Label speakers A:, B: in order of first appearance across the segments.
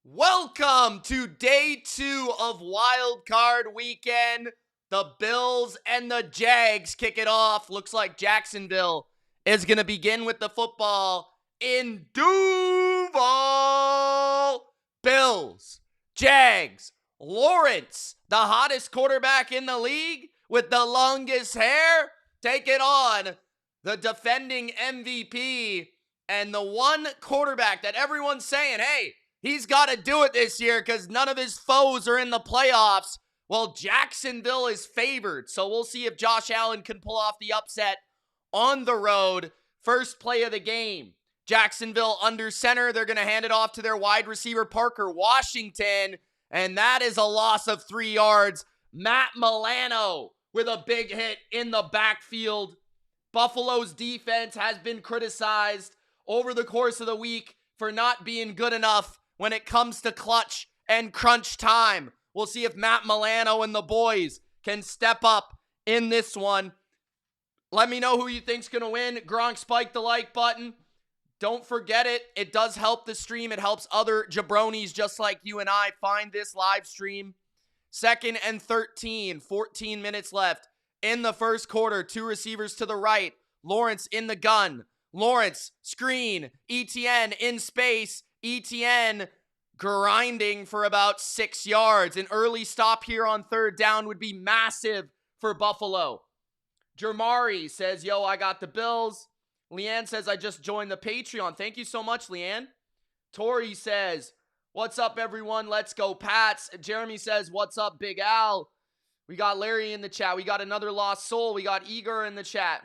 A: Welcome to day 2 of Wild Card Weekend. The Bills and the Jags kick it off. Looks like Jacksonville is going to begin with the football in Duval. Bills, Jags, Lawrence, the hottest quarterback in the league with the longest hair, take it on. The defending MVP and the one quarterback that everyone's saying, hey, he's got to do it this year because none of his foes are in the playoffs. Well, Jacksonville is favored, so we'll see if Josh Allen can pull off the upset on the road. First play of the game. Jacksonville under center. They're going to hand it off to their wide receiver, Parker Washington, and that is a loss of 3 yards. Matt Milano with a big hit in the backfield. Buffalo's defense has been criticized over the course of the week for not being good enough when it comes to clutch and crunch time. We'll see if Matt Milano and the boys can step up in this one. Let me know who you think's going to win. Gronk, spike the like button. Don't forget it. It does help the stream. It helps other jabronis just like you and I find this live stream. 2nd and 13, 14 minutes left in the first quarter. 2 receivers to the right. Lawrence in the gun. Lawrence, screen. Etienne in space. Etienne grinding for about 6 yards. An early stop here on 3rd down would be massive for Buffalo. Jermari says, yo, I got the Bills. Leanne says, I just joined the Patreon. Thank you so much, Leanne. Tori says, what's up, everyone? Let's go, Pats. Jeremy says, what's up, Big Al? We got Larry in the chat. We got another lost soul. We got Igor in the chat.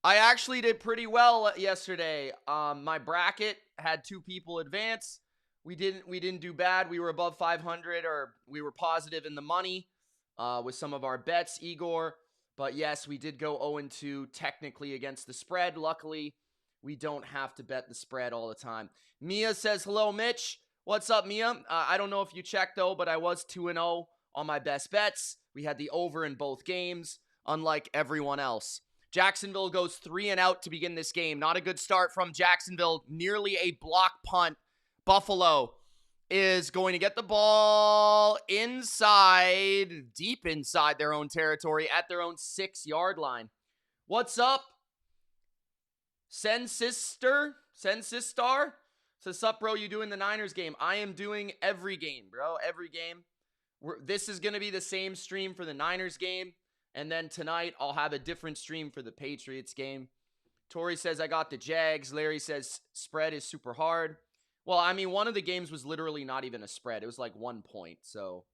A: I actually did pretty well yesterday. My bracket had 2 people advance. We didn't do bad. We were above 500, or we were positive in the money with some of our bets, Igor. But yes, we did go 0-2 technically against the spread. Luckily, we don't have to bet the spread all the time. Mia says, hello, Mitch. What's up, Mia? I don't know if you checked, though, but I was 2-0 on my best bets. We had the over in both games, unlike everyone else. Jacksonville goes 3-and-out to begin this game. Not a good start from Jacksonville. Nearly a block punt. Buffalo is going to get the ball inside, deep inside their own territory at their own 6-yard line. What's up, Sensistar? Says, sup, bro, you doing the Niners game? I am doing every game, bro. Every game. This is going to be the same stream for the Niners game. And then tonight, I'll have a different stream for the Patriots game. Tori says, I got the Jags. Larry says, spread is super hard. Well, I mean, one of the games was literally not even a spread. It was like 1 point. So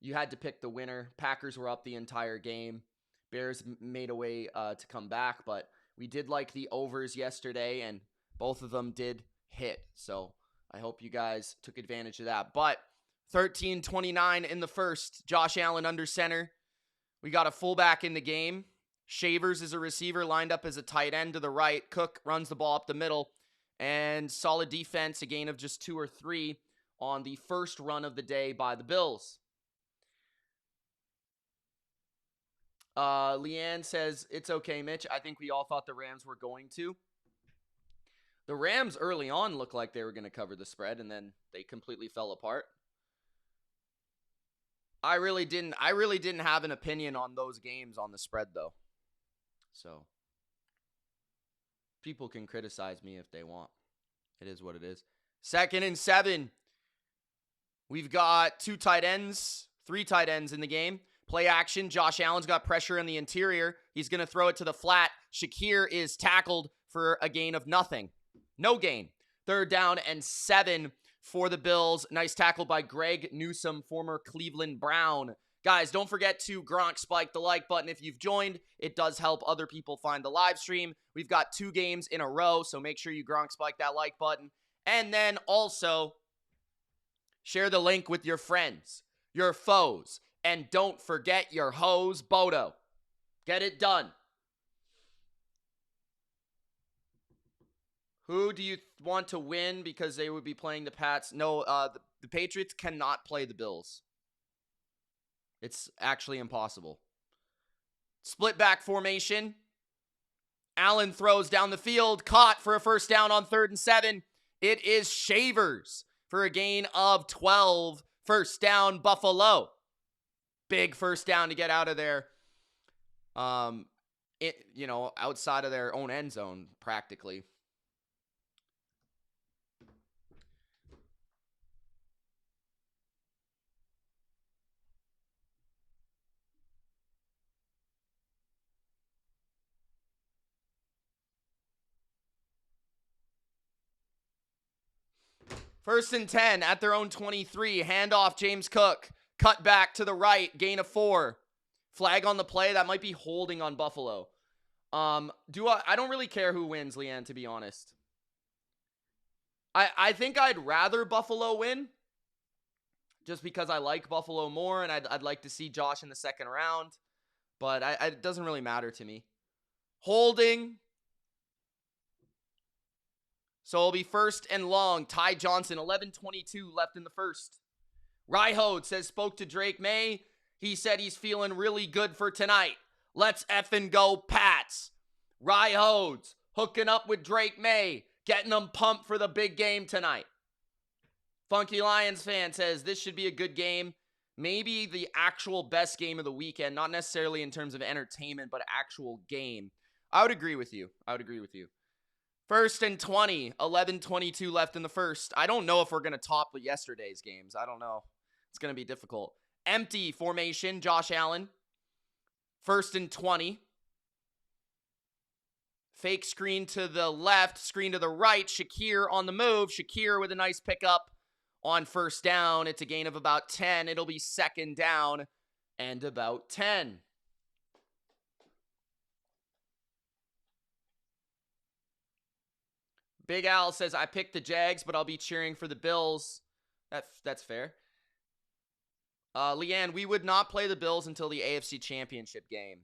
A: you had to pick the winner. Packers were up the entire game. Bears made a way to come back. But we did like the overs yesterday, and both of them did hit. So I hope you guys took advantage of that. But 13-29 in the first. Josh Allen under center. We got a fullback in the game. Shavers is a receiver lined up as a tight end to the right. Cook runs the ball up the middle. And solid defense, a gain of just 2 or 3 on the first run of the day by the Bills. Leanne says, it's okay, Mitch. I think we all thought the Rams were going to. The Rams early on looked like they were going to cover the spread, and then they completely fell apart. I really didn't have an opinion on those games on the spread, though. So people can criticize me if they want. It is what it is. 2nd and 7. We've got 3 tight ends in the game. Play action. Josh Allen's got pressure in the interior. He's going to throw it to the flat. Shakir is tackled for a gain of nothing. No gain. 3rd down and 7 for the Bills. Nice tackle by Greg Newsome, former Cleveland Brown. Guys, don't forget to Gronk spike the like button if you've joined. It does help other people find the live stream. We've got 2 games in a row, so make sure you Gronk spike that like button. And then also share the link with your friends, your foes, and don't forget your hoes, Bodo. Get it done. Who do you want to win because they would be playing the Pats? No, the Patriots cannot play the Bills. It's actually impossible. Split back formation. Allen throws down the field, caught for a first down on 3rd and 7. It is Shavers for a gain of 12. First down, Buffalo. Big first down to get out of there. Outside of their own end zone, practically. First and 10 at their own 23. Handoff, James Cook. Cut back to the right. Gain of 4. Flag on the play. That might be holding on Buffalo. I don't really care who wins, Leanne, to be honest. I think I'd rather Buffalo win. Just because I like Buffalo more. And I'd like to see Josh in the second round. But it doesn't really matter to me. Holding. So it'll be first and long. Ty Johnson, 11:22 left in the first. Ryhode says, spoke to Drake May. He said he's feeling really good for tonight. Let's effing go Pats. Ryhode's hooking up with Drake May, getting them pumped for the big game tonight. Funky Lions fan says this should be a good game. Maybe the actual best game of the weekend, not necessarily in terms of entertainment, but actual game. I would agree with you. First and 20, 11:22 left in the first. I don't know if we're going to top yesterday's games. I don't know. It's going to be difficult. Empty formation, Josh Allen. First and 20. Fake screen to the left, screen to the right. Shakir on the move. Shakir with a nice pickup on first down. It's a gain of about 10. It'll be second down and about 10. Big Al says, I picked the Jags, but I'll be cheering for the Bills. That's fair. Leanne, we would not play the Bills until the AFC Championship game.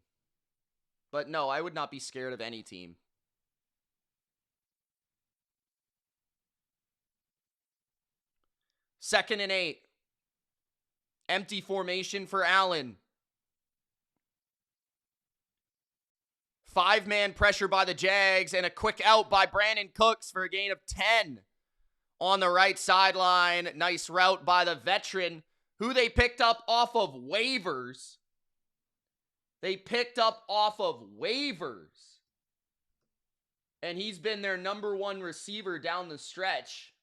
A: But no, I would not be scared of any team. Second and 8. Empty formation for Allen. 5-man pressure by the Jags and a quick out by Brandon Cooks for a gain of 10 on the right sideline. Nice route by the veteran who they picked up off of waivers. And he's been their number one receiver down the stretch.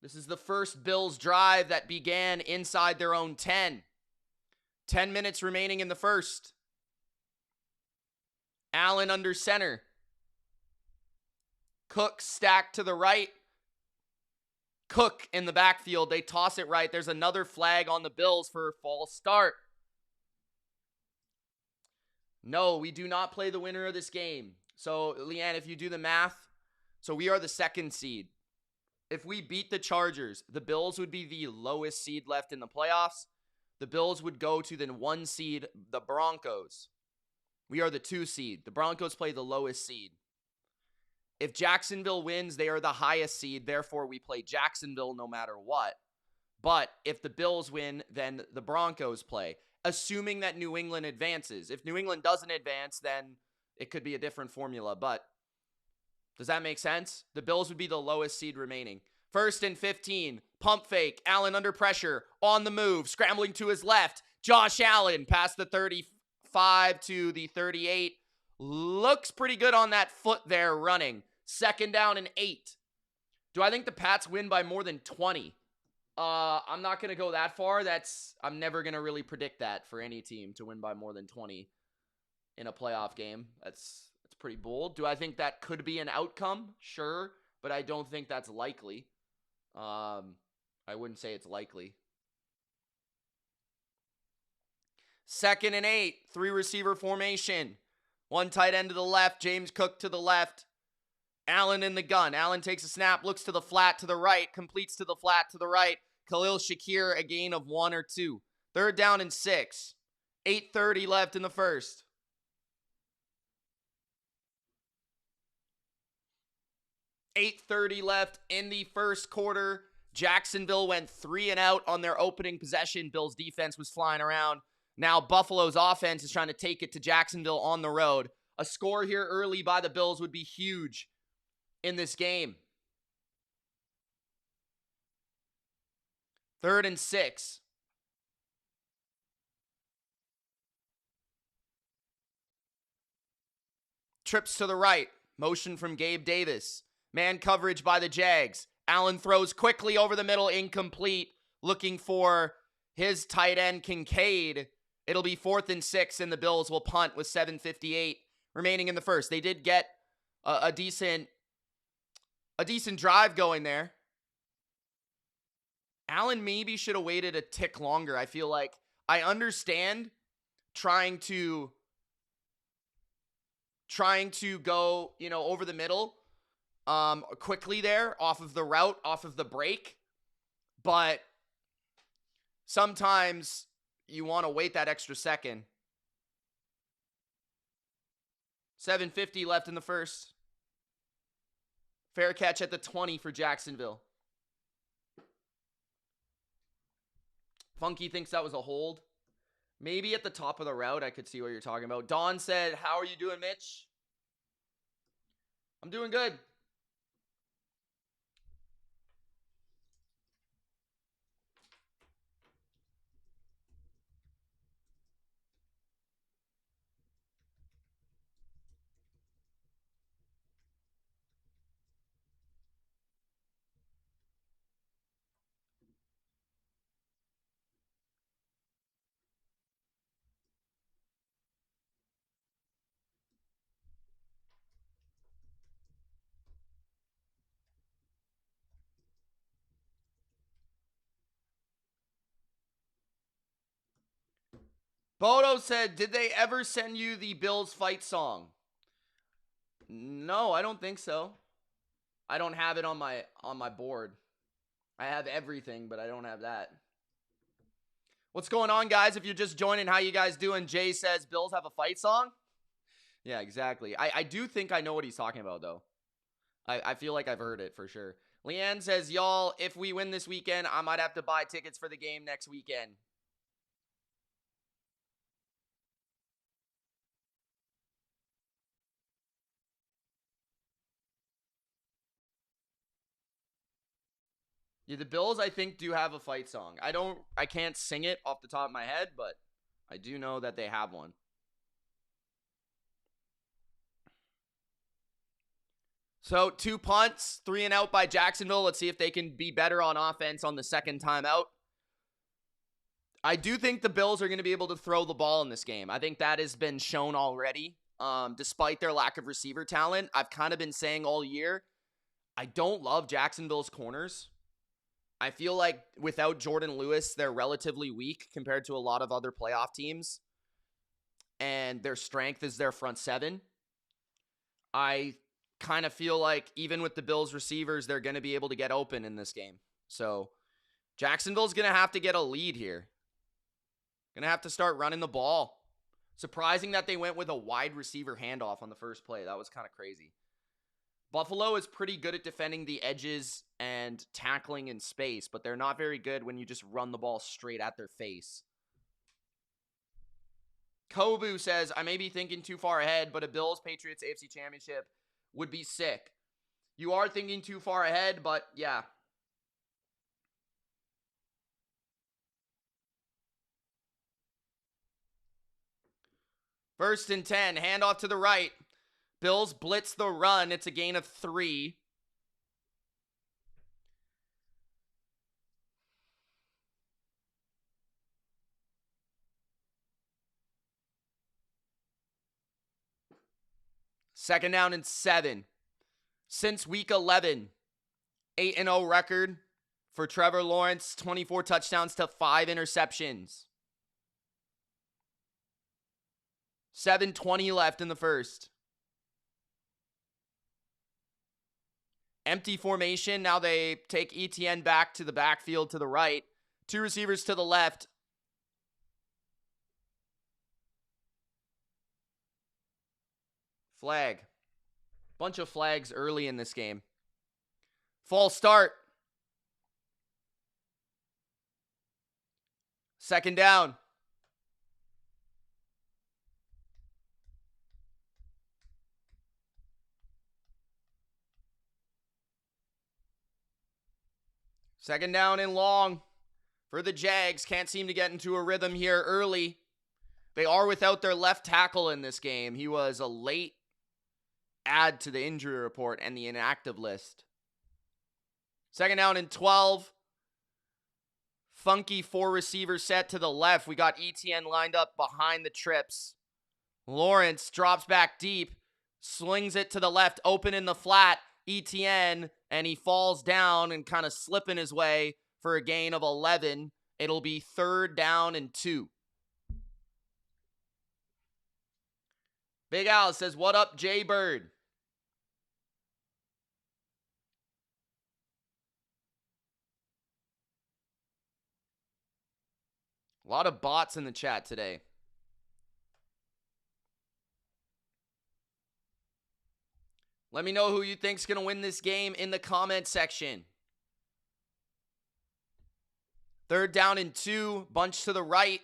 A: This is the first Bills drive that began inside their own 10. 10 minutes remaining in the first. Allen under center. Cook stacked to the right. Cook in the backfield. They toss it right. There's another flag on the Bills for a false start. No, we do not play the winner of this game. So, Leanne, if you do the math, so we are the second seed. If we beat the Chargers, the Bills would be the lowest seed left in the playoffs. The Bills would go to the 1 seed, the Broncos. We are the 2 seed. The Broncos play the lowest seed. If Jacksonville wins, they are the highest seed. Therefore, we play Jacksonville no matter what. But if the Bills win, then the Broncos play, assuming that New England advances. If New England doesn't advance, then it could be a different formula. But does that make sense? The Bills would be the lowest seed remaining. First and 15. Pump fake. Allen under pressure. On the move. Scrambling to his left. Josh Allen past the 35 to the 38. Looks pretty good on that foot there running. Second down and 8. Do I think the Pats win by more than 20? I'm not going to go that far. I'm never going to really predict that for any team to win by more than 20 in a playoff game. That's pretty bold. Do I think that could be an outcome? Sure, but I don't think that's likely. I wouldn't say it's likely. Second and 8, 3 receiver formation. 1 tight end to the left, James Cook to the left. Allen in the gun. Allen takes a snap, looks to the flat to the right, completes to the flat to the right. Khalil Shakir, a gain of 1 or 2. Third down and 6. 8:30 left in the first. $8:30 left in the first quarter. Jacksonville went 3 and out on their opening possession. Bills defense was flying around. Now Buffalo's offense is trying to take it to Jacksonville on the road. A score here early by the Bills would be huge. in this game. 3rd and 6. Trips to the right. Motion from Gabe Davis. Man coverage by the Jags. Allen throws quickly over the middle, incomplete. Looking for his tight end, Kincaid. It'll be 4th and 6, and the Bills will punt with 7:58 remaining in the first. They did get a decent drive going there. Allen maybe should have waited a tick longer. I feel like I understand trying to go, over the middle quickly there off of the route, off of the break. But sometimes you want to wait that extra second. 7:50 left in the first. Fair catch at the 20 for Jacksonville. Funky thinks that was a hold. Maybe at the top of the route, I could see what you're talking about. Don said, how are you doing, Mitch? I'm doing good. Bodo said, did they ever send you the Bills fight song? No, I don't think so. I don't have it on my board. I have everything, but I don't have that. What's going on, guys? If you're just joining, how you guys doing? Jay says, Bills have a fight song? Yeah, exactly. I do think I know what he's talking about, though. I feel like I've heard it for sure. Leanne says, y'all, if we win this weekend, I might have to buy tickets for the game next weekend. Yeah, the Bills, I think, do have a fight song. I can't sing it off the top of my head, but I do know that they have one. So 2 punts, 3 and out by Jacksonville. Let's see if they can be better on offense on the second time out. I do think the Bills are going to be able to throw the ball in this game. I think that has been shown already. Despite their lack of receiver talent, I've kind of been saying all year, I don't love Jacksonville's corners. I feel like without Jordan Lewis, they're relatively weak compared to a lot of other playoff teams. And their strength is their front seven. I kind of feel like even with the Bills receivers, they're going to be able to get open in this game. So Jacksonville's going to have to get a lead here. Going to have to start running the ball. Surprising that they went with a wide receiver handoff on the first play. That was kind of crazy. Buffalo is pretty good at defending the edges and tackling in space, but they're not very good when you just run the ball straight at their face. Kobu says, I may be thinking too far ahead, but a Bills-Patriots AFC Championship would be sick. You are thinking too far ahead, but yeah. First and 10, handoff to the right. Bills blitz the run. It's a gain of 3. Second down and 7. Since week 11, 8-0 record for Trevor Lawrence, 24 touchdowns to 5 interceptions. 7:20 left in the first. Empty formation. Now they take ETN back to the backfield to the right. 2 receivers to the left. Flag. Bunch of flags early in this game. False start. Second down. Second down and long for the Jags. Can't seem to get into a rhythm here early. They are without their left tackle in this game. He was a late add to the injury report and the inactive list. Second down and 12. Funky 4-receiver set to the left. We got ETN lined up behind the trips. Lawrence drops back deep, slings it to the left, open in the flat. ETN, and he falls down and kind of slipping his way for a gain of 11. It'll be 3rd down and 2. Big Al says, "What up, Jay Bird?" A lot of bots in the chat today. Let me know who you think's going to win this game in the comment section. 3rd down and 2, bunch to the right.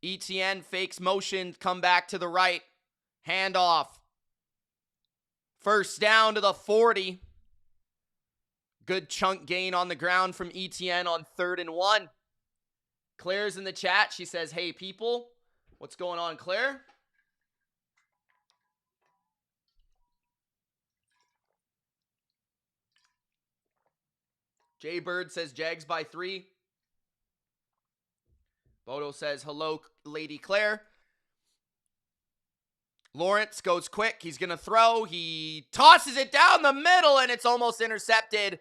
A: ETN fakes motion, come back to the right. Handoff. 1st down to the 40. Good chunk gain on the ground from ETN on 3rd and 1. Claire's in the chat. She says, "Hey, people." What's going on, Claire? Jay Bird says, "Jags by 3. Bodo says, "Hello, Lady Claire." Lawrence goes quick. He's going to throw. He tosses it down the middle, and it's almost intercepted.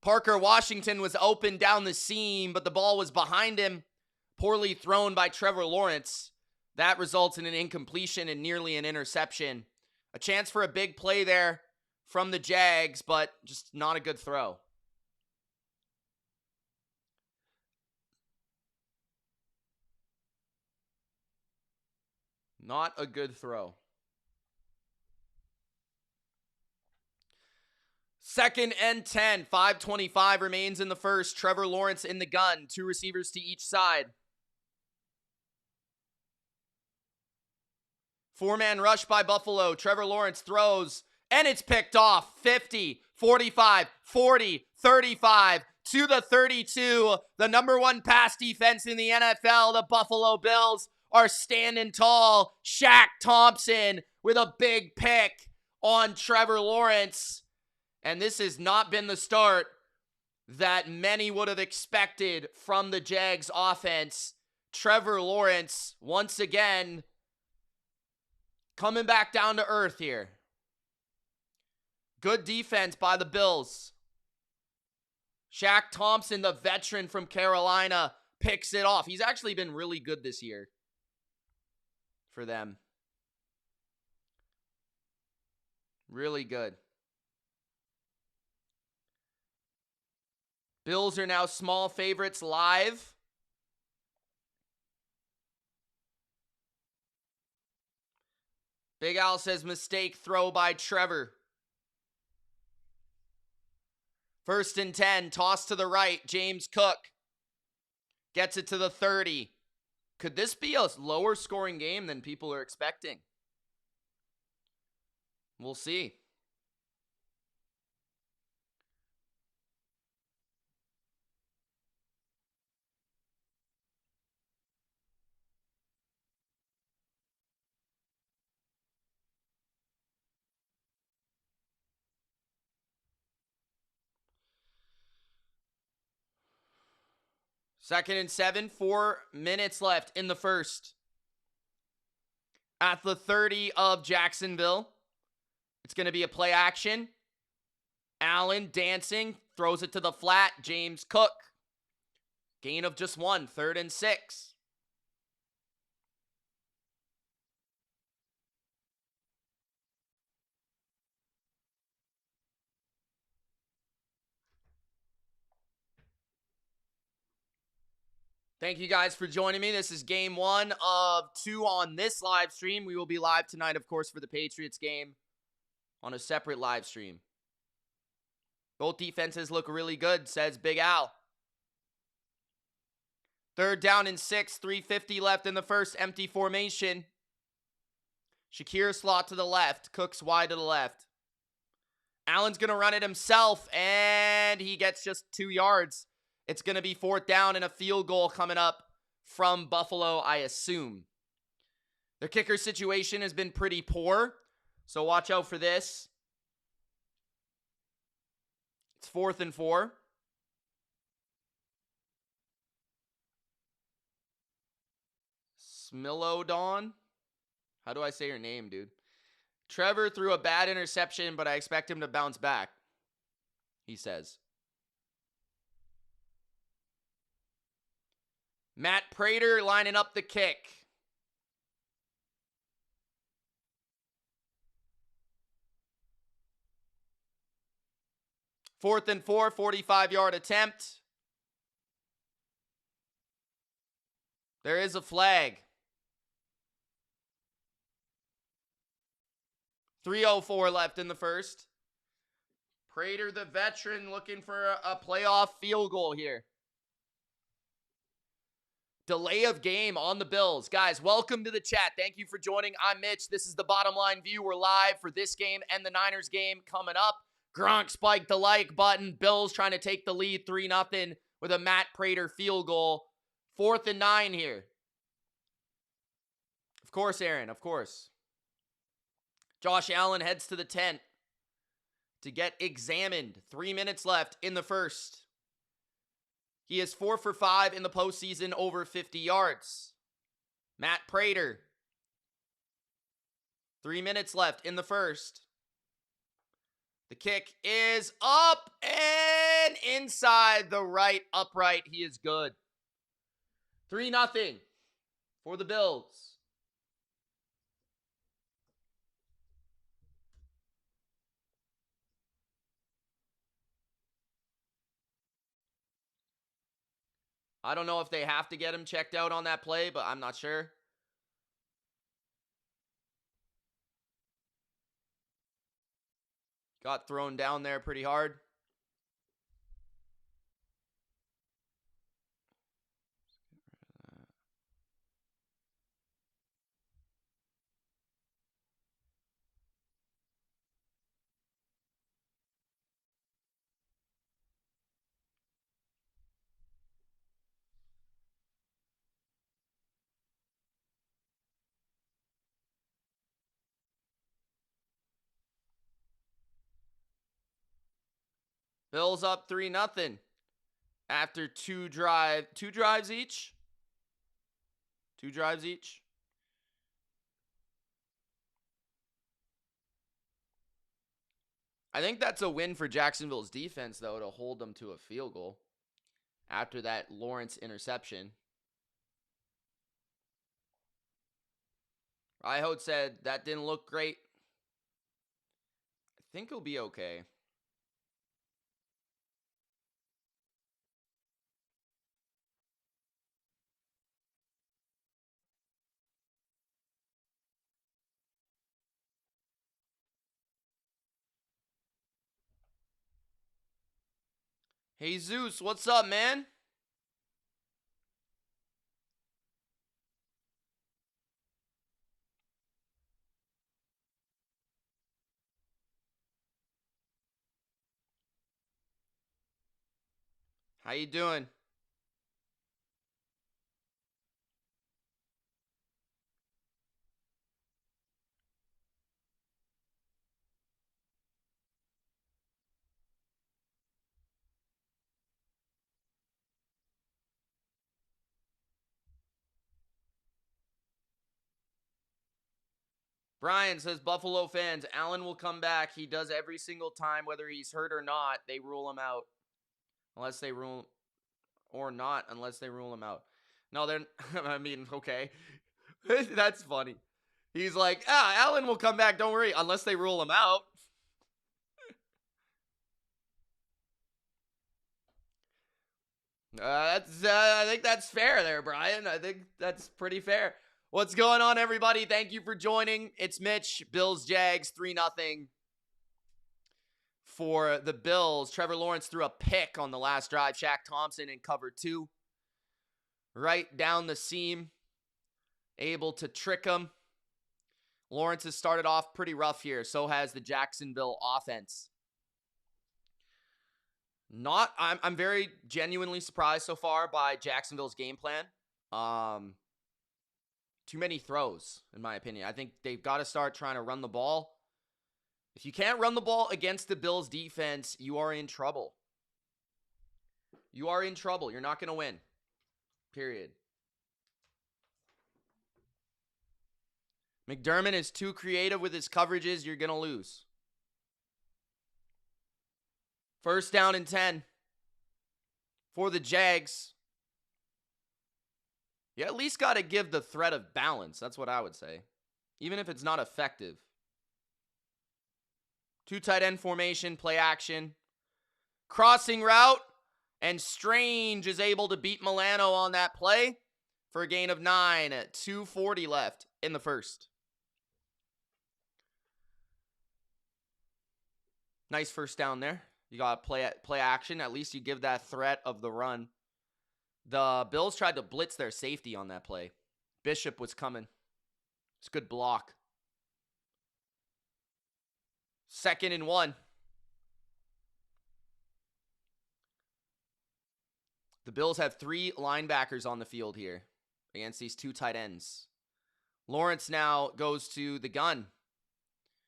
A: Parker Washington was open down the seam, but the ball was behind him. Poorly thrown by Trevor Lawrence. That results in an incompletion and nearly an interception. A chance for a big play there from the Jags, but just not a good throw. Not a good throw. 2nd and 10. 5:25 remains in the first. Trevor Lawrence in the gun. 2 receivers to each side. 4-man rush by Buffalo. Trevor Lawrence throws, and it's picked off. 50, 45, 40, 35, to the 32. The number 1 pass defense in the NFL. The Buffalo Bills are standing tall. Shaq Thompson with a big pick on Trevor Lawrence. And this has not been the start that many would have expected from the Jags offense. Trevor Lawrence, once again, coming back down to earth here. Good defense by the Bills. Shaq Thompson, the veteran from Carolina, picks it off. He's actually been really good this year for them. Really good. Bills are now small favorites live. Big Al says mistake throw by Trevor. 1st and 10, toss to the right. James Cook gets it to the 30. Could this be a lower scoring game than people are expecting? We'll see. Second and 7, 4 minutes left in the first. At the 30 of Jacksonville, it's going to be a play action. Allen dancing, throws it to the flat. James Cook. Gain of just 1, 3rd and 6. Thank you guys for joining me. This is game 1 of 2 on this live stream. We will be live tonight, of course, for the Patriots game on a separate live stream. Both defenses look really good, says Big Al. 3rd down and 6, 3:50 left in the first. Empty formation. Shakir slot to the left. Cooks wide to the left. Allen's going to run it himself, and he gets just 2 yards. It's going to be 4th down and a field goal coming up from Buffalo, I assume. Their kicker situation has been pretty poor, so watch out for this. It's 4th and 4. Smilodon. How do I say your name, dude? Trevor threw a bad interception, but I expect him to bounce back, he says. Matt Prater lining up the kick. Fourth and 4, 45-yard attempt. There is a flag. 3:04 left in the first. Prater, the veteran, looking for a playoff field goal here. Delay of game on the Bills. Guys, welcome to the chat. Thank you for joining. I'm Mitch. This is the Bottom Line View. We're live for this game and the Niners game coming up. Gronk spiked the like button. Bills trying to take the lead 3-0 with a Matt Prater field goal. 4th and 9 here. Of course, Aaron. Of course. Josh Allen heads to the tent to get examined. 3 minutes left in the first. He is 4 for 5 in the postseason, over 50 yards. Matt Prater. 3 minutes left in the first. The kick is up and inside the right upright. He is good. 3-0 for the Bills. I don't know if they have to get him checked out on that play, but I'm not sure. Got thrown down there pretty hard. Bills up 3-0 after two drives each. 2 drives each. I think that's a win for Jacksonville's defense, though, to hold them to a field goal after that Lawrence interception. Ryhote said that didn't look great. I think he'll be okay. Hey, Zeus, what's up, man? How you doing? Brian says, Buffalo fans, Allen will come back. He does every single time, whether he's hurt or not. They rule him out. Unless they rule, or not, unless they rule him out. No, they're, I mean, okay. That's funny. He's like, Allen will come back. Don't worry, unless they rule him out. I think that's fair there, Brian. I think that's pretty fair. What's going on, everybody? Thank you for joining. It's Mitch. Bills, Jags, 3-0 for the Bills. Trevor Lawrence threw a pick on the last drive. Shaq Thompson in cover 2. Right down the seam. Able to trick him. Lawrence has started off pretty rough here. So has the Jacksonville offense. I'm very genuinely surprised so far by Jacksonville's game plan. Too many throws, in my opinion. I think they've got to start trying to run the ball. If you can't run the ball against the Bills defense, you are in trouble. You are in trouble. You're not going to win. Period. McDermott is too creative with his coverages. You're going to lose. First down and 10 for the Jags. You at least got to give the threat of balance. That's what I would say. Even if it's not effective. Two tight end formation, play action. Crossing route. And Strange is able to beat Milano on that play for a gain of 9 at 2:40 left in the first. Nice first down there. You got to play action. At least you give that threat of the run. The Bills tried to blitz their safety on that play. Bishop was coming. It's a good block. 2nd and 1. The Bills have 3 linebackers on the field here against these 2 tight ends. Lawrence now goes to the gun.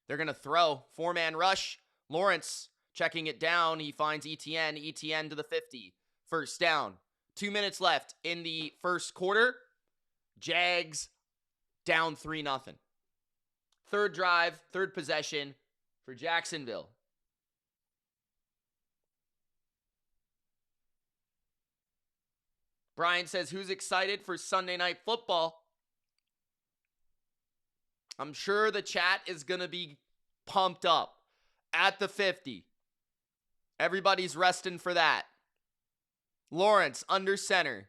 A: They're going to throw. 4-man rush. Lawrence checking it down. He finds Etienne. Etienne to the 50. First down. 2 minutes left in the first quarter. Jags down 3-0. Third drive, third possession for Jacksonville. Brian says, who's excited for Sunday Night Football? I'm sure the chat is going to be pumped up at the 50. Everybody's resting for that. Lawrence under center.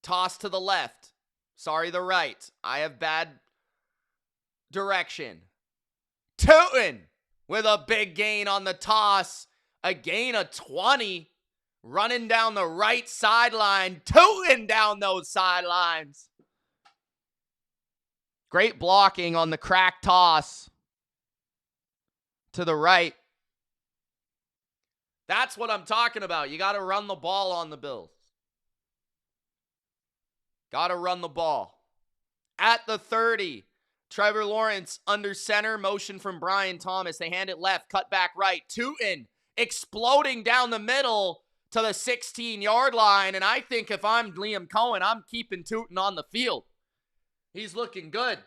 A: Toss to the left. Sorry, the right. I have bad direction. Tootin with a big gain on the toss. A gain of 20. Running down the right sideline. Tootin down those sidelines. Great blocking on the crack toss to the right. That's what I'm talking about. You got to run the ball on the Bills. Got to run the ball. At the 30, Trevor Lawrence under center. Motion from Brian Thomas. They hand it left. Cut back right. Tootin exploding down the middle to the 16-yard line. And I think if I'm Liam Cohen, I'm keeping Tootin on the field. He's looking good.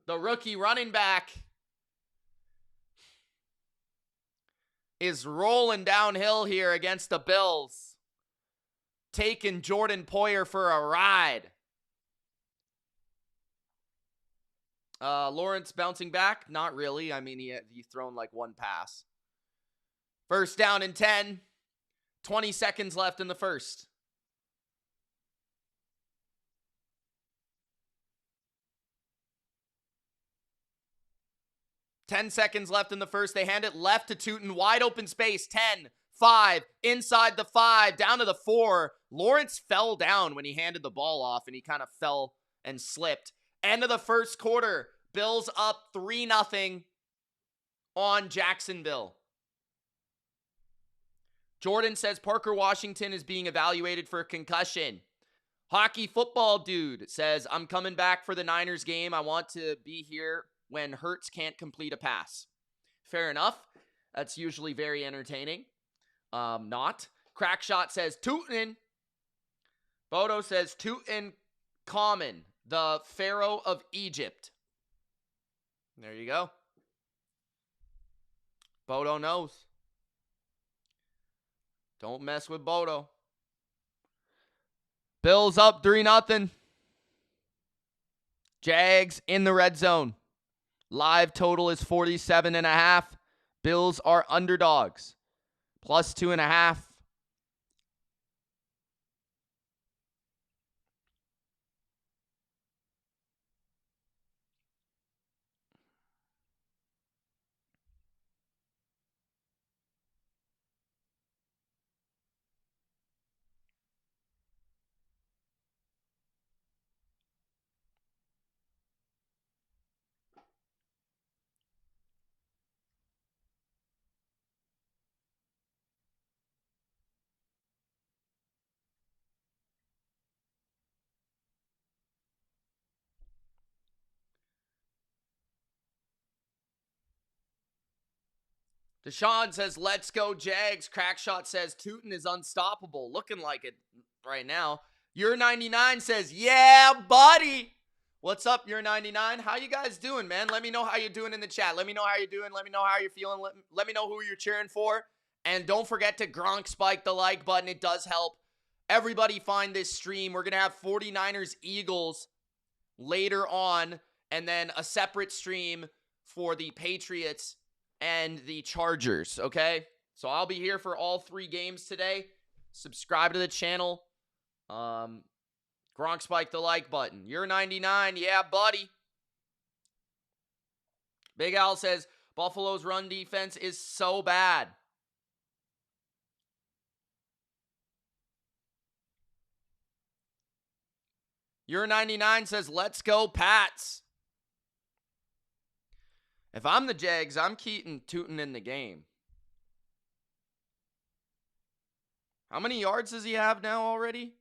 A: The rookie running back is rolling downhill here against the Bills. Taking Jordan Poyer for a ride. Lawrence bouncing back? Not really. I mean, he's thrown like one pass. First down and 10. 20 seconds left in the first. Ten seconds left in the first. They hand it left to Tootin. Wide open space. 10, 5, inside the 5, down to the 4. Lawrence fell down when he handed the ball off, and he kind of fell and slipped. End of the first quarter. Bills up 3-0 on Jacksonville. Jordan says Parker Washington is being evaluated for a concussion. Hockey football dude says, I'm coming back for the Niners game. I want to be here when Hurts can't complete a pass. Fair enough. That's usually very entertaining. Not. Crackshot says Tootin. Bodo says Tootin Common, the Pharaoh of Egypt. There you go. Bodo knows. Don't mess with Bodo. Bills up 3-0. Jags in the red zone. Live total is 47.5. Bills are underdogs. Plus 2.5. Deshaun says, let's go Jags. Crackshot says, Tootin is unstoppable. Looking like it right now. Your 99 says, yeah, buddy. What's up, Your 99? How you guys doing, man? Let me know how you're doing in the chat. Let me know how you're doing. Let me know how you're feeling. Let me know who you're cheering for. And don't forget to Gronk spike the like button. It does help everybody find this stream. We're going to have 49ers Eagles later on, and then a separate stream for the Patriots and the Chargers, okay? So I'll be here for all 3 games today. Subscribe to the channel. Gronk spike the like button. You're 99. Yeah, buddy. Big Al says, Buffalo's run defense is so bad. Your 99 says, let's go, Pats. If I'm the Jags, I'm keeping Tootin in the game. How many yards does he have now already?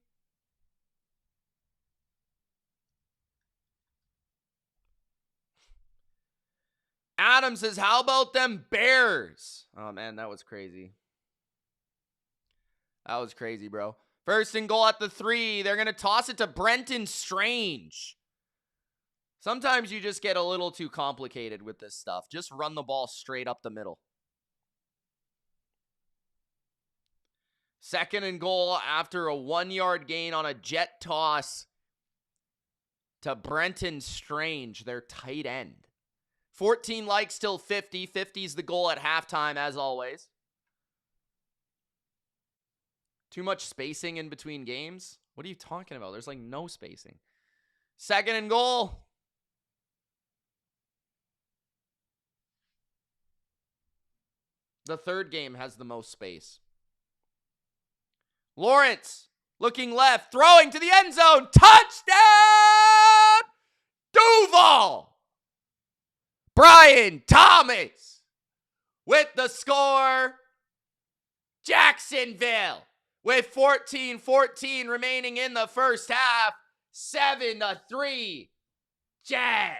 A: Adam says, how about them Bears? Oh, man, that was crazy. That was crazy, bro. First and goal at the 3. They're going to toss it to Brenton Strange. Sometimes you just get a little too complicated with this stuff. Just run the ball straight up the middle. Second and goal after a 1-yard gain on a jet toss to Brenton Strange, their tight end. 14 likes till 50. 50 is the goal at halftime, as always. Too much spacing in between games? What are you talking about? There's like no spacing. Second and goal. The third game has the most space. Lawrence looking left, throwing to the end zone. Touchdown! Duval! Brian Thomas with the score. Jacksonville with 14-14 remaining in the first half. 7-3 Jags.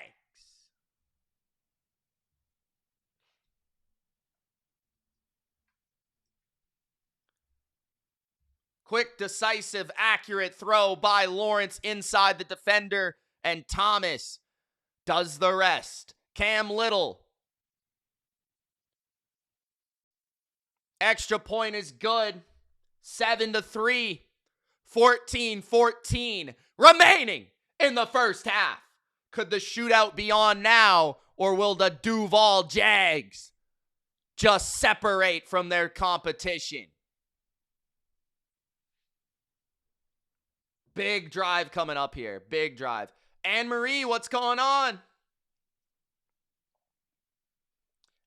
A: Quick, decisive, accurate throw by Lawrence inside the defender, and Thomas does the rest. Cam Little. Extra point is good. 7-3. 14-14 remaining in the first half. Could the shootout be on now, or will the Duval Jags just separate from their competition? Big drive coming up here. Big drive. Anne-Marie, what's going on?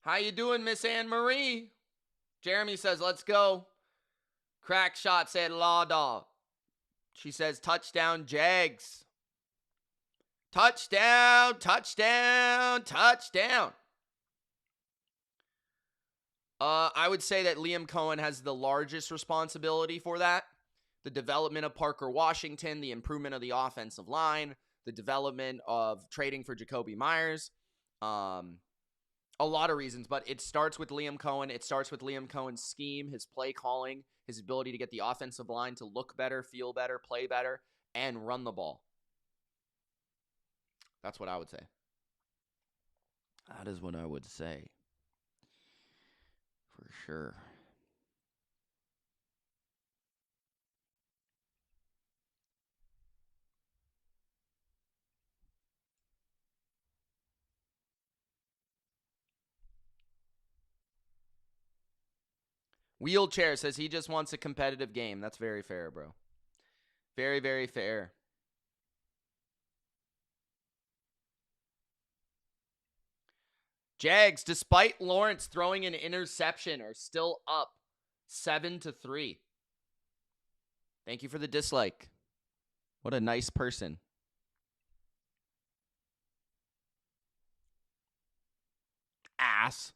A: How you doing, Miss Anne-Marie? Jeremy says, let's go. Crack shot said, law dog. She says, touchdown, Jags. Touchdown, touchdown, touchdown. I would say that Liam Cohen has the largest responsibility for that. The development of Parker Washington, the improvement of the offensive line, the development of trading for Jacoby Myers. A lot of reasons, but it starts with Liam Cohen. It starts with Liam Cohen's scheme, his play calling, his ability to get the offensive line to look better, feel better, play better, and run the ball. That's what I would say. That is what I would say. For sure. Wheelchair says he just wants a competitive game. That's very fair, bro. Very, very fair. Jags, despite Lawrence throwing an interception, are still up 7-3. Thank you for the dislike. What a nice person. Ass.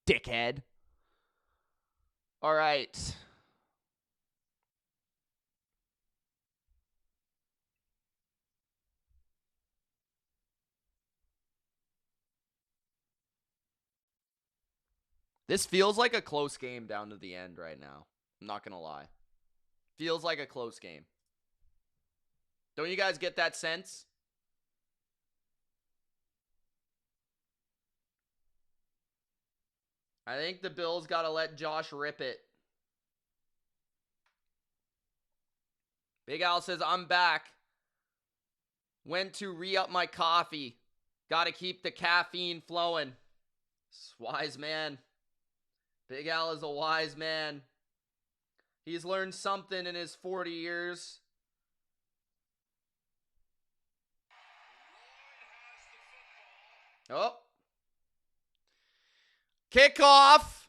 A: Dickhead. All right. This feels like a close game down to the end right now. I'm not going to lie. Feels like a close game. Don't you guys get that sense? I think the Bills got to let Josh rip it. Big Al says, I'm back. Went to re-up my coffee. Got to keep the caffeine flowing. Wise man. Big Al is a wise man. He's learned something in his 40 years. Oh. Kickoff.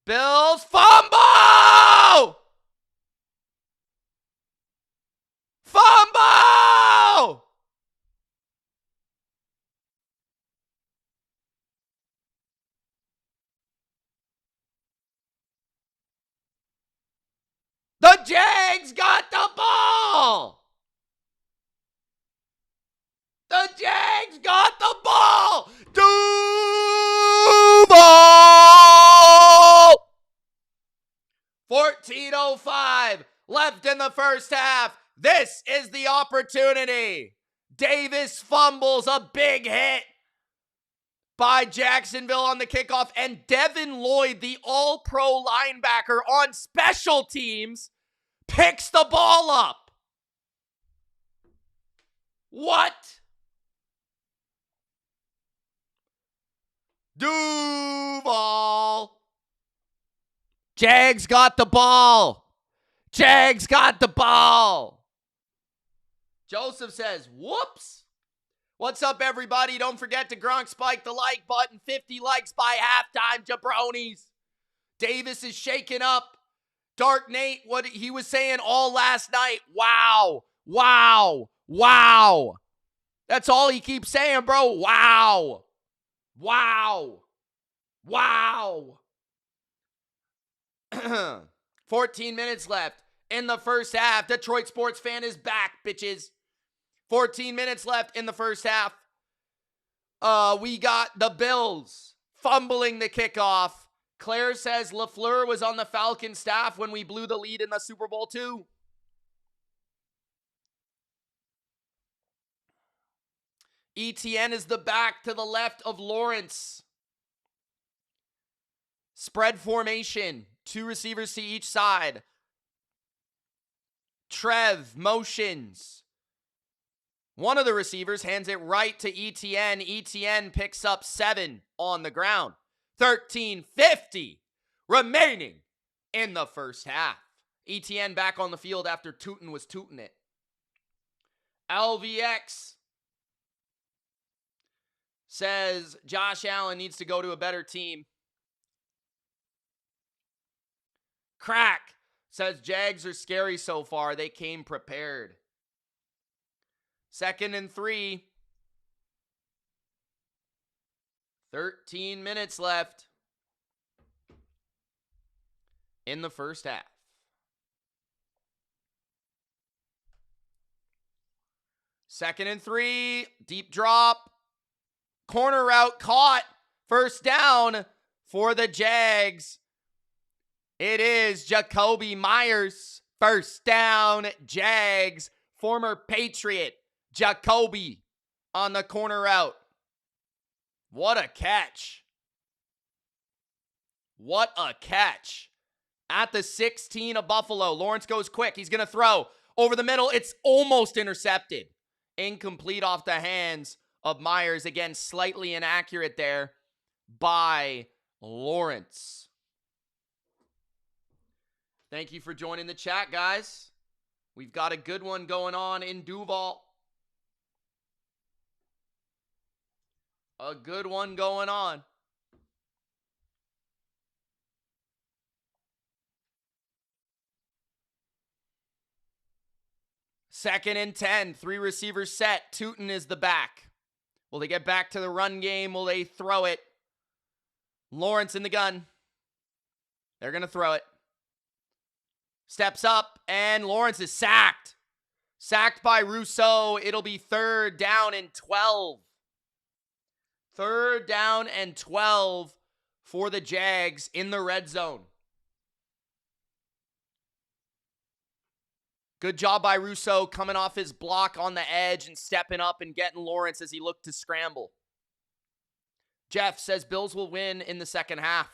A: Bills. Fumble! Fumble! The Jags got the ball! The Jags got the ball! Duval! 14:05 left in the first half. This is the opportunity. Davis fumbles a big hit by Jacksonville on the kickoff, and Devin Lloyd, the all-pro linebacker on special teams, picks the ball up. What? Duval. Jags got the ball. Jags got the ball. Joseph says, whoops. What's up, everybody? Don't forget to Gronk spike the like button. 50 likes by halftime, jabronis. Davis is shaking up. Dark Nate, what he was saying all last night. Wow. Wow. Wow. That's all he keeps saying, bro. Wow. Wow. Wow. 14 minutes left in the first half. Detroit sports fan is back, bitches. 14 minutes left in the first half. We got the Bills fumbling the kickoff. Claire says LaFleur was on the Falcons staff when we blew the lead in the Super Bowl II. ETN is the back to the left of Lawrence. Spread formation. 2 receivers to each side. Trev motions. One of the receivers hands it right to ETN. ETN picks up 7 on the ground. 13:50 remaining in the first half. ETN back on the field after Tootin was tootin' it. LVX says Josh Allen needs to go to a better team. Crack says Jags are scary so far. They came prepared. 2nd and 3. 13 minutes left in the first half. 2nd and 3. Deep drop. Corner route caught. First down for the Jags. It is Jacoby Myers. First down, Jags. Former Patriot, Jacoby on the corner route. What a catch. What a catch. At the 16 of Buffalo. Lawrence goes quick. He's going to throw over the middle. It's almost intercepted. Incomplete off the hands of Myers. Again, slightly inaccurate there by Lawrence. Thank you for joining the chat, guys. We've got a good one going on in Duval. A good one going on. Second and 10. 3 receivers set. Tootin is the back. Will they get back to the run game? Will they throw it? Lawrence in the gun. They're going to throw it. Steps up, and Lawrence is sacked. Sacked by Rousseau. It'll be 3rd down and 12. 3rd down and 12 for the Jags in the red zone. Good job by Russo coming off his block on the edge and stepping up and getting Lawrence as he looked to scramble. Jeff says Bills will win in the second half.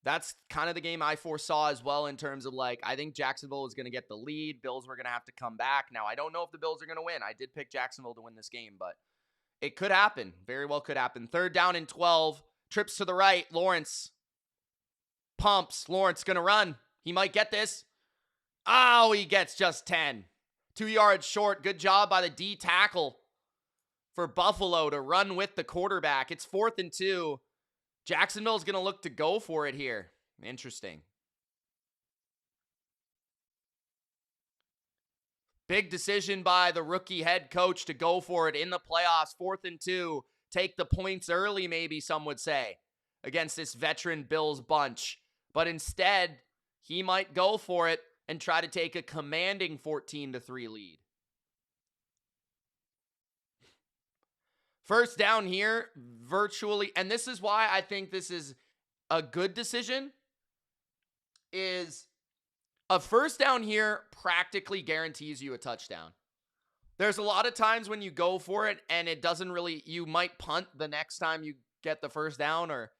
A: That's kind of the game I foresaw as well in terms of I think Jacksonville is going to get the lead. Bills were going to have to come back. Now, I don't know if the Bills are going to win. I did pick Jacksonville to win this game, but it could happen. Very well could happen. 3rd down and 12. Trips to the right. Lawrence pumps. Lawrence going to run. He might get this. Oh, he gets just 10. 2 yards short. Good job by the D tackle for Buffalo to run with the quarterback. It's 4th and 2. Jacksonville's going to look to go for it here. Interesting. Big decision by the rookie head coach to go for it in the playoffs. 4th and 2. Take the points early, maybe some would say, against this veteran Bills bunch. But instead, he might go for it and try to take a commanding 14-3 lead. First down here, virtually, and this is why I think this is a good decision, is a first down here practically guarantees you a touchdown. There's a lot of times when you go for it and it doesn't really, you might punt the next time you get the first down, or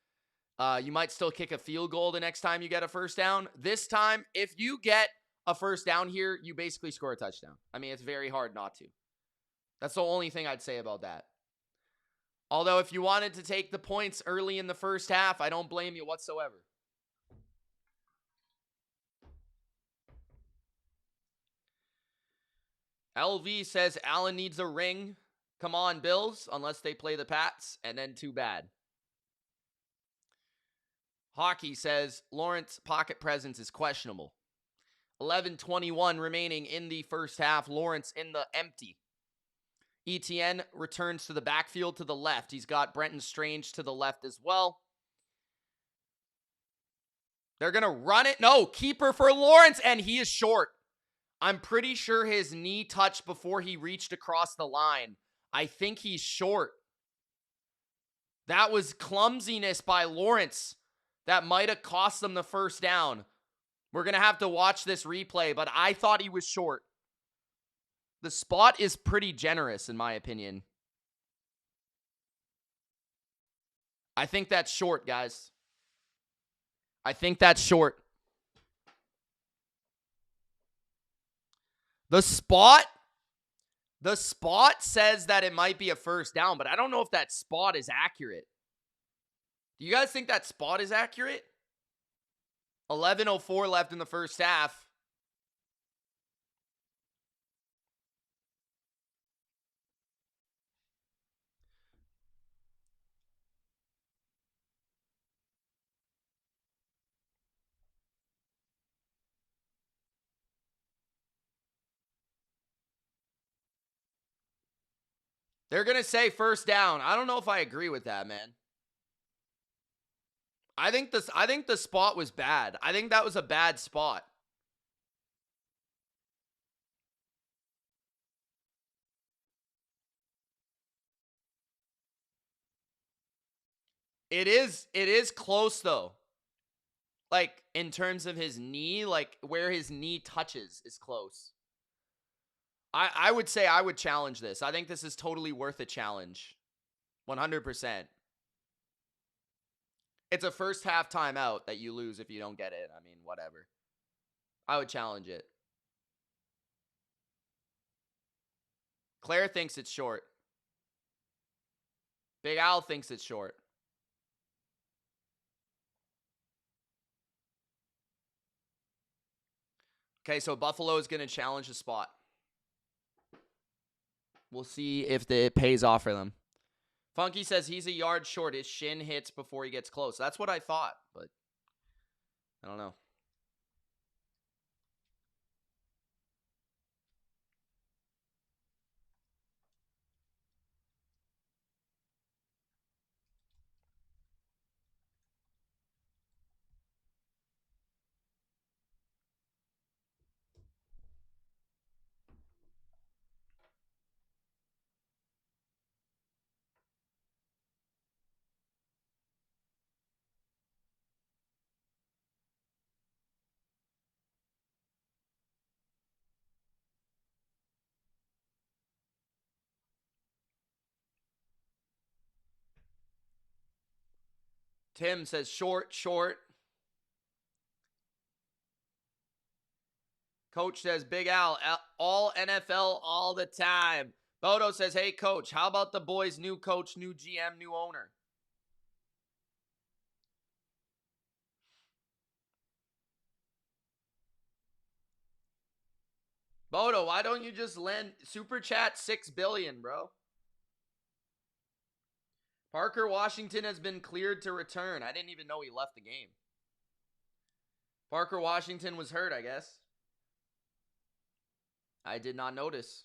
A: you might still kick a field goal the next time you get a first down. This time, if you get a first down here, you basically score a touchdown. I mean, it's very hard not to. That's the only thing I'd say about that. Although, if you wanted to take the points early in the first half, I don't blame you whatsoever. LV says Allen needs a ring. Come on, Bills, unless they play the Pats, and then too bad. Hockey says Lawrence pocket presence is questionable. 11:21 remaining in the first half. Lawrence in the empty. ETN returns to the backfield to the left. He's got Brenton Strange to the left as well. They're going to run it. No, keeper for Lawrence, and he is short. I'm pretty sure his knee touched before he reached across the line. I think he's short. That was clumsiness by Lawrence. That might have cost them the first down. We're going to have to watch this replay, but I thought he was short. The spot is pretty generous, in my opinion. I think that's short, guys. I think that's short. The spot says that it might be a first down, but I don't know if that spot is accurate. Do you guys think that spot is accurate? 11:04 left in the first half. They're going to say first down. I don't know if I agree with that, man. I think the spot was bad. I think that was a bad spot. It is close though. Like in terms of his knee, like where his knee touches is close. I would say I would challenge this. I think this is totally worth a challenge. 100%. It's a first half timeout that you lose if you don't get it. I mean, whatever. I would challenge it. Claire thinks it's short. Big Al thinks it's short. Okay, so Buffalo is going to challenge the spot. We'll see if it pays off for them. Funky says he's a yard short. His shin hits before he gets close. That's what I thought, but I don't know. Tim says short. Coach says Big Al, all NFL all the time. Bodo says, hey, Coach, how about the boys' new coach, new GM, new owner? Bodo, why don't you just lend super chat $6 billion, bro? Parker Washington has been cleared to return. I didn't even know he left the game. Parker Washington was hurt, I guess. I did not notice.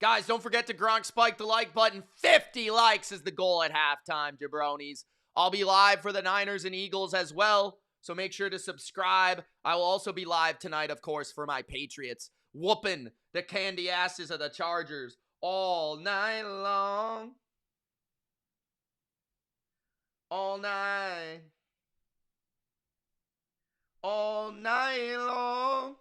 A: Guys, don't forget to Gronk spike the like button. 50 likes is the goal at halftime, jabronis. I'll be live for the Niners and Eagles as well, so make sure to subscribe. I will also be live tonight, of course, for my Patriots, whooping the candy asses of the Chargers all night long. All night. All night long.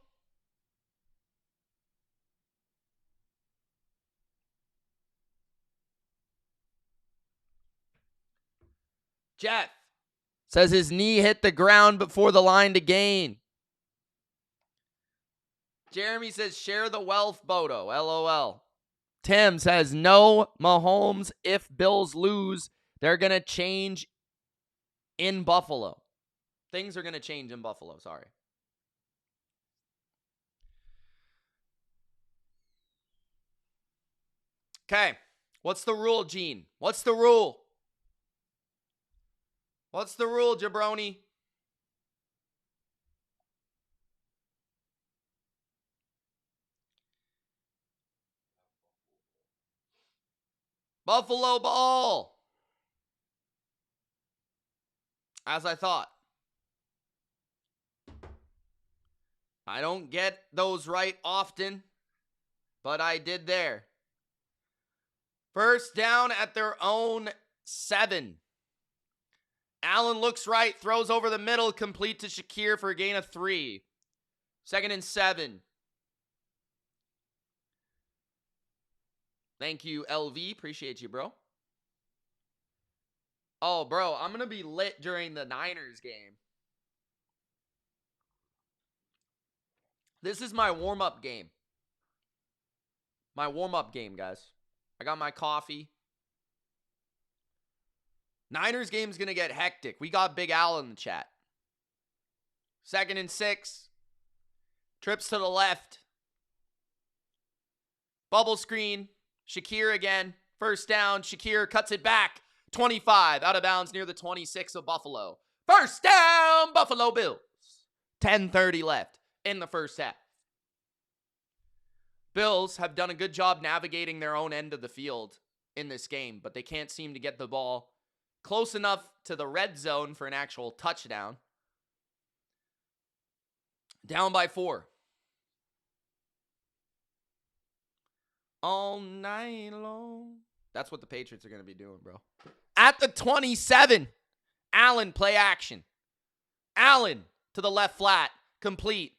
A: Jeff says his knee hit the ground before the line to gain. Jeremy says share the wealth, Bodo. LOL. Tim says no Mahomes. If Bills lose, they're going to change in Buffalo. Things are going to change in Buffalo. Sorry. Okay. What's the rule, Gene? What's the rule? What's the rule, jabroni? Buffalo ball. As I thought. I don't get those right often, but I did there. First down at their own 7. Allen looks right, throws over the middle, complete to Shakir for a gain of 3. 2nd and 7. Thank you, LV. Appreciate you, bro. Oh, bro, I'm going to be lit during the Niners game. This is my warm-up game. My warm-up game, guys. I got my coffee. Niners game's going to get hectic. We got Big Al in the chat. 2nd and 6. Trips to the left. Bubble screen. Shakir again. First down. Shakir cuts it back. 25 out of bounds near the 26 of Buffalo. First down, Buffalo Bills. 10:30 left in the first half. Bills have done a good job navigating their own end of the field in this game, but they can't seem to get the ball close enough to the red zone for an actual touchdown. Down by 4. All night long. That's what the Patriots are going to be doing, bro. At the 27, Allen play action. Allen to the left flat, complete.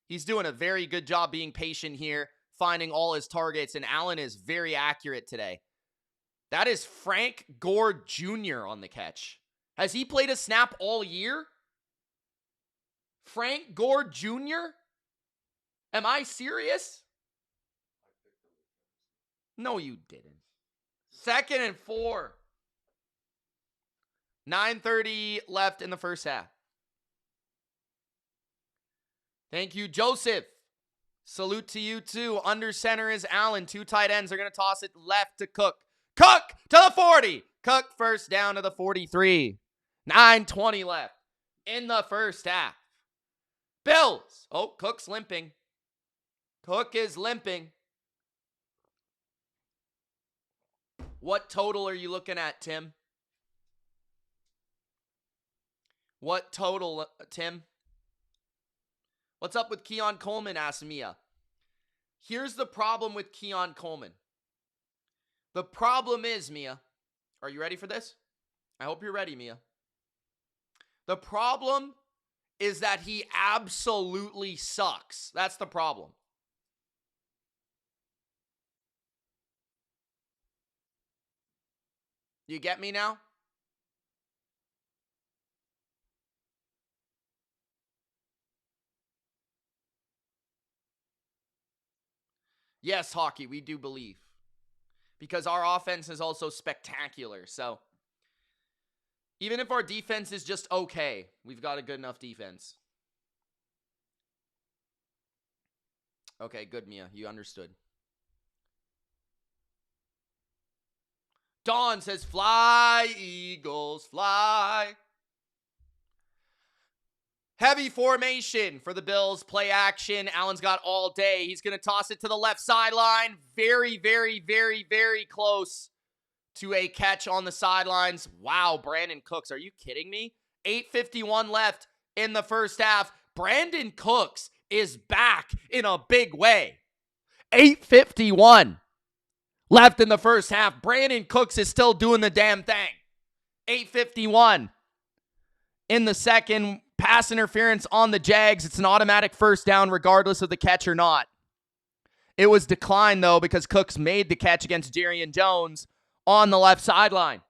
A: He's doing a very good job being patient here, finding all his targets, and Allen is very accurate today. That is Frank Gore Jr. on the catch. Has he played a snap all year? Frank Gore Jr.? Am I serious? No, you didn't. 2nd and 4. 9:30 left in the first half. Thank you, Joseph. Salute to you, too. Under center is Allen. 2 tight ends are going to toss it left to Cook. Cook to the 40. Cook first down to the 43. 9:20 left in the first half. Bills. Oh, Cook's limping. Cook is limping. What total are you looking at, Tim? What total, Tim? What's up with Keon Coleman, asked Mia. Here's the problem with Keon Coleman. The problem is, Mia, are you ready for this? I hope you're ready, Mia. The problem is that he absolutely sucks. That's the problem. You get me now? Yes, hockey, we do believe. Because our offense is also spectacular. So even if our defense is just okay, we've got a good enough defense. Okay, good, Mia. You understood. Dawn says, fly, Eagles, fly. Heavy formation for the Bills. Play action. Allen's got all day. He's going to toss it to the left sideline. Very, very, very, very close to a catch on the sidelines. Wow, Brandon Cooks. Are you kidding me? 8:51 left in the first half. Brandon Cooks is back in a big way. 8:51 left in the first half. Brandon Cooks is still doing the damn thing. 8:51 in the second. Pass interference on the Jags. It's an automatic first down regardless of the catch or not. It was declined, though, because Cooks made the catch against Darian Jones on the left sideline.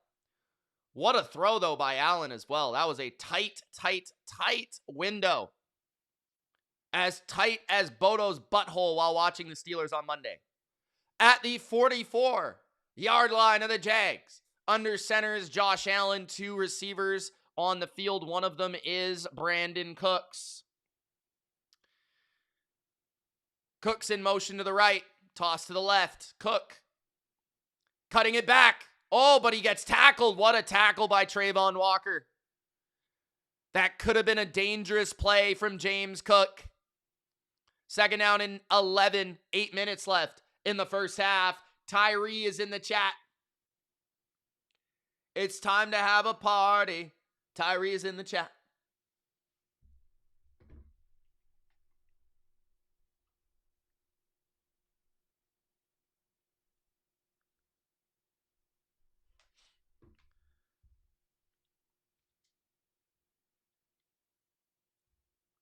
A: What a throw, though, by Allen as well. That was a tight, tight, tight window. As tight as Bodo's butthole while watching the Steelers on Monday. At the 44-yard line of the Jags. Under center is Josh Allen. 2 receivers on the field. One of them is Brandon Cooks. Cooks in motion to the right. Toss to the left. Cook. Cutting it back. Oh, but he gets tackled. What a tackle by Trayvon Walker. That could have been a dangerous play from James Cook. Second down and 11. 8 minutes left in the first half. Tyree is in the chat. It's time to have a party. Tyree is in the chat.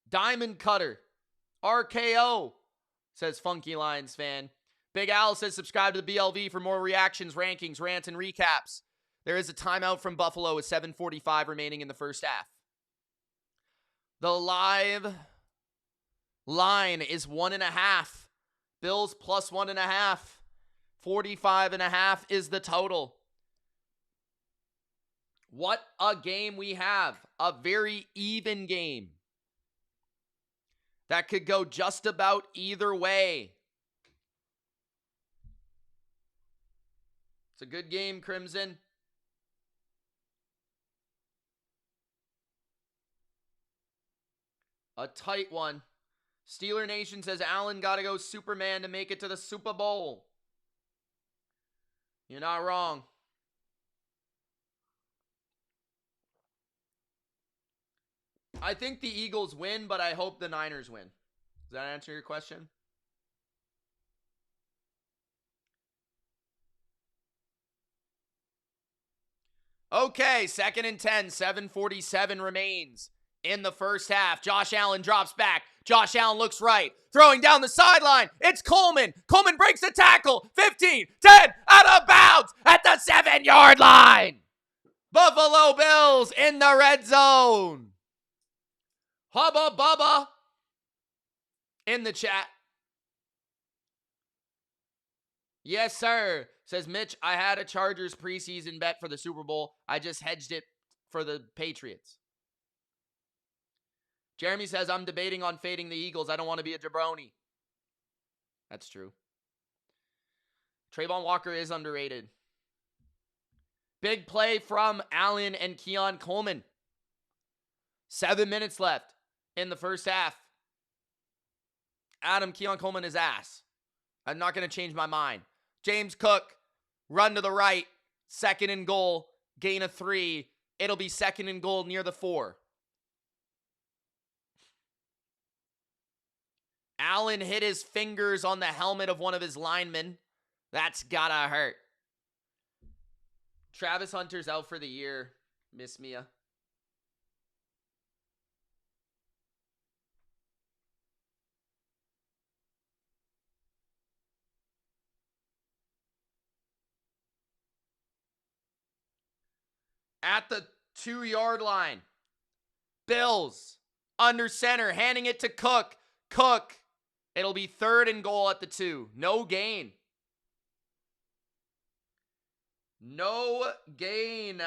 A: Diamond Cutter. RKO, says Funky Lions fan. Big Al says subscribe to the BLV for more reactions, rankings, rants, and recaps. There is a timeout from Buffalo with 7:45 remaining in the first half. The live line is 1.5. Bills plus 1.5. 45.5 is the total. What a game we have. A very even game. That could go just about either way. It's a good game, Crimson. A tight one. Steeler Nation says Allen got to go Superman to make it to the Super Bowl. You're not wrong. I think the Eagles win, but I hope the Niners win. Does that answer your question? Okay, 2nd and 10. 7:47 remains in the first half. Josh Allen drops back. Josh Allen looks right. Throwing down the sideline. It's Coleman. Coleman breaks the tackle. 15, 10, out of bounds at the 7-yard line. Buffalo Bills in the red zone. Hubba Bubba in the chat. Yes, sir. Says Mitch, I had a Chargers preseason bet for the Super Bowl. I just hedged it for the Patriots. Jeremy says, I'm debating on fading the Eagles. I don't want to be a jabroni. That's true. Trayvon Walker is underrated. Big play from Allen and Keon Coleman. 7 minutes left in the first half. Keon Coleman is ass. I'm not going to change my mind. James Cook, run to the right. 2nd and goal. Gain of 3. It'll be 2nd and goal near the 4. Allen hit his fingers on the helmet of one of his linemen. That's gotta hurt. Travis Hunter's out for the year, Miss Mia. at the 2-yard line. Bills under center, handing it to Cook. Cook. It'll be 3rd and goal at the 2. No gain. No gain.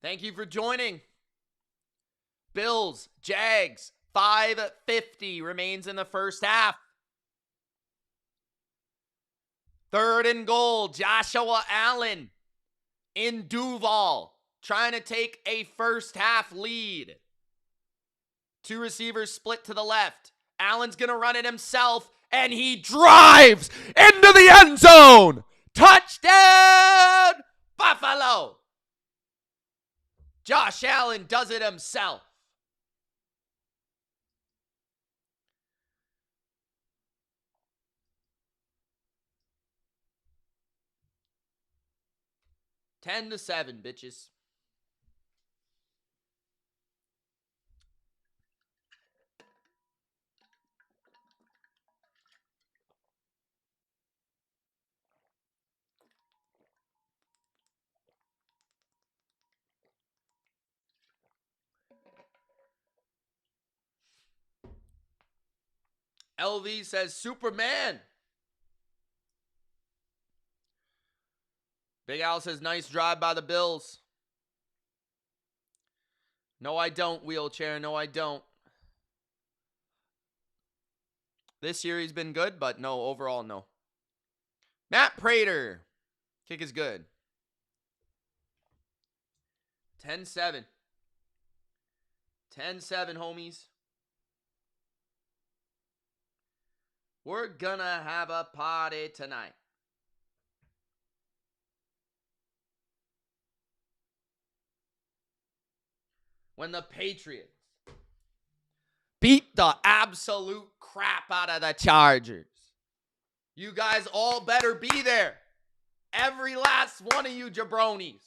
A: Thank you for joining. Bills, Jags, 5:50 remains in the first half. 3rd and goal, Joshua Allen in Duval, trying to take a first half lead. 2 receivers split to the left. Allen's going to run it himself, and he drives into the end zone. Touchdown, Buffalo. Josh Allen does it himself. Ten to 7, bitches. LV says Superman. Big Al says nice drive by the Bills. No, I don't, wheelchair. No, I don't. This year he's been good, but no, overall, no. Matt Prater. Kick is good. 10-7. 10-7, homies. We're gonna have a party tonight. When the Patriots beat the absolute crap out of the Chargers. You guys all better be there. Every last one of you jabronis.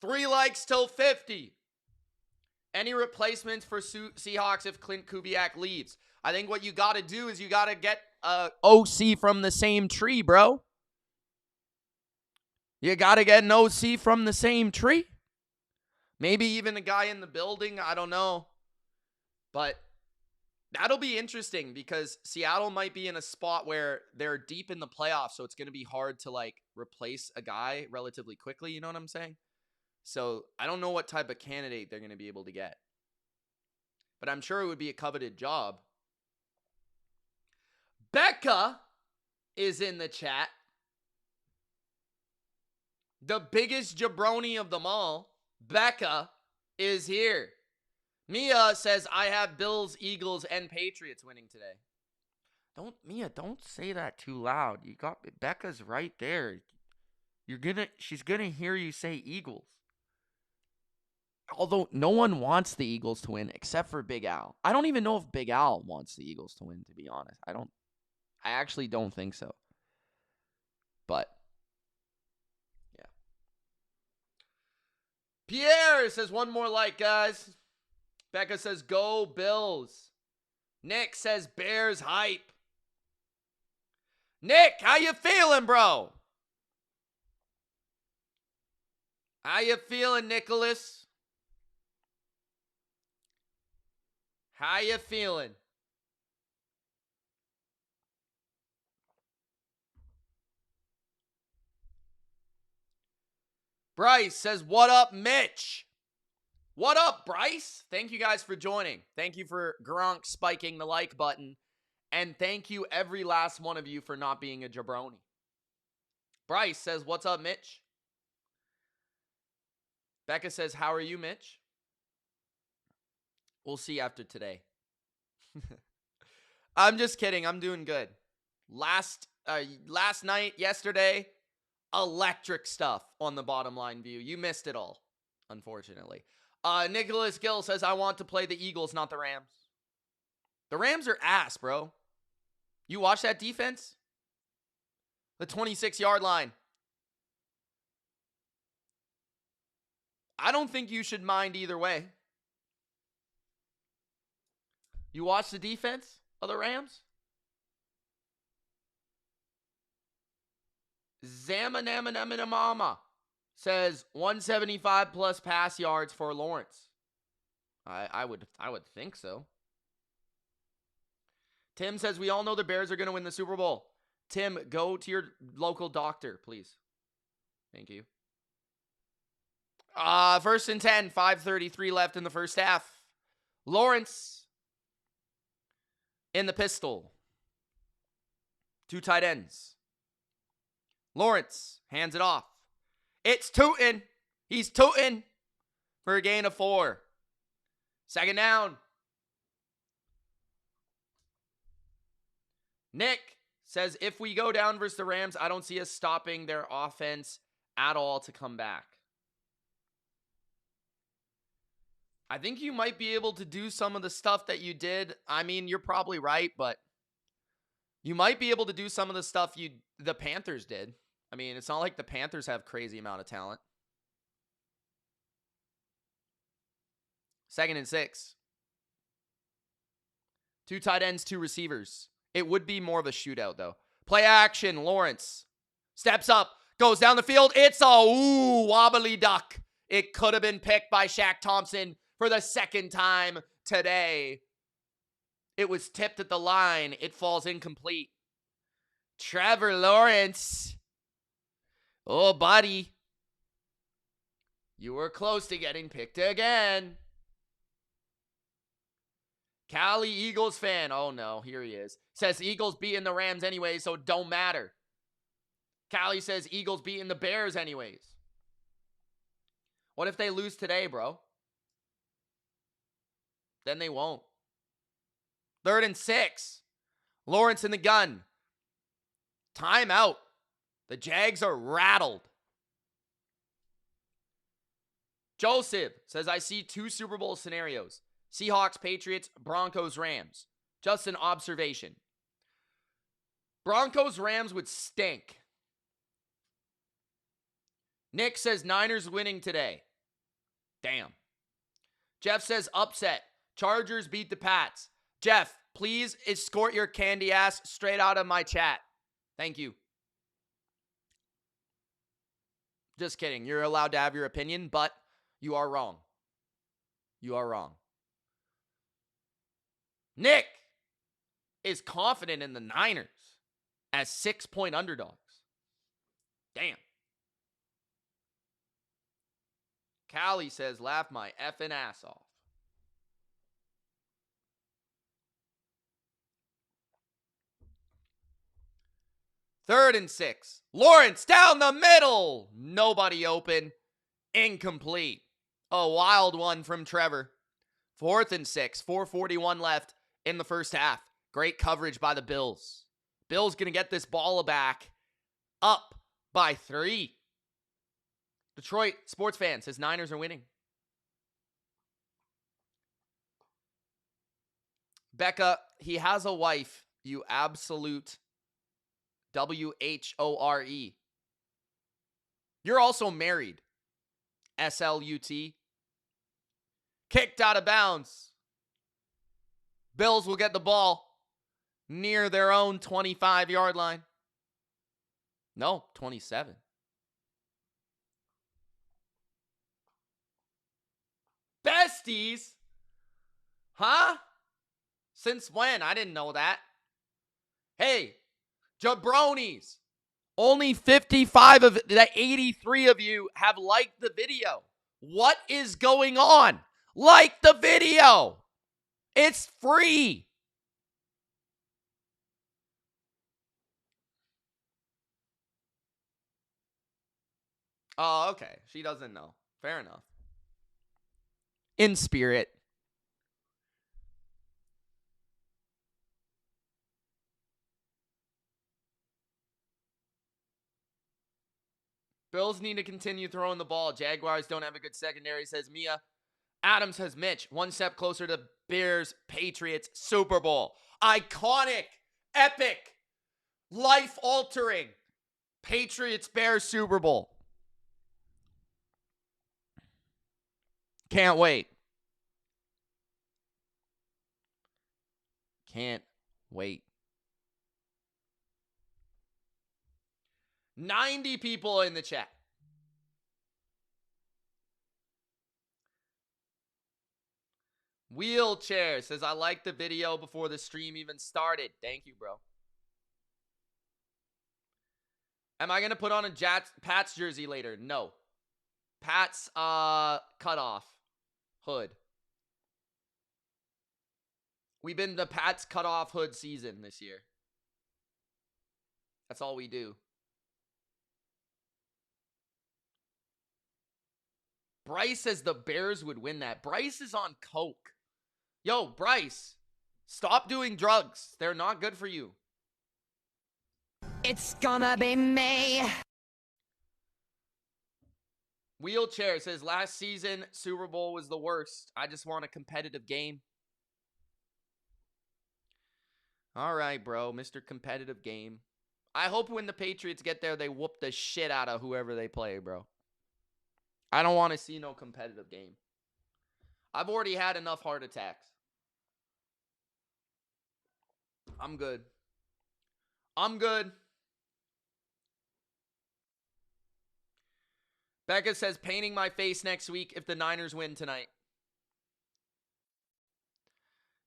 A: 3 likes till 50. Any replacements for Seahawks if Clint Kubiak leaves? I think what you got to do is you got to get a OC from the same tree, bro. You got to get an OC from the same tree. Maybe even a guy in the building. I don't know. But that'll be interesting because Seattle might be in a spot where they're deep in the playoffs, so it's going to be hard to, like, replace a guy relatively quickly. You know what I'm saying? So I don't know what type of candidate they're going to be able to get. But I'm sure it would be a coveted job. Becca is in the chat. The biggest jabroni of them all, Becca, is here. Mia says, I have Bills, Eagles, and Patriots winning today. Don't say that too loud. Becca's right there. She's gonna hear you say Eagles. Although no one wants the Eagles to win except for Big Al. I don't even know if Big Al wants the Eagles to win, to be honest. I actually don't think so. But yeah. Pierre says one more like, guys. Becca says go Bills. Nick says Bears hype. Nick, how you feeling, bro? How you feeling, Nicholas? How you feeling? Bryce says, what up, Mitch? What up, Bryce? Thank you guys for joining. Thank you for Gronk spiking the like button. And thank you, every last one of you, for not being a jabroni. Bryce says, what's up, Mitch? Becca says, how are you, Mitch? We'll see after today. I'm just kidding. I'm doing good. Last night, yesterday, electric stuff on the bottom line view. You missed it all, unfortunately. Nicholas Gill says, I want to play the Eagles, not the Rams. The Rams are ass, bro. You watch that defense? The 26-yard line. I don't think you should mind either way. You watch the defense of the Rams? Zamanamanamama says 175 plus pass yards for Lawrence. I would think so. Tim says we all know the Bears are going to win the Super Bowl. Tim, go to your local doctor, please. Thank you. 1st and 10, 5:33 left in the first half. Lawrence in the pistol. 2 tight ends. Lawrence hands it off. It's tootin'. He's tootin' for a gain of 4. 2nd down. Nick says, if we go down versus the Rams, I don't see us stopping their offense at all to come back. I think you might be able to do some of the stuff that you did. I mean, you're probably right, but you might be able to do some of the stuff the Panthers did. I mean, it's not like the Panthers have crazy amount of talent. 2nd and 6. 2 tight ends, 2 receivers. It would be more of a shootout, though. Play action. Lawrence steps up, goes down the field. It's a wobbly duck. It could have been picked by Shaq Thompson for the 2nd time today. It was tipped at the line. It falls incomplete. Trevor Lawrence. Oh, buddy. You were close to getting picked again. Cali Eagles fan. Oh, no. Here he is. Says Eagles beating the Rams anyway, so don't matter. Cali says Eagles beating the Bears anyways. What if they lose today, bro? Then they won't. 3rd and 6. Lawrence in the gun. Timeout. The Jags are rattled. Joseph says, I see 2 Super Bowl scenarios. Seahawks, Patriots, Broncos, Rams. Just an observation. Broncos, Rams would stink. Nick says Niners winning today. Damn. Jeff says upset. Chargers beat the Pats. Jeff, please escort your candy ass straight out of my chat. Thank you. Just kidding. You're allowed to have your opinion, but you are wrong. You are wrong. Nick is confident in the Niners as 6-point underdogs. Damn. Callie says, laugh my effing ass off. Third and 6. Lawrence down the middle. Nobody open. Incomplete. A wild one from Trevor. 4th and 6. 4:41 left in the first half. Great coverage by the Bills. Bills going to get this ball back up by 3. Detroit sports fan says Niners are winning. Becca, he has a wife, you absolute WHORE. You're also married. SLUT. Kicked out of bounds. Bills will get the ball near their own 25-yard line. No, 27. Besties? Huh? Since when? I didn't know that. Hey, jabronis. Only 55 of the 83 of you have liked the video. What is going on? Like the video. It's free. Oh, okay. She doesn't know. Fair enough. In spirit. Bills need to continue throwing the ball. Jaguars don't have a good secondary, says Mia. Adam says Mitch, one step closer to Bears, Patriots, Super Bowl. Iconic, epic, life-altering Patriots, Bears, Super Bowl. Can't wait. Can't wait. 90 people in the chat. Wheelchair says, I liked the video before the stream even started. Thank you, bro. Am I going to put on a Pats jersey later? No. Pats cutoff hood. We've been the Pats cutoff hood season this year. That's all we do. Bryce says the Bears would win that. Bryce is on coke. Yo, Bryce, stop doing drugs. They're not good for you.
B: It's gonna be me.
A: Wheelchair says, last season, Super Bowl was the worst. I just want a competitive game. All right, bro. Mr. Competitive Game. I hope when the Patriots get there, they whoop the shit out of whoever they play, bro. I don't want to see no competitive game. I've already had enough heart attacks. I'm good. I'm good. Becca says, painting my face next week if the Niners win tonight.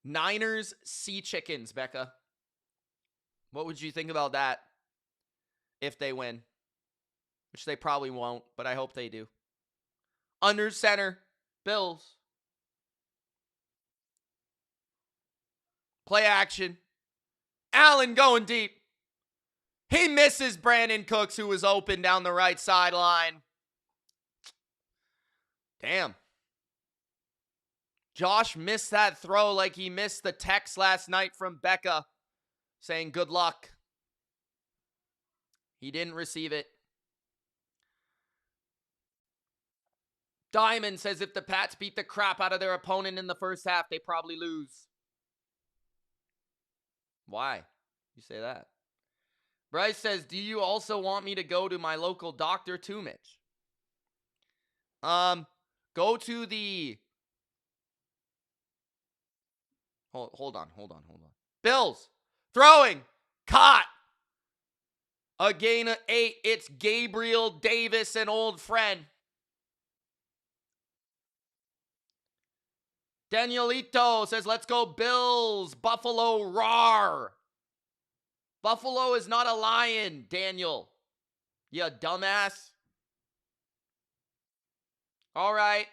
A: Niners sea chickens, Becca. What would you think about that if they win? Which they probably won't, but I hope they do. Under center, Bills. Play action. Allen going deep. He misses Brandon Cooks, who was open down the right sideline. Damn. Josh missed that throw like he missed the text last night from Becca saying good luck. He didn't receive it. Diamond says if the Pats beat the crap out of their opponent in the first half, they probably lose. Why? You say that. Bryce says, do you also want me to go to my local doctor too, Mitch? Go to the... Hold on. Bills. Throwing. Caught. A gain of 8. It's Gabriel Davis, an old friend. Danielito says, let's go Bills. Buffalo roar. Buffalo is not a lion, Daniel. You dumbass. All right.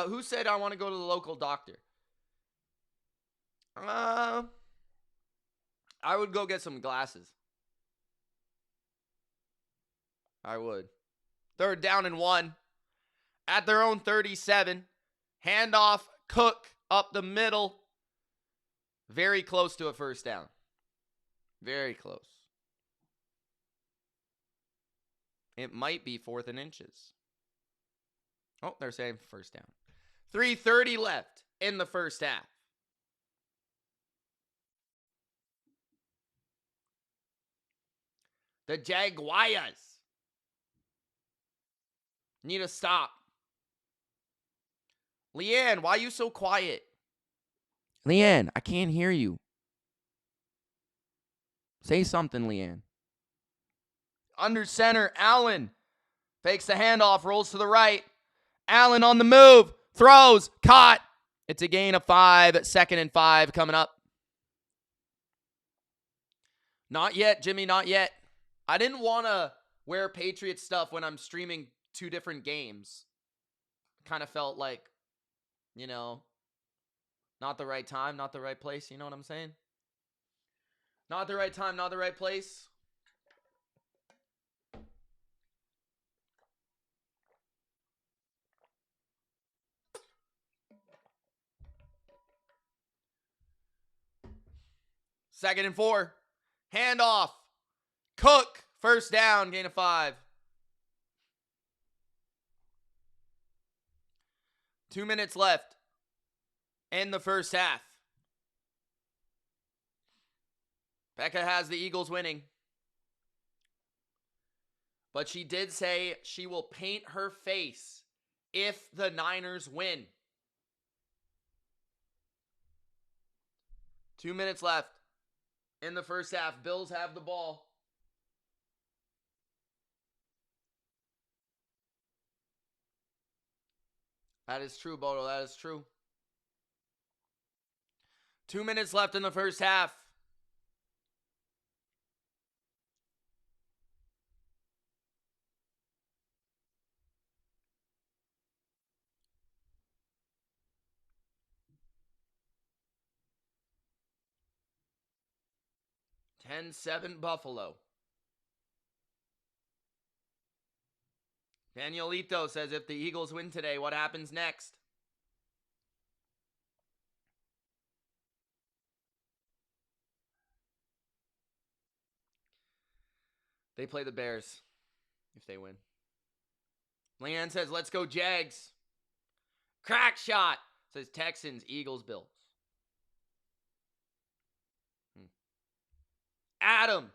A: Who said I want to go to the local doctor? I would go get some glasses. I would. 3rd down and 1. At their own 37. Handoff. Cook up the middle. Very close to a first down. Very close. It might be 4th and inches. Oh, they're saying first down. 3:30 left in the first half. The Jaguars need to stop. Leanne, why are you so quiet? Leanne, I can't hear you. Say something, Leanne. Under center, Allen fakes the handoff, rolls to the right. Allen on the move, throws, caught. It's a gain of 5, 2nd and 5 coming up. Not yet, Jimmy, not yet. I didn't want to wear Patriots stuff when I'm streaming 2 different games. Kind of felt like, you know, not the right time, not the right place. You know what I'm saying? Not the right time, not the right place. Second and 4. Handoff. Cook. First down. Gain of 5. 2 minutes left in the first half. Becca has the Eagles winning. But she did say she will paint her face if the Niners win. 2 minutes left in the first half. Bills have the ball. That is true, Bodo. That is true. 2 minutes left in the first half. (10-7) Buffalo. Danielito says, if the Eagles win today, what happens next? They play the Bears if they win. Leanne says, let's go Jags. Crack shot. Says Texans, Eagles, Bills. Adam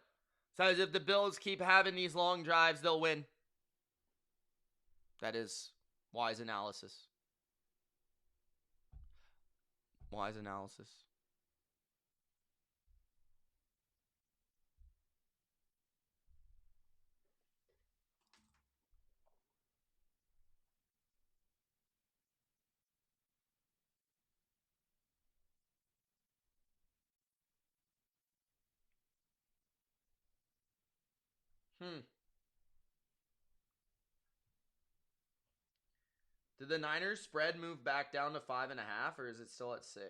A: says, if the Bills keep having these long drives, they'll win. That is wise analysis. Wise analysis. Did the Niners spread move back down to 5.5, or is it still at 6?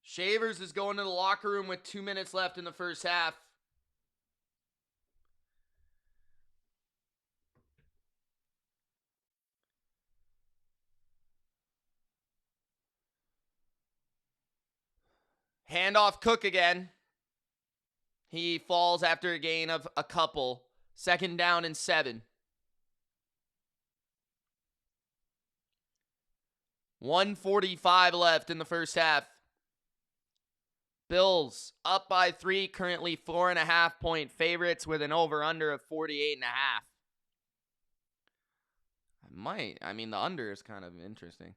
A: Shavers is going to the locker room with 2 minutes left in the first half. Handoff Cook again. He falls after a gain of a couple. 2nd down and 7. 1:45 left in the first half. Bills up by 3, currently 4.5 point favorites with an over-under of 48.5. The under is kind of interesting.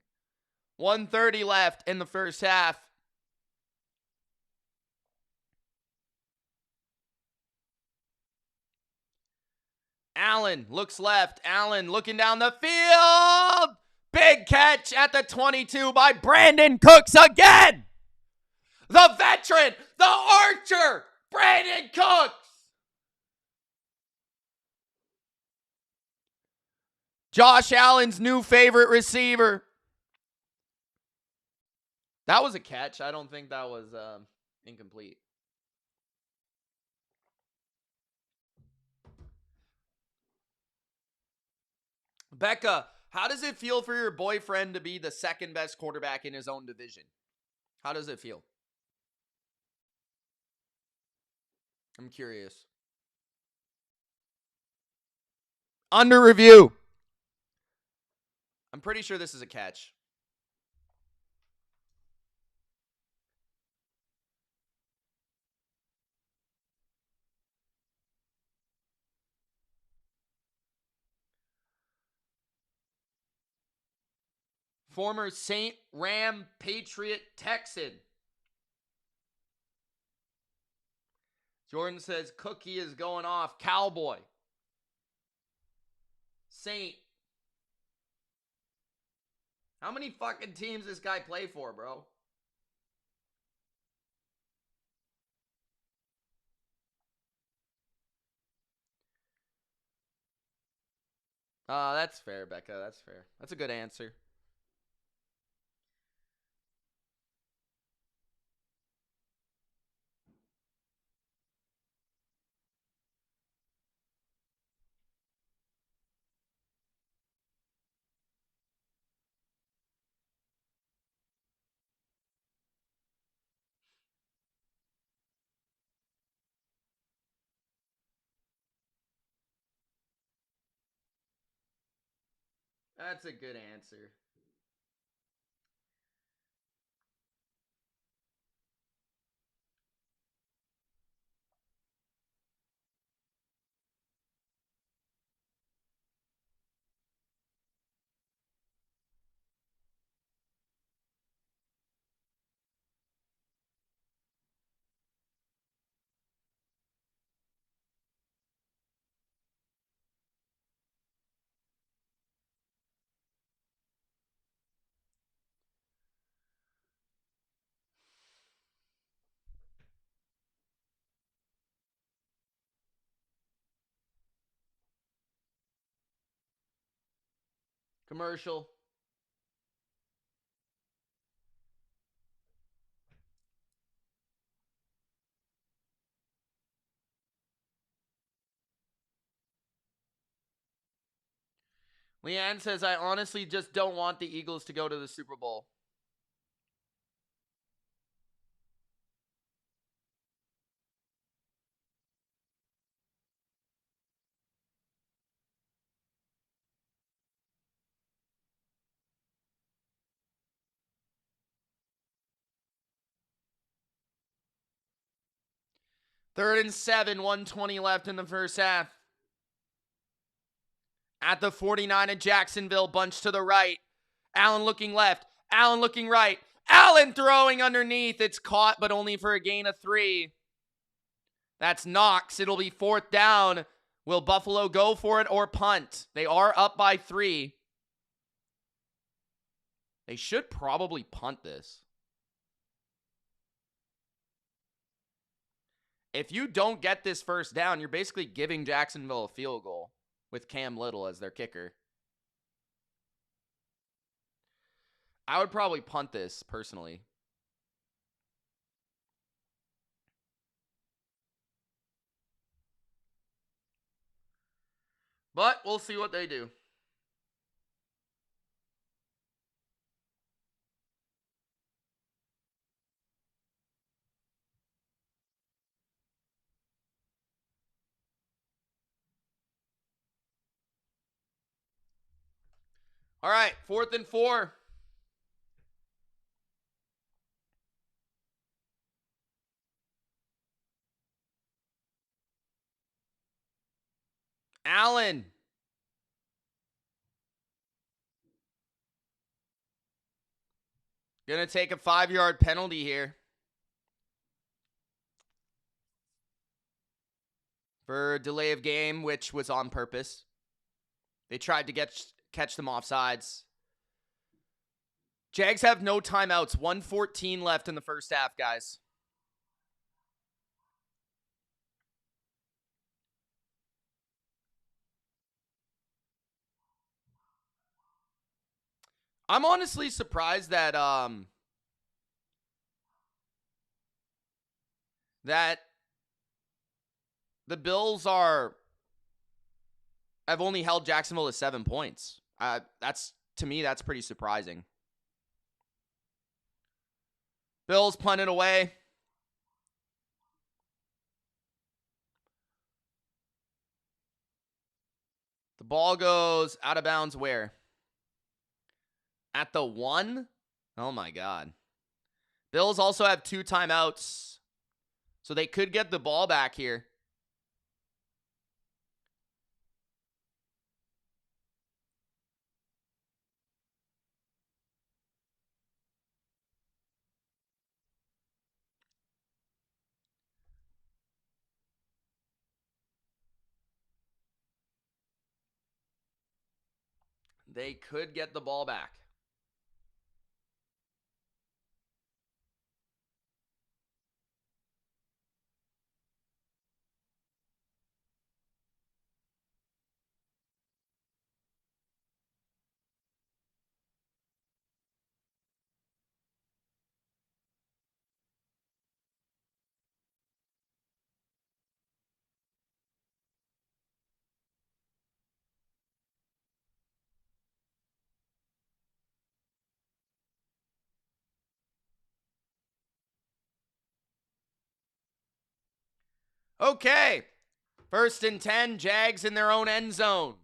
A: 1:30 left in the first half. Allen looks left. Allen looking down the field. Big catch at the 22 by Brandon Cooks again. The veteran, the archer, Brandon Cooks. Josh Allen's new favorite receiver. That was a catch. I don't think that was incomplete. Becca, how does it feel for your boyfriend to be the second best quarterback in his own division? How does it feel? I'm curious. Under review. I'm pretty sure this is a catch. Former Saint Ram Patriot Texan. Jordan says Cookie is going off. Cowboy. Saint. How many fucking teams this guy play for, bro? That's fair, Becca. That's fair. That's a good answer. That's a good answer. Commercial. Leanne says, I honestly just don't want the Eagles to go to the Super Bowl. Third and 7, 120 left in the first half. At the 49 of Jacksonville, bunch to the right. Allen looking left. Allen looking right. Allen throwing underneath. It's caught, but only for a gain of 3. That's Knox. It'll be 4th down. Will Buffalo go for it or punt? They are up by 3. They should probably punt this. If you don't get this first down, you're basically giving Jacksonville a field goal with Cam Little as their kicker. I would probably punt this, personally. But we'll see what they do. All right, 4th and 4. Allen. Gonna take a 5-yard penalty here. For delay of game, which was on purpose. They tried to catch them offsides. Jags have no timeouts. 1:14 left in the first half, guys. I'm honestly surprised that that the Bills have only held Jacksonville to 7 points. To me, that's pretty surprising. Bills punt it away. The ball goes out of bounds where? At the 1? Oh my God. Bills also have 2 timeouts. So they could get the ball back here. They could get the ball back. Okay. 1st and 10, Jags in their own end zone.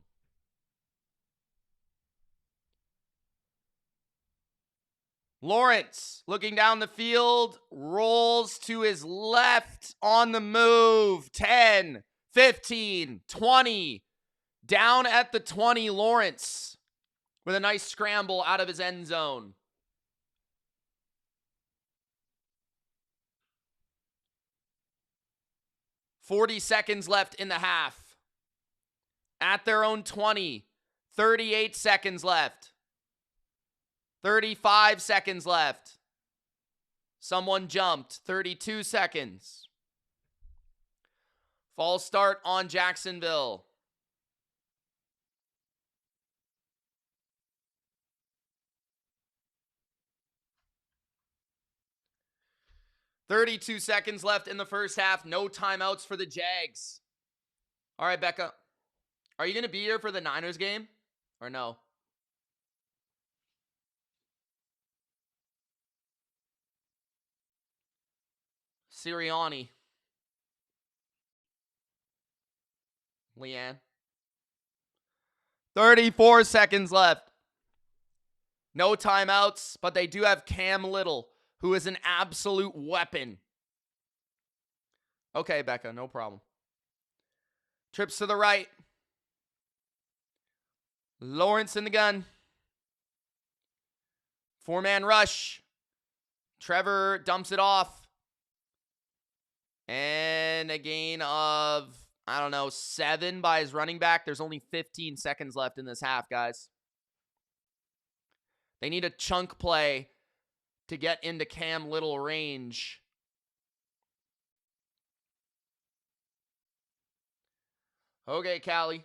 A: Lawrence looking down the field, rolls to his left on the move. 10, 15, 20. Down at the 20, Lawrence with a nice scramble out of his end zone. .40 seconds left in the half. At their own 20, 38 seconds left. 35 seconds left. Someone jumped. 32 seconds. False start on Jacksonville. .32 seconds left in the first half. No timeouts for the Jags. All right, Becca. Are you going to be here for the Niners game or no? Sirianni. Leanne. 34 seconds left. No timeouts, but they do have Cam Little, who is an absolute weapon. Okay, Becca, no problem. Trips to the right. Lawrence in the gun. 4-man rush. Trevor dumps it off. And a gain of, 7 by his running back. There's only 15 seconds left in this half, guys. They need a chunk play to get into Cam Little range. Okay, Callie.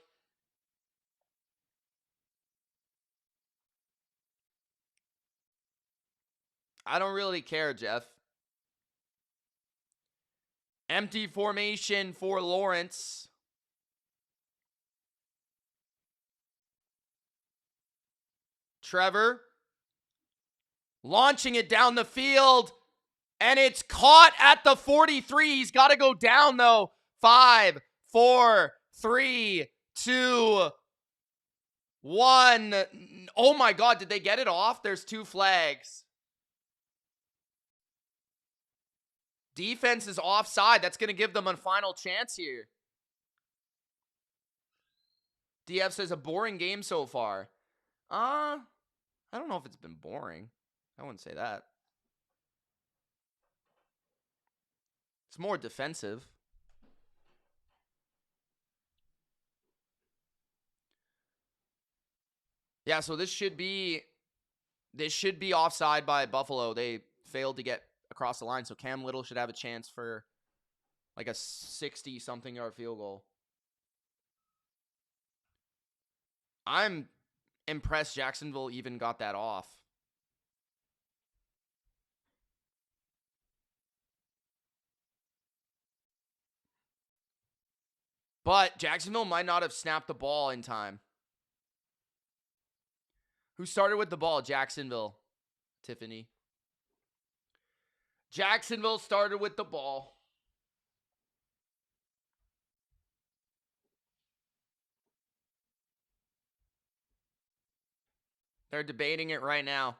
A: I don't really care, Jeff. Empty formation for Lawrence. Trevor launching it down the field, and it's caught at the 43. He's got to go down, though. 5, 4, 3, 2, 1. Oh, my God. Did they get it off? There's 2 flags. Defense is offside. That's going to give them a final chance here. DF says a boring game so far. I don't know if it's been boring. I wouldn't say that. It's more defensive. Yeah, so this should be offside by Buffalo. They failed to get across the line, so Cam Little should have a chance for like a 60-something yard field goal. I'm impressed Jacksonville even got that off. But Jacksonville might not have snapped the ball in time. Who started with the ball? Jacksonville. Tiffany. Jacksonville started with the ball. They're debating it right now.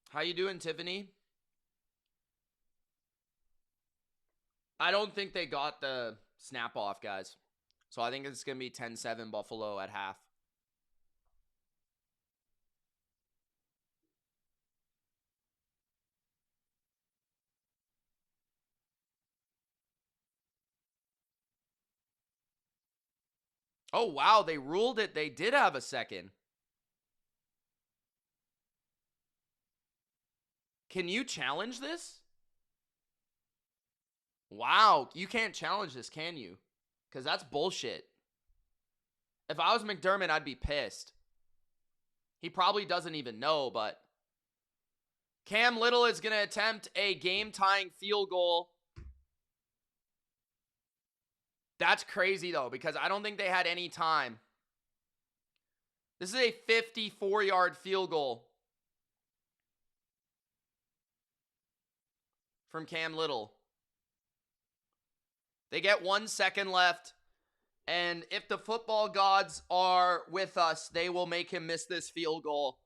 A: How you doing, Tiffany? I don't think they got the snap off, guys. So I think it's going to be 10-7 Buffalo at half. Oh, wow. They ruled it. They did have a second. Can you challenge this? Wow, you can't challenge this, can you? Because that's bullshit. If I was McDermott, I'd be pissed. He probably doesn't even know, but Cam Little is going to attempt a game-tying field goal. That's crazy, though, because I don't think they had any time. This is a 54-yard field goal from Cam Little. They get 1 second left, and if the football gods are with us, they will make him miss this field goal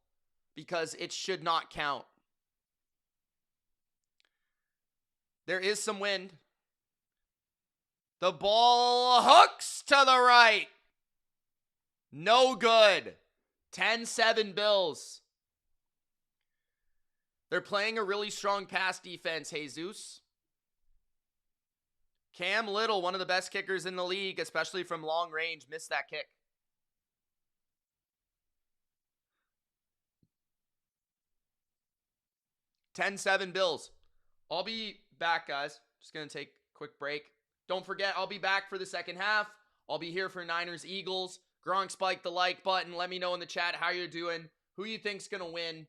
A: because it should not count. There is some wind. The ball hooks to the right. No good. 10-7 Bills. They're playing a really strong pass defense, Jesus. Cam Little, one of the best kickers in the league, especially from long range, missed that kick. $10-7 Bills. I'll be back, guys. Just going to take a quick break. Don't forget, I'll be back for the second half. I'll be here for Niners Eagles. Gronk, spike the like button. Let me know in the chat how you're doing. Who you think's going to win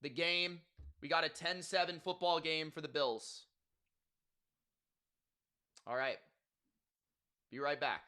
A: the game? We got a 10-7 football game for the Bills. All right. Be right back.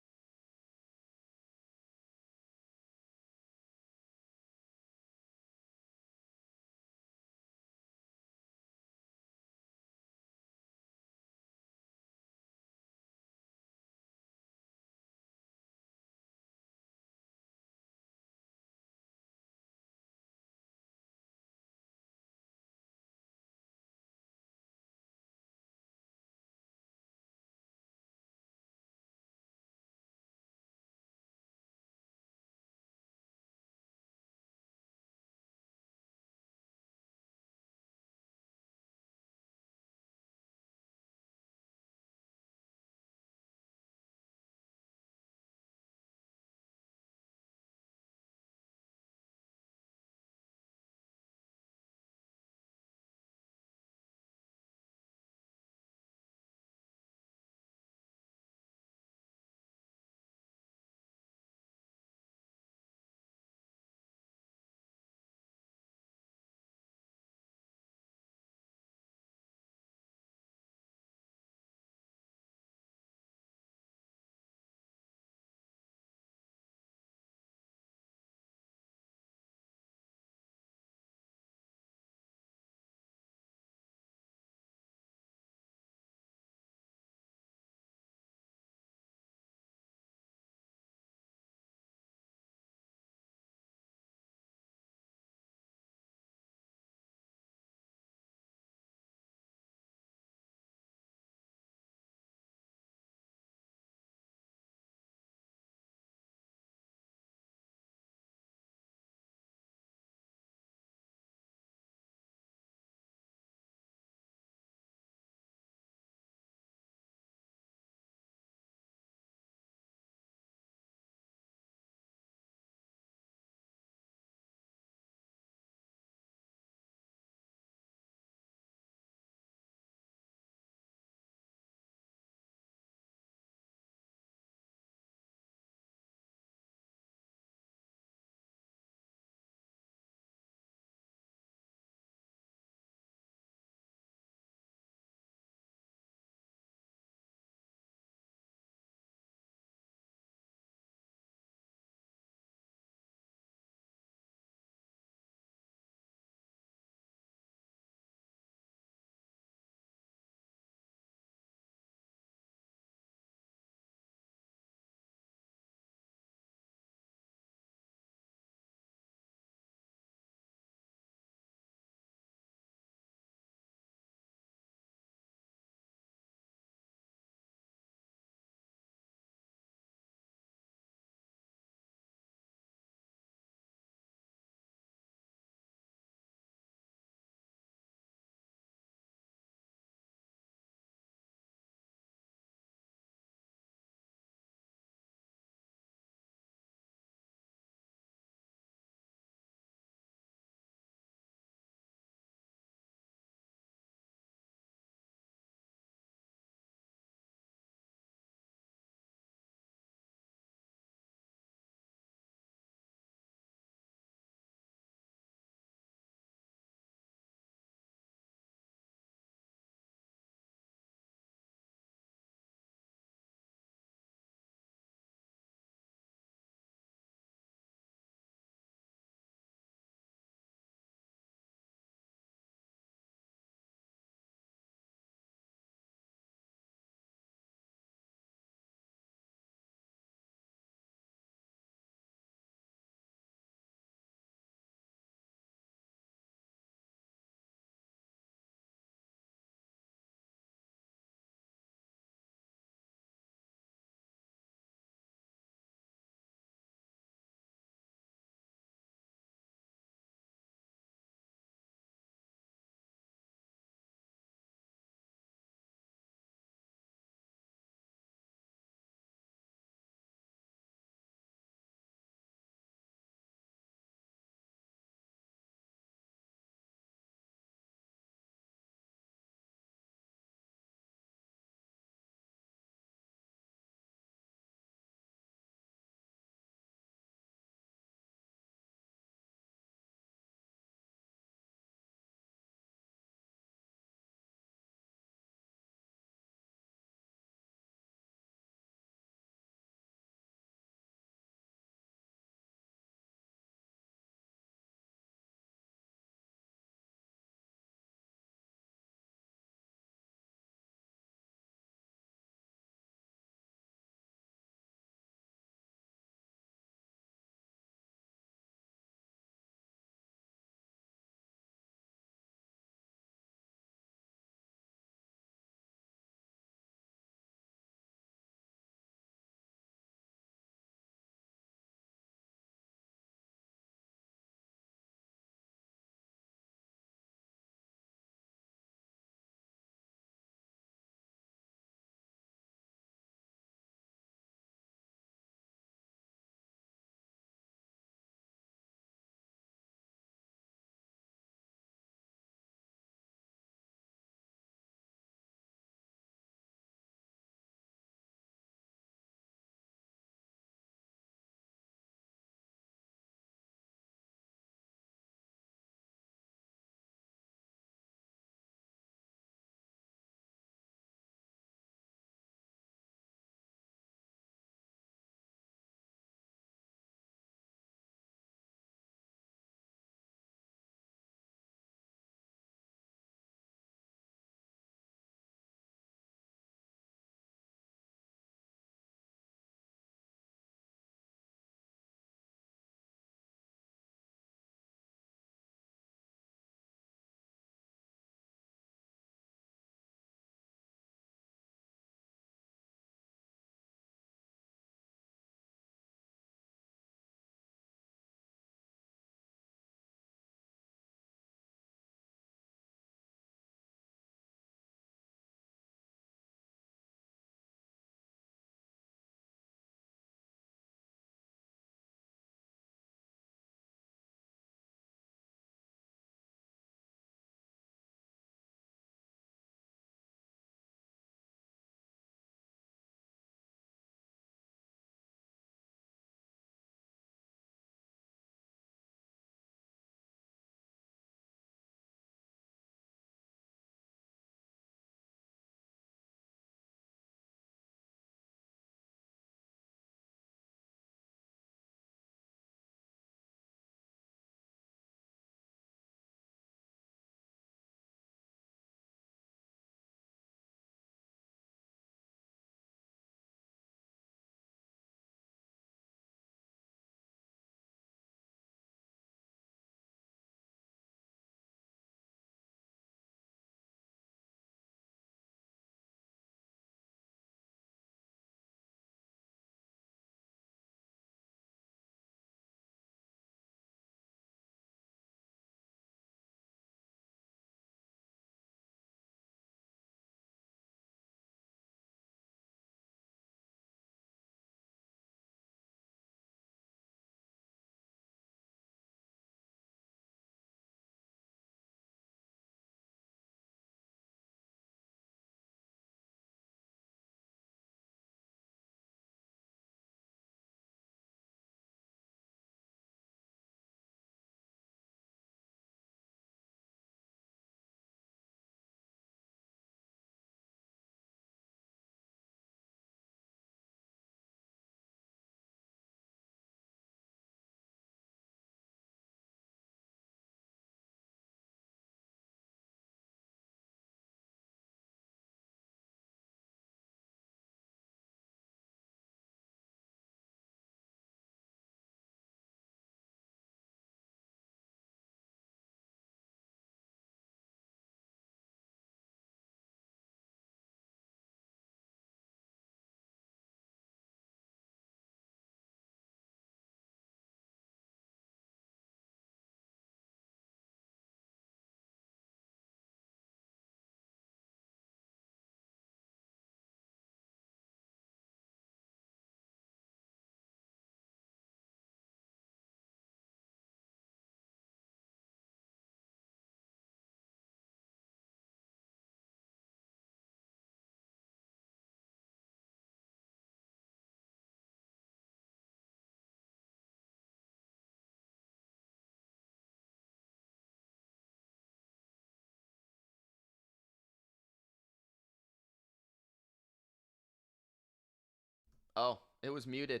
A: Oh, it was muted.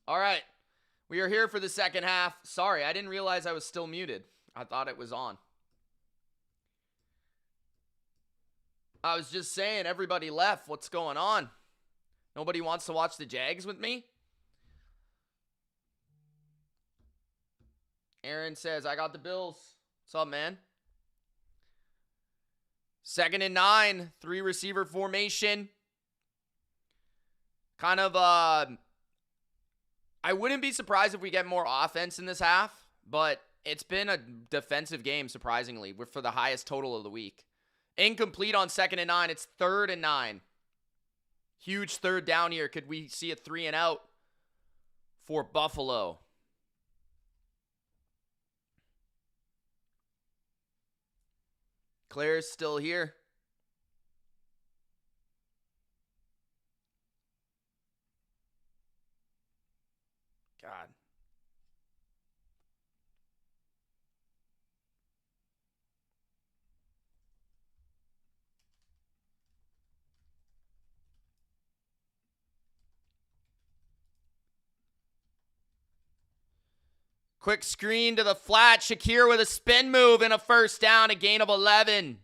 A: All right. We are here for the second half. Sorry, I didn't realize I was still muted. I thought it was on. I was just saying everybody left. What's going on? Nobody wants to watch the Jags with me? Aaron says, I got the Bills. What's up, man? 2nd and 9, 3 receiver formation. Kind of, I wouldn't be surprised if we get more offense in this half, but it's been a defensive game, surprisingly, for the highest total of the week. Incomplete on 2nd and 9. It's 3rd and 9. Huge 3rd down here. Could we see a 3 and out for Buffalo? Claire's still here. God. Quick screen to the flat. Shakir with a spin move and a 1st down, a gain of 11.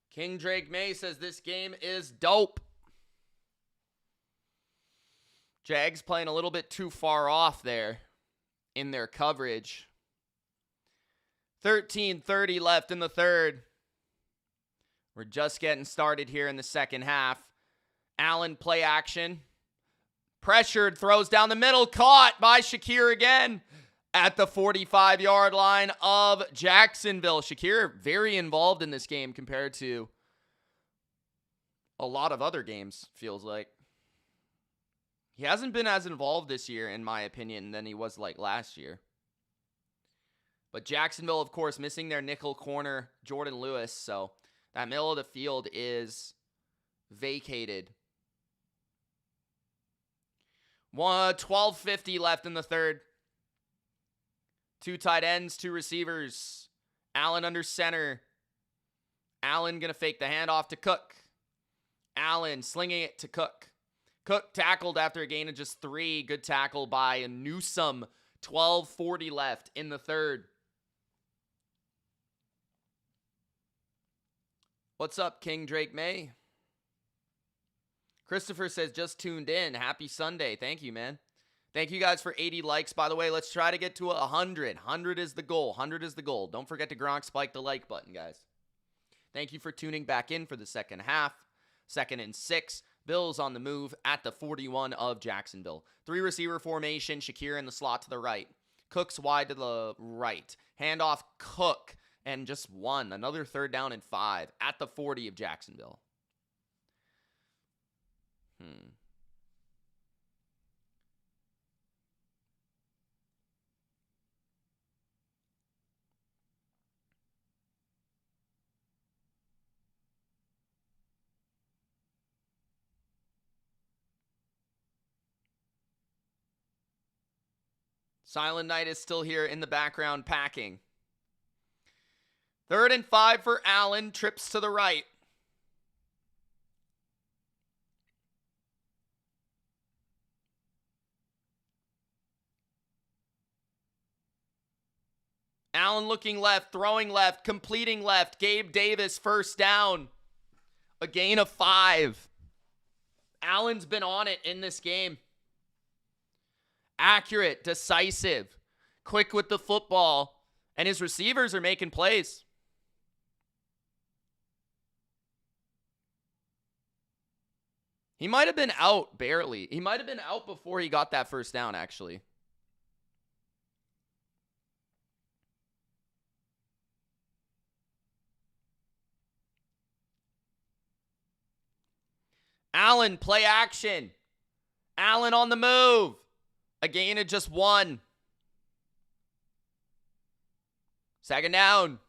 A: King Drake May says this game is dope. Jags playing a little bit too far off there in their coverage. 13:30 left in the 3rd. We're just getting started here in the second half. Allen play action. Pressured, throws down the middle, caught by Shakir again at the 45-yard line of Jacksonville. Shakir very involved in this game compared to a lot of other games, feels like. He hasn't been as involved this year, in my opinion, than he was like last year. But Jacksonville, of course, missing their nickel corner, Jordan Lewis. So that middle of the field is vacated. 12:50 left in the 3rd. 2 tight ends, 2 receivers. Allen under center. Allen going to fake the handoff to Cook. Allen slinging it to Cook. Cook tackled after a gain of just 3. Good tackle by Newsome. 12:40 left in the 3rd. What's up, King Drake May? Christopher says, just tuned in. Happy Sunday. Thank you, man. Thank you guys for 80 likes, by the way. Let's try to get to 100. 100 is the goal. 100 is the goal. Don't forget to Gronk spike the like button, guys. Thank you for tuning back in for the second half. 2nd and 6. Bills on the move at the 41 of Jacksonville. 3 receiver formation. Shakir in the slot to the right. Cook's wide to the right. Handoff Cook. And just 1. Another 3rd down and 5 at the 40 of Jacksonville. Silent Night is still here in the background packing. 3rd and 5 for Allen. Trips to the right. Allen looking left, throwing left, completing left. Gabe Davis 1st down. A gain of 5. Allen's been on it in this game. Accurate, decisive, quick with the football, and his receivers are making plays. He might have been out barely. He might have been out before he got that 1st down, actually. Allen, play action. Allen on the move. A gain of just 1. 2nd down.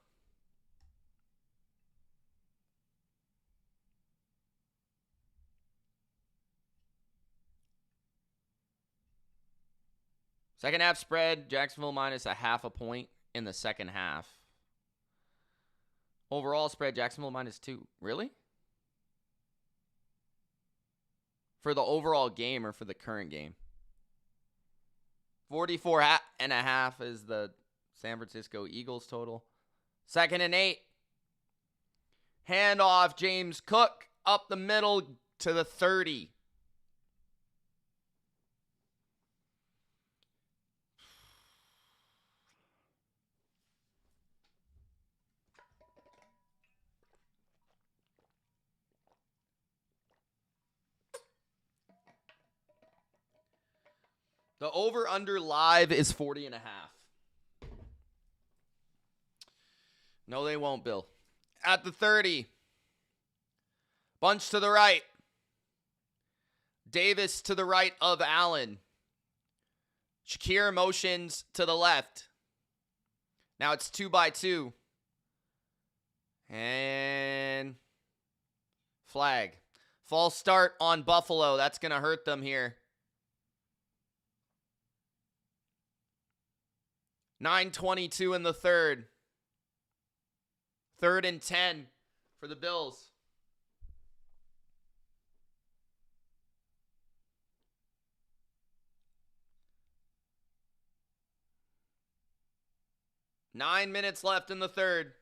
A: Second half spread, Jacksonville minus a half a point in the second half. Overall spread, Jacksonville minus 2. Really? For the overall game or for the current game? 44.5 is the San Francisco Eagles total. 2nd and 8. Handoff, James Cook up the middle to the 30. The over-under live is 40.5. No, they won't, Bill. At the 30. Bunch to the right. Davis to the right of Allen. Shakir motions to the left. Now it's 2x2. And flag. False start on Buffalo. That's going to hurt them here. 9:22 in the third. 3rd and 10 for the Bills. Nine minutes left in the third.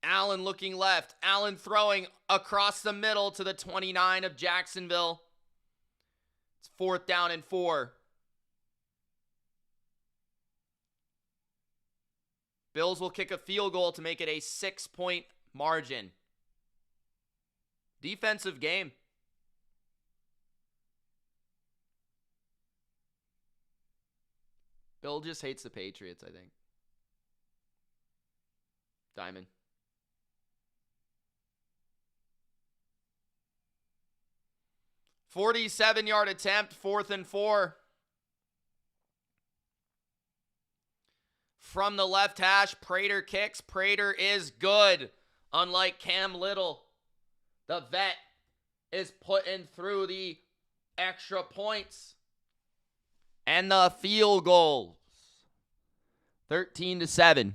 A: Allen looking left. Allen throwing across the middle to the 29 of Jacksonville. It's 4th down and 4. Bills will kick a field goal to make it a 6-point margin. Defensive game. Bill just hates the Patriots, I think. Diamond. "47-yard attempt, 4th and 4. From the left hash, Prater kicks. Prater is good. Unlike Cam Little, the vet is putting through the extra points. And the field goals. 13-7.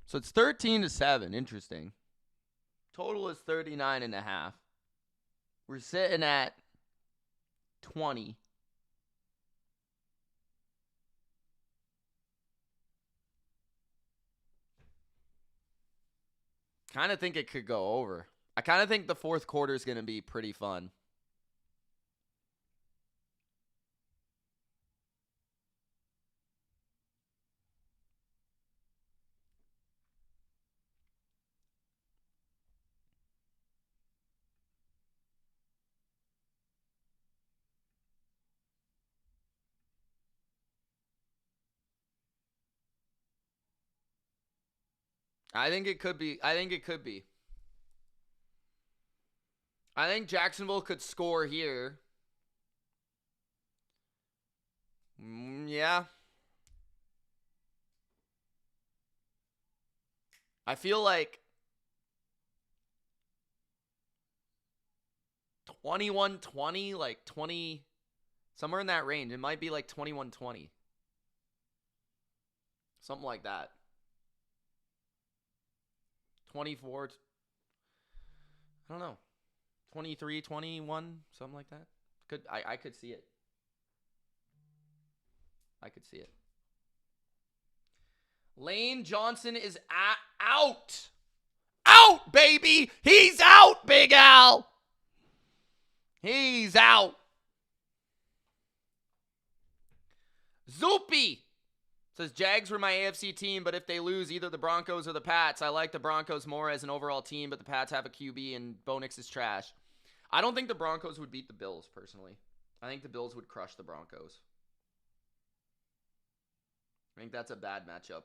A: So it's 13-7. Interesting. Total is 39.5. We're sitting at 20. Kind of think it could go over. I kind of think the fourth quarter is going to be pretty fun. I think it could be. I think Jacksonville could score here. Yeah. I feel like 21-20, like 20, somewhere in that range. It might be like 21-20. Something like that. 24, I don't know. 23, 21, something like that. I could see it. I could see it. Lane Johnson is out. Out, baby. He's out, Big Al. He's out. Zoopy says, Jags were my AFC team, but if they lose either the Broncos or the Pats, I like the Broncos more as an overall team, but the Pats have a QB and Bo Nix is trash. I don't think the Broncos would beat the Bills, personally. I think the Bills would crush the Broncos. I think that's a bad matchup.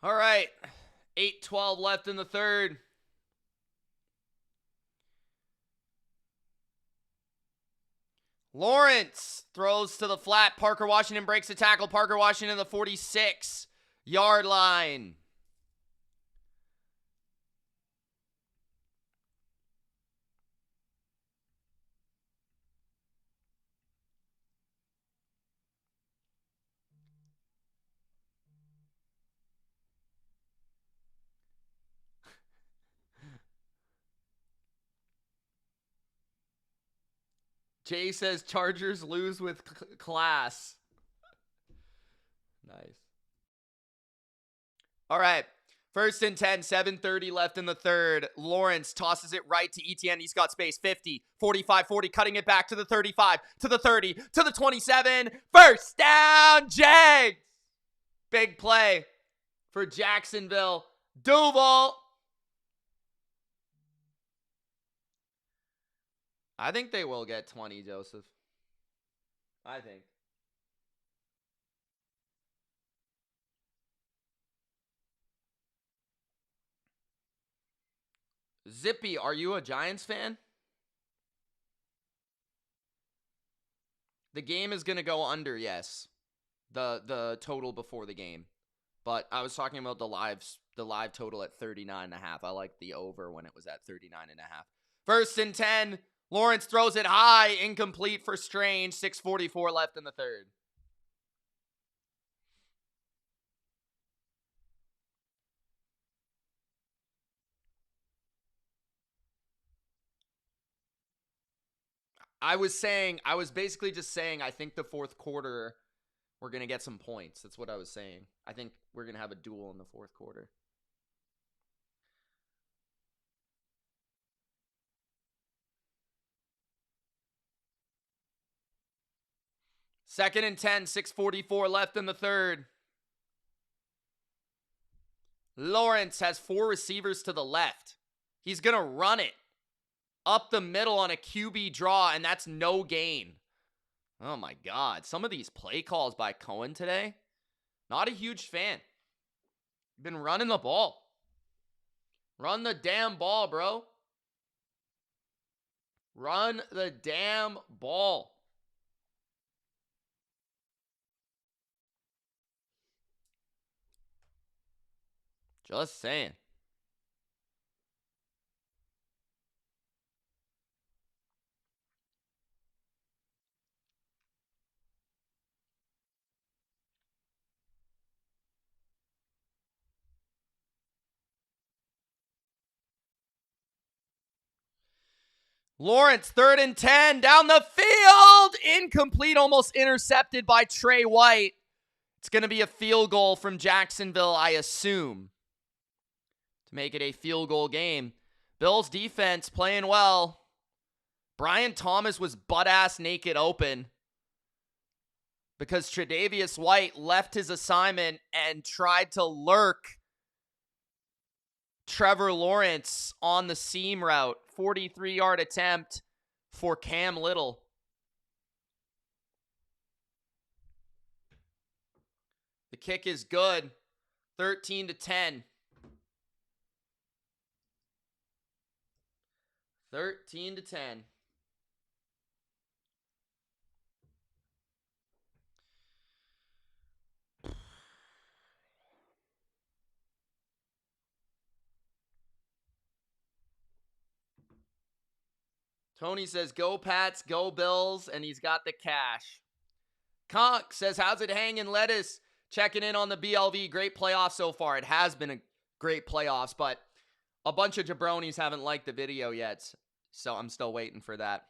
A: All right. 8:12 left in the third. Lawrence throws to the flat. Parker Washington breaks the tackle. Parker Washington the 46-yard line. Jay says Chargers lose with class. Nice. All right. 1st and 10, 7:30 left in the third. Lawrence tosses it right to Etienne. He's got space. 50, 45, 40, cutting it back to the 35, to the 30, to the 27. First down, Jags. Big play for Jacksonville. Duval. I think they will get 20, Joseph. I think. Zippy, are you a Giants fan? The game is going to go under, yes. The total before the game. But I was talking about the live total at 39.5. I like the over when it was at 39.5. 1st and 10. Lawrence throws it high, incomplete for Strange. 6:44 left in the third. I was basically just saying I think the fourth quarter we're going to get some points. That's what I was saying. I think we're going to have a duel in the fourth quarter. Second and 10, 6:44 left in the third. Lawrence has 4 receivers to the left. He's going to run it up the middle on a QB draw, and that's no gain. Oh my God. Some of these play calls by Cohen today, not a huge fan. Been running the ball. Run the damn ball, bro. Run the damn ball. Just saying. Lawrence, 3rd and 10, down the field. Incomplete, almost intercepted by Trey White. It's going to be a field goal from Jacksonville, I assume, to make it a field goal game. Bills defense playing well. Brian Thomas was butt-ass naked open because Tre'Davious White left his assignment and tried to lurk Trevor Lawrence on the seam route. 43-yard attempt for Cam Little. The kick is good. 13-10. 13-10. Tony says, go Pats, go Bills, and he's got the cash. Conk says, how's it hanging, Lettuce? Checking in on the BLV. Great playoffs so far. It has been a great playoffs, but a bunch of jabronis haven't liked the video yet, so I'm still waiting for that.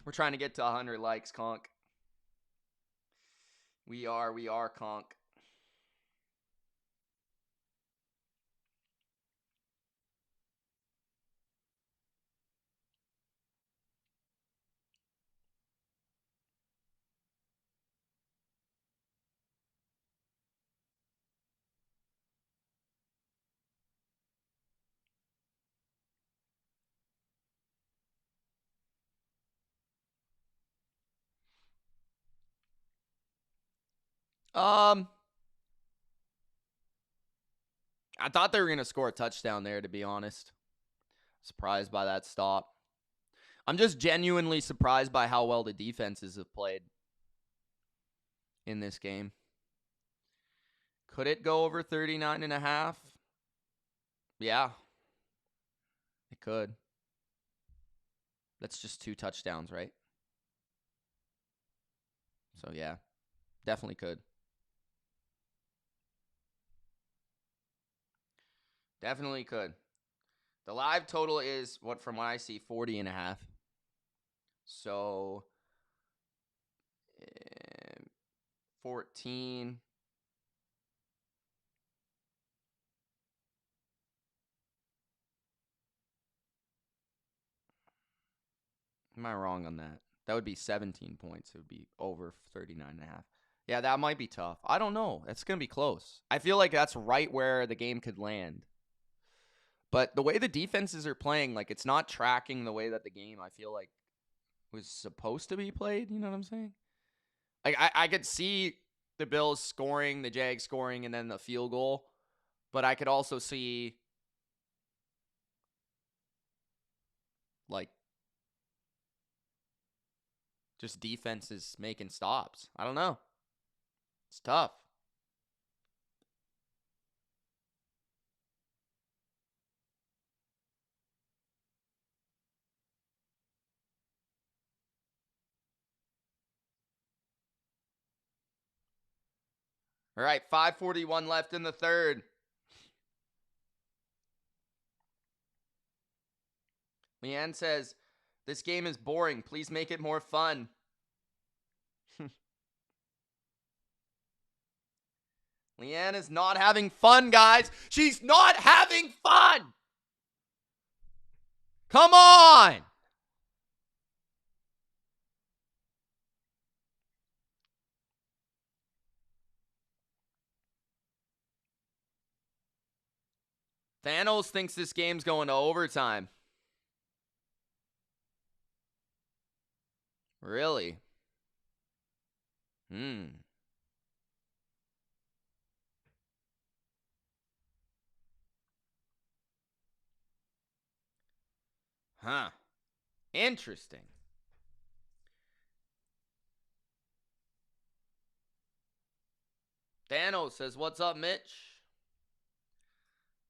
A: We're trying to get to 100 likes, Conk. We are, Conk. I thought they were going to score a touchdown there, to be honest. Surprised by that stop. I'm just genuinely surprised by how well the defenses have played in this game. Could it go over 39.5? Yeah. It could. That's just 2 touchdowns, right? So, yeah. Definitely could. Definitely could. The live total is, from what I see, 40.5. So, 14. Am I wrong on that? That would be 17 points. It would be over 39.5. Yeah, that might be tough. I don't know. It's going to be close. I feel like that's right where the game could land. But the way the defenses are playing, like, it's not tracking the way that the game, I feel like, was supposed to be played. You know what I'm saying? Like, I could see the Bills scoring, the Jags scoring, and then the field goal. But I could also see, like, just defenses making stops. I don't know. It's tough. All right, 5:41 left in the third. Leanne says, this game is boring. Please make it more fun. Leanne is not having fun, guys. She's not having fun. Come on. Thanos thinks this game's going to overtime. Really? Huh. Interesting. Thanos says, what's up, Mitch?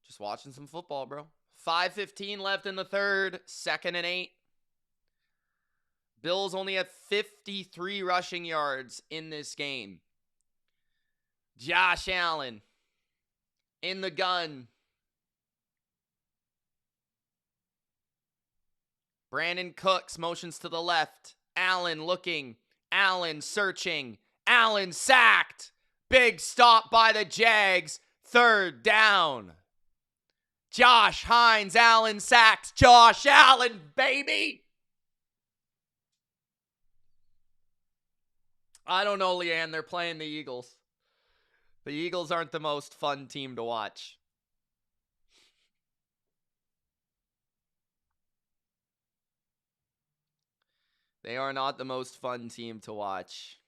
A: Just watching some football, bro. 5:15 left in the third. 2nd and 8. Bills only have 53 rushing yards in this game. Josh Allen in the gun. Brandon Cooks motions to the left. Allen looking. Allen searching. Allen sacked. Big stop by the Jags. 3rd down. Josh Hines, Allen sacked. Josh Allen, baby. I don't know, Leanne. They're playing the Eagles. The Eagles aren't the most fun team to watch. They are not the most fun team to watch.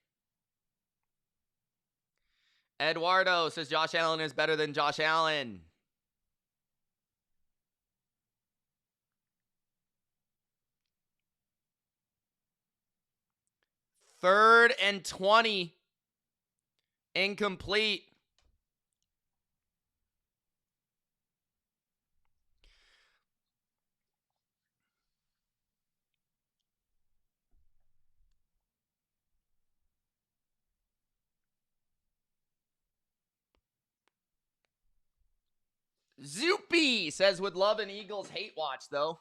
A: Eduardo says Josh Allen is better than Josh Allen. Third and 20. Incomplete. Zoopy says would love an Eagles hate watch, though.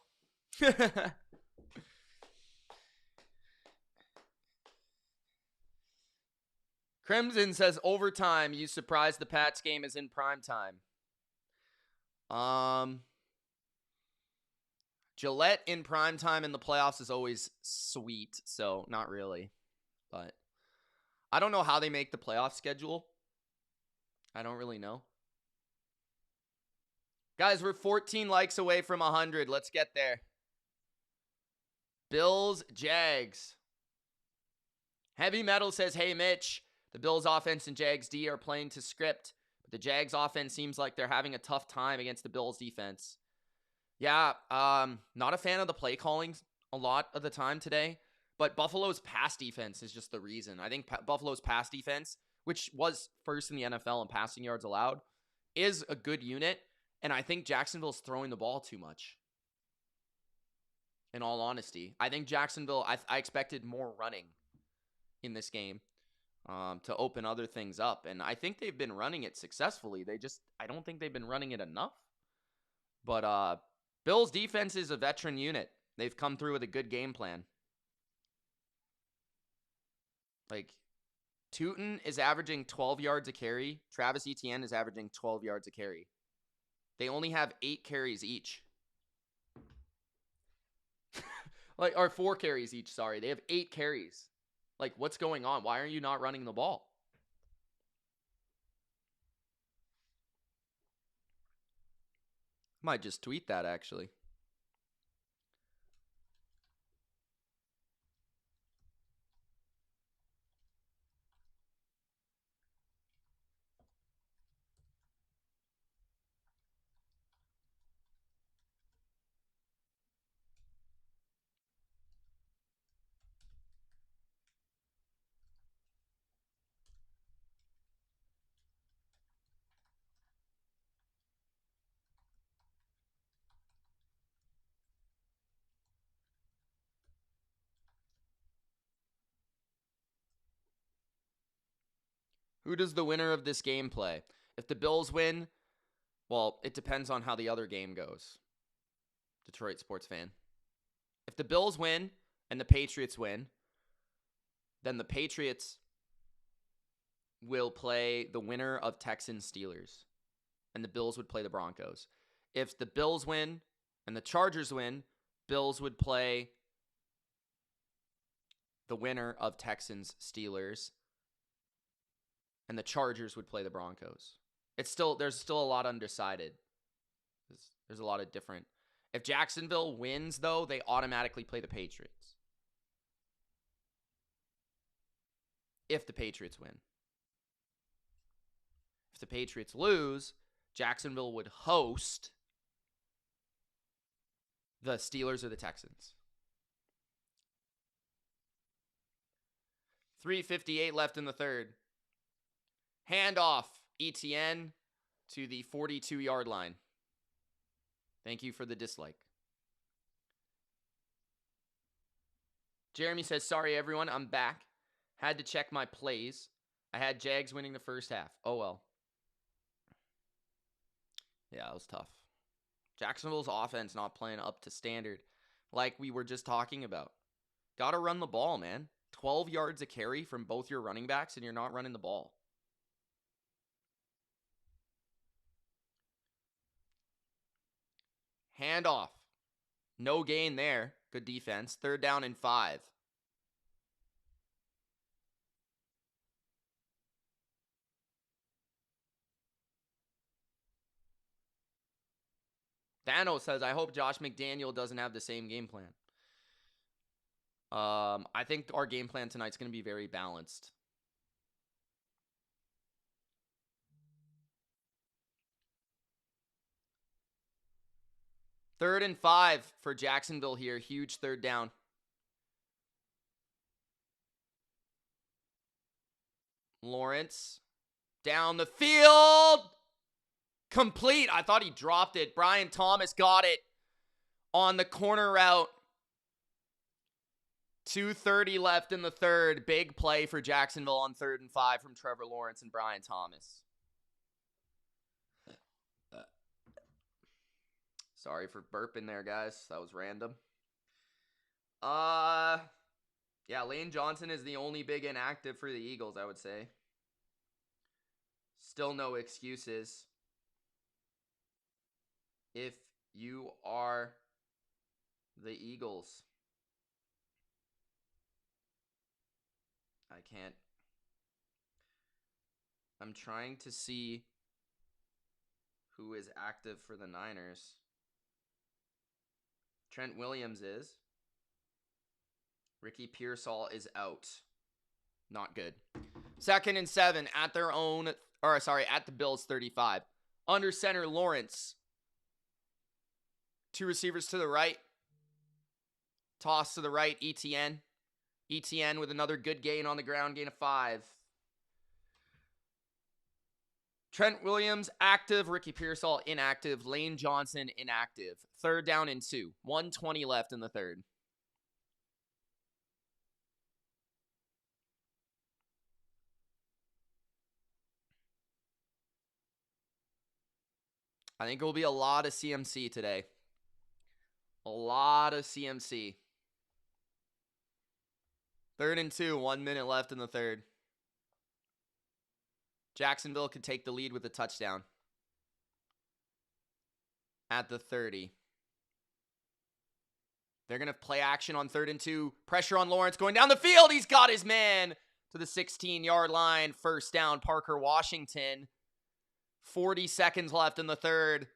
A: Crimson says overtime. You surprised the Pats game is in prime time. Gillette in prime time in the playoffs is always sweet, so not really. But I don't know how they make the playoff schedule. I don't really know. Guys, we're 14 likes away from 100. Let's get there. Bills, Jags. Heavy Metal says, hey, Mitch, the Bills offense and Jags D are playing to script, But the Jags offense seems like they're having a tough time against the Bills defense. Yeah, not a fan of the play calling a lot of the time today, but Buffalo's pass defense is just the reason. I think Buffalo's pass defense, which was first in the NFL in passing yards allowed, is a good unit, and I think Jacksonville's throwing the ball too much. In all honesty, I think Jacksonville, I expected more running in this game to open other things up, and I think they've been running it successfully. I don't think they've been running it enough. But Bills defense is a veteran unit. They've come through with a good game plan. Like, Tootin is averaging 12 yards a carry. Travis Etienne is averaging 12 yards a carry. They only have 8 carries each. Or 4 carries each, sorry. They have 8 carries. Like, what's going on? Why are you not running the ball? Might just tweet that, actually. Who does the winner of this game play? If the Bills win, well, it depends on how the other game goes. Detroit sports fan. If the Bills win and the Patriots win, then the Patriots will play the winner of Texans Steelers, and the Bills would play the Broncos. If the Bills win and the Chargers win, Bills would play the winner of Texans Steelers, and the Chargers would play the Broncos. There's still a lot undecided. There's a lot of different. If Jacksonville wins, though, they automatically play the Patriots. If the Patriots win. If the Patriots lose, Jacksonville would host the Steelers or the Texans. 3:58 left in the third. Handoff, Etienne to the 42-yard line. Thank you for the dislike. Jeremy says, sorry, everyone, I'm back. Had to check my plays. I had Jags winning the first half. Oh, well. Yeah, it was tough. Jacksonville's offense not playing up to standard like we were just talking about. Got to run the ball, man. 12 yards a carry from both your running backs, and you're not running the ball. Handoff. No gain there. Good defense. 3rd down and 5. Thanos says, I hope Josh McDaniel doesn't have the same game plan. I think our game plan tonight's going to be very balanced. Third and 5 for Jacksonville here. Huge 3rd down. Lawrence down the field. Complete. I thought he dropped it. Brian Thomas got it on the corner route. 2:30 left in the third. Big play for Jacksonville on 3rd and 5 from Trevor Lawrence and Brian Thomas. Sorry for burping there, guys. That was random. Yeah, Lane Johnson is the only big inactive for the Eagles, I would say. Still no excuses. If you are the Eagles. I can't. I'm trying to see who is active for the Niners. Trent Williams is. Ricky Pearsall is out. Not good. 2nd and 7 at their own, at the Bills 35. Under center, Lawrence. 2 receivers to the right. Toss to the right, ETN. ETN with another good gain on the ground, gain of 5. Trent Williams, active. Ricky Pearsall, inactive. Lane Johnson, inactive. 3rd down and 2. 1:20 left in the 3rd. I think it will be a lot of CMC today. A lot of CMC. 3rd and 2, 1 minute left in the 3rd. Jacksonville could take the lead with a touchdown. At the 30. They're going to play action on 3rd and 2. Pressure on Lawrence going down the field. He's got his man to the 16-yard line. 1st down, Parker Washington. 40 seconds left in the 3rd.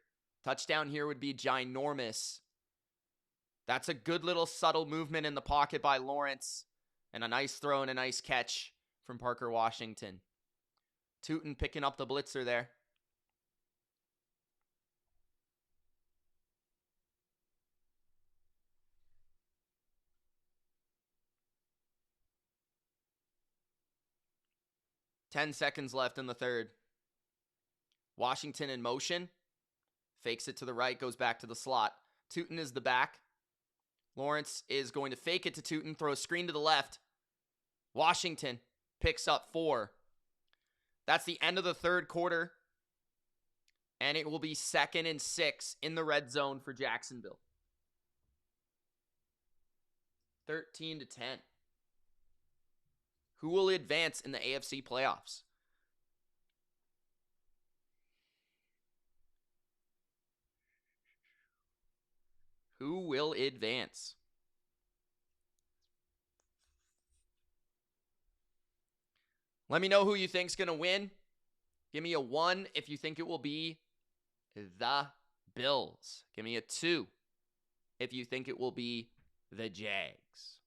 A: Touchdown here would be ginormous. That's a good little subtle movement in the pocket by Lawrence. And a nice throw and a nice catch from Parker Washington. Tootin picking up the blitzer there. Ten seconds left in the 3rd. Washington in motion. Fakes it to the right, goes back to the slot. Tootin is the back. Lawrence is going to fake it to Tootin, throw a screen to the left. Washington picks up 4. That's the end of the 3rd quarter. And it will be 2nd and 6 in the red zone for Jacksonville. 13-10. Who will advance in the AFC playoffs? Who will advance? Let me know who you think's going to win. Give me a 1 if you think it will be the Bills. Give me a 2 if you think it will be the Jags.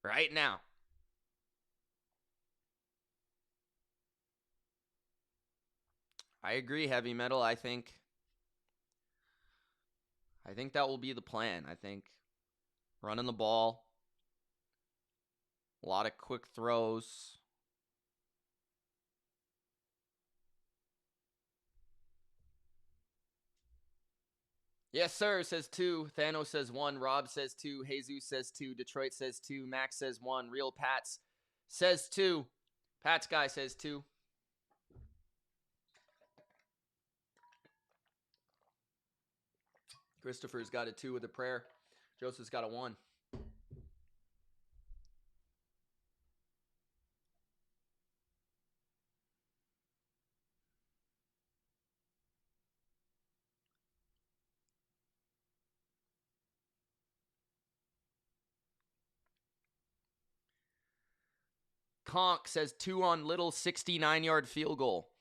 A: Right now. I agree, Heavy Metal. I think that will be the plan. I think running the ball, a lot of quick throws. Yes, sir, says 2. Thanos says 1. Rob says 2. Jesus says 2. Detroit says 2. Max says 1. Real Pats says 2. Pats guy says 2. Christopher's got a 2 with a prayer. Joseph's got a 1. Conk says 2 on Little, 69-yard field goal.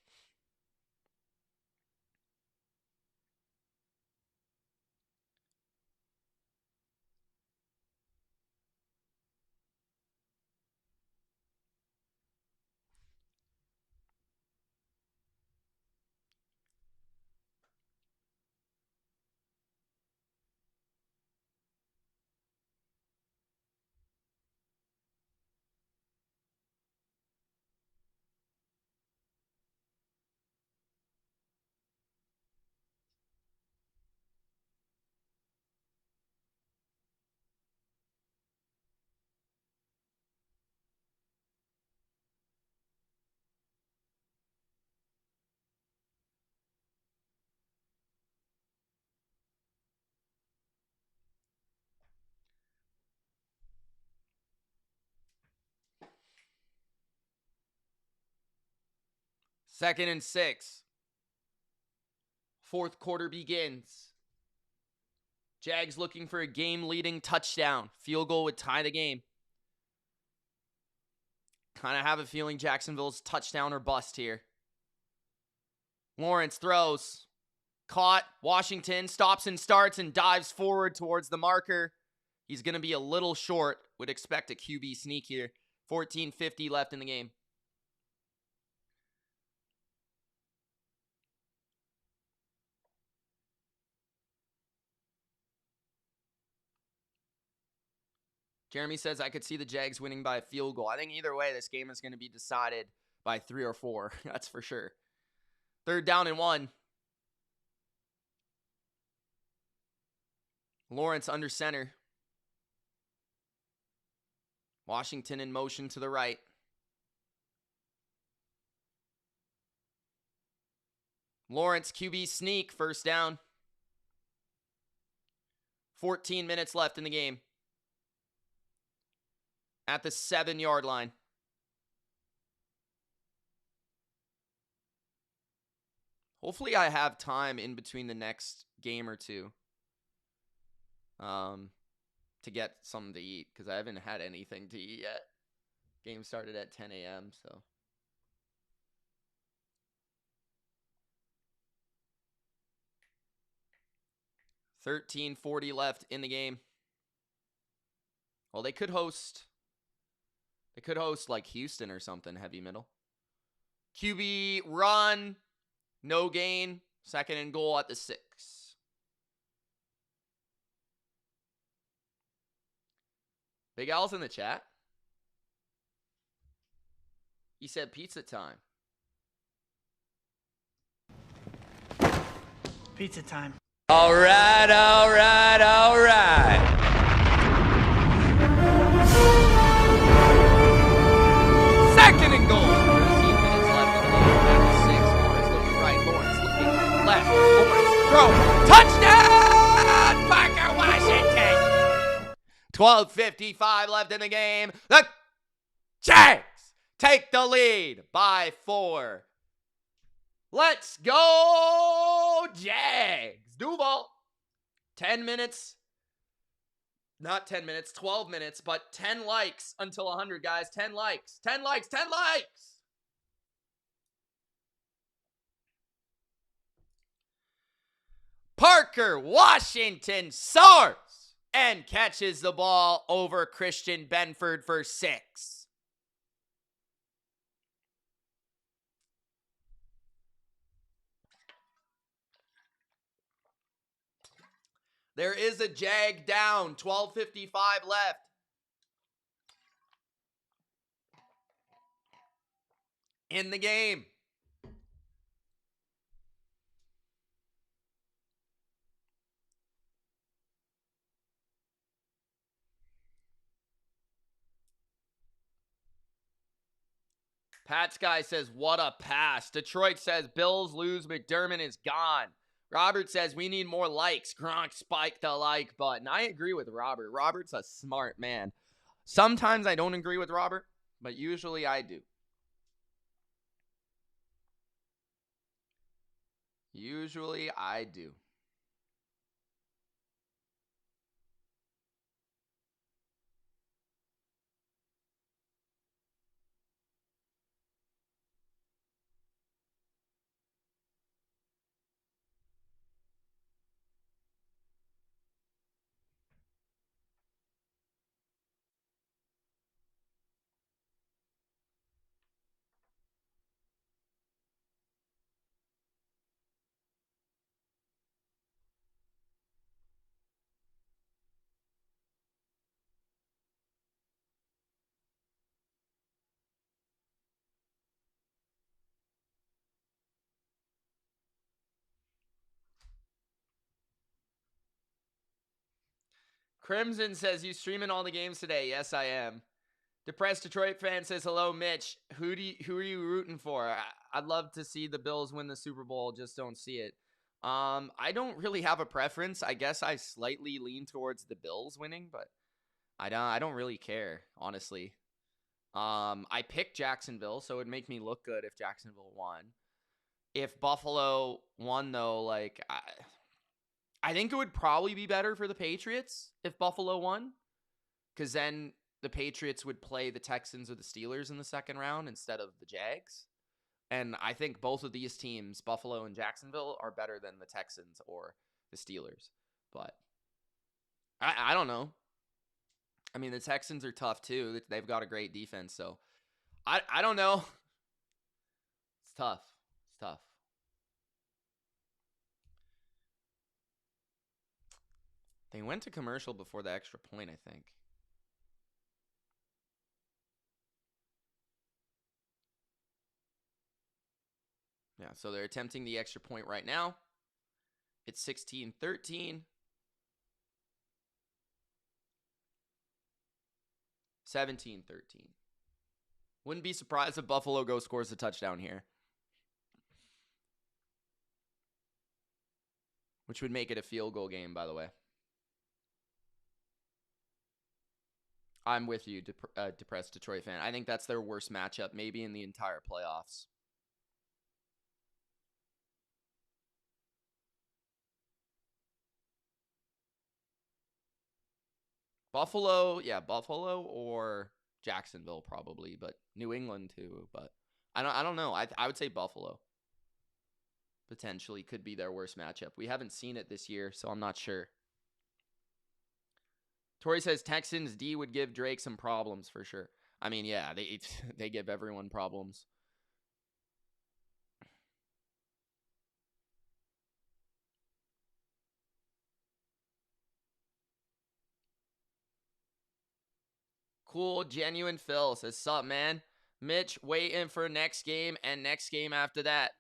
A: Second and 6. 4th quarter begins. Jags looking for a game-leading touchdown. Field goal would tie the game. Kind of have a feeling Jacksonville's touchdown or bust here. Lawrence throws. Caught. Washington stops and starts and dives forward towards the marker. He's going to be a little short. Would expect a QB sneak here. 14:50 left in the game. Jeremy says, I could see the Jags winning by a field goal. I think either way, this game is going to be decided by 3 or 4. That's for sure. 3rd down and 1. Lawrence under center. Washington in motion to the right. Lawrence QB sneak, 1st down. 14 minutes left in the game. At the 7-yard line. Hopefully I have time in between the next game or two to get something to eat, because I haven't had anything to eat yet. Game started at 10 a.m., so. $13:40 left in the game. Well, they could host like Houston or something, heavy middle. QB run, no gain, 2nd and goal at the 6. Big Al's in the chat. He said pizza time.
C: Pizza time.
D: All right, all right, all right.
A: Second and goal. 13 minutes left in the game. At the 6. Lawrence looking right. Lawrence looking left. Lawrence throw. Touchdown! Parker Washington. 12:55 left in the game. The Jags take the lead by 4. Let's go, Jags. Duval. 10 minutes. Not 10 minutes, 12 minutes, but 10 likes until 100, guys. 10 likes. 10 likes. 10 likes. Parker Washington soars and catches the ball over Christian Benford for 6. There is a Jag down. 12:55 left. In the game. Pat's guy says, what a pass. Detroit says, Bills lose. McDermott is gone. Robert says, we need more likes. Gronk spiked the like button. I agree with Robert. Robert's a smart man. Sometimes I don't agree with Robert, but usually I do. Usually I do. Crimson says, you streaming all the games today? Yes, I am. Depressed Detroit fan says, hello, Mitch. Who are you rooting for? I'd love to see the Bills win the Super Bowl. Just don't see it. I don't really have a preference. I guess I slightly lean towards the Bills winning, but I don't really care, honestly. I picked Jacksonville, so it would make me look good if Jacksonville won. If Buffalo won, though, like, I think it would probably be better for the Patriots if Buffalo won, because then the Patriots would play the Texans or the Steelers in the second round instead of the Jags. And I think both of these teams, Buffalo and Jacksonville, are better than the Texans or the Steelers. But I don't know. I mean, the Texans are tough too. They've got a great defense. So I don't know. It's tough. It's tough. They went to commercial before the extra point, I think. Yeah, so they're attempting the extra point right now. It's 16-13. 17-13. Wouldn't be surprised if Buffalo scores a touchdown here, which would make it a field goal game, by the way. I'm with you, depressed Detroit fan. I think that's their worst matchup, maybe in the entire playoffs. Buffalo or Jacksonville probably, but New England too. But I don't know. I would say Buffalo potentially could be their worst matchup. We haven't seen it this year, so I'm not sure. Tori says Texans D would give Drake some problems for sure. I mean, yeah, they give everyone problems. Cool, genuine Phil says, sup, man? Mitch, waiting for next game and next game after that.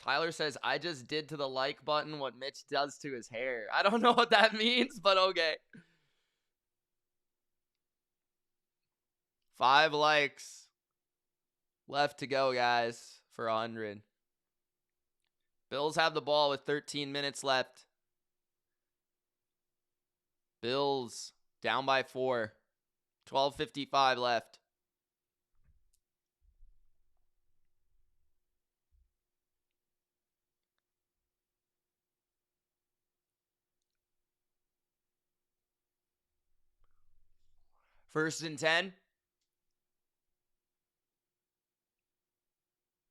A: Tyler says, I just did to the like button what Mitch does to his hair. I don't know what that means, but okay. 5 likes left to go, guys, for 100. Bills have the ball with 13 minutes left. Bills down by 4. 12:55 left. First and 10.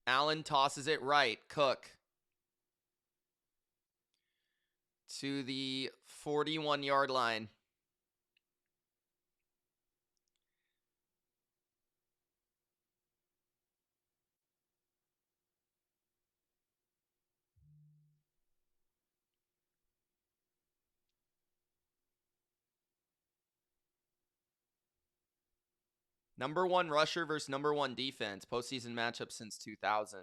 A: Allen tosses it right. Cook to the 41-yard line. Number 1 rusher versus number 1 defense. Postseason matchup since 2000.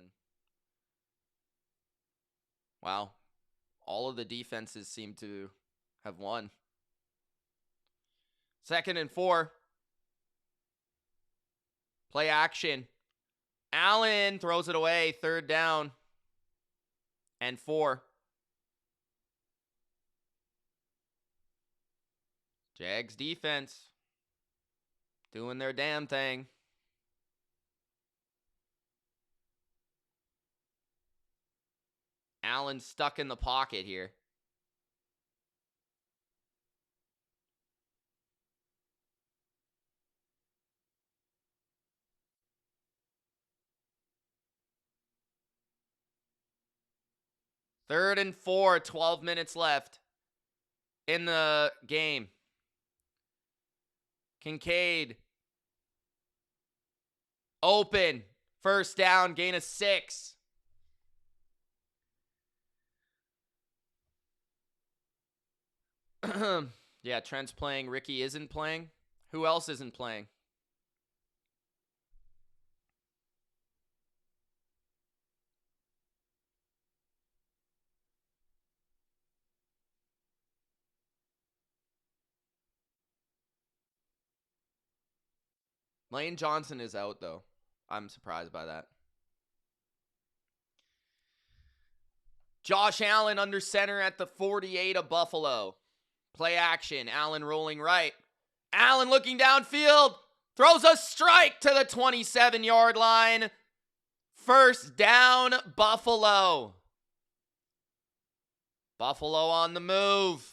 A: Wow. All of the defenses seem to have won. 2nd and 4. Play action. Allen throws it away. 3rd down and 4. Jags defense doing their damn thing. Allen stuck in the pocket here. Third and 4, 12 minutes left in the game. Kincaid. Open. 1st down, gain of 6. Yeah, Trent's playing. Ricky isn't playing. Who else isn't playing? Lane Johnson is out, though. I'm surprised by that. Josh Allen under center at the 48 of Buffalo. Play action. Allen rolling right. Allen looking downfield. Throws a strike to the 27-yard line. 1st down, Buffalo. Buffalo on the move.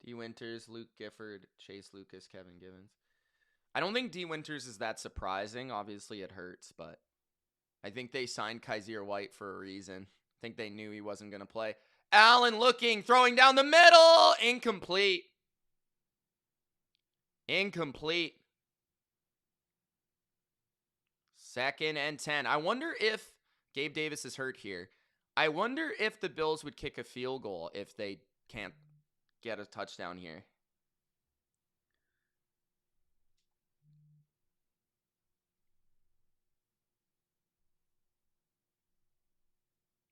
A: D. Winters, Luke Gifford, Chase Lucas, Kevin Givens. I don't think D. Winters is that surprising. Obviously, it hurts, but I think they signed Kaiser White for a reason. I think they knew he wasn't going to play. Allen looking, throwing down the middle. Incomplete. Incomplete. 2nd and 10. I wonder if Gabe Davis is hurt here. I wonder if the Bills would kick a field goal if they can't get a touchdown here.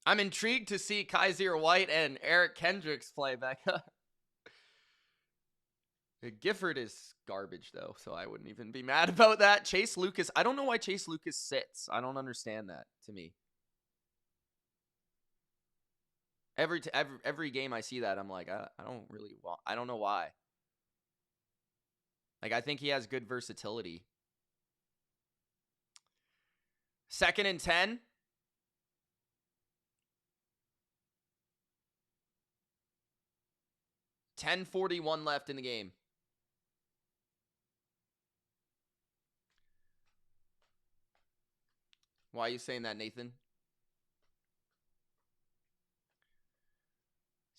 A: I'm intrigued to see Kaiser White and Eric Kendricks play back up. Gifford is garbage, though, so I wouldn't even be mad about that. Chase Lucas. I don't know why Chase Lucas sits. I don't understand that, to me. Every game I see that, I'm like, I don't really want. I don't know why. Like, I think he has good versatility. 2nd and 10. $10:41 left in the game. Why are you saying that, Nathan?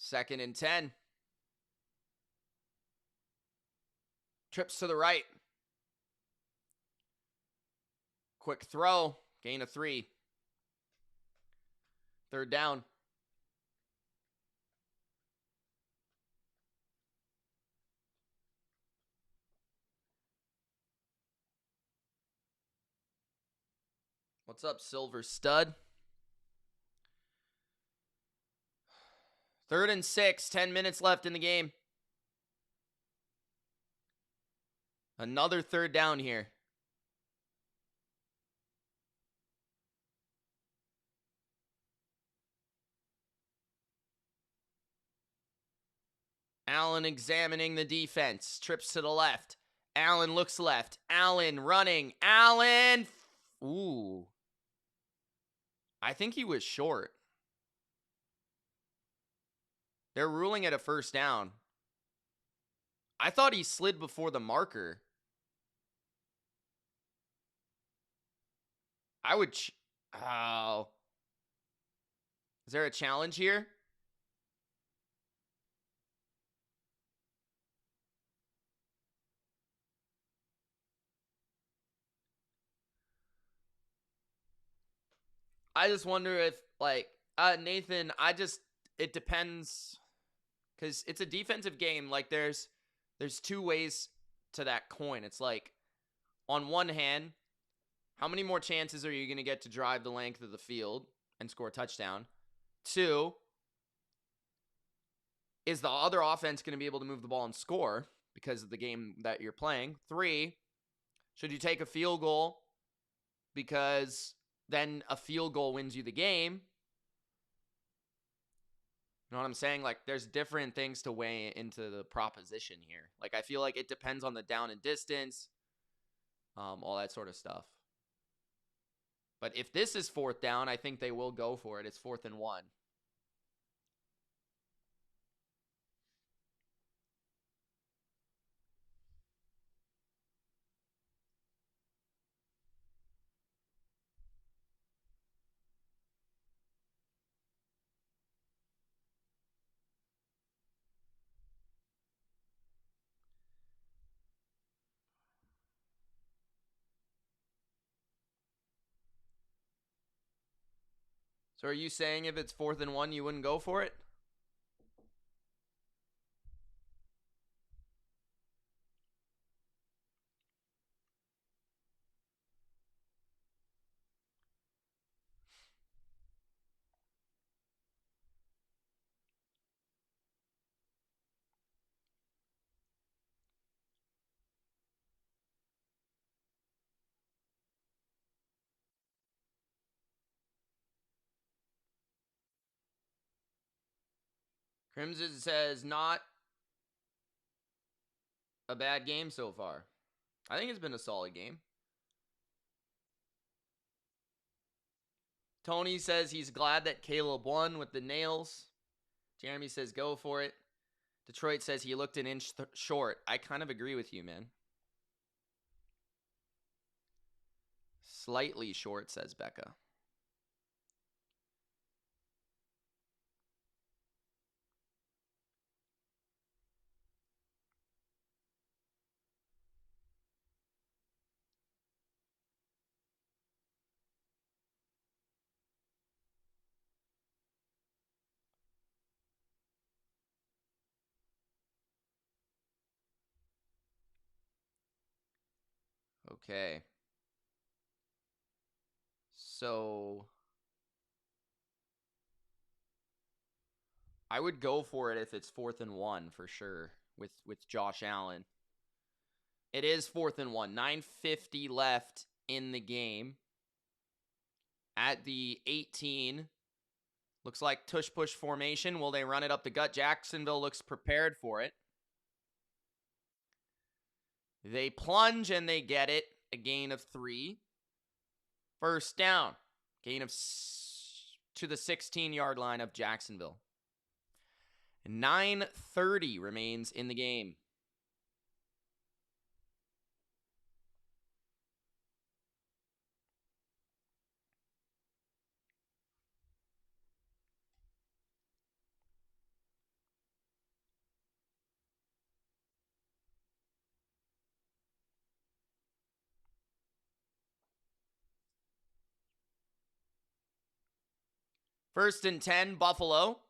A: 2nd and 10. Trips to the right. Quick throw. Gain of 3. 3rd down. What's up, Silver Stud? 3rd and 6. 10 minutes left in the game. Another 3rd down here. Allen examining the defense. Trips to the left. Allen looks left. Allen running. Allen. Ooh. I think he was short. They're ruling it a 1st down. I thought he slid before the marker. I would... Oh. Is there a challenge here? I just wonder if, like, Nathan, it depends, because it's a defensive game. Like, there's 2 ways to that coin. It's like, on one hand, how many more chances are you going to get to drive the length of the field and score a touchdown? 2, is the other offense going to be able to move the ball and score because of the game that you're playing? 3, should you take a field goal because then a field goal wins you the game? You know what I'm saying? Like, there's different things to weigh into the proposition here. Like, I feel like it depends on the down and distance, all that sort of stuff. But if this is 4th down, I think they will go for it. It's 4th and 1. So are you saying if it's 4th and 1, you wouldn't go for it? Crimson says not a bad game so far. I think it's been a solid game. Tony says he's glad that Caleb won with the nails. Jeremy says go for it. Detroit says he looked an inch short. I kind of agree with you, man. Slightly short, says Becca. Okay. So I would go for it if it's 4th and 1 for sure with Josh Allen. It is 4th and 1. 9:50 left in the game. At the 18, looks like tush-push formation. Will they run it up the gut? Jacksonville looks prepared for it. They plunge and they get it. A gain of 3. First down. Gain of to the 16-yard line of Jacksonville. 9:30 remains in the game. First and 10, Buffalo.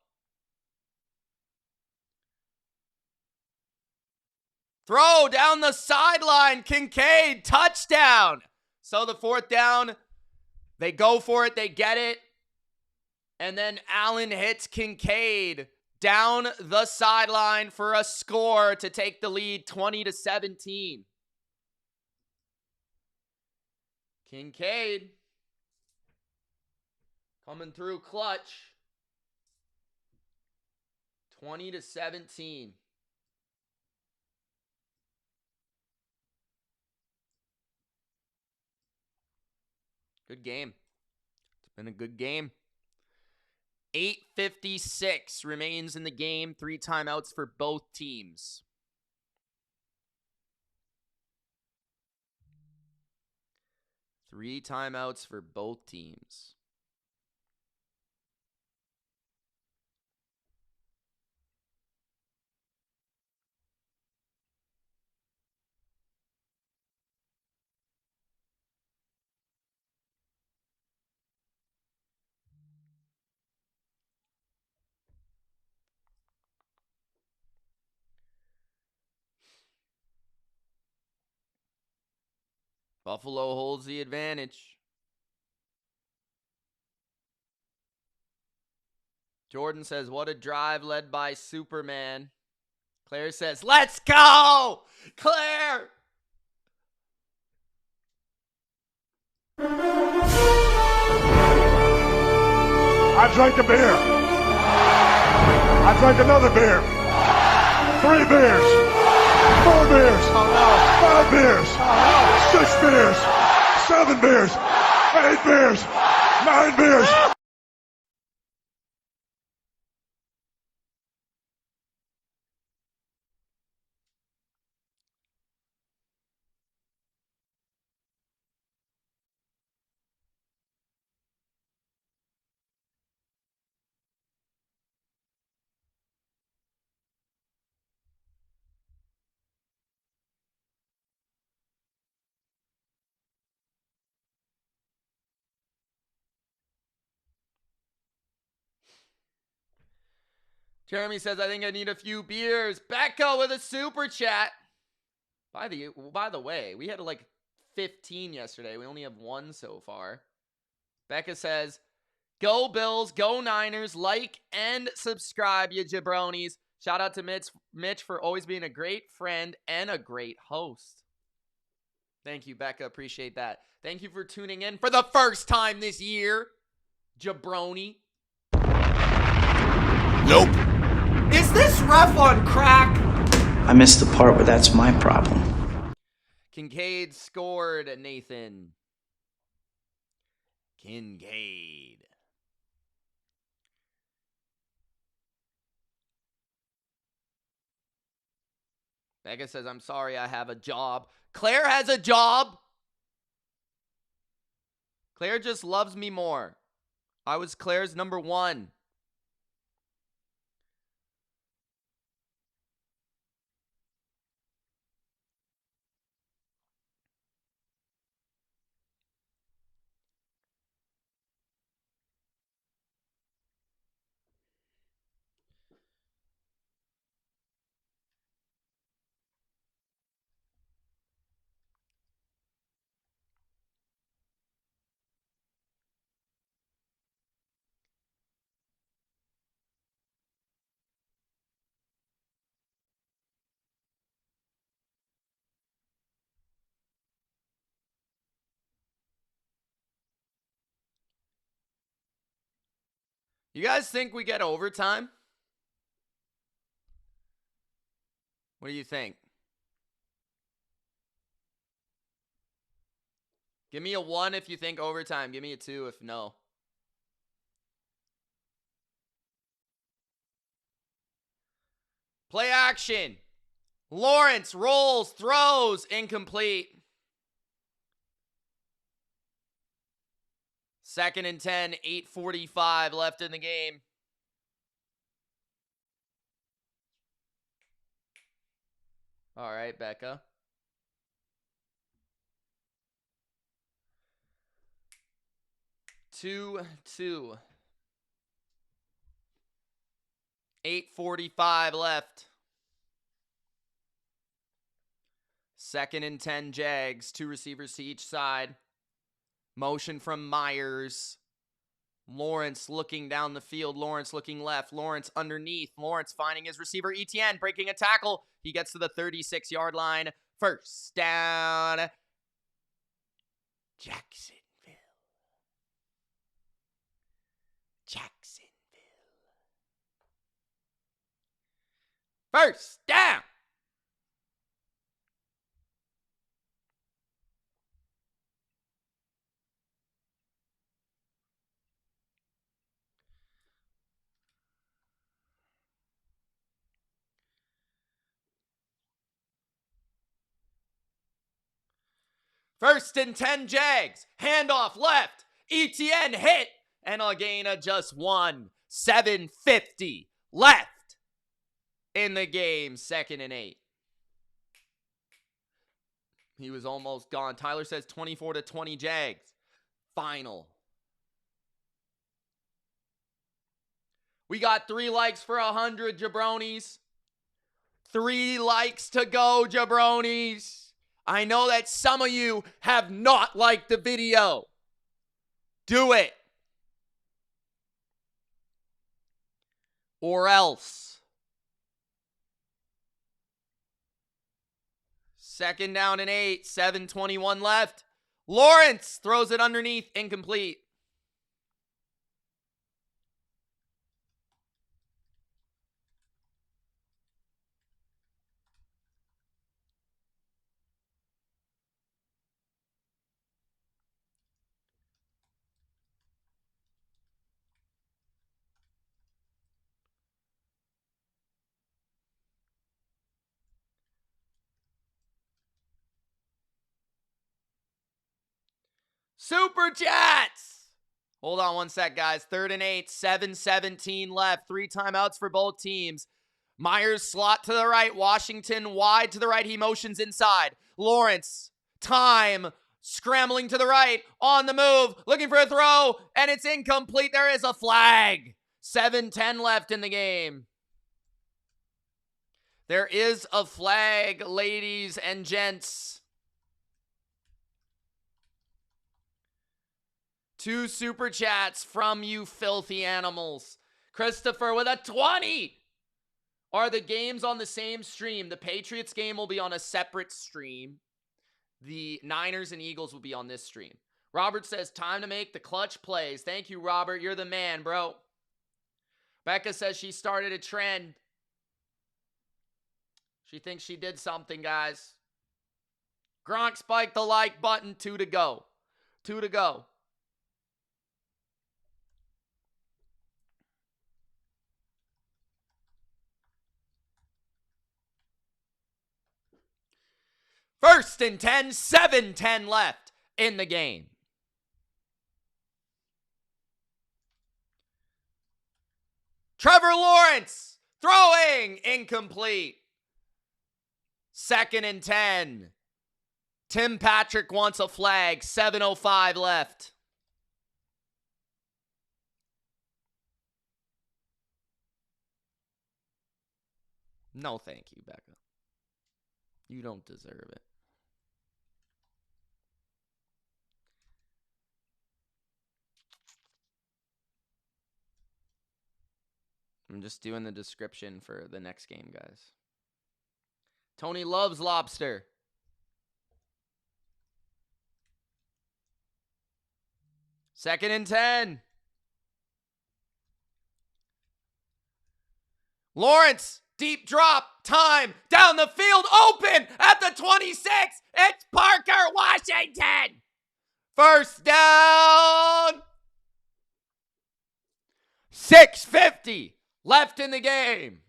A: Throw down the sideline. Kincaid, touchdown. So the 4th down, they go for it. They get it. And then Allen hits Kincaid down the sideline for a score to take the lead 20-17. Kincaid coming through clutch. 20-17. Good game. It's been a good game. 8:56 remains in the game. 3 timeouts for both teams. Three timeouts for both teams. Buffalo holds the advantage. Jordan says, what a drive led by Superman. Claire says, let's go! Claire!
C: I drank a beer. I drank another beer. 3 beers. 4 beers. 5 beers. 6 beers. 7 beers. 8 beers. 9 beers.
A: Jeremy says, I think I need a few beers. Becca with a super chat. By the way, we had like 15 yesterday. We only have 1 so far. Becca says, go Bills, go Niners, like and subscribe, you jabronis. Shout out to Mitch for always being a great friend and a great host. Thank you, Becca. Appreciate that. Thank you for tuning in for the first time this year, jabroni.
E: Nope.
A: Is this ref on crack?
F: I missed the part where that's my problem.
A: Kincaid scored, Nathan. Kincaid. Becca says, I'm sorry, I have a job. Claire has a job. Claire just loves me more. I was Claire's number 1. You guys think we get overtime? What do you think? Give me a 1 if you think overtime. Give me a 2 if no. Play action. Lawrence rolls, throws, incomplete. 2nd and 10, 8:45 left in the game. All right, Becca. Two. 8:45 left. 2nd and 10 Jags. 2 receivers to each side. Motion from Myers. Lawrence looking down the field. Lawrence looking left. Lawrence underneath. Lawrence finding his receiver Etienne, breaking a tackle. He gets to the 36-yard line. 1st down. Jacksonville. 1st down. First and 10 Jags. Handoff left. Etienne hit. And a gain of just 1. 7:50 left in the game. 2nd and 8. He was almost gone. Tyler says 24-20 Jags. Final. We got 3 likes for 100, jabronis. 3 likes to go, jabronis. I know that some of you have not liked the video. Do it. Or else. 2nd down and 8. 7:21 left. Lawrence throws it underneath. Incomplete. Super Chats! Hold on one sec, guys. 3rd and 8, 7:17 left. 3 timeouts for both teams. Myers slot to the right. Washington wide to the right. He motions inside. Lawrence, time, scrambling to the right. On the move, looking for a throw, and it's incomplete. There is a flag. 7:10 left in the game. There is a flag, ladies and gents. 2 super chats from you filthy animals. Christopher with a 20. Are the games on the same stream? The Patriots game will be on a separate stream. The Niners and Eagles will be on this stream. Robert says, time to make the clutch plays. Thank you, Robert. You're the man, bro. Becca says she started a trend. She thinks she did something, guys. Gronk spiked the like button. 2 to go. 2 to go. First and 10, 7:10 left in the game. Trevor Lawrence throwing incomplete. 2nd and 10. Tim Patrick wants a flag. 7:05 left. No, thank you, Becca. You don't deserve it. I'm just doing the description for the next game, guys. Tony loves lobster. Second and 10. Lawrence, deep drop, time, down the field, open at the 26. It's Parker Washington. First down. 6:50 left in the game.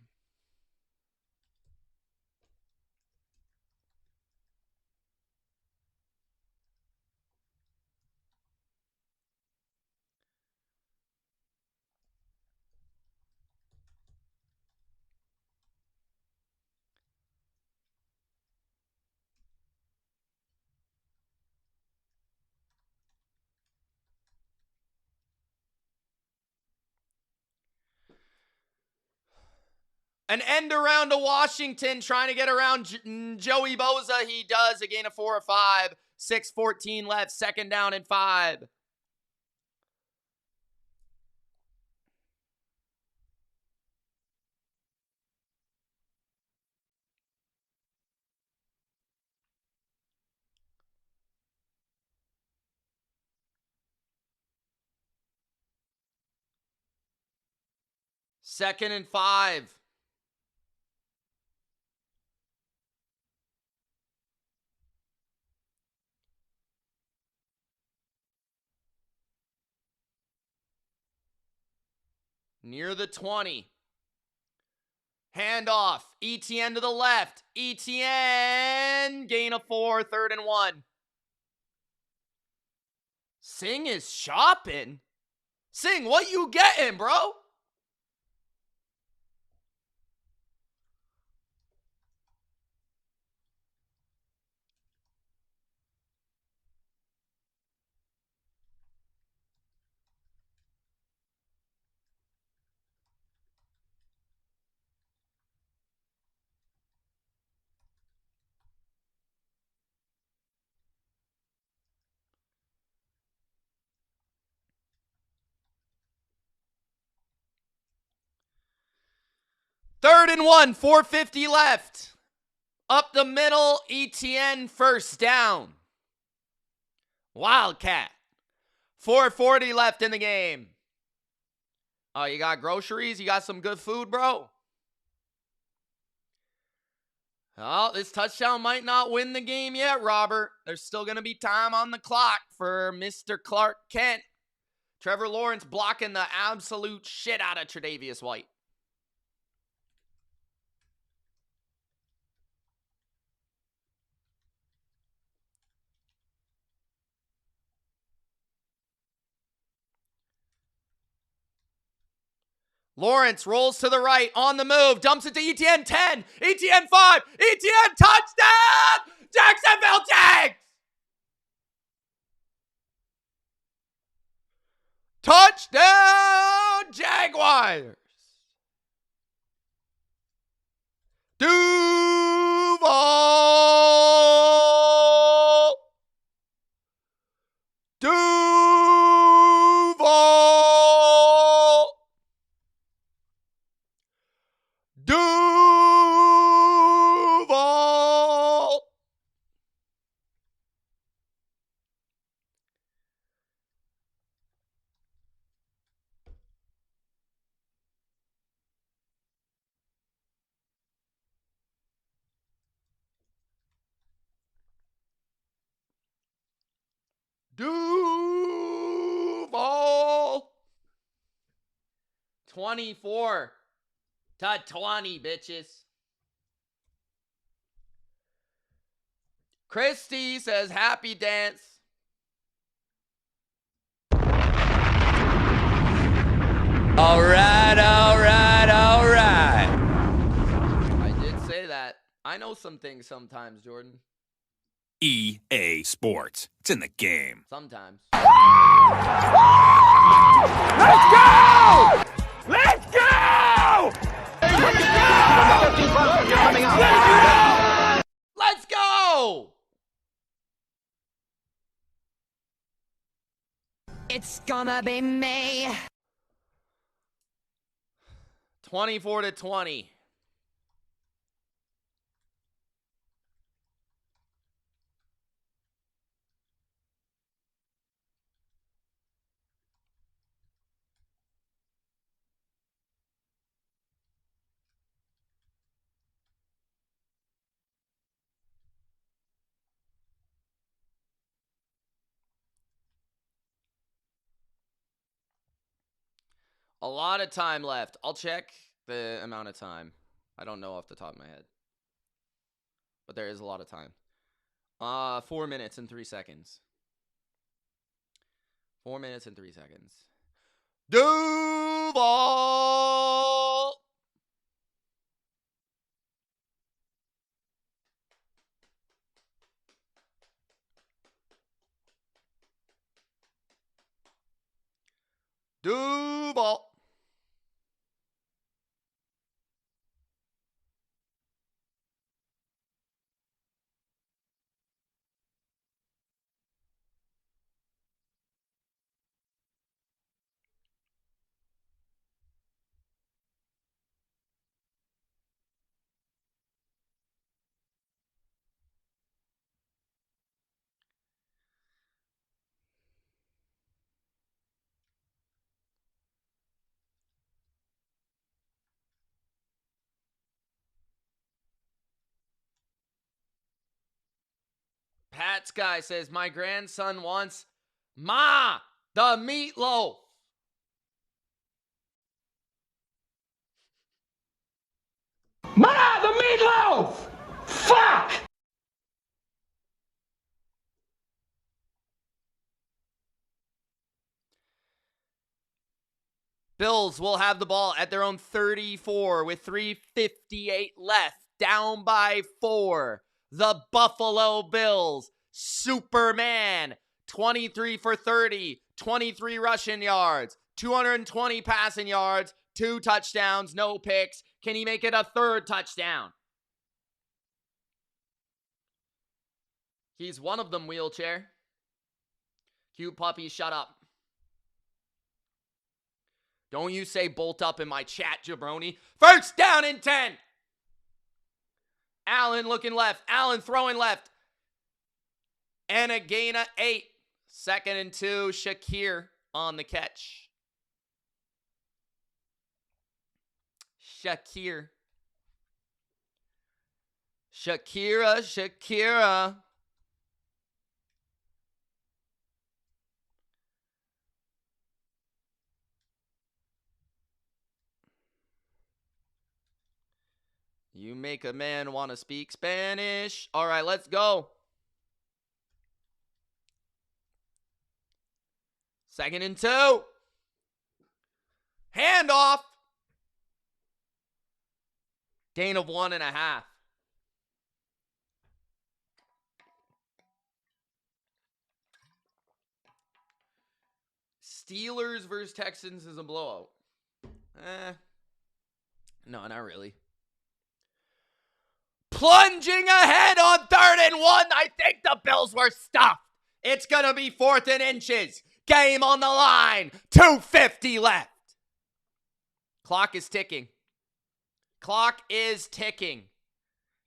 A: An end around to Washington, trying to get around Joey Bosa. He does. A gain of 4 or 5. 6:14 left. Second down and 5. Second and 5. Near the 20. Handoff. ETN to the left. ETN. Gain of 4. Third and 1. Sing is shopping. Sing, what you getting, bro? Third and 1. 4:50 left. Up the middle. ETN first down. Wildcat. 4:40 left in the game. Oh, you got groceries? You got some good food, bro? Oh, this touchdown might not win the game yet, Robert. There's still going to be time on the clock for Mr. Clark Kent. Trevor Lawrence blocking the absolute shit out of Tre'Davious White. Lawrence rolls to the right, on the move, dumps it to ETN 10, ETN 5, ETN touchdown! Jacksonville Jags! Touchdown Jaguars! Duval! Duval! Duval! Duval! 24-20, bitches. Christy says, happy dance.
D: All right, all right, all right.
A: I did say that. I know some things sometimes, Jordan.
E: EA Sports. It's in the game.
A: Sometimes.
C: Let's go! Let's go!
A: Let's go!
B: It's gonna be me.
A: 24-20. A lot of time left. I'll check the amount of time. I don't know off the top of my head. But there is a lot of time. 4 minutes and 3 seconds. 4 minutes and 3 seconds. Duval! Duval! Pat's guy says, my grandson wants Ma, the meatloaf.
C: Ma, the meatloaf! Fuck!
A: Bills will have the ball at their own 34 with 3:58 left, down by 4. The Buffalo Bills, Superman, 23 for 30, 23 rushing yards, 220 passing yards, 2 touchdowns, no picks. Can he make it a 3rd touchdown? He's one of them, wheelchair. Cute puppy, shut up. Don't you say bolt up in my chat, jabroni. 1st down and 10. Allen looking left. Allen throwing left. And a gain of 8. 2nd and 2. Shakir on the catch. Shakira. You make a man want to speak Spanish. All right, let's go. 2nd and 2. Handoff. Gain of 1.5. Steelers versus Texans is a blowout. No, not really. Plunging ahead on 3rd and 1. I think the Bills were stuffed. It's going to be 4th and inches. Game on the line. 2:50 left. Clock is ticking. Clock is ticking.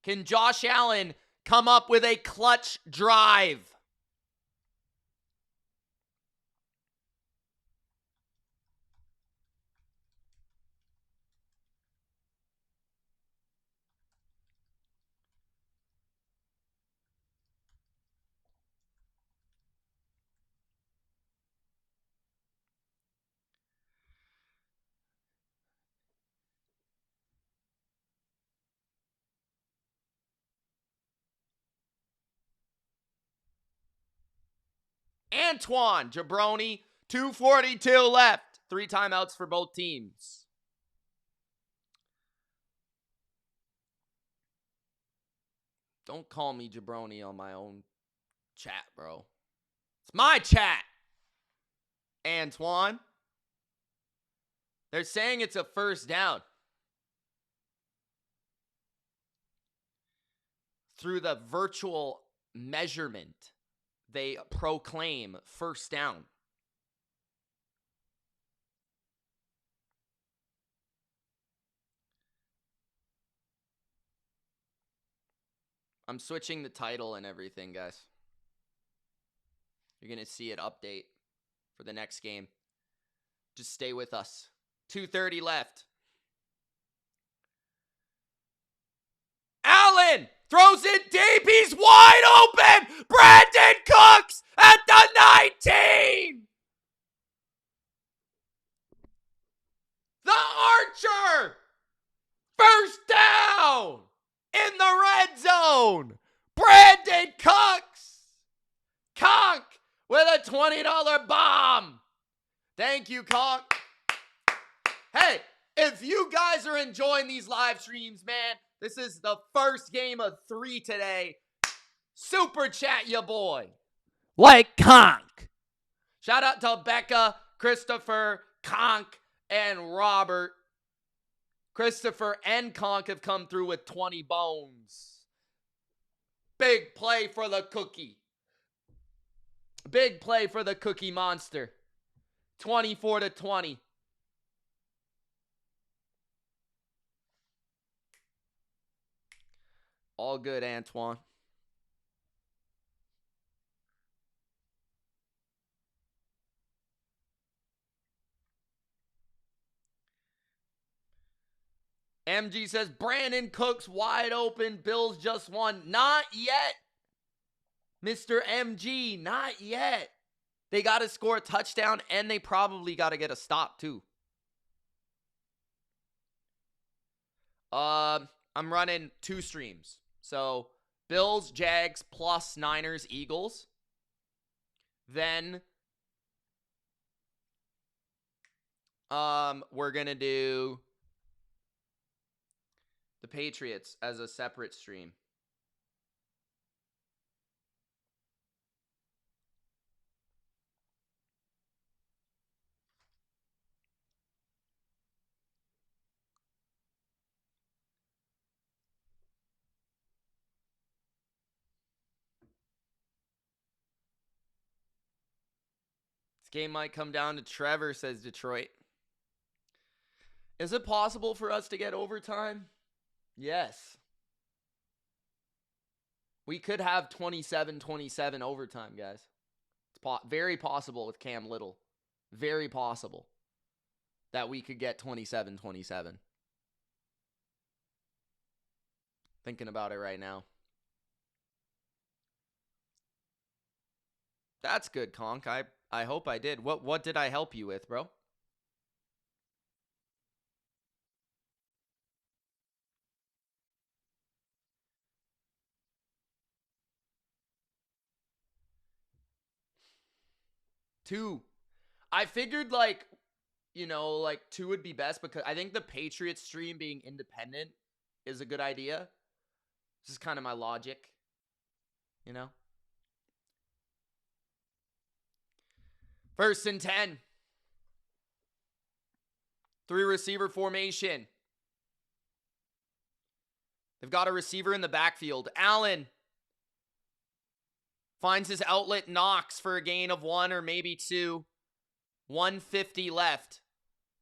A: Can Josh Allen come up with a clutch drive? Antoine Jabroni, 2:42 left. 3 timeouts for both teams. Don't call me Jabroni on my own chat, bro. It's my chat. Antoine. They're saying it's a 1st down. Through the virtual measurement, they proclaim 1st down. I'm switching the title and everything, guys. You're going to see it update for the next game. Just stay with us. 2:30 left. Allen throws it deep. He's wide open. Brandon Cooks at the 19. own Brandon Cooks. Conk with a $20 bomb. Thank you, Conk. Hey, if you guys are enjoying these live streams, man, this is the first game of 3 today. Super chat ya boy. Like Conk. Shout out to Becca, Christopher, Conk, and Robert. Christopher and Conk have come through with 20 bones. Big play for the cookie. Big play for the Cookie Monster. 24-20. All good, Antoine. MG says, Brandon Cooks wide open. Bills just won. Not yet, Mr. MG. Not yet. They got to score a touchdown, and they probably got to get a stop, too. I'm running 2 streams. So, Bills, Jags, plus Niners, Eagles. Then, we're going to do the Patriots as a separate stream. This game might come down to Trevor, says Detroit. Is it possible for us to get overtime? Yes. We could have 27-27 overtime, guys. It's very possible with Cam Little. Very possible that we could get 27-27. Thinking about it right now. That's good, Conk. I hope I did. What did I help you with, bro? Two. I figured, like, you know, like 2 would be best because I think the Patriots stream being independent is a good idea. This is kind of my logic, you know? 1st and 10. 3 receiver formation. They've got a receiver in the backfield. Allen finds his outlet, Knox for a gain of 1 or maybe 2. 1:50 left.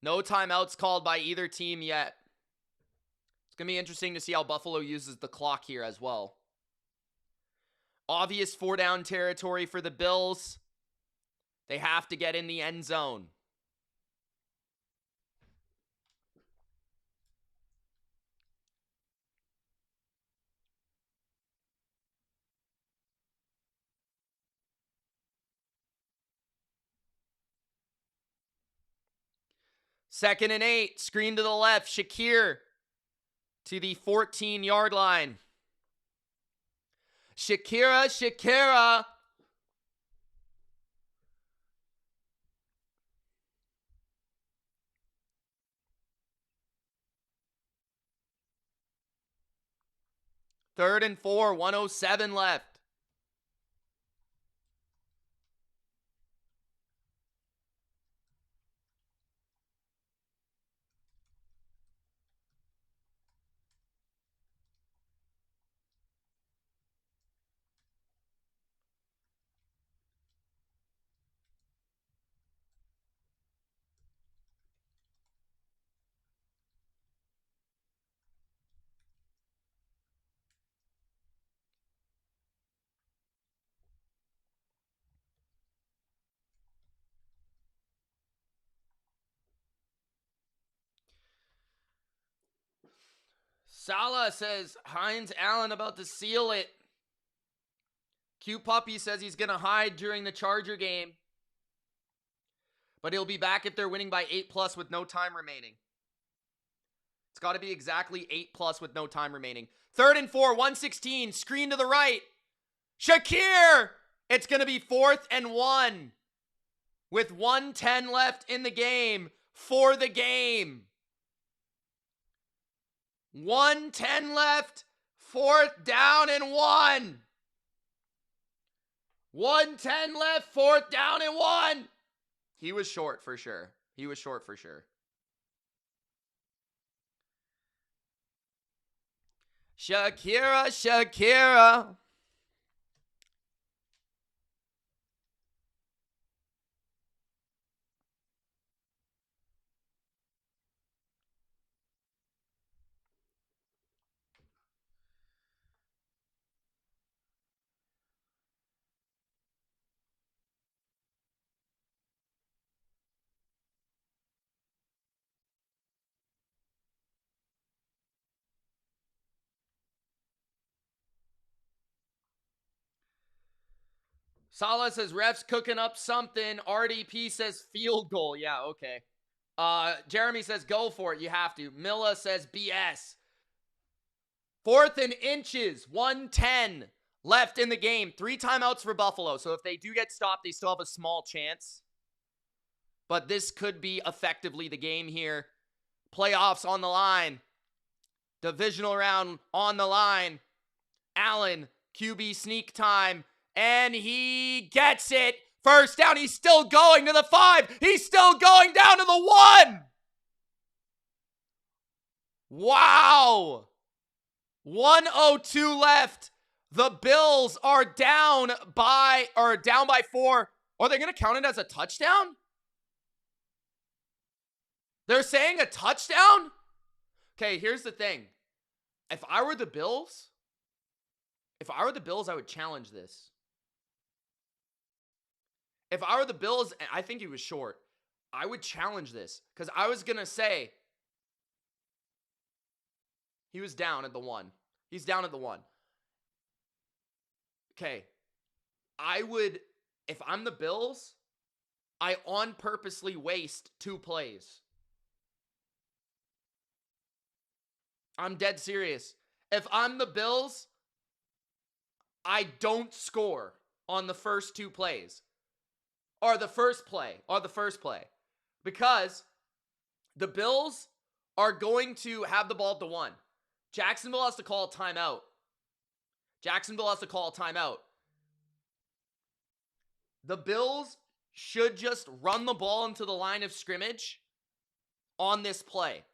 A: No timeouts called by either team yet. It's going to be interesting to see how Buffalo uses the clock here as well. Obvious 4-down territory for the Bills. They have to get in the end zone. Second and 8. Screen to the left. Shakir to the 14-yard line. Shakira. Third and 4. 1:07 left. Salah says Hines Allen about to seal it. Q Puppy says he's going to hide during the Charger game. But he'll be back if they're winning by 8+ with no time remaining. It's got to be exactly 8+ with no time remaining. 3rd and 4, 116, screen to the right. Shakir! It's going to be 4th and 1 with 1:10 left in the game for the game. 1:10 left, 4th down and 1. 1:10 left, 4th down and 1. He was short for sure. He was short for sure. Shakira, Shakira. Salah says refs cooking up something. RDP says field goal. Yeah, okay. Jeremy says go for it. You have to. Milla says BS. 4th and inches. 1:10 left in the game. 3 timeouts for Buffalo. So if they do get stopped, they still have a small chance. But this could be effectively the game here. Playoffs on the line. Divisional round on the line. Allen, QB sneak time. And he gets it. 1st down. He's still going to the 5. He's still going down to the 1. Wow. 1:02 left. The Bills are down by 4. Are they going to count it as a touchdown? They're saying a touchdown? Okay, here's the thing. If I were the Bills, I would challenge this. If I were the Bills, and I think he was short, I would challenge this because I was going to say he was down at the 1. He's down at the 1. Okay. If I'm the Bills, I on purposely waste 2 plays. I'm dead serious. If I'm the Bills, I don't score on the first 2 plays. Or the first play. Because the Bills are going to have the ball at the 1. Jacksonville has to call a timeout. The Bills should just run the ball into the line of scrimmage on this play.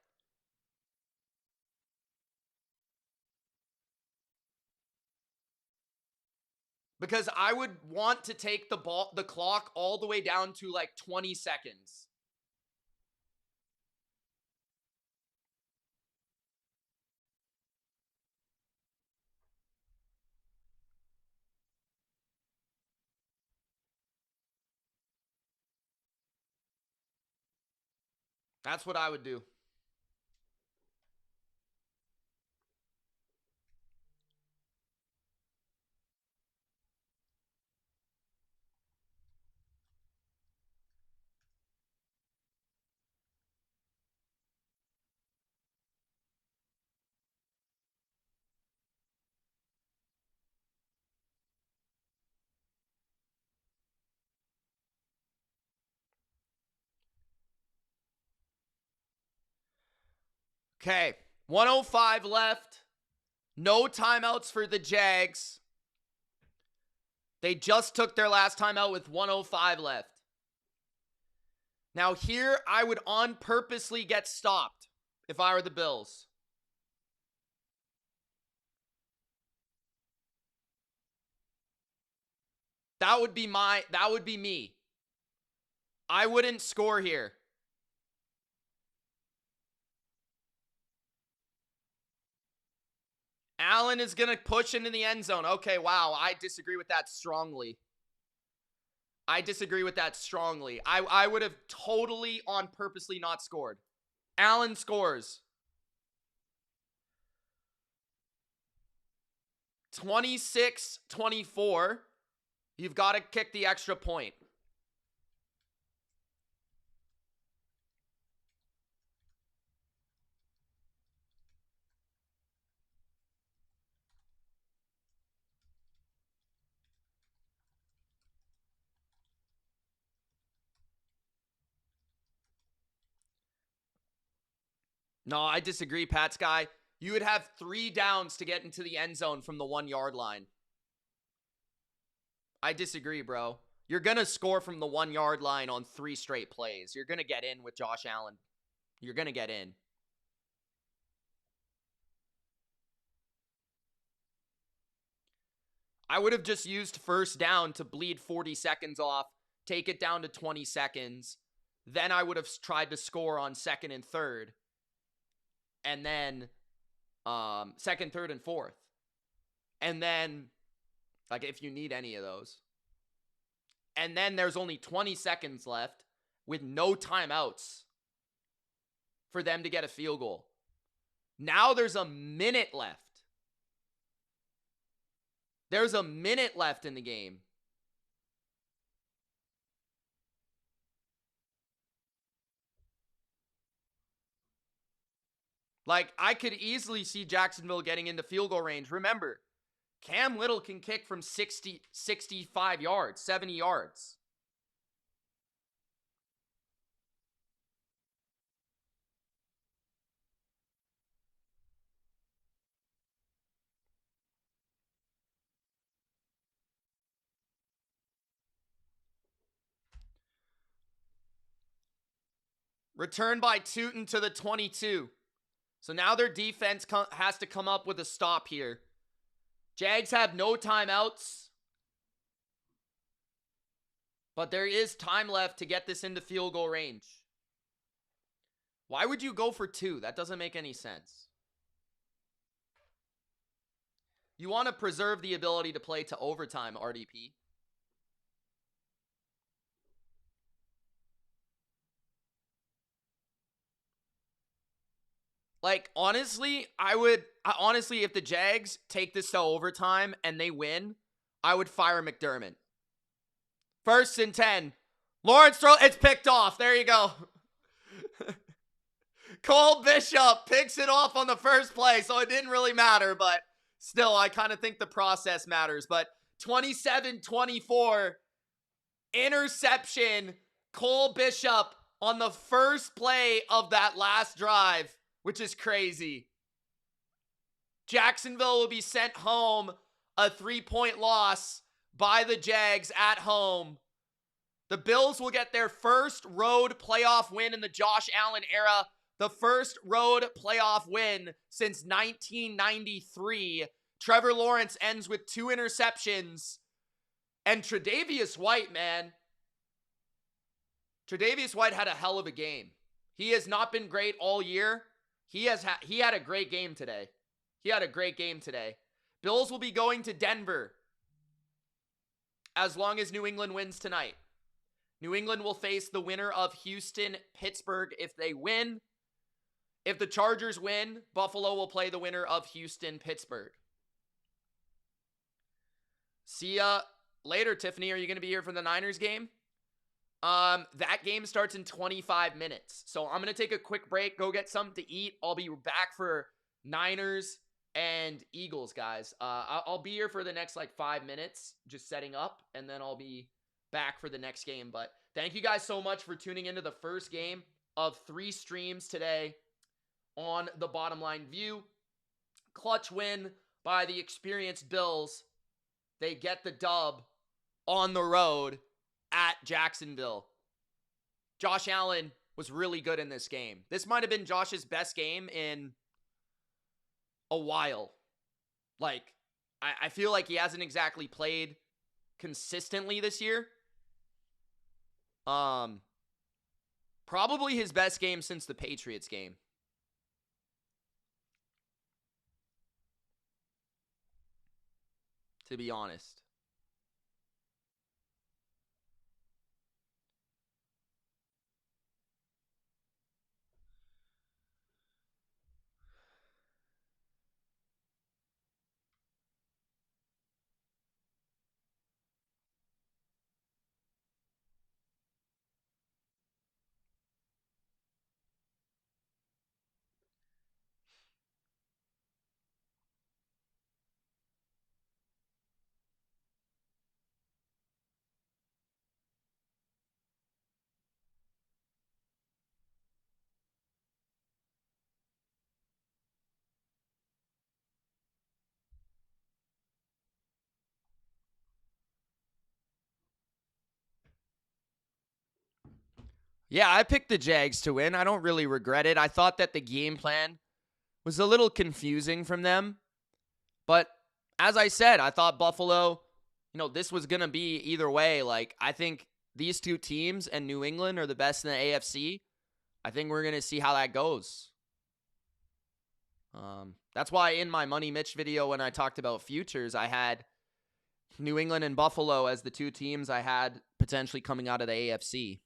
A: Because I would want to take the clock all the way down to like 20 seconds. That's what I would do. Okay, 1:05 left. No timeouts for the Jags. They just took their last timeout with 1:05 left. Now here, I would on purposely get stopped if I were the Bills. That would be me. I wouldn't score here. Allen is going to push into the end zone. Okay, wow. I disagree with that strongly. I would have totally on purposely not scored. Allen scores. 26-24. You've got to kick the extra point. No, I disagree, Pat's guy. You would have 3 downs to get into the end zone from the 1-yard line. I disagree, bro. You're going to score from the 1-yard line on 3 straight plays. You're going to get in with Josh Allen. You're going to get in. I would have just used first down to bleed 40 seconds off, take it down to 20 seconds. Then I would have tried to score on second and third. And then second, third, and fourth. And then, like, if you need any of those. And then there's only 20 seconds left with no timeouts for them to get a field goal. Now there's a minute left. There's a minute left in the game. Like, I could easily see Jacksonville getting into field goal range. Remember, Cam Little can kick from 60, 65 yards, 70 yards. Return by Tootin to the 22. So now their defense has to come up with a stop here. Jags have no timeouts. But there is time left to get this into field goal range. Why would you go for 2? That doesn't make any sense. You want to preserve the ability to play to overtime, RDP. Like, honestly, if the Jags take this to overtime and they win, I would fire McDermott. 1st and 10. Lawrence throw, it's picked off. There you go. Cole Bishop picks it off on the first play, so it didn't really matter, but still, I kind of think the process matters. But 27-24, interception, Cole Bishop on the first play of that last drive, which is crazy. Jacksonville will be sent home, a 3-point loss by the Jags at home. The Bills will get their first road playoff win in the Josh Allen era, the first road playoff win since 1993. Trevor Lawrence ends with 2 interceptions. And Tre'Davious White, man. Tre'Davious White had a hell of a game. He has not been great all year. He had a great game today. Bills will be going to Denver as long as New England wins tonight. New England will face the winner of Houston-Pittsburgh if they win. If the Chargers win, Buffalo will play the winner of Houston-Pittsburgh. See ya later, Tiffany. Are you going to be here for the Niners game? That game starts in 25 minutes. So I'm going to take a quick break, go get something to eat. I'll be back for Niners and Eagles, guys. I'll be here for the next 5 minutes, just setting up, and then I'll be back for the next game. But thank you guys so much for tuning into the first game of 3 streams today on the Bottom Line View. Clutch win by the experienced Bills. They get the dub on the road at Jacksonville. Josh Allen was really good in this game. This might have been Josh's best game in a while. I feel like he hasn't exactly played consistently this year. Probably his best game since the Patriots game. To be honest. Yeah, I picked the Jags to win. I don't really regret it. I thought that the game plan was a little confusing from them. But as I said, I thought Buffalo, this was going to be either way. Like, I think these two teams and New England are the best in the AFC. I think we're going to see how that goes. That's why in my Money Mitch video, when I talked about futures, I had New England and Buffalo as the two teams I had potentially coming out of the AFC.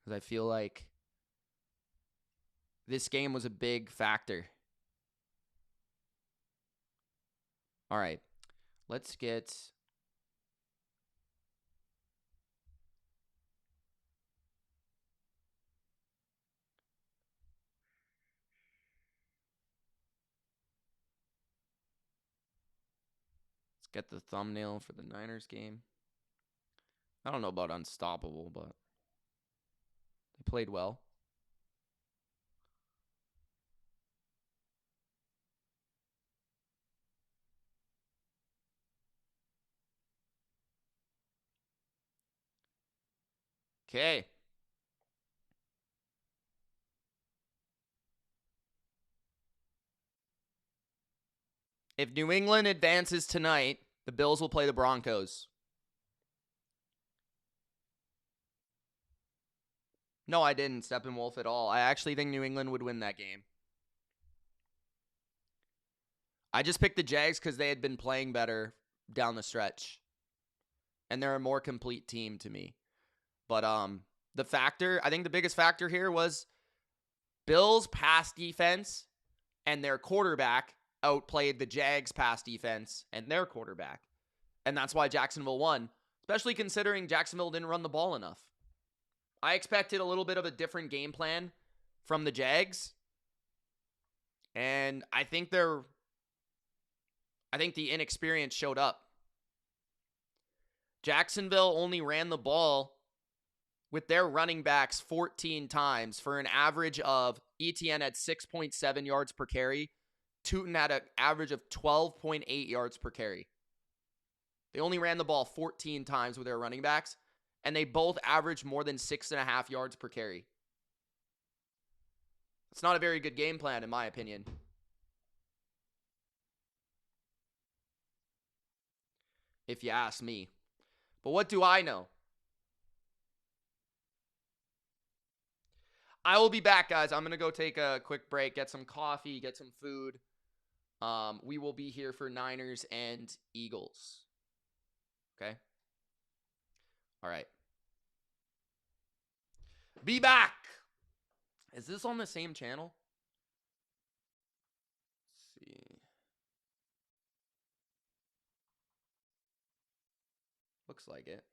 A: Because I feel like this game was a big factor. All right, let's get the thumbnail for the Niners game. I don't know about unstoppable, but they played well. Okay. If New England advances tonight, the Bills will play the Broncos. No, I didn't Steppenwolf at all. I actually think New England would win that game. I just picked the Jags because they had been playing better down the stretch. And they're a more complete team to me. But I think the biggest factor here was Bills' pass defense and their quarterback outplayed the Jags' pass defense and their quarterback. And that's why Jacksonville won, especially considering Jacksonville didn't run the ball enough. I expected a little bit of a different game plan from the Jags. And I think the inexperience showed up. Jacksonville only ran the ball with their running backs 14 times for an average of ETN at 6.7 yards per carry. Tootin had an average of 12.8 yards per carry. They only ran the ball 14 times with their running backs, and they both averaged more than 6.5 yards per carry. It's not a very good game plan, in my opinion. If you ask me. But what do I know? I will be back, guys. I'm going to go take a quick break, get some coffee, get some food. We will be here for Niners and Eagles. Okay? All right. Be back. Is this on the same channel? Let's see. Looks like it.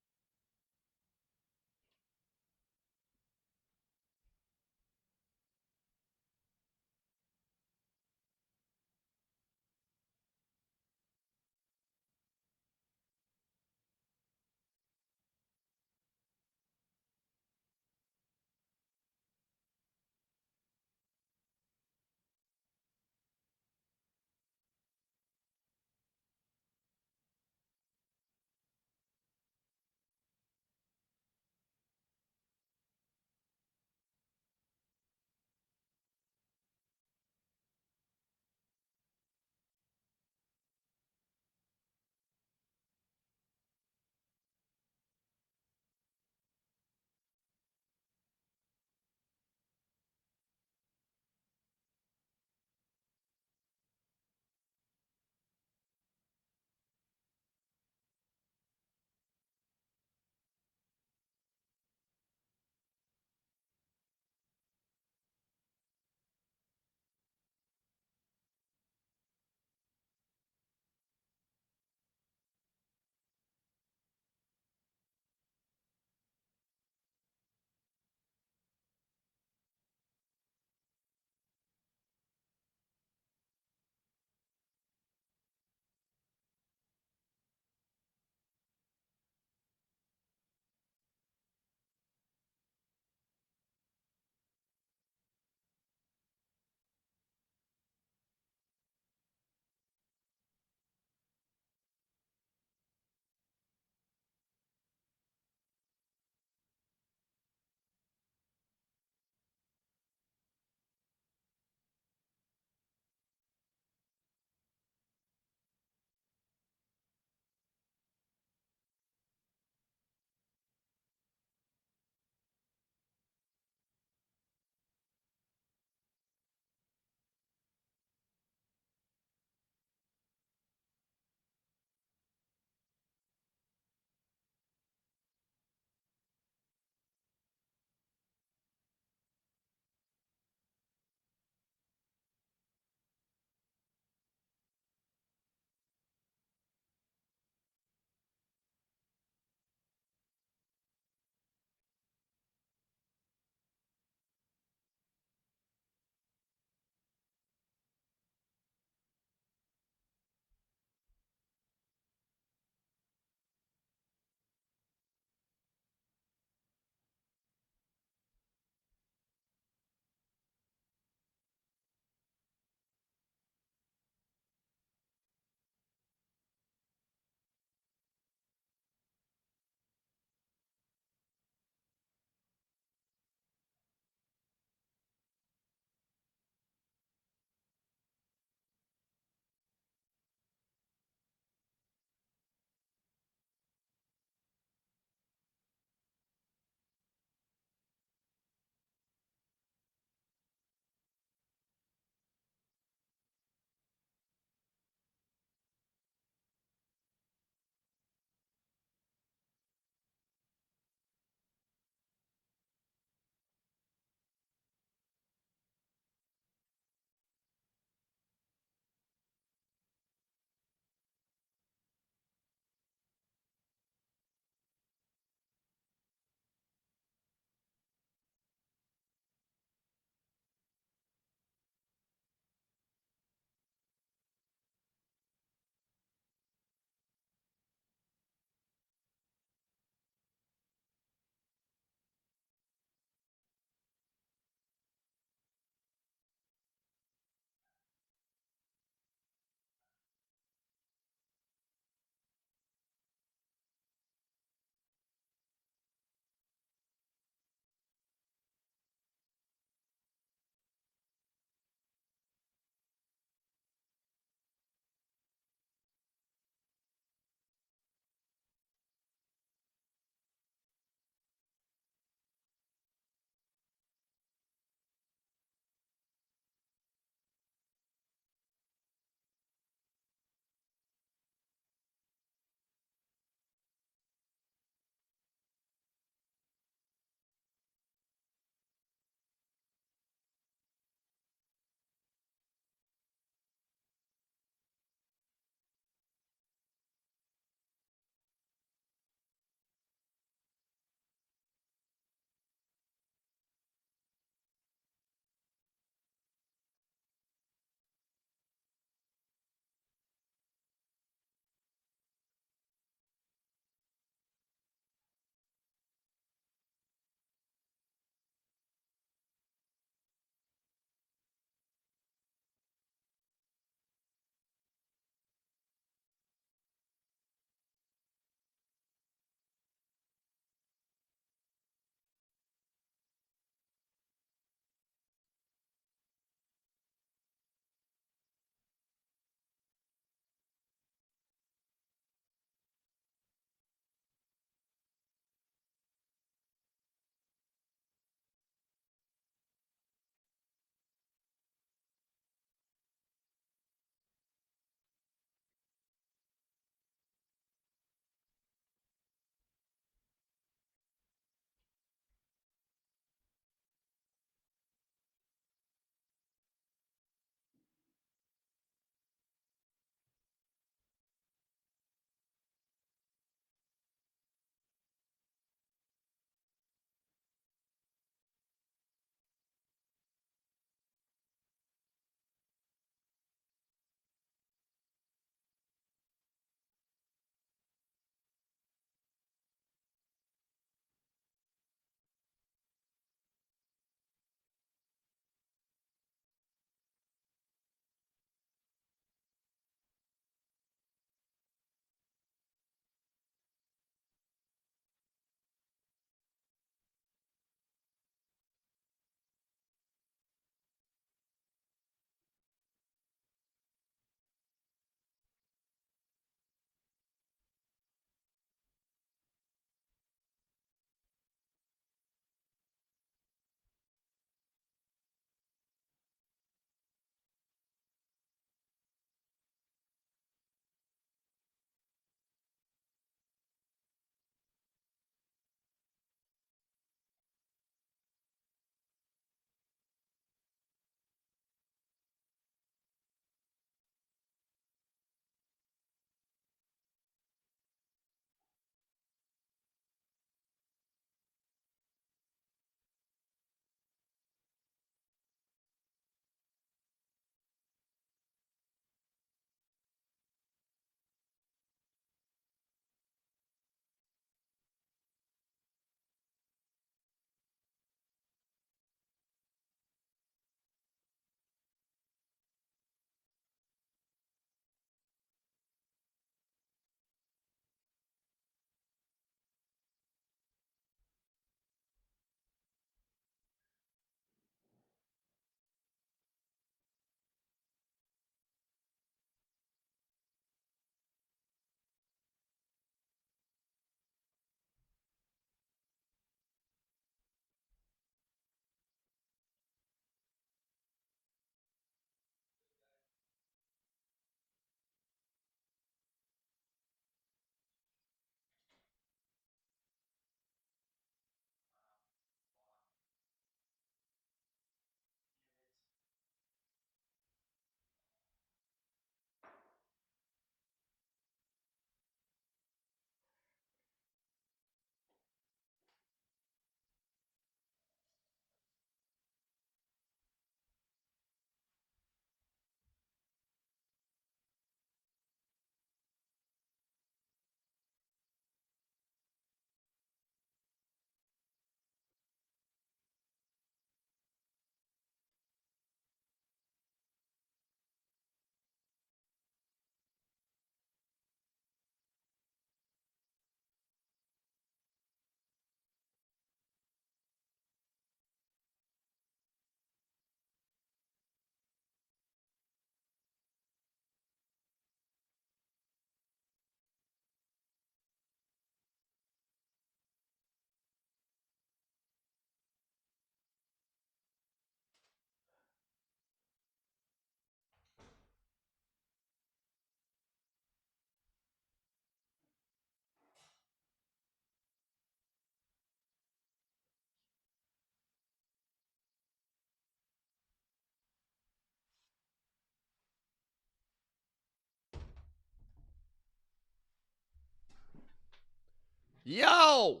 A: Yo!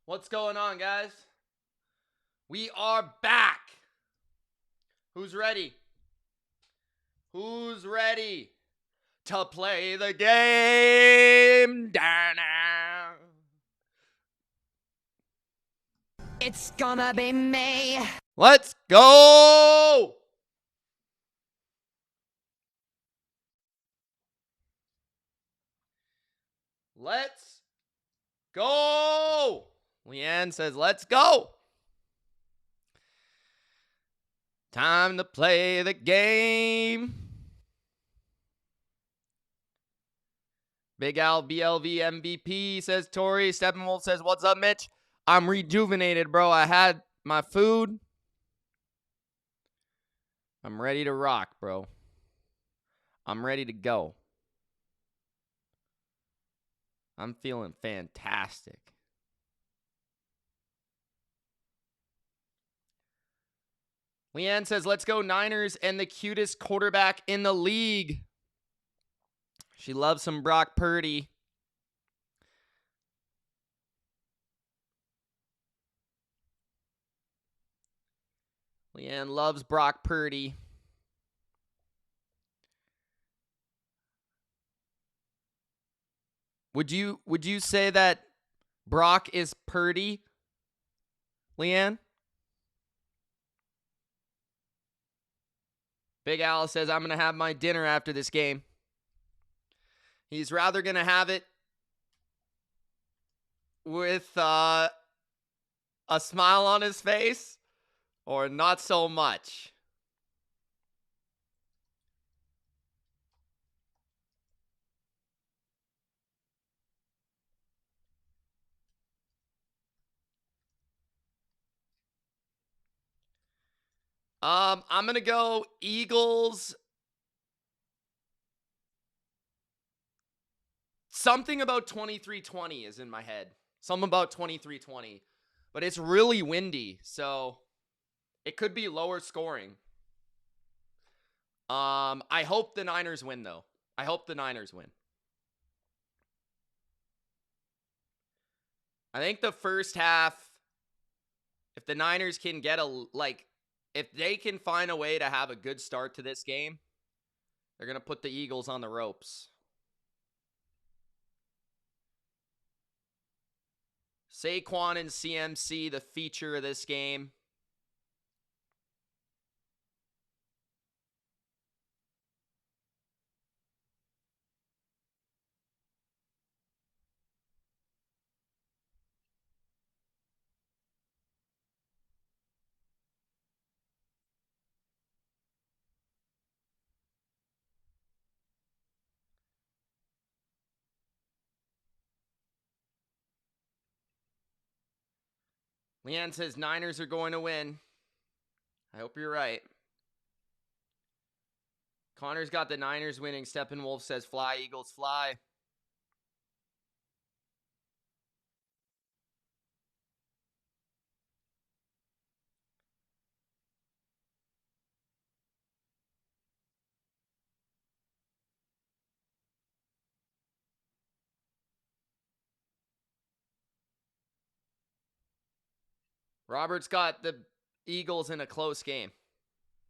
A: What's going on, guys? We are back. Who's ready? Who's ready to play the game? Da-na.
B: It's gonna be me.
A: Let's go! Let's go! Leanne says, let's go! Time to play the game. Big Al BLV MVP says Tori. Steppenwolf says, what's up, Mitch? I'm rejuvenated, bro. I had my food. I'm ready to rock, bro. I'm ready to go. I'm feeling fantastic. Leanne says, let's go Niners and the cutest quarterback in the league. She loves some Brock Purdy. Leanne loves Brock Purdy. Would you say that Brock is Purdy, Leanne? Big Al says, I'm going to have my dinner after this game. He's rather going to have it with a smile on his face or not so much. I'm going to go Eagles. Something about 23-20 is in my head. Something about 23-20. But it's really windy, so it could be lower scoring. I hope the Niners win, though. I hope the Niners win. I think the first half, if the Niners can get if they can find a way to have a good start to this game, they're going to put the Eagles on the ropes. Saquon and CMC, the feature of this game. Leanne says Niners are going to win. I hope you're right. Connor's got the Niners winning. Steppenwolf says fly, Eagles, fly. Robert's got the Eagles in a close game.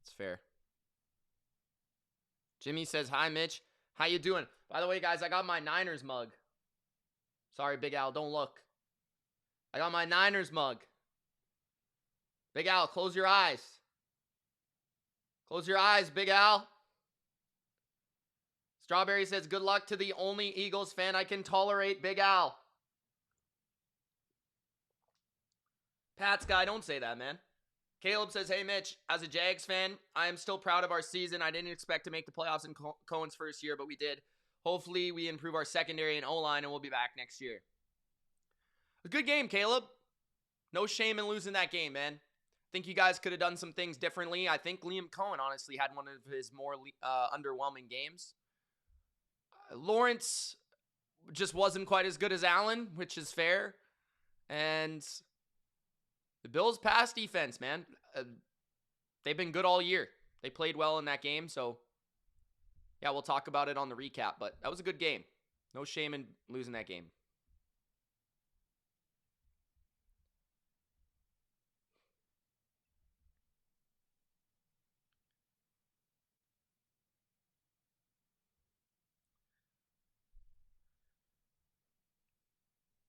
A: It's fair. Jimmy says, hi, Mitch. How you doing? By the way, guys, I got my Niners mug. Sorry, Big Al, don't look. I got my Niners mug. Big Al, close your eyes. Close your eyes, Big Al. Strawberry says, good luck to the only Eagles fan I can tolerate, Big Al. Pat's guy, don't say that, man. Caleb says, hey, Mitch, as a Jags fan, I am still proud of our season. I didn't expect to make the playoffs in Cohen's first year, but we did. Hopefully, we improve our secondary and O-line, and we'll be back next year. A good game, Caleb. No shame in losing that game, man. I think you guys could have done some things differently. I think Liam Cohen, honestly, had one of his more underwhelming games. Lawrence just wasn't quite as good as Allen, which is fair. And the Bills' pass defense, man, they've been good all year. They played well in that game, so yeah, we'll talk about it on the recap. But that was a good game. No shame in losing that game.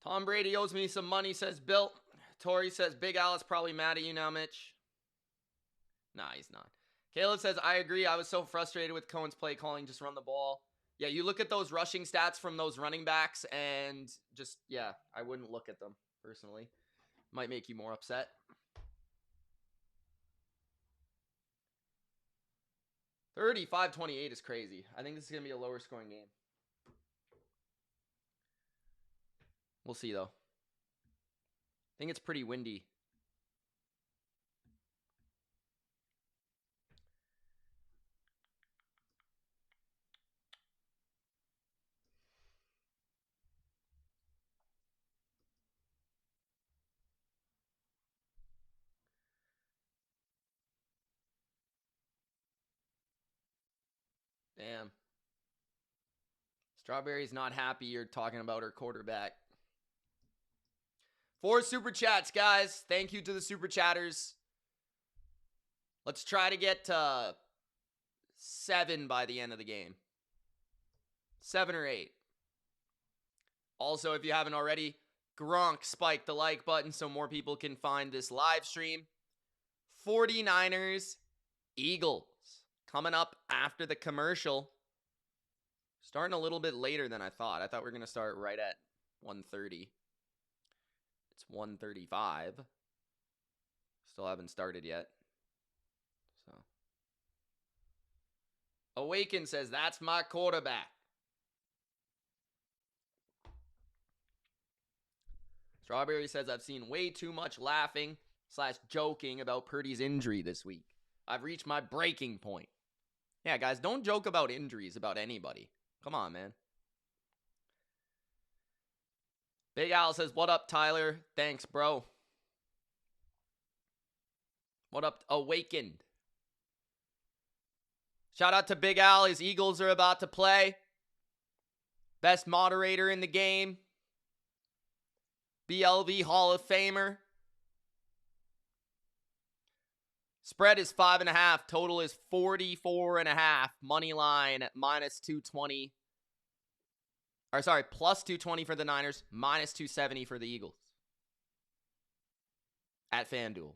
A: Tom Brady owes me some money, says Bill. Tori says Big Al is probably mad at you now, Mitch. Nah, he's not. Caleb says, I agree. I was so frustrated with Cohen's play calling. Just run the ball. Yeah, you look at those rushing stats from those running backs and just, yeah, I wouldn't look at them personally. Might make you more upset. $35-28 is crazy. I think this is going to be a lower scoring game. We'll see, though. I think it's pretty windy. Damn. Strawberry's not happy you're talking about her quarterback. 4 super chats, guys. Thank you to the super chatters. Let's try to get to 7 by the end of the game. 7 or 8. Also, if you haven't already, Gronk spiked the like button so more people can find this live stream. 49ers, Eagles. Coming up after the commercial. Starting a little bit later than I thought. I thought we were going to start right at 1:30. It's 1:35. Still haven't started yet. So, Awaken says, that's my quarterback. Strawberry says, I've seen way too much laughing / joking about Purdy's injury this week. I've reached my breaking point. Yeah, guys, don't joke about injuries about anybody. Come on, man. Big Al says, what up, Tyler? Thanks, bro. What up, Awakened? Shout out to Big Al. His Eagles are about to play. Best moderator in the game. BLV Hall of Famer. Spread is 5.5. Total is 44.5. Money line minus 220. Or sorry, plus 220 for the Niners. Minus 270 for the Eagles. At FanDuel.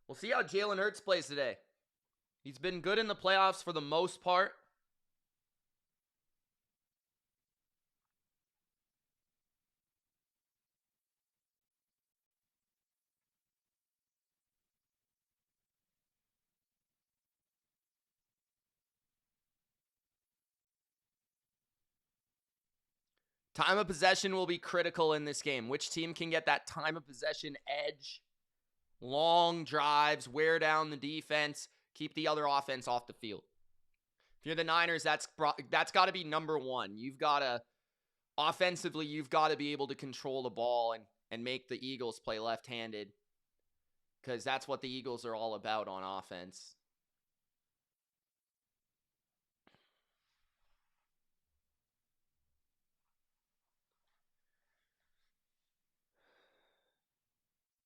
A: We'll see how Jalen Hurts plays today. He's been good in the playoffs for the most part. Time of possession will be critical in this game. Which team can get that time of possession edge? Long drives, wear down the defense, keep the other offense off the field. If you're the Niners, that's got to be number one. Offensively, you've got to be able to control the ball and make the Eagles play left-handed, because that's what the Eagles are all about on offense.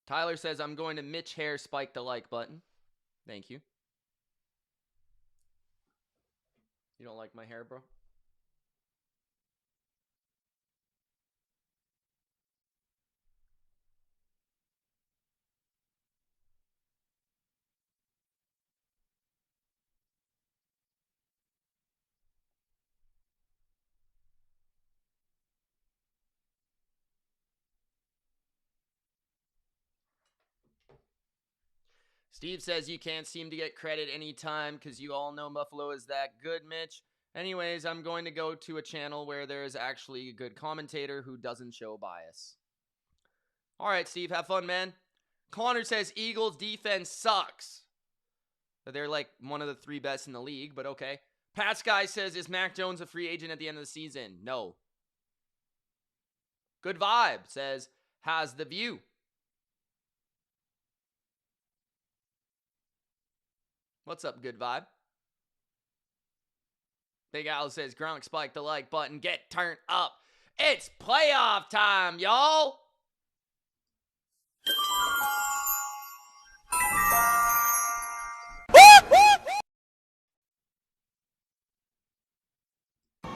A: Tyler says, I'm going to Mitch hair spike the like button. Thank you. You don't like my hair, bro? Steve says you can't seem to get credit anytime because you all know Buffalo is that good, Mitch. Anyways, I'm going to go to a channel where there is actually a good commentator who doesn't show bias. All right, Steve, have fun, man. Connor says Eagles defense sucks. They're like one of the 3 best in the league, but okay. Pat's guy says, is Mac Jones a free agent at the end of the season? No. Good Vibe says, has the view. What's up, Good Vibe? Big Al says, Gronk spike the like button. Get turned up. It's playoff time, y'all.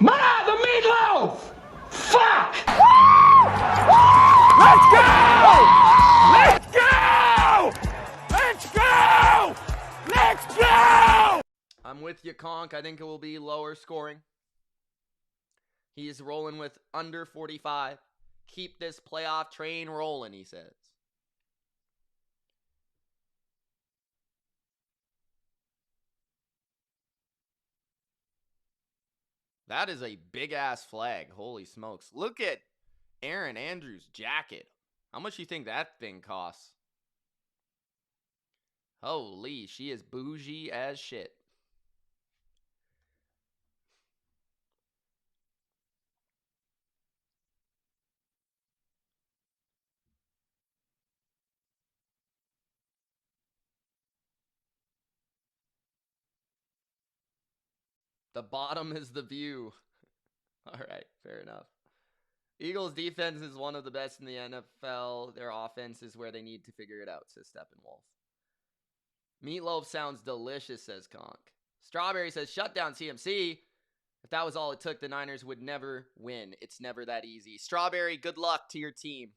C: Ma, the meatloaf! Fuck!
D: Let's go! Let's go! Let's go! Let's go!
A: I'm with you, Conk. I think it will be lower scoring. He's rolling with under 45. Keep this playoff train rolling, he says. That is a big-ass flag. Holy smokes. Look at Aaron Andrews' jacket. How much do you think that thing costs? Holy, she is bougie as shit. The bottom is the view. All right, fair enough. Eagles' defense is one of the best in the NFL. Their offense is where they need to figure it out, says Steppenwolf. Meatloaf sounds delicious, says Conk. Strawberry says, shut down CMC. If that was all it took, the Niners would never win. It's never that easy. Strawberry, good luck to your team.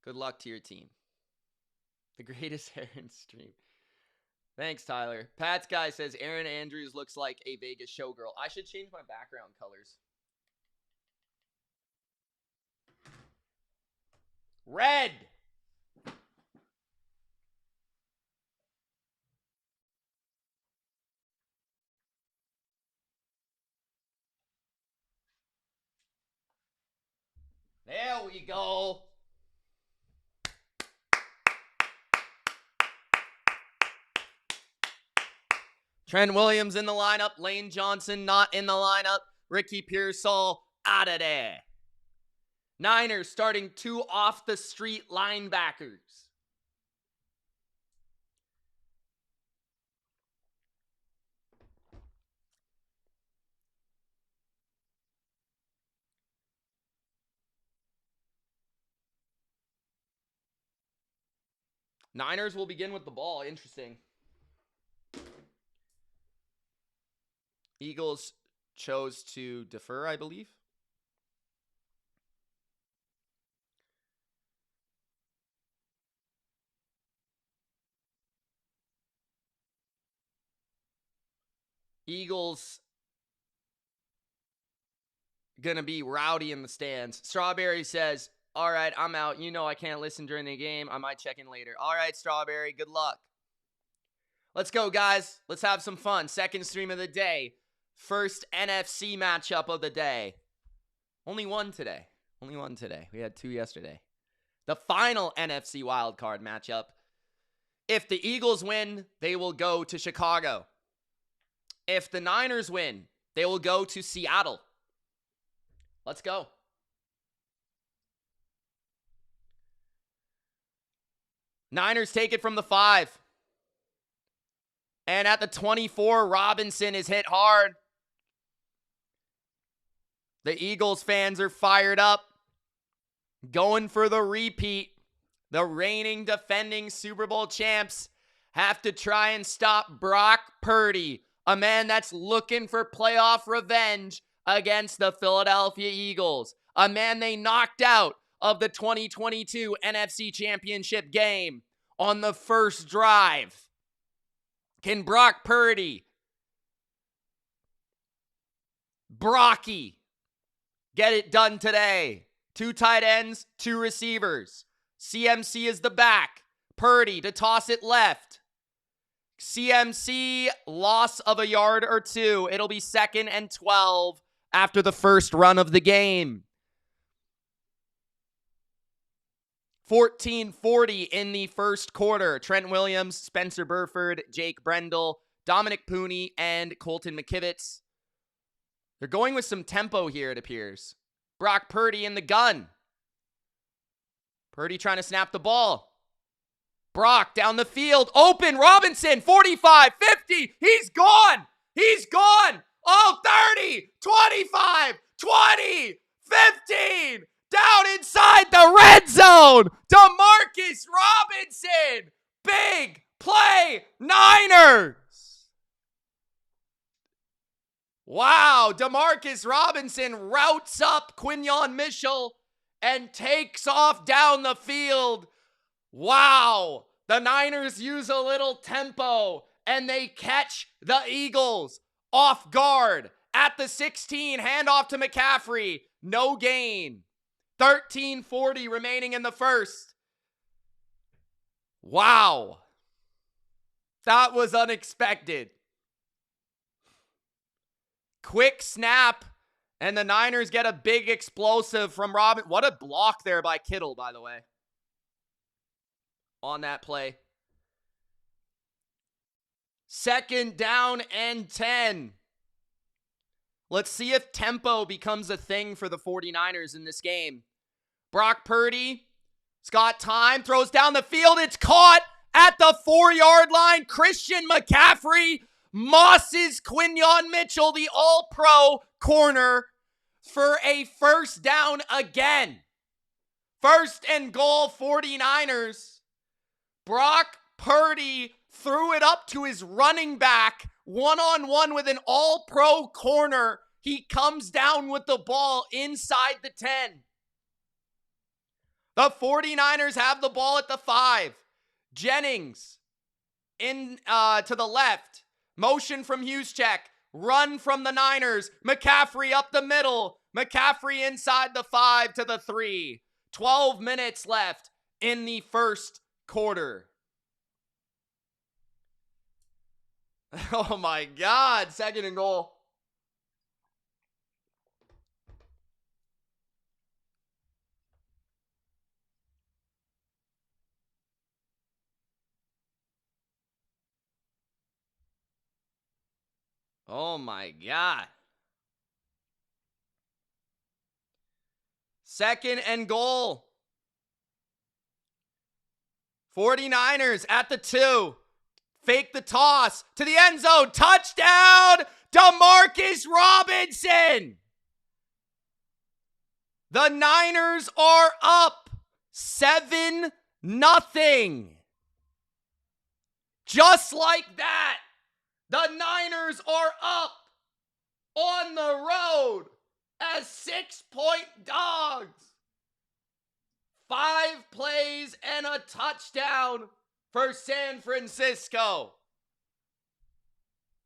A: Good luck to your team. The greatest hair in stream. Thanks, Tyler. Pat's guy says Aaron Andrews looks like a Vegas showgirl. I should change my background colors. Red. There we go. Trent Williams in the lineup. Lane Johnson not in the lineup. Ricky Pearsall out of there. Niners starting 2 off-the-street linebackers. Niners will begin with the ball. Interesting. Eagles chose to defer, I believe. Eagles gonna be rowdy in the stands. Strawberry says, all right, I'm out. You know I can't listen during the game. I might check in later. All right, Strawberry, good luck. Let's go, guys. Let's have some fun. Second stream of the day. First NFC matchup of the day. Only one today. Only one today. We had 2 yesterday. The final NFC wildcard matchup. If the Eagles win, they will go to Chicago. If the Niners win, they will go to Seattle. Let's go. Niners take it from the 5. And at the 24, Robinson is hit hard. The Eagles fans are fired up. Going for the repeat. The reigning, defending Super Bowl champs have to try and stop Brock Purdy, a man that's looking for playoff revenge against the Philadelphia Eagles. A man they knocked out of the 2022 NFC Championship game on the first drive. Can Brock Purdy, Brocky, get it done today? 2 tight ends, 2 receivers. CMC is the back. Purdy to toss it left. CMC, loss of a yard or 2. It'll be 2nd and 12 after the first run of the game. 14:40 in the first quarter. Trent Williams, Spencer Burford, Jake Brendel, Dominic Pooney, and Colton McKivitz. They're going with some tempo here, it appears. Brock Purdy in the gun. Purdy trying to snap the ball. Brock down the field. Open. Robinson. 45, 50. He's gone. He's gone. Oh, 30, 25, 20, 15. Down inside the red zone. DeMarcus Robinson. Big play. Niners. Wow, Demarcus Robinson routes up Quinyon Mitchell and takes off down the field. Wow, the Niners use a little tempo and they catch the Eagles off guard at the 16, handoff to McCaffrey, no gain. 13:40 remaining in the first. Wow, that was unexpected. Quick snap, and the Niners get a big explosive from Robin. What a block there by Kittle, by the way, on that play. 2nd down and 10. Let's see if tempo becomes a thing for the 49ers in this game. Brock Purdy, he's got time, throws down the field. It's caught at the 4-yard line. Christian McCaffrey mosses Quinyon Mitchell, the all-pro corner, for a first down again. 1st and goal, 49ers. Brock Purdy threw it up to his running back, one-on-one with an all-pro corner. He comes down with the ball inside the 10. The 49ers have the ball at the 5. Jennings in to the left. Motion from Juszczyk. Run from the Niners. McCaffrey up the middle. McCaffrey inside the 5 to the 3. 12 minutes left in the first quarter. Oh my God. 2nd and goal. Oh my God. 2nd and goal. 49ers at the 2. Fake the toss to the end zone. Touchdown, Demarcus Robinson. The Niners are up 7-0. Just like that. The Niners are up on the road as 6-point dogs. 5 plays and a touchdown for San Francisco.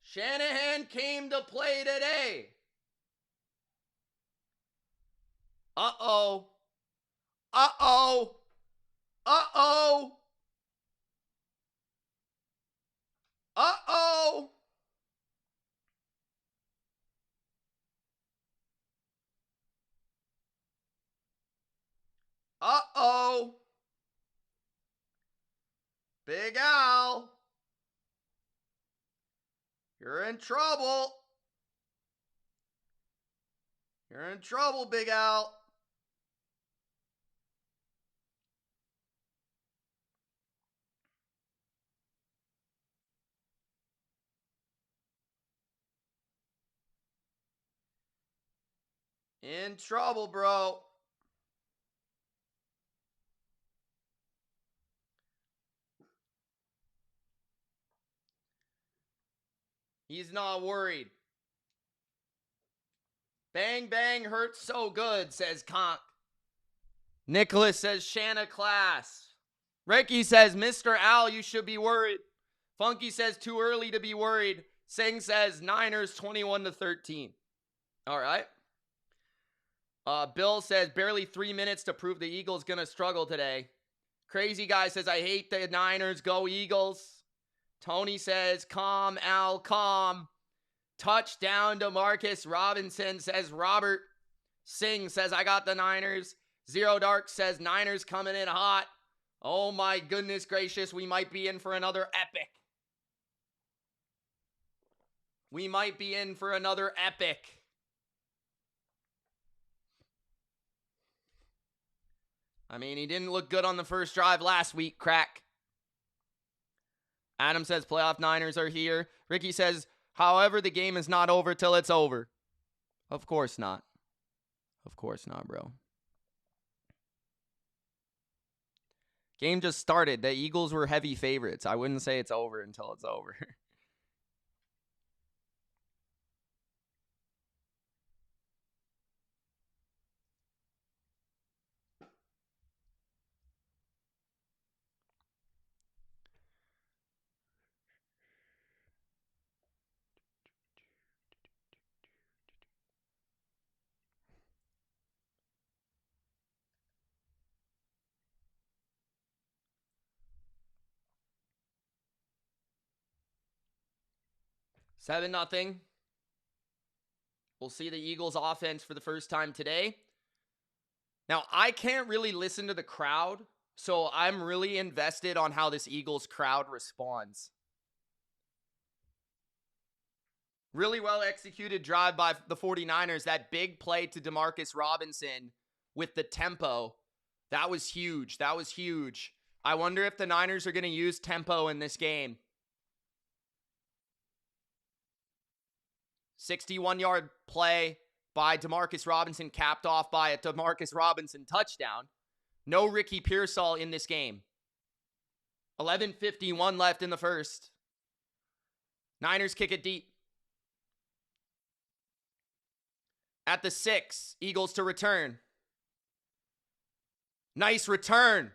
A: Shanahan came to play today. Uh-oh. Uh-oh. Uh-oh. Uh-oh. Uh-oh. Big Al. You're in trouble. You're in trouble, Big Al. In trouble, bro. He's not worried. Bang, bang, hurts so good, says Conk. Nicholas says, Shanna class. Ricky says, Mr. Al, you should be worried. Funky says, too early to be worried. Singh says, Niners 21-13. All right. Bill says, barely 3 minutes to prove the Eagles going to struggle today. Crazy guy says, I hate the Niners. Go Eagles. Tony says, calm, Al, calm. Touchdown to Marcus Robinson, says Robert. Singh says, I got the Niners. Zero Dark says, Niners coming in hot. Oh my goodness gracious, we might be in for another epic. We might be in for another epic. I mean, he didn't look good on the first drive last week, crack. Adam says playoff Niners are here. Ricky says, however, the game is not over till it's over. Of course not. Of course not, bro. Game just started. The Eagles were heavy favorites. I wouldn't say it's over until it's over. 7-0. We'll see the Eagles offense for the first time today. Now, I can't really listen to the crowd, so I'm really invested on how this Eagles crowd responds. Really well executed drive by the 49ers. That big play to Demarcus Robinson with the tempo. That was huge. That was huge. I wonder if the Niners are going to use tempo in this game. 61-yard play by Demarcus Robinson, capped off by a Demarcus Robinson touchdown. No Ricky Pearsall in this game. 11:51 left in the first. Niners kick it deep. At the 6, Eagles to return. Nice return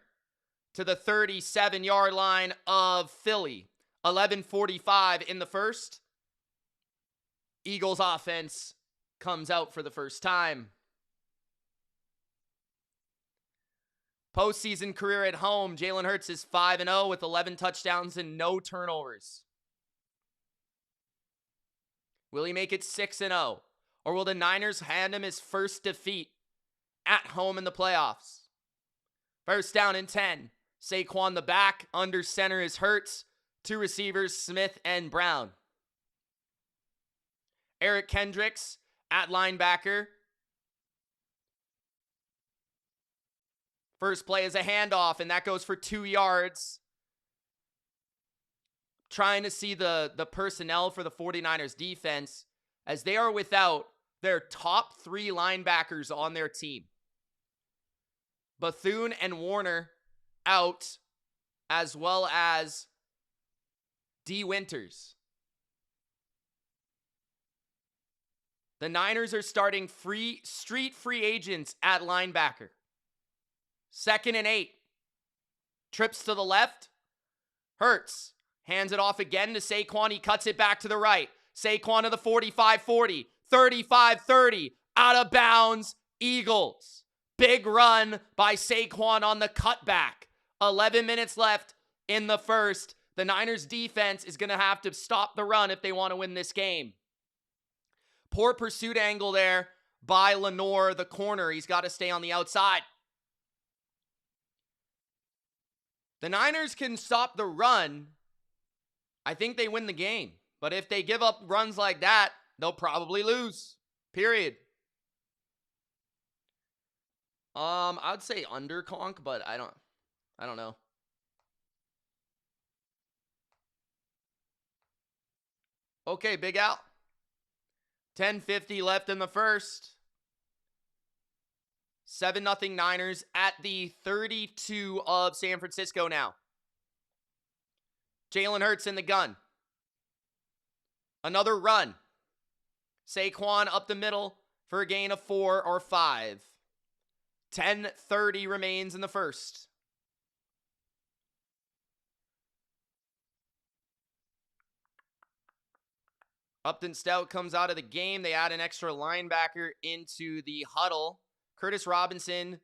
A: to the 37-yard line of Philly. 11:45 in the first. Eagles offense comes out for the first time. Postseason career at home, Jalen Hurts is 5-0 with 11 touchdowns and no turnovers. Will he make it 6-0? Or will the Niners hand him his first defeat at home in the playoffs? First down and 10. Saquon the back. Under center is Hurts. 2 receivers, Smith and Brown. Eric Kendricks at linebacker. First play is a handoff, and that goes for 2 yards. Trying to see the personnel for the 49ers defense as they are without their top 3 linebackers on their team. Bethune and Warner out, as well as D. Winters. The Niners are starting street free agents at linebacker. 2nd and 8. Trips to the left. Hurts. Hands it off again to Saquon. He cuts it back to the right. Saquon to the 45-40. 35-30. Out of bounds. Eagles. Big run by Saquon on the cutback. 11 minutes left in the first. The Niners defense is going to have to stop the run if they want to win this game. Poor pursuit angle there by Lenore, the corner. He's got to stay on the outside. The Niners can stop the run. I think they win the game. But if they give up runs like that, they'll probably lose. Period. I would say under conk, but I don't know. Okay, Big Al. 10:50 left in the first. 7-0 Niners at the 32 of San Francisco now. Jalen Hurts in the gun. Another run. Saquon up the middle for a gain of 4 or 5. 10:30 remains in the first. Upton Stout comes out of the game. They add an extra linebacker into the huddle. Curtis Robinson,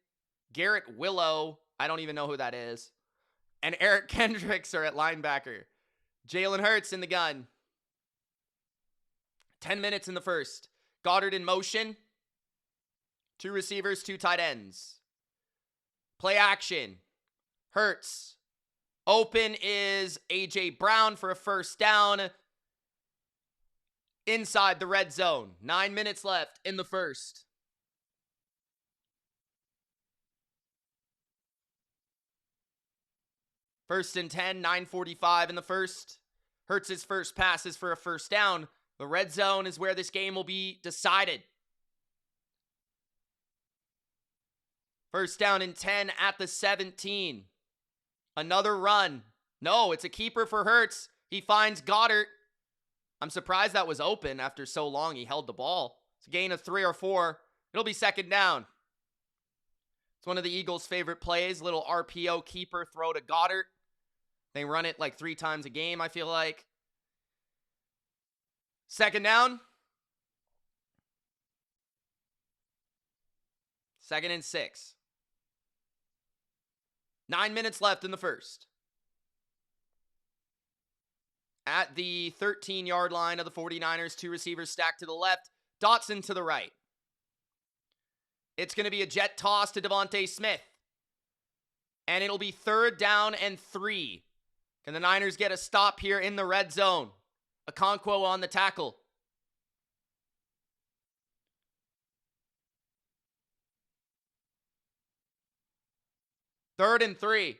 A: Garrett Willow, I don't even know who that is, and Eric Kendricks are at linebacker. Jalen Hurts in the gun. 10 minutes in the first. Goddard in motion. 2 receivers, 2 tight ends. Play action. Hurts. Open is A.J. Brown for a first down. Inside the red zone. 9 minutes left in the first. First and 10, 9:45 in the first. Hurts' first pass is for a first down. The red zone is where this game will be decided. First down and 10 at the 17. Another run. No, it's a keeper for Hurts. He finds Goddard. I'm surprised that was open after so long he held the ball. It's a gain of 3 or 4. It'll be second down. It's one of the Eagles' favorite plays. Little RPO keeper throw to Goddard. They run it like 3 times a game, I feel like. Second down. 2nd and 6. 9 minutes left in the first. At the 13-yard line of the 49ers, 2 receivers stacked to the left, Dotson to the right. It's going to be a jet toss to Devontae Smith. And it'll be 3rd down and 3. Can the Niners get a stop here in the red zone? Okonkwo on the tackle. Third and 3.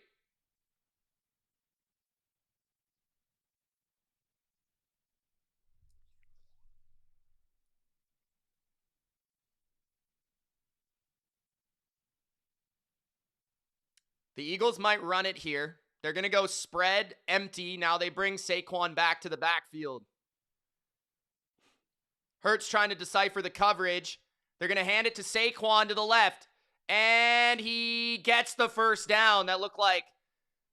A: The Eagles might run it here. They're going to go spread, empty. Now they bring Saquon back to the backfield. Hurts trying to decipher the coverage. They're going to hand it to Saquon to the left. And he gets the first down. That looked like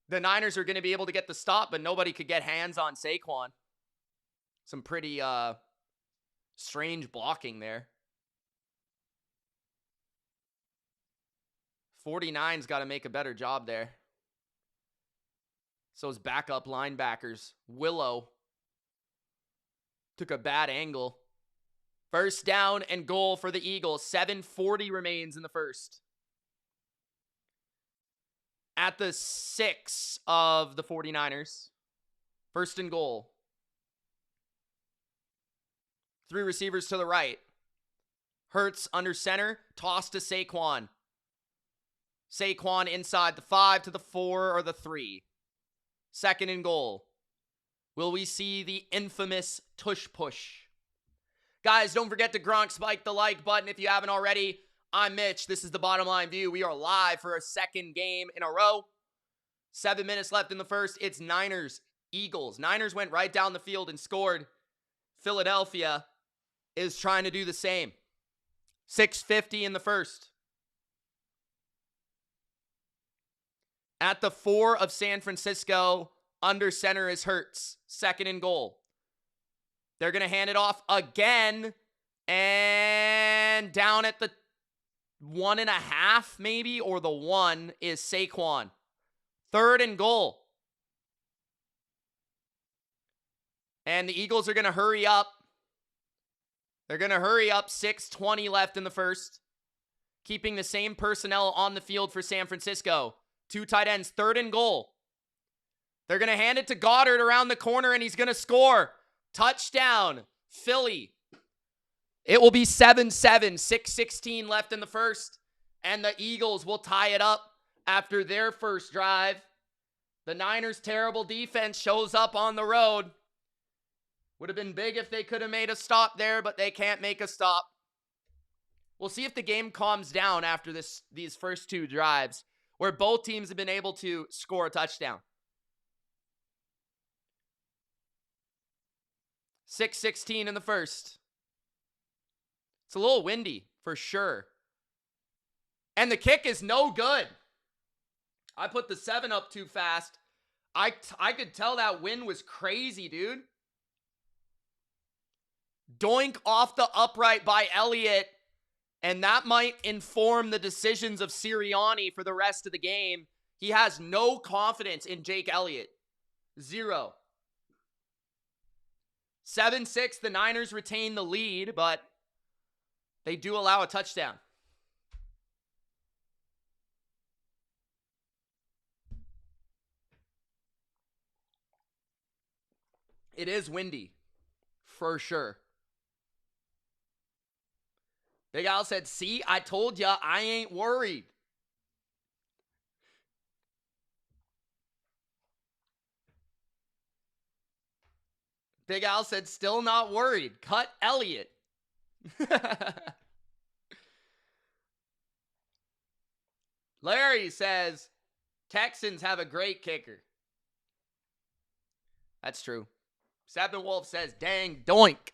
A: the Niners are going to be able to get the stop, but nobody could get hands on Saquon. Some pretty strange blocking there. 49's got to make a better job there. So his backup linebackers. Willow took a bad angle. First down and goal for the Eagles. 7:40 remains in the first. At the 6 of the 49ers. First and goal. 3 receivers to the right. Hurts under center. Toss to Saquon. Saquon inside the 5 to the 4 or the 3. Second and goal. Will we see the infamous tush push? Guys, don't forget to Gronk spike the like button if you haven't already. I'm Mitch. This is the Bottom Line View. We are live for a second game in a row. 7 minutes left in the first. It's Niners, Eagles. Niners went right down the field and scored. Philadelphia is trying to do the same. 6:50 in the first. At the 4 of San Francisco, under center is Hurts. Second and goal. They're going to hand it off again. And down at the 1.5 maybe, or the 1 is Saquon. Third and goal. And the Eagles are going to hurry up. They're going to hurry up. 6:20 left in the first. Keeping the same personnel on the field for San Francisco. 2 tight ends, third and goal. They're going to hand it to Goddard around the corner, and he's going to score. Touchdown, Philly. It will be 7-7, 6:16 left in the first, and the Eagles will tie it up after their first drive. The Niners' terrible defense shows up on the road. Would have been big if they could have made a stop there, but they can't make a stop. We'll see if the game calms down after these first 2 drives, where both teams have been able to score a touchdown. 6:16 in the first. It's a little windy, for sure. And the kick is no good. I put the 7 up too fast. I could tell that wind was crazy, dude. Doink off the upright by Elliott. And that might inform the decisions of Sirianni for the rest of the game. He has no confidence in Jake Elliott. 0. 7-6, the Niners retain the lead, but they do allow a touchdown. It is windy, for sure. Big Al said, see, I told ya, I ain't worried. Big Al said, still not worried. Cut Elliott. Larry says, Texans have a great kicker. That's true. Seven Wolf says, dang doink.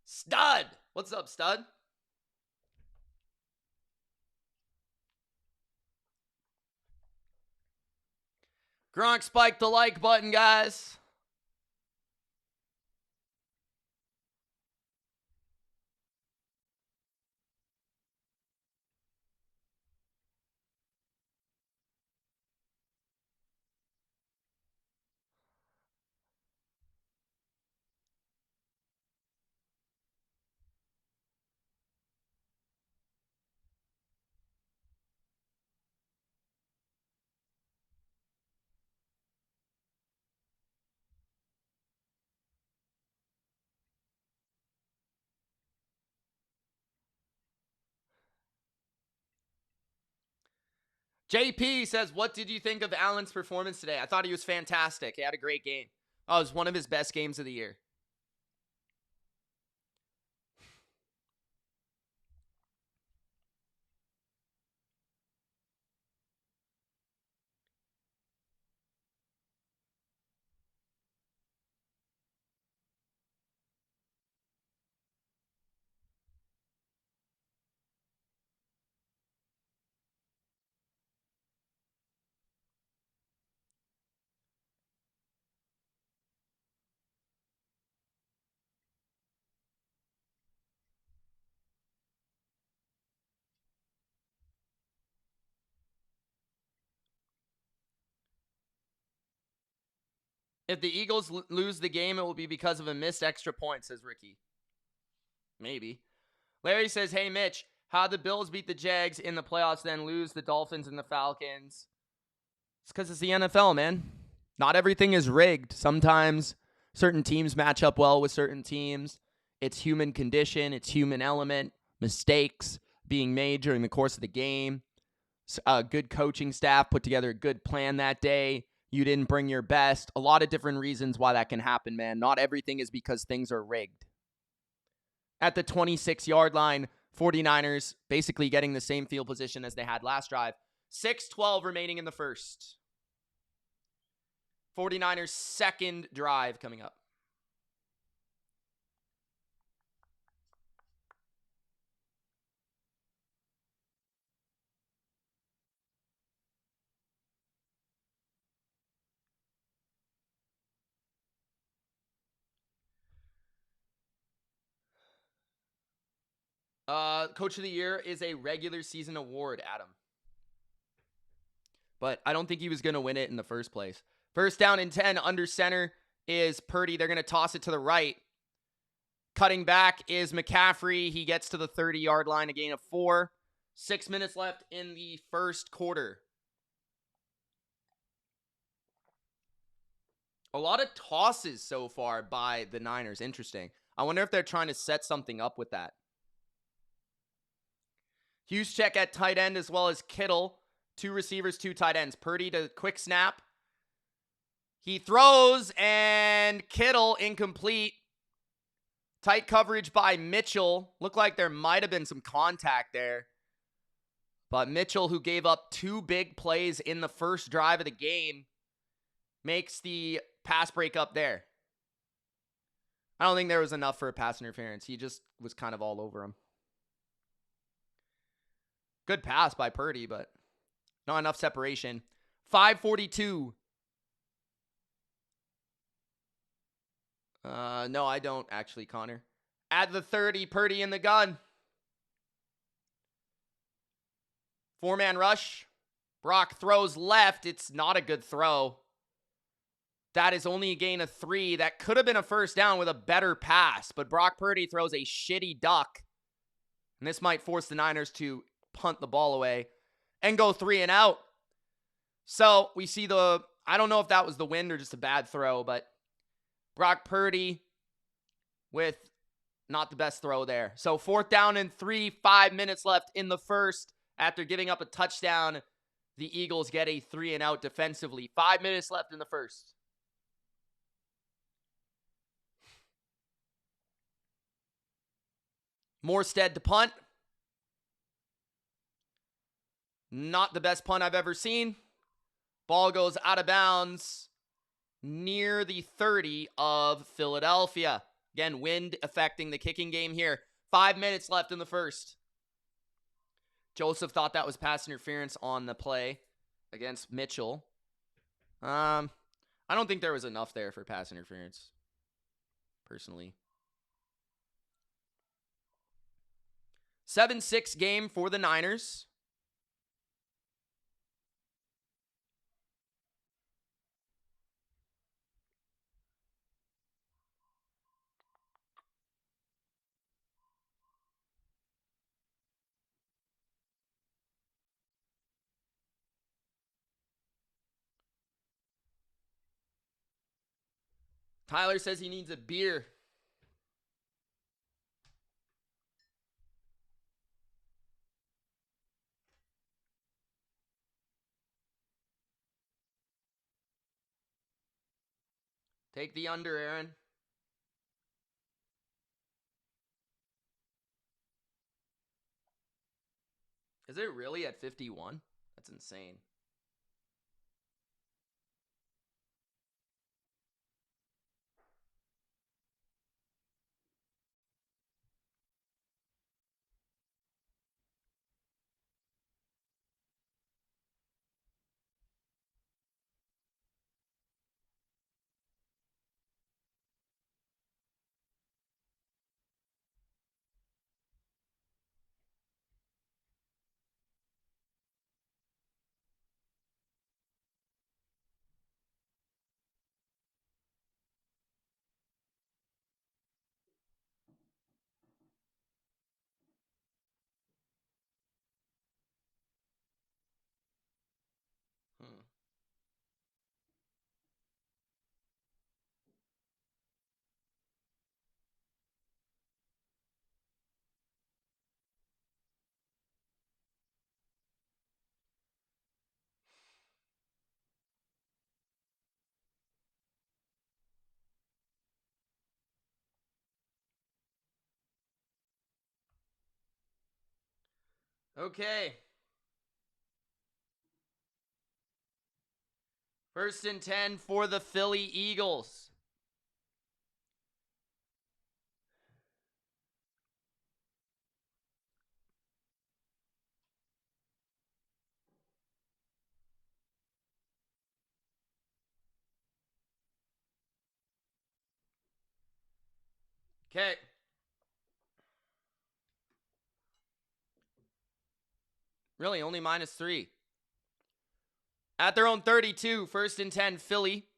A: Stud. What's up, stud? Gronk spiked the like button, guys. JP says, what did you think of Allen's performance today? I thought he was fantastic. He had a great game. Oh, it was one of his best games of the year. If the Eagles lose the game, it will be because of a missed extra point, says Ricky. Maybe. Larry says, hey, Mitch, how the Bills beat the Jags in the playoffs, then lose the Dolphins and the Falcons? It's because it's the NFL, man. Not everything is rigged. Sometimes certain teams match up well with certain teams. It's human condition. It's human element. Mistakes being made during the course of the game. A good coaching staff put together a good plan that day. You didn't bring your best. A lot of different reasons why that can happen, man. Not everything is because things are rigged. At the 26-yard line, 49ers basically getting the same field position as they had last drive. 6:12 remaining in the first. 49ers' second drive coming up. Coach of the Year is a regular season award, Adam. But I don't think he was going to win it in the first place. First down and 10, under center is Purdy. They're going to toss it to the right. Cutting back is McCaffrey. He gets to the 30-yard line, a gain of 4. 6 minutes left in the first quarter. A lot of tosses so far by the Niners. Interesting. I wonder if they're trying to set something up with that. Juszczyk at tight end as well as Kittle. 2 receivers, 2 tight ends. Purdy to quick snap. He throws, and Kittle incomplete. Tight coverage by Mitchell. Looked like there might have been some contact there. But Mitchell, who gave up 2 big plays in the first drive of the game, makes the pass break up there. I don't think there was enough for a pass interference. He just was kind of all over him. Good pass by Purdy, but not enough separation. 5:42. No, I don't actually, Connor. At the 30, Purdy in the gun. 4-man rush. Brock throws left. It's not a good throw. That is only a gain of 3. That could have been a first down with a better pass, but Brock Purdy throws a shitty duck. And this might force the Niners to punt the ball away and go 3 and out. So we see I don't know if that was the wind or just a bad throw, but Brock Purdy with not the best throw there. So 4th down and 3, 5 minutes left in the first. After giving up a touchdown, the Eagles get a 3 and out defensively. 5 minutes left in the first. Morstead to punt. Not the best punt I've ever seen. Ball goes out of bounds near the 30 of Philadelphia. Again, wind affecting the kicking game here. 5 minutes left in the first. Joseph thought that was pass interference on the play against Mitchell. I don't think there was enough there for pass interference, personally. 7-6 game for the Niners. Tyler says he needs a beer. Take the under, Aaron. Is it really at 51? That's insane. Okay. 1st and 10 for the Philly Eagles. Okay. Really, only -3. At their own 32, 1st and 10, Philly.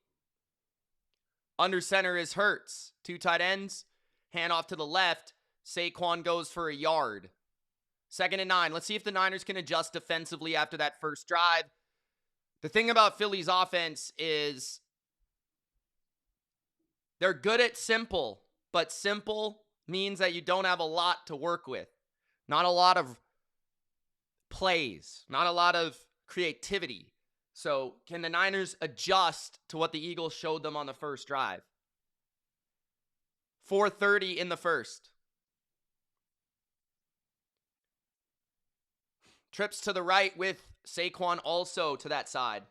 A: Under center is Hurts. 2 tight ends. Hand off to the left. Saquon goes for a yard. 2nd and 9. Let's see if the Niners can adjust defensively after that first drive. The thing about Philly's offense is they're good at simple, but simple means that you don't have a lot to work with. Not a lot of plays, not a lot of creativity. So can the Niners adjust to what the Eagles showed them on the first drive? 4:30 in the first. Trips to the right with Saquon also to that side.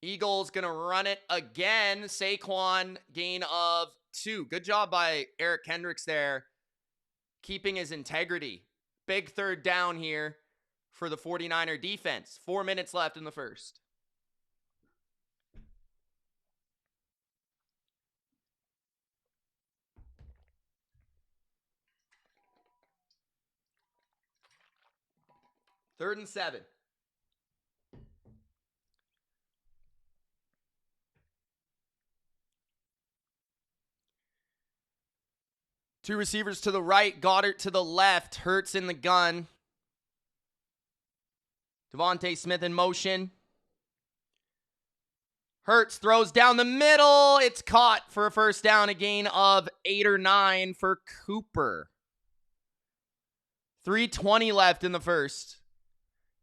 A: Eagles going to run it again. Saquon, gain of 2. Good job by Eric Kendricks there, keeping his integrity. Big 3rd down here for the 49er defense. 4 minutes left in the first. Third and 7. Two receivers to the right, Goddard to the left, Hurts in the gun. Devontae Smith in motion. Hurts throws down the middle. It's caught for a first down, a gain of 8 or 9 for Cooper. 3:20 left in the first.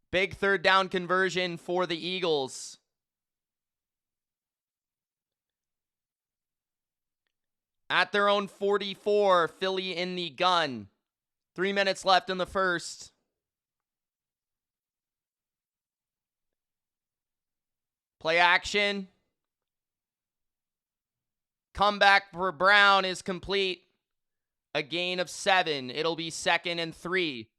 A: Big 3rd down conversion for the Eagles. At their own 44, Philly in the gun. 3 minutes left in the first. Play action. Comeback for Brown is complete. A gain of 7. It'll be 2nd and 3.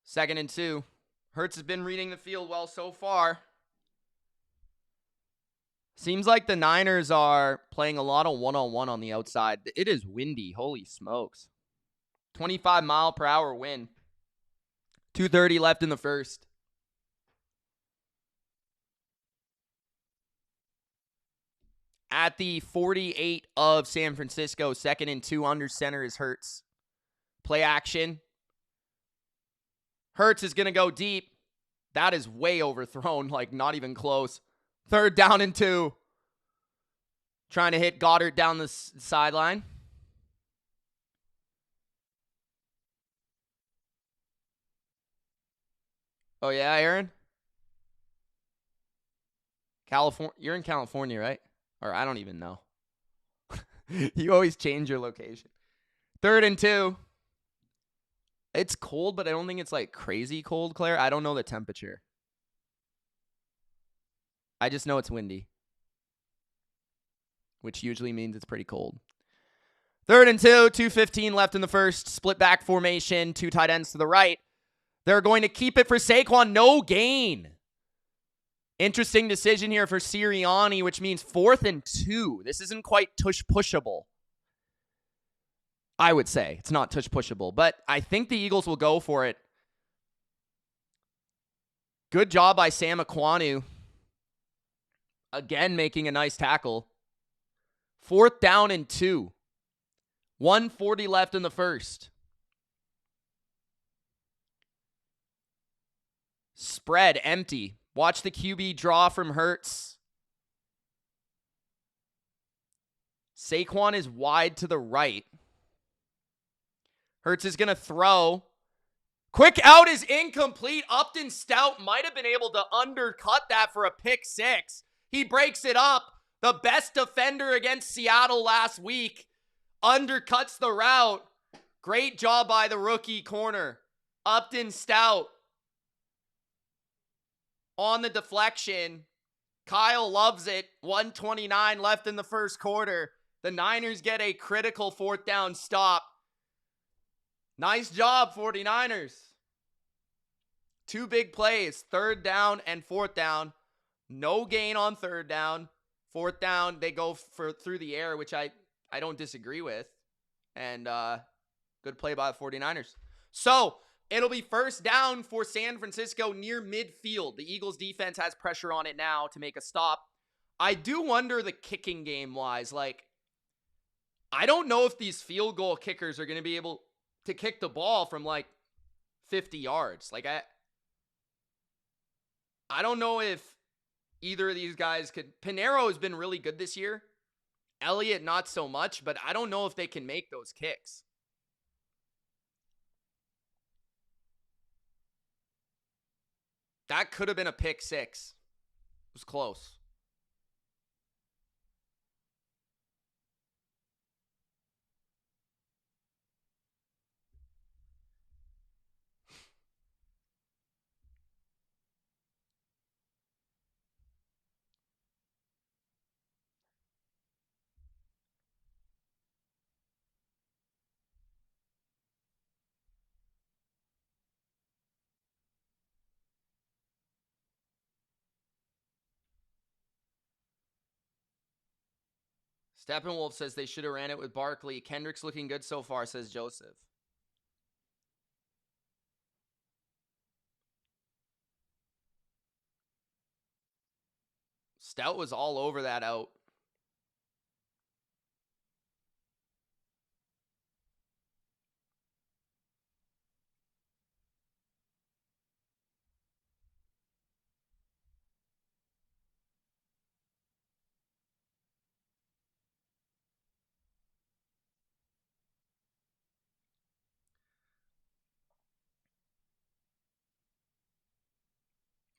A: Second and 2. Hurts has been reading the field well so far. Seems like the Niners are playing a lot of one-on-one on the outside. It is windy. Holy smokes. 25-mile-per-hour wind. 2:30 left in the first. At the 48 of San Francisco, 2nd and 2, under center is Hurts. Play action. Hurts is going to go deep. That is way overthrown, like not even close. 3rd down and 2. Trying to hit Goddard down the sideline. Oh, yeah, Aaron? California. You're in California, right? Or I don't even know. You always change your location. 3rd and 2. It's cold, but I don't think it's like crazy cold, Claire. I don't know the temperature. I just know it's windy, which usually means it's pretty cold. 3rd and 2, 2:15 left in the first. Split back formation, 2 tight ends to the right. They're going to keep it for Saquon. No gain. Interesting decision here for Sirianni, which means 4th and 2. This isn't quite tush-pushable. I would say it's not tush-pushable, but I think the Eagles will go for it. Good job by Sam Aquanu. Again, making a nice tackle. 4th down and 2. 1:40 left in the first. Spread empty. Watch the QB draw from Hurts. Saquon is wide to the right. Hurts is going to throw. Quick out is incomplete. Upton Stout might have been able to undercut that for a pick 6. He breaks it up. The best defender against Seattle last week undercuts the route. Great job by the rookie corner. Upton Stout on the deflection. Kyle loves it. 1:29 left in the first quarter. The Niners get a critical 4th down stop. Nice job, 49ers. 2 big plays, 3rd down and 4th down. No gain on 3rd down. 4th down, they go for through the air, which I don't disagree with. And good play by the 49ers. So, it'll be 1st down for San Francisco near midfield. The Eagles defense has pressure on it now to make a stop. I do wonder the kicking game-wise. Like, I don't know if these field goal kickers are going to be able to kick the ball from, like, 50 yards. Like, I don't know if either of these guys could. Pinero has been really good this year. Elliott, not so much, but I don't know if they can make those kicks. That could have been a pick 6. It was close. Steppenwolf says they should have ran it with Barkley. Kendrick's looking good so far, says Joseph. Stout was all over that out.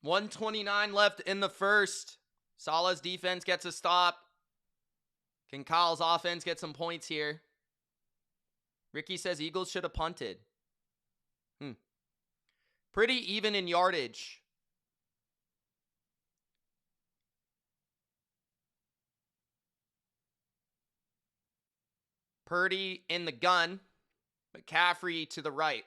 A: $129 left in the first. Salah's defense gets a stop. Can Kyle's offense get some points here? Ricky says Eagles should have punted. Pretty even in yardage. Purdy in the gun. McCaffrey to the right.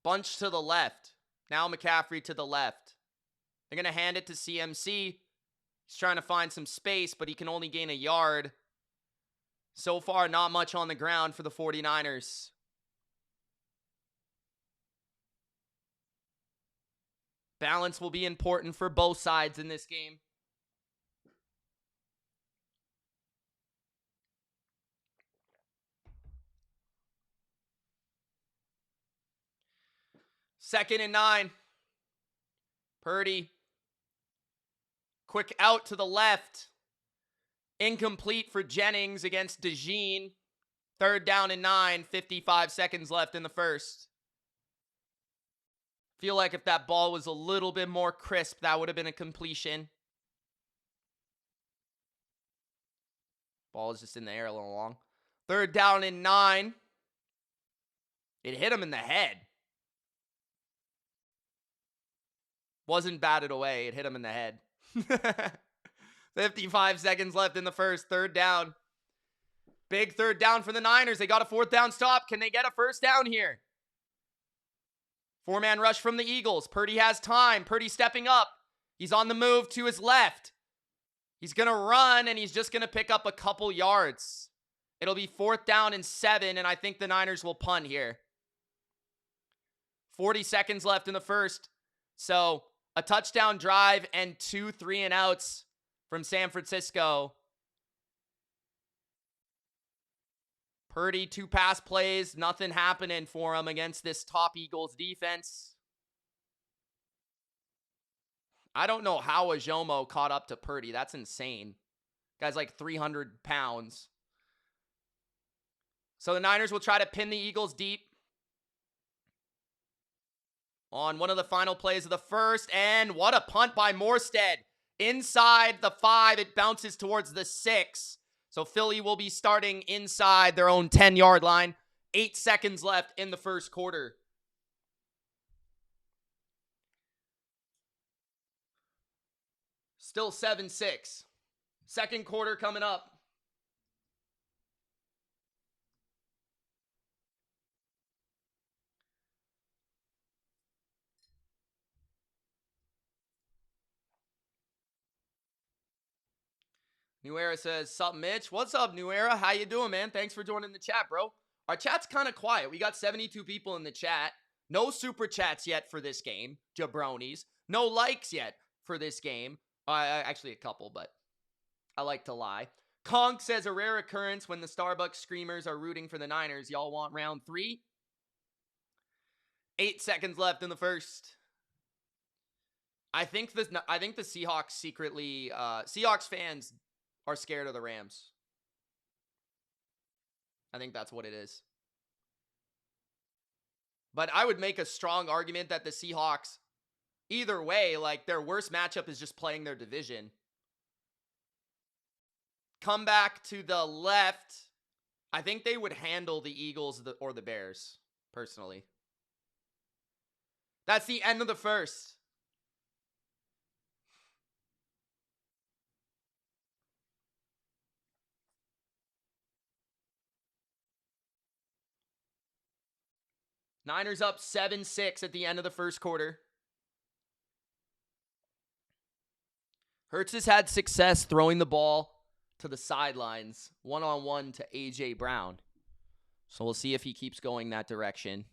A: Bunch to the left. Now McCaffrey to the left. They're going to hand it to CMC. He's trying to find some space, but he can only gain a yard. So far, not much on the ground for the 49ers. Balance will be important for both sides in this game. Second and 9. Purdy. Quick out to the left. Incomplete for Jennings against DeJean. 3rd down and 9. 55 seconds left in the first. Feel like if that ball was a little bit more crisp, that would have been a completion. Ball is just in the air a little long. 3rd down and 9. It hit him in the head. Wasn't batted away. It hit him in the head. 55 seconds left in the first. 3rd down. Big 3rd down for the Niners. They got a 4th down stop. Can they get a 1st down here? 4-man rush from the Eagles. Purdy has time. Purdy stepping up. He's on the move to his left. He's going to run, and he's just going to pick up a couple yards. It'll be 4th down and 7, and I think the Niners will punt here. 40 seconds left in the first. So a touchdown drive and 2 3-and-outs from San Francisco. Purdy, 2 pass plays. Nothing happening for him against this top Eagles defense. I don't know how Ajomo caught up to Purdy. That's insane. Guy's like 300 pounds. So the Niners will try to pin the Eagles deep on one of the final plays of the first. And what a punt by Morstead. Inside the 5, it bounces towards the 6. So Philly will be starting inside their own 10-yard line. 8 seconds left in the first quarter. Still 7-6. Second quarter coming up. New Era says, "Sup, Mitch?" What's up, New Era? How you doing, man? Thanks for joining the chat, bro. Our chat's kind of quiet. We got 72 people in the chat. No super chats yet for this game, jabronis. No likes yet for this game. Actually, a couple, but I like to lie. Conk says, "A rare occurrence when the Starbucks screamers are rooting for the Niners. Y'all want round 3? 8 seconds left in the first. I think the Seahawks secretly, Seahawks fans are scared of the Rams. I think that's what it is. But I would make a strong argument that the Seahawks, either way, like their worst matchup is just playing their division. Come back to the left. I think they would handle the Eagles or the Bears, personally. That's the end of the first. Niners up 7-6 at the end of the first quarter. Hurts has had success throwing the ball to the sidelines, one-on-one to A.J. Brown. So we'll see if he keeps going that direction.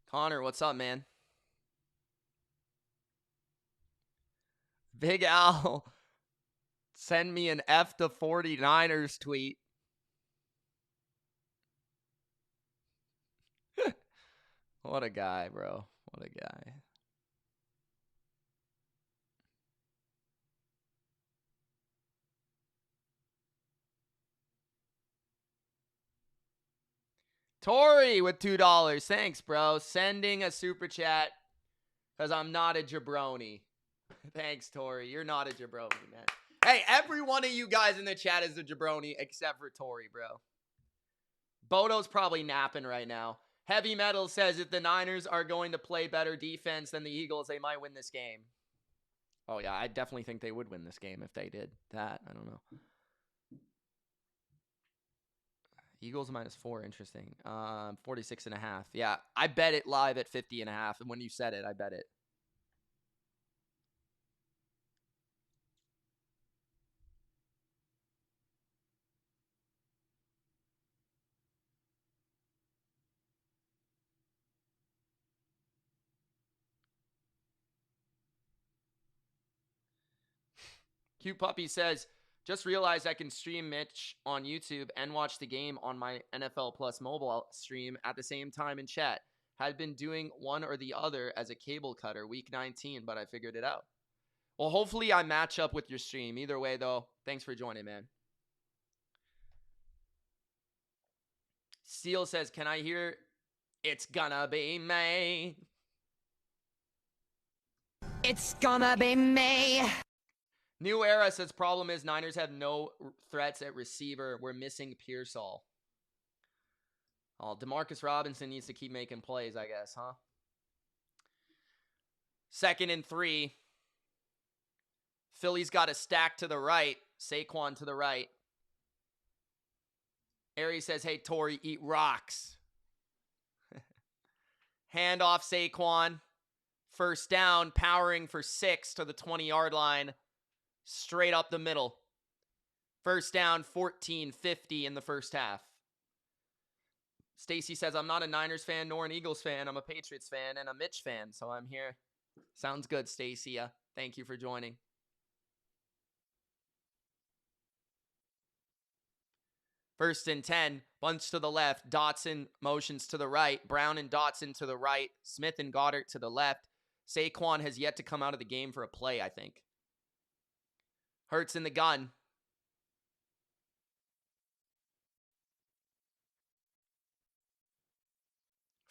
A: Connor, what's up, man? Big Al, send me an F the 49ers tweet. What a guy, bro. What a guy. Tori with $2. Thanks, bro. Sending a super chat because I'm not a jabroni. Thanks, Tori. You're not a jabroni, man. Hey, every one of you guys in the chat is a jabroni except for Tori, bro. Bodo's probably napping right now. Heavy Metal says if the Niners are going to play better defense than the Eagles, they might win this game. Oh, yeah, I definitely think they would win this game if they did that. I don't know. Eagles -4, interesting. 46.5. Yeah, I bet it live at 50.5. And when you said it, I bet it. Cute Puppy says, Just realized I can stream Mitch on YouTube and watch the game on my NFL Plus mobile stream at the same time in chat. Had been doing one or the other as a cable cutter week 19, but I figured it out. Well, hopefully I match up with your stream. Either way, though, thanks for joining, man. Steele says, can I hear It's Gonna Be May?
B: It's gonna be me.
A: New Era says, problem is Niners have no threats at receiver. We're missing Pearsall. Oh, DeMarcus Robinson needs to keep making plays, I guess, huh? 2nd and 3. Philly's got a stack to the right. Saquon to the right. Aries says, hey, Tori, eat rocks. Hand off Saquon. 1st down, powering for 6 to the 20-yard line. Straight up the middle. 1st down, 14-50 in the first half. Stacy says, I'm not a Niners fan nor an Eagles fan. I'm a Patriots fan and a Mitch fan, so I'm here. Sounds good, Stacy. Thank you for joining. First and 10, bunch to the left. Dotson motions to the right. Brown and Dotson to the right. Smith and Goddard to the left. Saquon has yet to come out of the game for a play, I think. Hurts in the gun.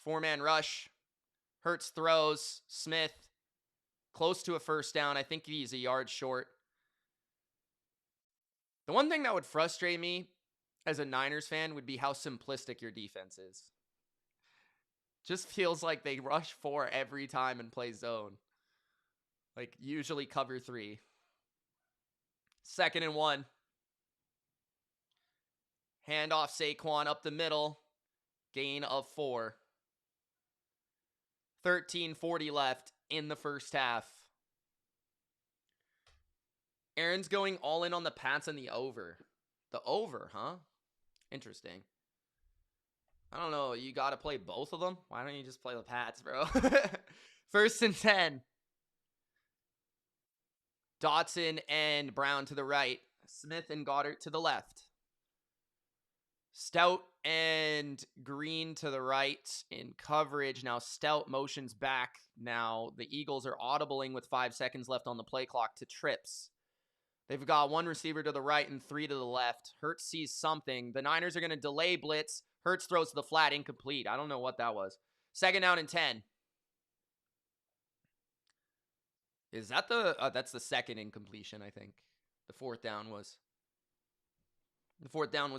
A: Four-man rush. Hurts throws. Smith close to a 1st down. I think he's a yard short. The one thing that would frustrate me as a Niners fan would be how simplistic your defense is. Just feels like they rush 4 every time and play zone. Like, usually cover 3. 2nd and 1. Hand off Saquon up the middle. Gain of 4. 13:40 left in the first half. Aaron's going all in on the Pats and the over. The over, huh? Interesting. I don't know. You got to play both of them? Why don't you just play the Pats, bro? 1st and 10. Dotson and Brown to the right. Smith and Goddard to the left. Stout and Green to the right in coverage. Now Stout motions back. Now the Eagles are audibling with 5 seconds left on the play clock to trips. They've got 1 receiver to the right and 3 to the left. Hurts sees something. The Niners are going to delay blitz. Hurts throws to the flat, incomplete. I don't know what that was. 2nd down and 10. Is that that's the 2nd incompletion, I think. The 4th down was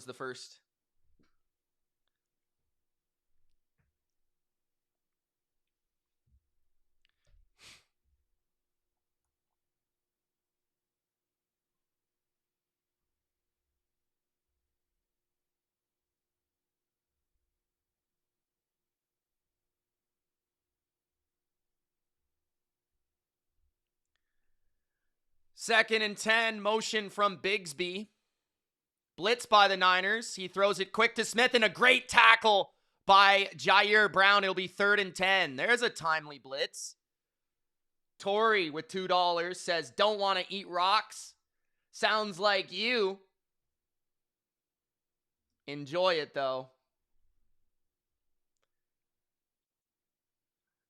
A: the first. Second and 10, motion from Bigsby. Blitz by the Niners. He throws it quick to Smith and a great tackle by Jair Brown. It'll be 3rd and 10. There's a timely blitz. Tori with $2 says, don't want to eat rocks. Sounds like you. Enjoy it, though.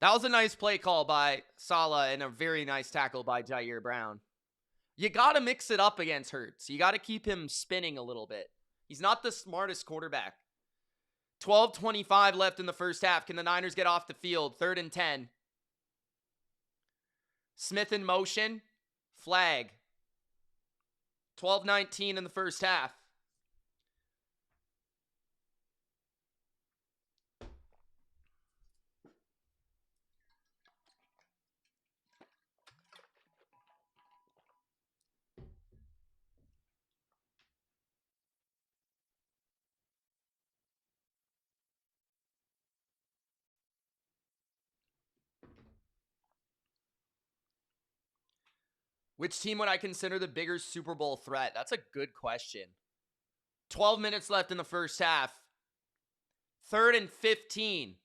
A: That was a nice play call by Saleh and a very nice tackle by Jair Brown. You got to mix it up against Hurts. You got to keep him spinning a little bit. He's not the smartest quarterback. 12:25 left in the first half. Can the Niners get off the field? 3rd and 10. Smith in motion. Flag. 12:19 in the first half. Which team would I consider the bigger Super Bowl threat? That's a good question. 12 minutes left in the first half. 3rd and 15.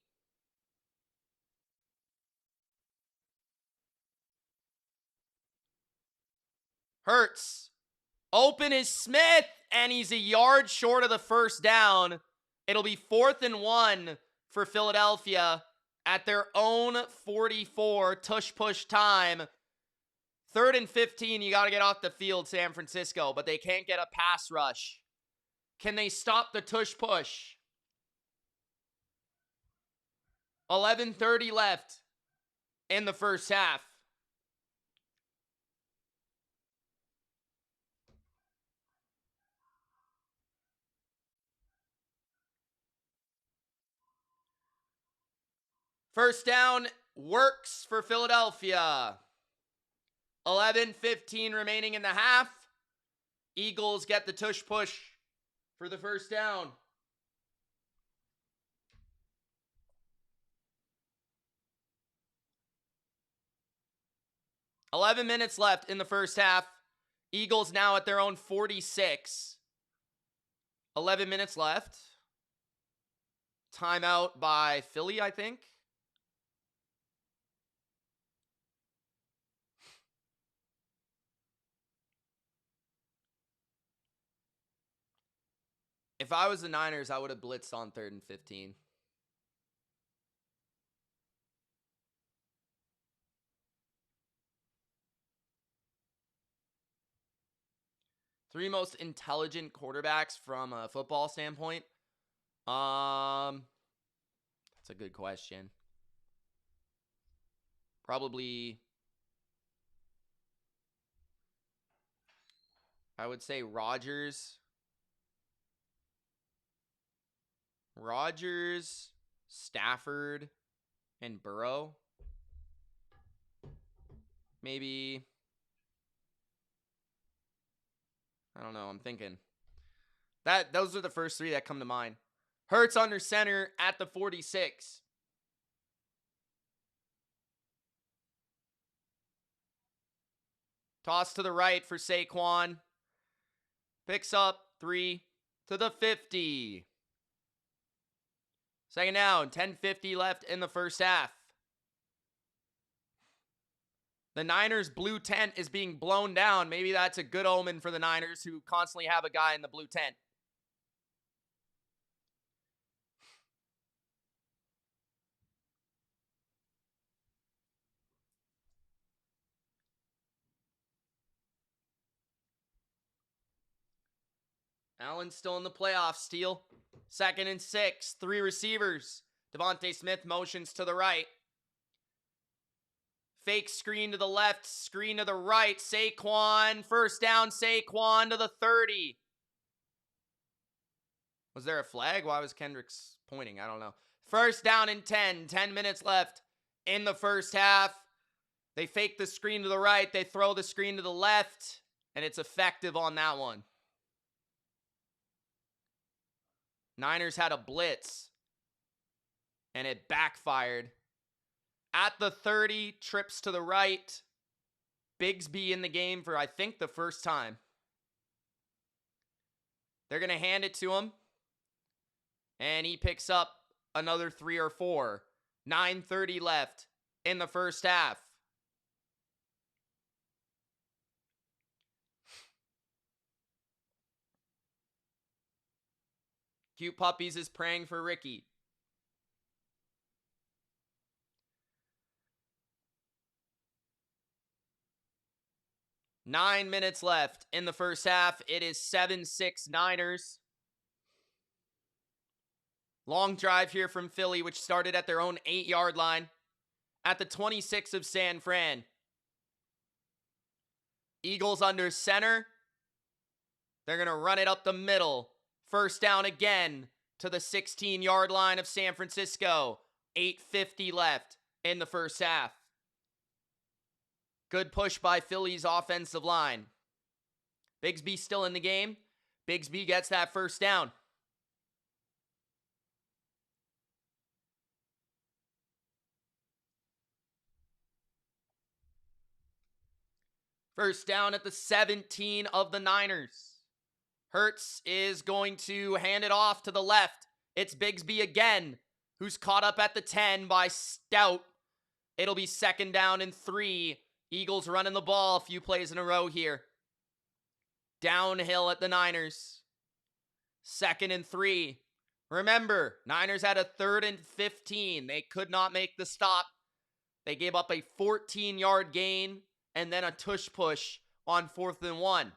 A: Hurts. Open is Smith, and he's a yard short of the first down. It'll be 4th and 1 for Philadelphia at their own 44. Tush push time. 3rd and 15, you got to get off the field, San Francisco, but they can't get a pass rush. Can they stop the tush push? 11:30 left in the first half. First down works for Philadelphia. 11:15 remaining in the half. Eagles get the tush push for the first down. $11 minutes left in the first half. Eagles now at their own 46. 11 minutes left. Timeout by Philly, I think. If I was the Niners, I would have blitzed on 3rd and 15. Three most intelligent quarterbacks from a football standpoint. That's a good question. Probably, I would say Rodgers, Stafford, and Burrow. Maybe, I don't know, I'm thinking. Those are the first three that come to mind. Hurts under center at the 46. Toss to the right for Saquon. Picks up 3 to the 50. Second down, 10:50 left in the first half. The Niners' blue tent is being blown down. Maybe that's a good omen for the Niners, who constantly have a guy in the blue tent. Allen's still in the playoffs, Steele. 2nd and 6, 3 receivers. Devontae Smith motions to the right. Fake screen to the left, screen to the right. Saquon, first down, Saquon to the 30. Was there a flag? Why was Kendricks pointing? I don't know. First down and 10. 10 minutes left in the first half. They fake the screen to the right. They throw the screen to the left. And it's effective on that one. Niners had a blitz. And it backfired. At the 30, trips to the right. Bigsby in the game for, I think, the first time. They're going to hand it to him. And he picks up another 3 or 4. 9:30 left in the first half. Cute Puppies is praying for Ricky. Nine minutes left in the first half. It is 7-6 Niners. Long drive here from Philly, which started at their own 8-yard line at the 26 of San Fran. Eagles under center. They're going to run it up the middle. First down again to the 16-yard line of San Francisco. 8:50 left in the first half. Good push by Philly's offensive line. Bigsby still in the game. Bigsby gets that first down. First down at the 17 of the Niners. Hurts is going to hand it off to the left. It's Bigsby again, who's caught up at the 10 by Stout. It'll be second down and 3. Eagles running the ball a few plays in a row here. Downhill at the Niners. 2nd and 3. Remember, Niners had a 3rd and 15. They could not make the stop. They gave up a 14-yard gain and then a tush push on 4th and 1.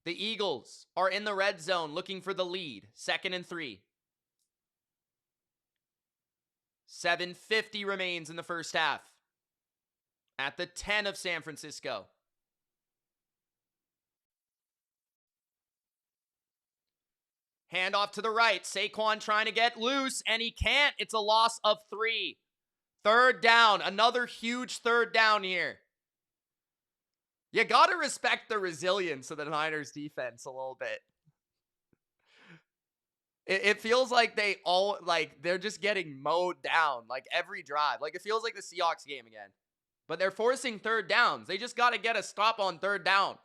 A: The Eagles are in the red zone looking for the lead. 2nd and 3. 7:50 remains in the first half. At the 10 of San Francisco. Handoff to the right. Saquon trying to get loose, and he can't. It's a loss of 3. 3rd down. Another huge 3rd down here. You got to respect the resilience of the Niners defense a little bit. It feels like they're just getting mowed down like every drive. Like it feels like the Seahawks game again. But they're forcing 3rd downs. They just got to get a stop on 3rd down.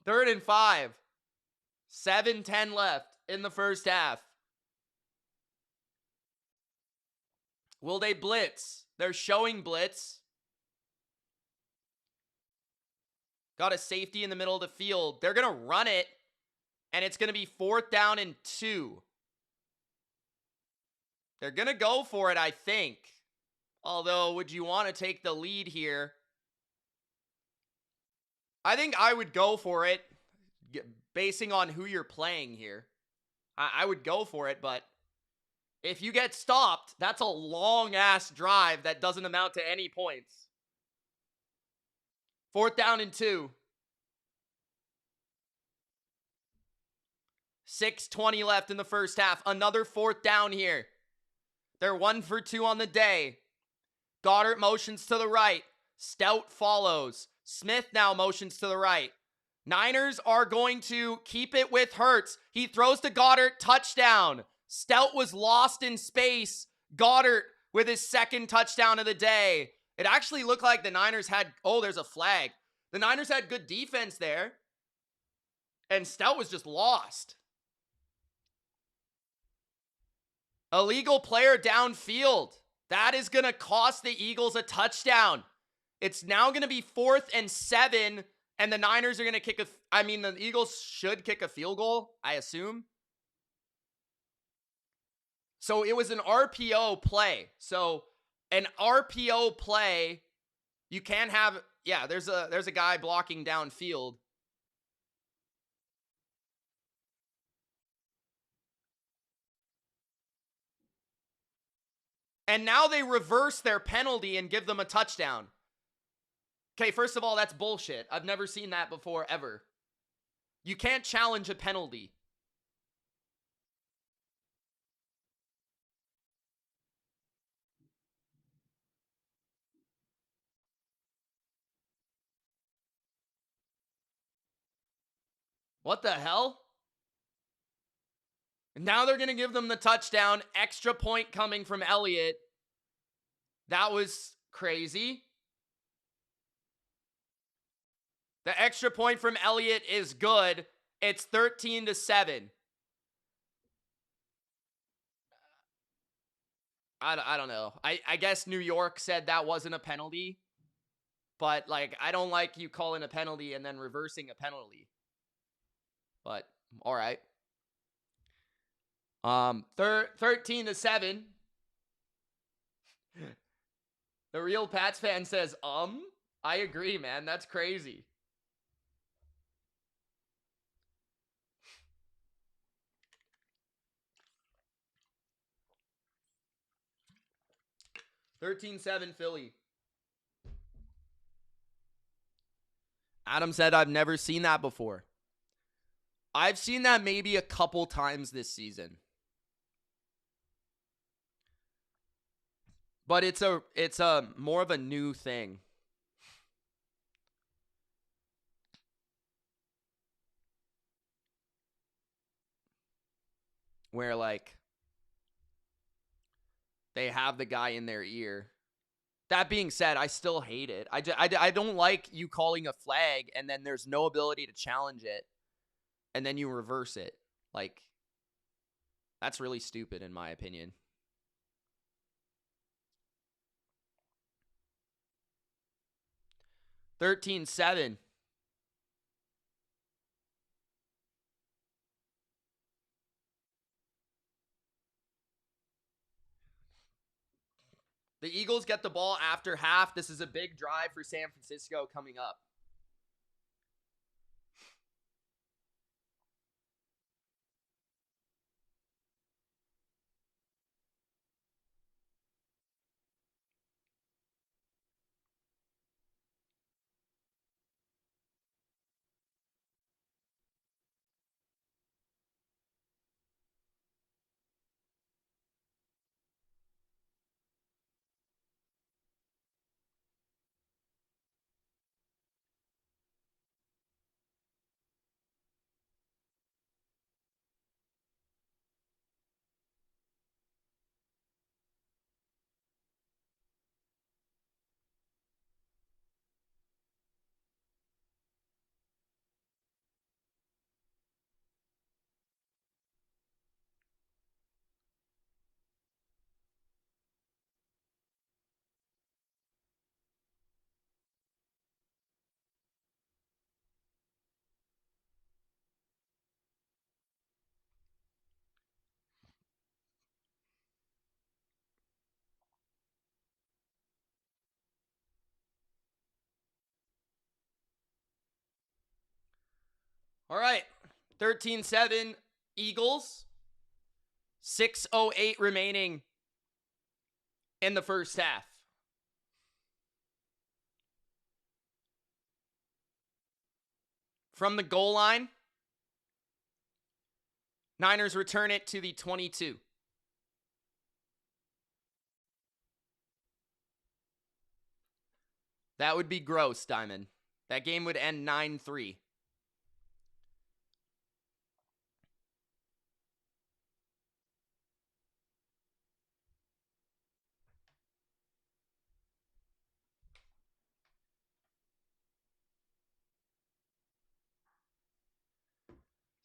A: 3rd and 5. 7:10 left in the first half. Will they blitz? They're showing blitz. Got a safety in the middle of the field. They're going to run it, and it's going to be 4th down and 2. They're going to go for it, I think. Although, would you want to take the lead here? I think I would go for it, basing on who you're playing here. I would go for it, but if you get stopped, that's a long-ass drive that doesn't amount to any points. 4th down and 2. 6:20 left in the first half. Another 4th down here. They're 1 for 2 on the day. Goddard motions to the right. Stout follows. Smith now motions to the right. Niners are going to keep it with Hurts. He throws to Goddard. Touchdown. Stout was lost in space. Goddard with his 2nd touchdown of the day. It actually looked like the Niners had... Oh, there's a flag. The Niners had good defense there. And Stout was just lost. Illegal player downfield. That is going to cost the Eagles a touchdown. It's now going to be 4th and 7. And the Niners are going to kick a... the Eagles should kick a field goal, I assume. So it was an RPO play. So an RPO play, you can't have... Yeah, there's a guy blocking downfield. And now they reverse their penalty and give them a touchdown. Okay, first of all, that's bullshit. I've never seen that before, ever. You can't challenge a penalty. What the hell? Now they're going to give them the touchdown. Extra point coming from Elliott. That was crazy. The extra point from Elliott is good. It's 13-7. I don't know. I guess New York said that wasn't a penalty. But, I don't like you calling a penalty and then reversing a penalty. But, all right. 13-7. The real Pats fan says, I agree, man. That's crazy. $13-7 Philly. Adam said, I've never seen that before. I've seen that maybe a couple times this season. But it's a more of a new thing. Where, they have the guy in their ear. That being said, I still hate it. I don't like you calling a flag and then there's no ability to challenge it. And then you reverse it. That's really stupid in my opinion. $13-7. The Eagles get the ball after half. This is a big drive for San Francisco coming up. All right. 13-7 Eagles. 6:08 remaining in the first half. From the goal line, Niners return it to the 22. That would be gross, Diamond. That game would end 9-3.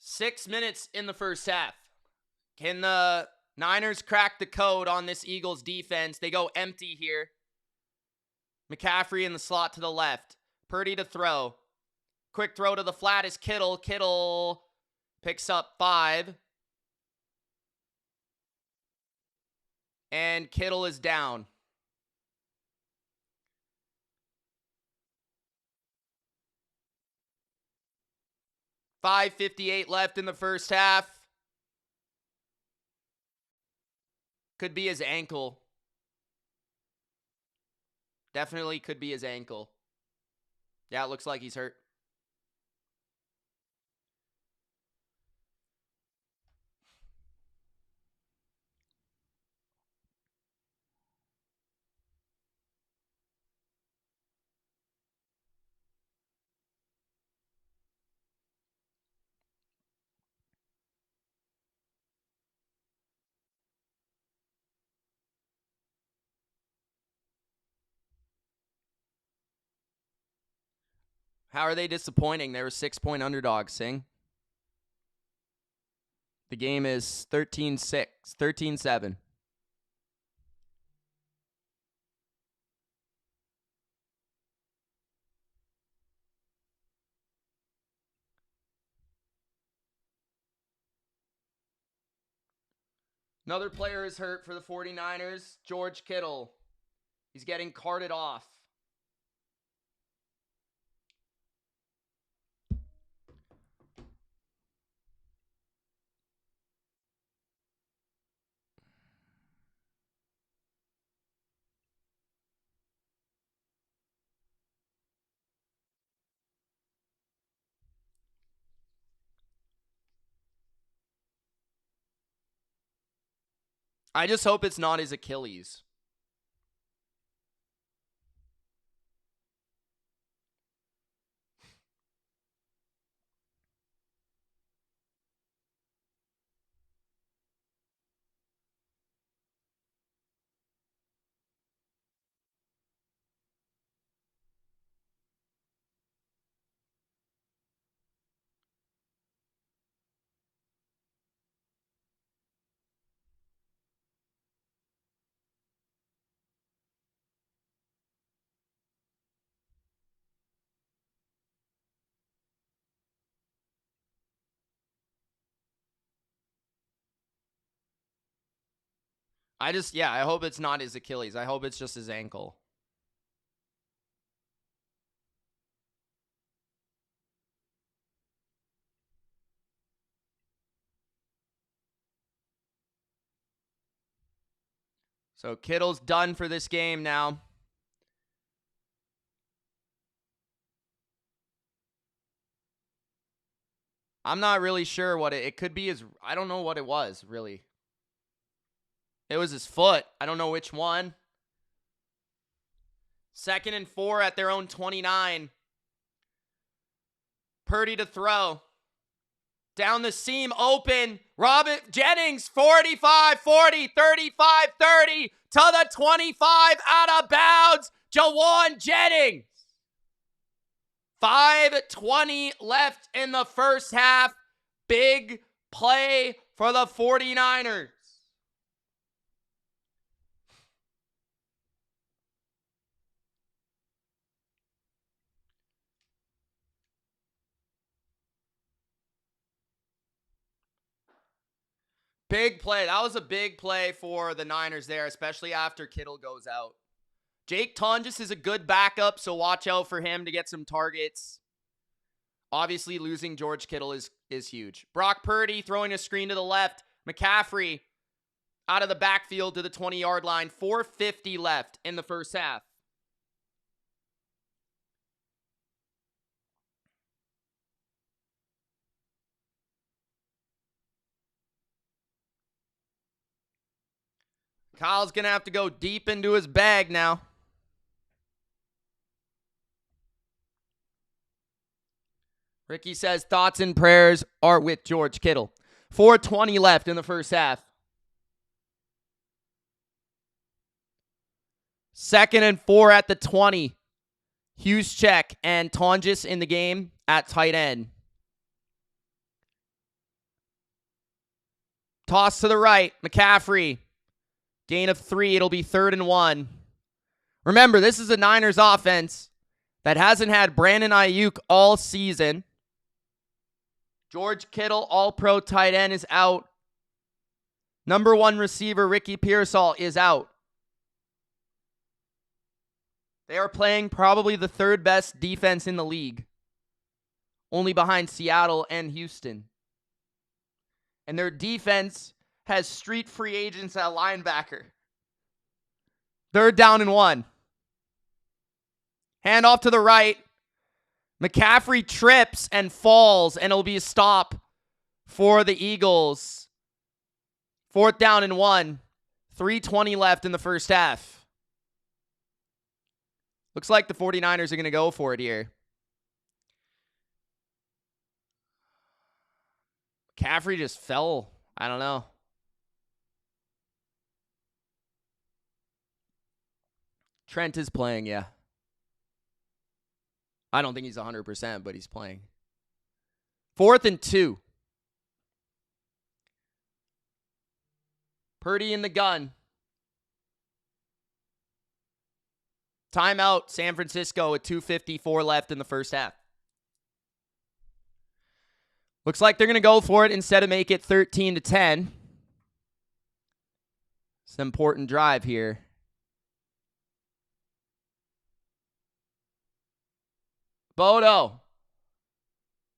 A: Six minutes in the first half. Can the Niners crack the code on this Eagles defense? They go empty here. McCaffrey in the slot to the left. Purdy to throw. Quick throw to the flat is Kittle. Kittle picks up 5. And Kittle is down. $5:58 left in the first half. Could be his ankle. Definitely could be his ankle. Yeah, it looks like he's hurt. How are they disappointing? They were 6-point underdogs, Sing. The game is 13-6, 13-7. Another player is hurt for the 49ers, George Kittle. He's getting carted off. I just hope it's not his Achilles. I hope it's not his Achilles. I hope it's just his ankle. So Kittle's done for this game now. I'm not really sure what it could be. I don't know what it was, really. It was his foot. I don't know which one. 2nd and 4 at their own 29. Purdy to throw. Down the seam, open. Robert Jennings, 45-40, 35-30 to the 25, out of bounds. Jawan Jennings. 5:20 left in the first half. Big play for the 49ers. Big play. That was a big play for the Niners there, especially after Kittle goes out. Jake Tonjes is a good backup, so watch out for him to get some targets. Obviously, losing George Kittle is huge. Brock Purdy throwing a screen to the left. McCaffrey out of the backfield to the 20-yard line. 4:50 left in the first half. Kyle's going to have to go deep into his bag now. Ricky says thoughts and prayers are with George Kittle. 4:20 left in the first half. 2nd and 4 at the 20. Juszczyk and Tonjes in the game at tight end. Toss to the right. McCaffrey. Gain of 3. It'll be 3rd and 1. Remember, this is a Niners offense that hasn't had Brandon Ayuk all season. George Kittle, all-pro tight end, is out. Number 1 receiver, Ricky Pearsall, is out. They are playing probably the 3rd best defense in the league, only behind Seattle and Houston. And their defense has street free agents at linebacker. 3rd down and 1. Hand off to the right. McCaffrey trips and falls, and it'll be a stop for the Eagles. 4th down and 1. 3:20 left in the first half. Looks like the 49ers are going to go for it here. McCaffrey just fell. I don't know. Trent is playing, yeah. I don't think he's 100%, but he's playing. 4th and 2. Purdy in the gun. Timeout, San Francisco with 2:54 left in the first half. Looks like they're going to go for it instead of make it 13-10. It's an important drive here. Bodo,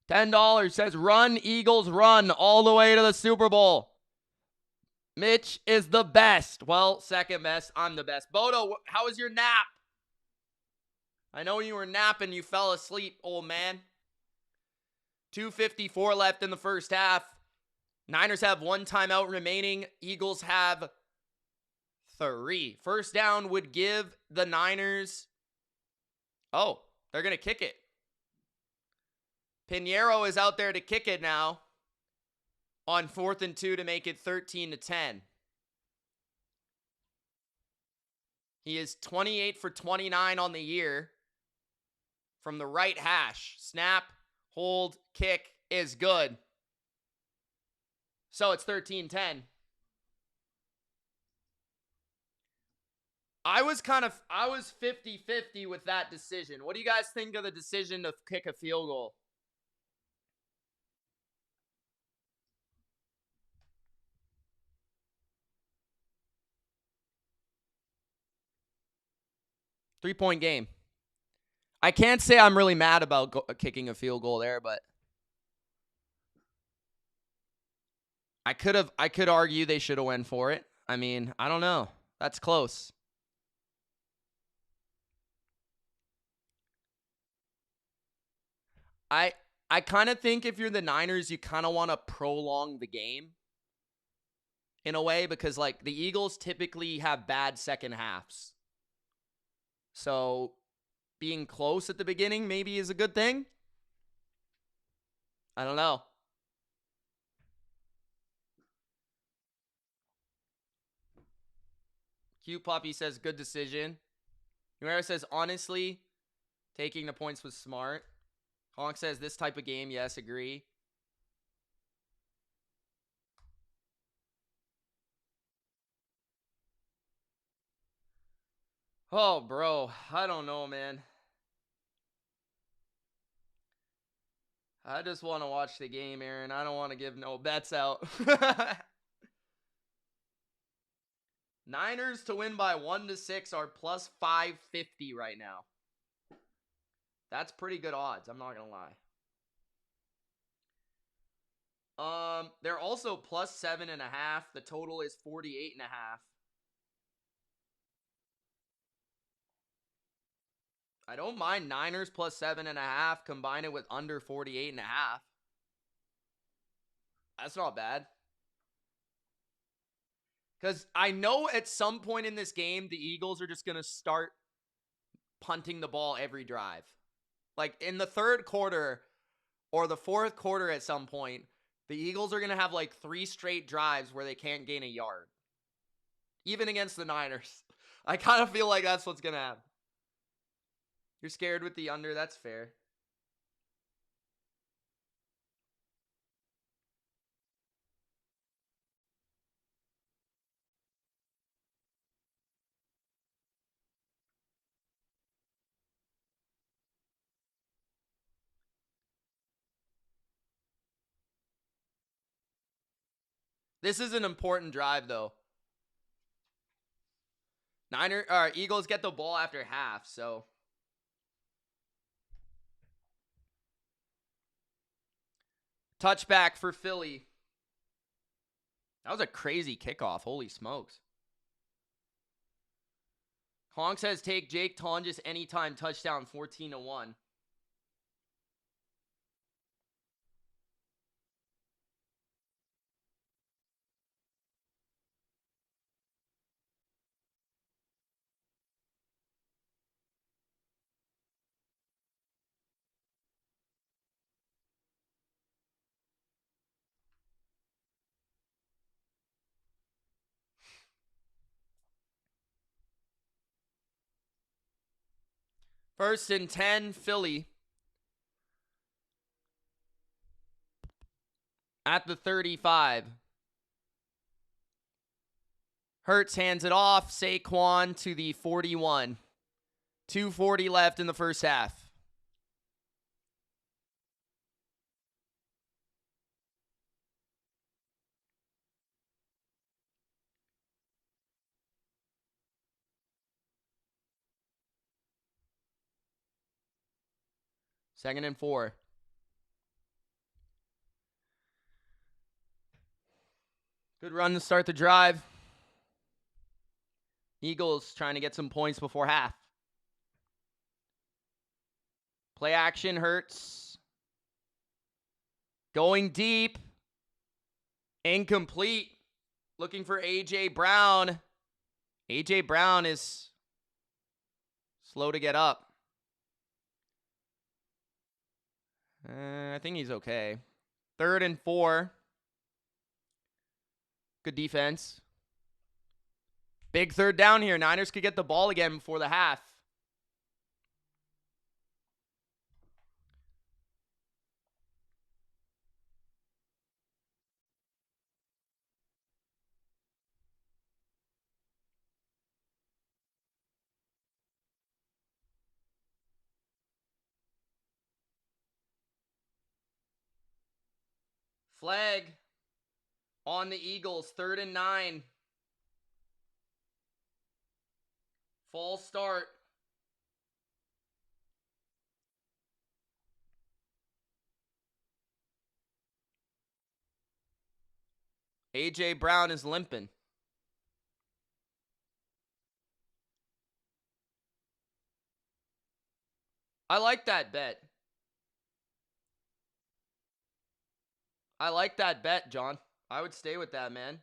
A: $10 says, run, Eagles, run all the way to the Super Bowl. Mitch is the best. Well, 2nd best. I'm the best. Bodo, how was your nap? I know you were napping. You fell asleep, old man. 2:54 left in the first half. Niners have 1 timeout remaining. Eagles have 3. First down would give the Niners. Oh, they're going to kick it. Pinheiro is out there to kick it now on 4th and 2 to make it 13-10. He is 28 for 29 on the year from the right hash. Snap, hold, kick is good. So it's 13-10. I was 50-50 with that decision. What do you guys think of the decision to kick a field goal? 3-point game. I can't say I'm really mad about kicking a field goal there, but I could argue they should have went for it. I mean, I don't know. That's close. I kind of think if you're the Niners, you kind of want to prolong the game in a way because, like, the Eagles typically have bad second halves. So being close at the beginning maybe is a good thing. I don't know. Cute Puppy says, good decision. Nuera says, honestly, taking the points was smart. Honk says, this type of game, yes, agree. Oh, bro, I don't know, man. I just want to watch the game, Aaron. I don't want to give no bets out. Niners to win by 1-6 are plus 550 right now. That's pretty good odds. I'm not going to lie. They're also plus 7.5. The total is 48.5. I don't mind Niners plus 7.5. Combine it with under 48.5. That's not bad. Because I know at some point in this game, the Eagles are just going to start punting the ball every drive. Like in the third quarter or the fourth quarter at some point, the Eagles are going to have like 3 straight drives where they can't gain a yard. Even against the Niners. I kind of feel like that's what's going to happen. You're scared with the under. That's fair. This is an important drive, though. Eagles get the ball after half, so. Touchback for Philly. That was a crazy kickoff. Holy smokes. Honk says take Jake Tonjes anytime touchdown 14-1. First and 10, Philly. At the 35. Hurts hands it off. Saquon to the 41. 2:40 left in the first half. Second and 4. Good run to start the drive. Eagles trying to get some points before half. Play action, Hurts. Going deep. Incomplete. Looking for A.J. Brown. A.J. Brown is slow to get up. I think he's okay. 3rd and 4. Good defense. Big third down here. Niners could get the ball again before the half. Flag on the Eagles. 3rd and 9. False start. A.J. Brown is limping. I like that bet. I like that bet, John. I would stay with that, man.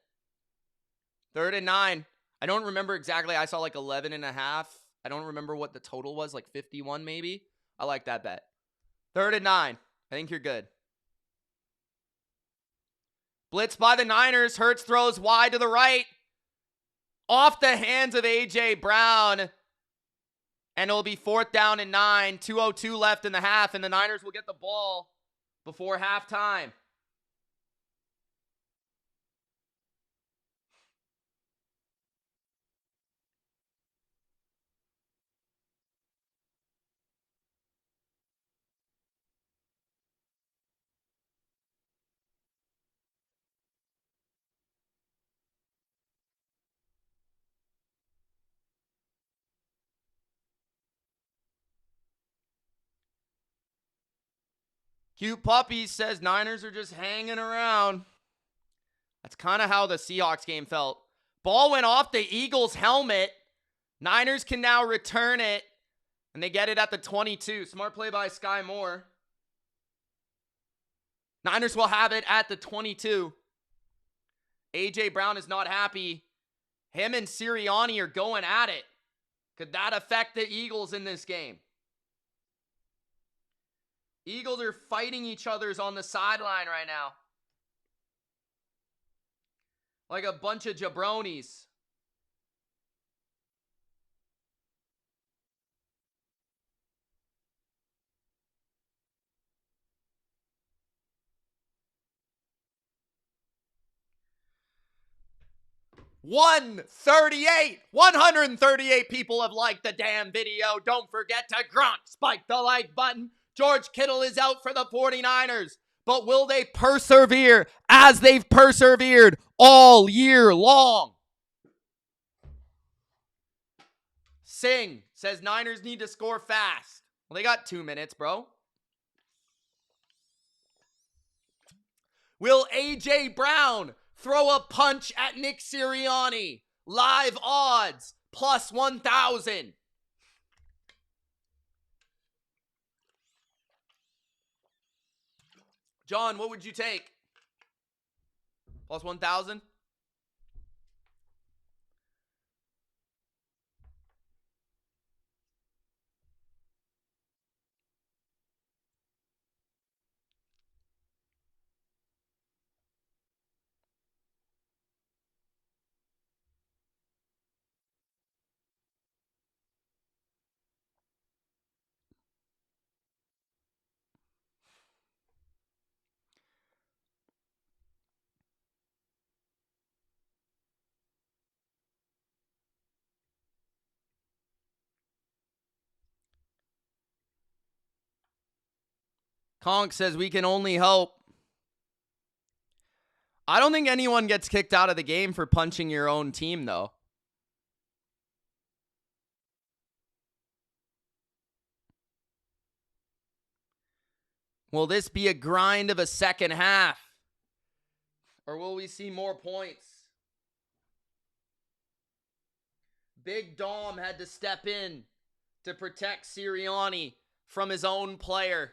A: 3rd and 9. I don't remember exactly. I saw like 11 and a half. I don't remember what the total was, like 51 maybe. I like that bet. 3rd and 9. I think you're good. Blitz by the Niners. Hurts throws wide to the right. Off the hands of A.J. Brown. And it'll be 4th down and 9. 2:02 left in the half, and the Niners will get the ball before halftime. Cute Puppy says Niners are just hanging around. That's kind of how the Seahawks game felt. Ball went off the Eagles' helmet. Niners can now return it, and they get it at the 22. Smart play by Sky Moore. Niners will have it at the 22. A.J. Brown is not happy. Him and Sirianni are going at it. Could that affect the Eagles in this game? Eagles are fighting each other's on the sideline right now. Like a bunch of jabronis. $138 people have liked the damn video. Don't forget to spike the like button. George Kittle is out for the 49ers. But will they persevere as they've persevered all year long? Singh says Niners need to score fast. Well, they got 2 minutes, bro. Will A.J. Brown throw a punch at Nick Sirianni? Live odds, plus 1,000. John, what would you take? Plus 1,000? Conk says we can only hope. I don't think anyone gets kicked out of the game for punching your own team, though. Will this be a grind of a second half? Or will we see more points? Big Dom had to step in to protect Sirianni from his own player.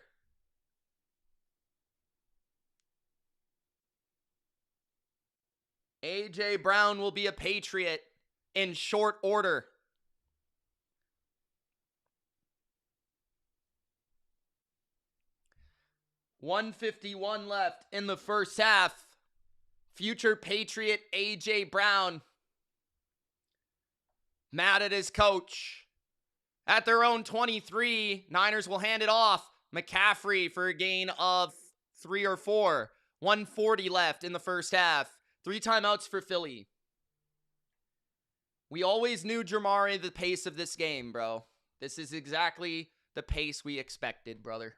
A: A.J. Brown will be a Patriot in short order. $151 left in the first half. Future Patriot A.J. Brown mad at his coach. At their own 23, Niners will hand it off. McCaffrey for a gain of 3 or 4. 140 left in the first half. 3 timeouts for Philly. We always knew, Jamari, the pace of this game, bro. This is exactly the pace we expected, brother.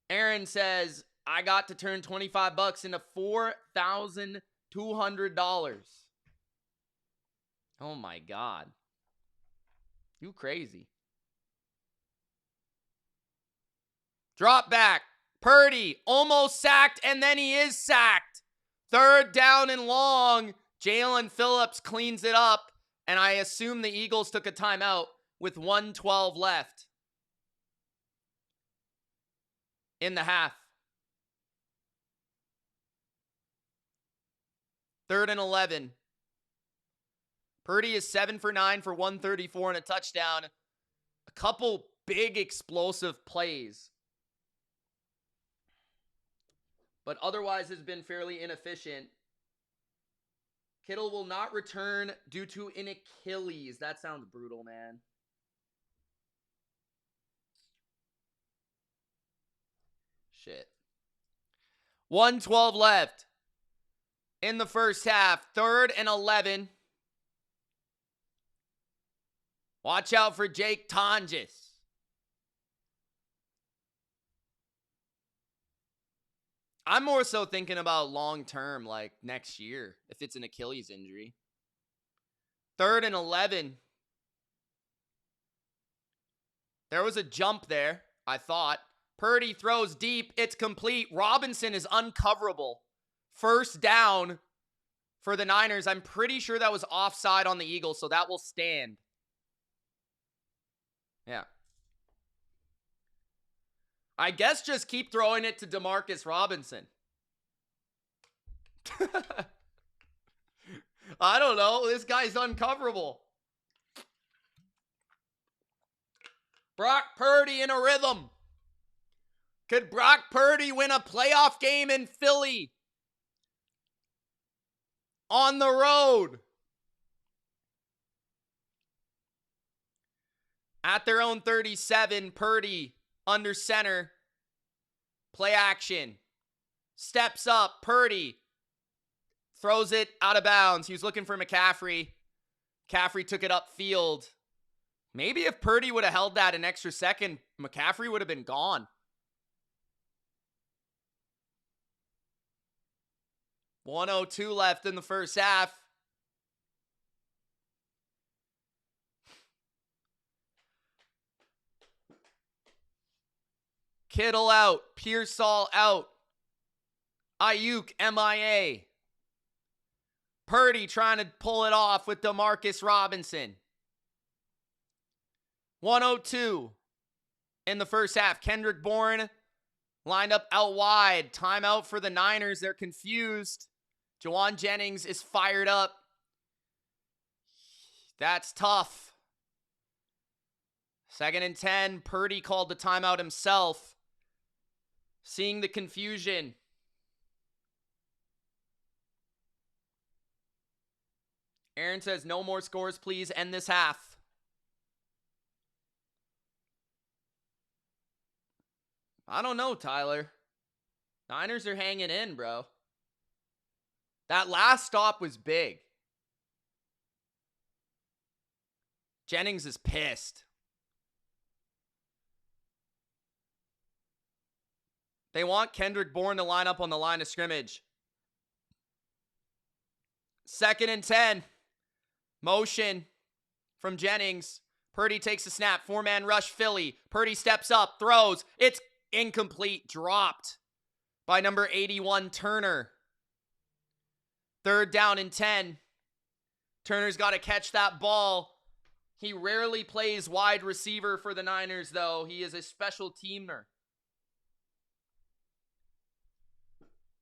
A: Aaron says, I got to turn $25 into $4,200. Oh my God. You crazy. Drop back. Purdy almost sacked, and then he is sacked. 3rd down and long. Jalen Phillips cleans it up, and I assume the Eagles took a timeout with 1:12 left in the half. 3rd and 11. Purdy is 7 for 9 for 134 and a touchdown. A couple big explosive plays, but otherwise has been fairly inefficient. Kittle will not return due to an Achilles. That sounds brutal, man. Shit. 1:12 left in the first half. 3rd and 11. Watch out for Jake Tonjes. I'm more so thinking about long term, like next year, if it's an Achilles injury. 3rd and 11. There was a jump there, I thought. Purdy throws deep. It's complete. Robinson is uncoverable. 1st down for the Niners. I'm pretty sure that was offside on the Eagles, so that will stand. Yeah. I guess just keep throwing it to Demarcus Robinson. I don't know. This guy's uncoverable. Brock Purdy in a rhythm. Could Brock Purdy win a playoff game in Philly? On the road. At their own 37, Purdy under center. Play action. Steps up. Purdy throws it out of bounds. He was looking for McCaffrey. McCaffrey took it upfield. Maybe if Purdy would have held that an extra second, McCaffrey would have been gone. 1:02 left in the first half. Kittle out. Pearsall out. Ayuk MIA. Purdy trying to pull it off with Demarcus Robinson. 1:02 in the first half. Kendrick Bourne lined up out wide. Timeout for the Niners. They're confused. Jawan Jennings is fired up. That's tough. 2nd and 10. Purdy called the timeout himself. Seeing the confusion. Aaron says, no more scores, please. End this half. I don't know, Tyler. Niners are hanging in, bro. That last stop was big. Jennings is pissed. They want Kendrick Bourne to line up on the line of scrimmage. 2nd and 10. Motion from Jennings. Purdy takes a snap. 4-man rush Philly. Purdy steps up, throws. It's incomplete. Dropped by number 81, Turner. 3rd down and 10. Turner's got to catch that ball. He rarely plays wide receiver for the Niners, though. He is a special teamer.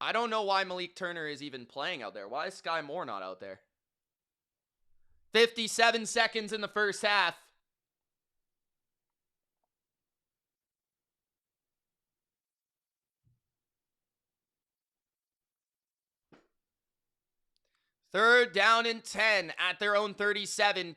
A: I don't know why Malik Turner is even playing out there. Why is Sky Moore not out there? 57 seconds in the first half. Third down and 10 at their own 37.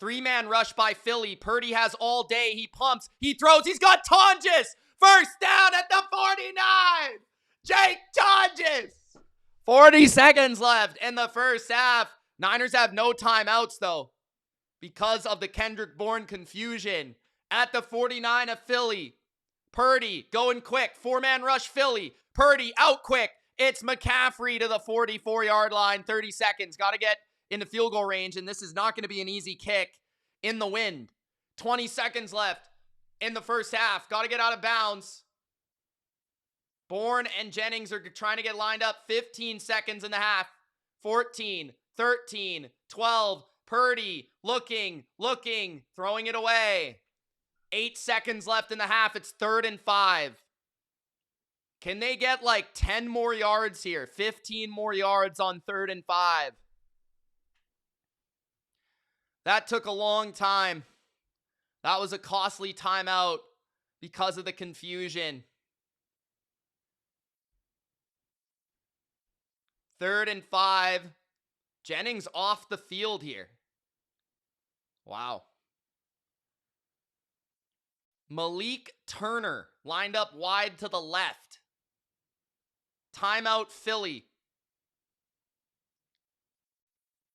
A: 3-man rush by Philly. Purdy has all day. He pumps. He throws. He's got Tonjes. First down at the 49. Jake Tonjes. 40 seconds left in the first half. Niners have no timeouts, though, because of the Kendrick Bourne confusion. At the 49 of Philly. Purdy going quick. 4-man rush Philly. Purdy out quick. It's McCaffrey to the 44-yard line. 30 seconds. Got to get in the field goal range, and this is not going to be an easy kick in the wind. 20 seconds left in the first half. Got to get out of bounds. Bourne and Jennings are trying to get lined up. 15 seconds in the half. 14, 13, 12. Purdy looking, throwing it away. 8 seconds left in the half. It's 3rd and 5. Can they get like 10 more yards here? 15 more yards on 3rd and 5. That took a long time. That was a costly timeout because of the confusion. 3rd and 5. Jennings off the field here. Wow. Malik Turner lined up wide to the left. Timeout Philly.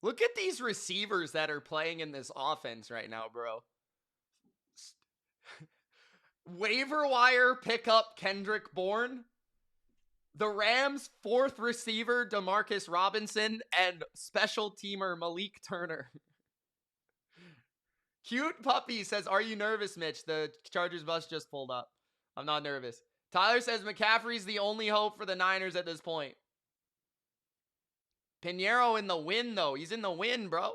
A: Look at these receivers that are playing in this offense right now, bro. Waiver wire pickup Kendrick Bourne. The Rams' 4th receiver, Demarcus Robinson, and special teamer Malik Turner. Cute Puppy says, are you nervous, Mitch? The Chargers bus just pulled up. I'm not nervous. Tyler says McCaffrey's the only hope for the Niners at this point. Pinheiro in the win, though. He's in the win, bro.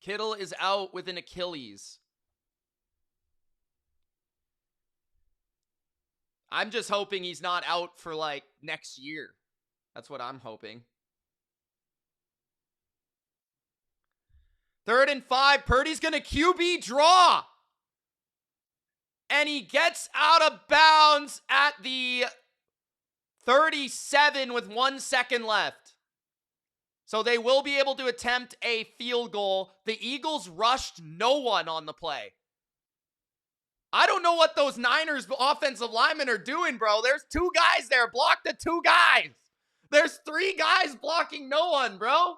A: Kittle is out with an Achilles. I'm just hoping he's not out for, like, next year. That's what I'm hoping. 3rd and 5. Purdy's going to QB draw. And he gets out of bounds at the 37 with 1 second left. So they will be able to attempt a field goal. The Eagles rushed no one on the play. I don't know what those Niners offensive linemen are doing, bro. There's 2 guys there. Block the 2 guys. There's 3 guys blocking no one, bro.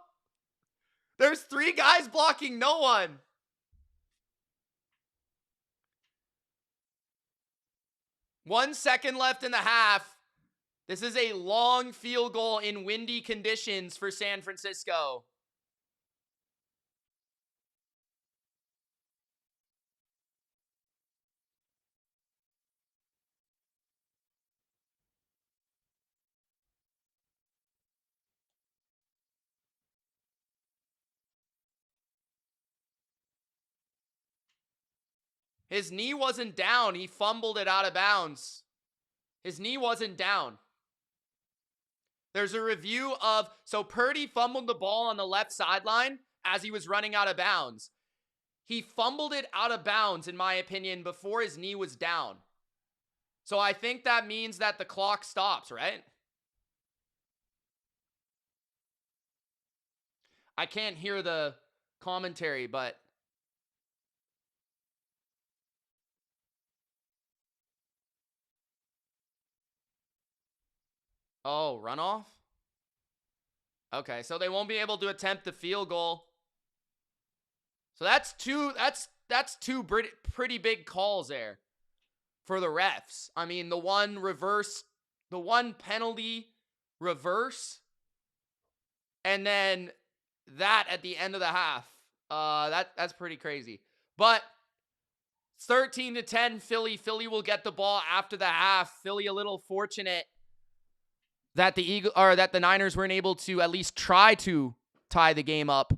A: There's 3 guys blocking no one. One second left in the half. This is a long field goal in windy conditions for San Francisco. His knee wasn't down. He fumbled it out of bounds. His knee wasn't down. There's a review of, so Purdy fumbled the ball on the left sideline as he was running out of bounds. He fumbled it out of bounds, in my opinion, before his knee was down. So I think that means that the clock stops, right? I can't hear the commentary, but oh, runoff? Okay, so they won't be able to attempt the field goal. So that's two pretty big calls there for the refs. I mean, the one penalty reverse, and then that at the end of the half. That's pretty crazy. But 13-10 Philly. Philly will get the ball after the half. Philly a little fortunate that the Niners weren't able to at least try to tie the game up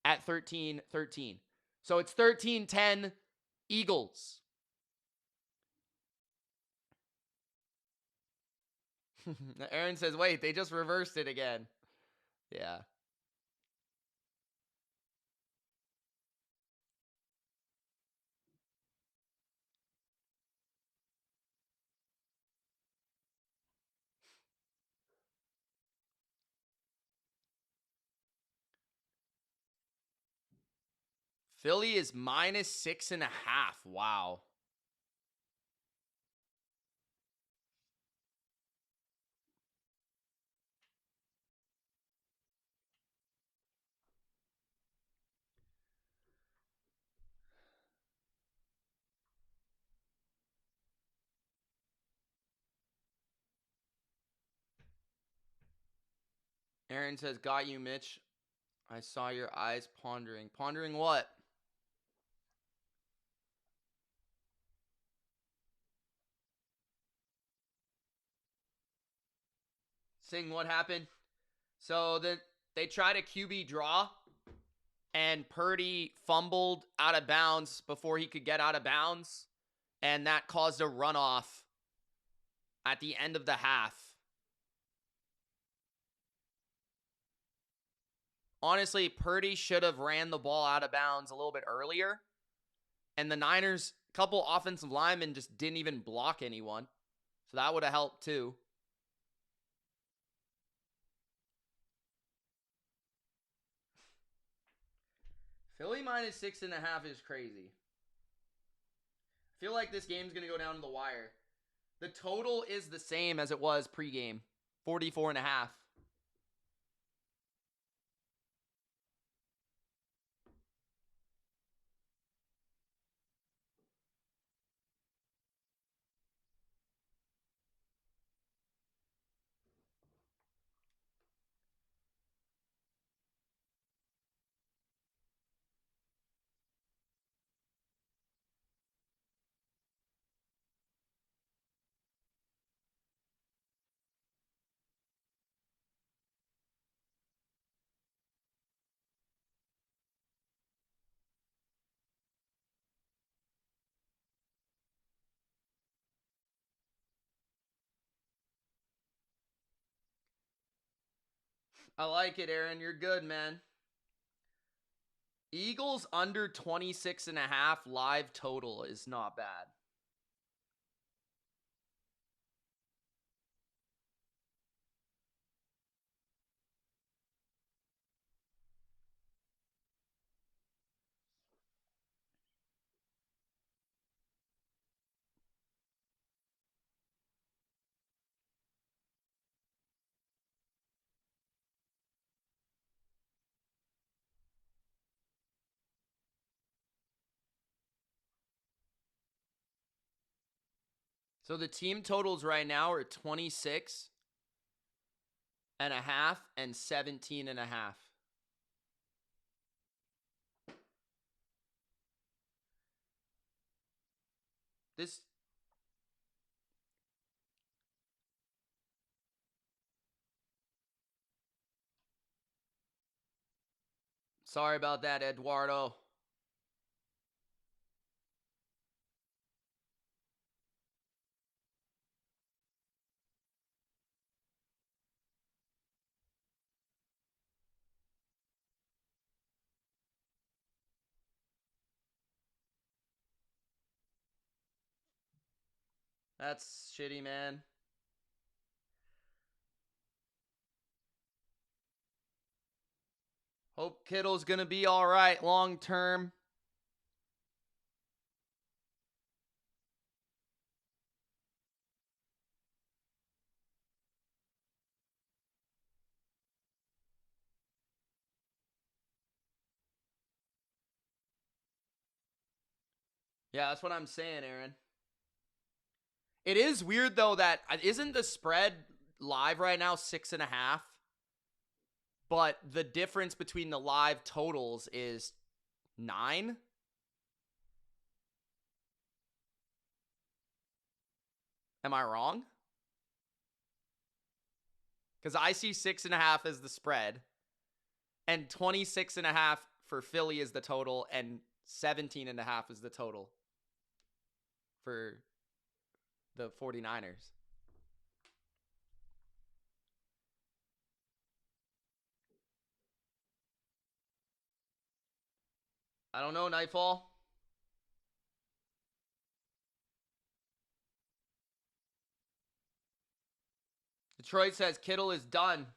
A: at 13-13. So it's 13-10 Eagles. Aaron says, wait, they just reversed it again. Yeah. Philly is -6.5. Wow. Aaron says, got you, Mitch. I saw your eyes pondering. Pondering what? Seeing what happened. So they tried a QB draw, and Purdy fumbled out of bounds before he could get out of bounds, and that caused a runoff at the end of the half. Honestly, Purdy should have ran the ball out of bounds a little bit earlier, and the Niners, a couple offensive linemen just didn't even block anyone, so that would have helped too. Philly minus 6.5 is crazy. I feel like this game's going to go down to the wire. The total is the same as it was pregame, 44.5. I like it, Aaron. You're good, man. Eagles under 26.5 live total is not bad. So the team totals right now are 26.5 and 17.5. This Sorry about that, Eduardo. That's shitty, man. Hope Kittle's going to be all right long term. Yeah, that's what I'm saying, Aaron. It is weird, though, that isn't the spread live right now 6.5? But the difference between the live totals is 9? Am I wrong? Because I see 6.5 as the spread, and 26.5 for Philly is the total, and 17.5 is the total for the 49ers. I don't know, Nightfall. Detroit says Kittle is done.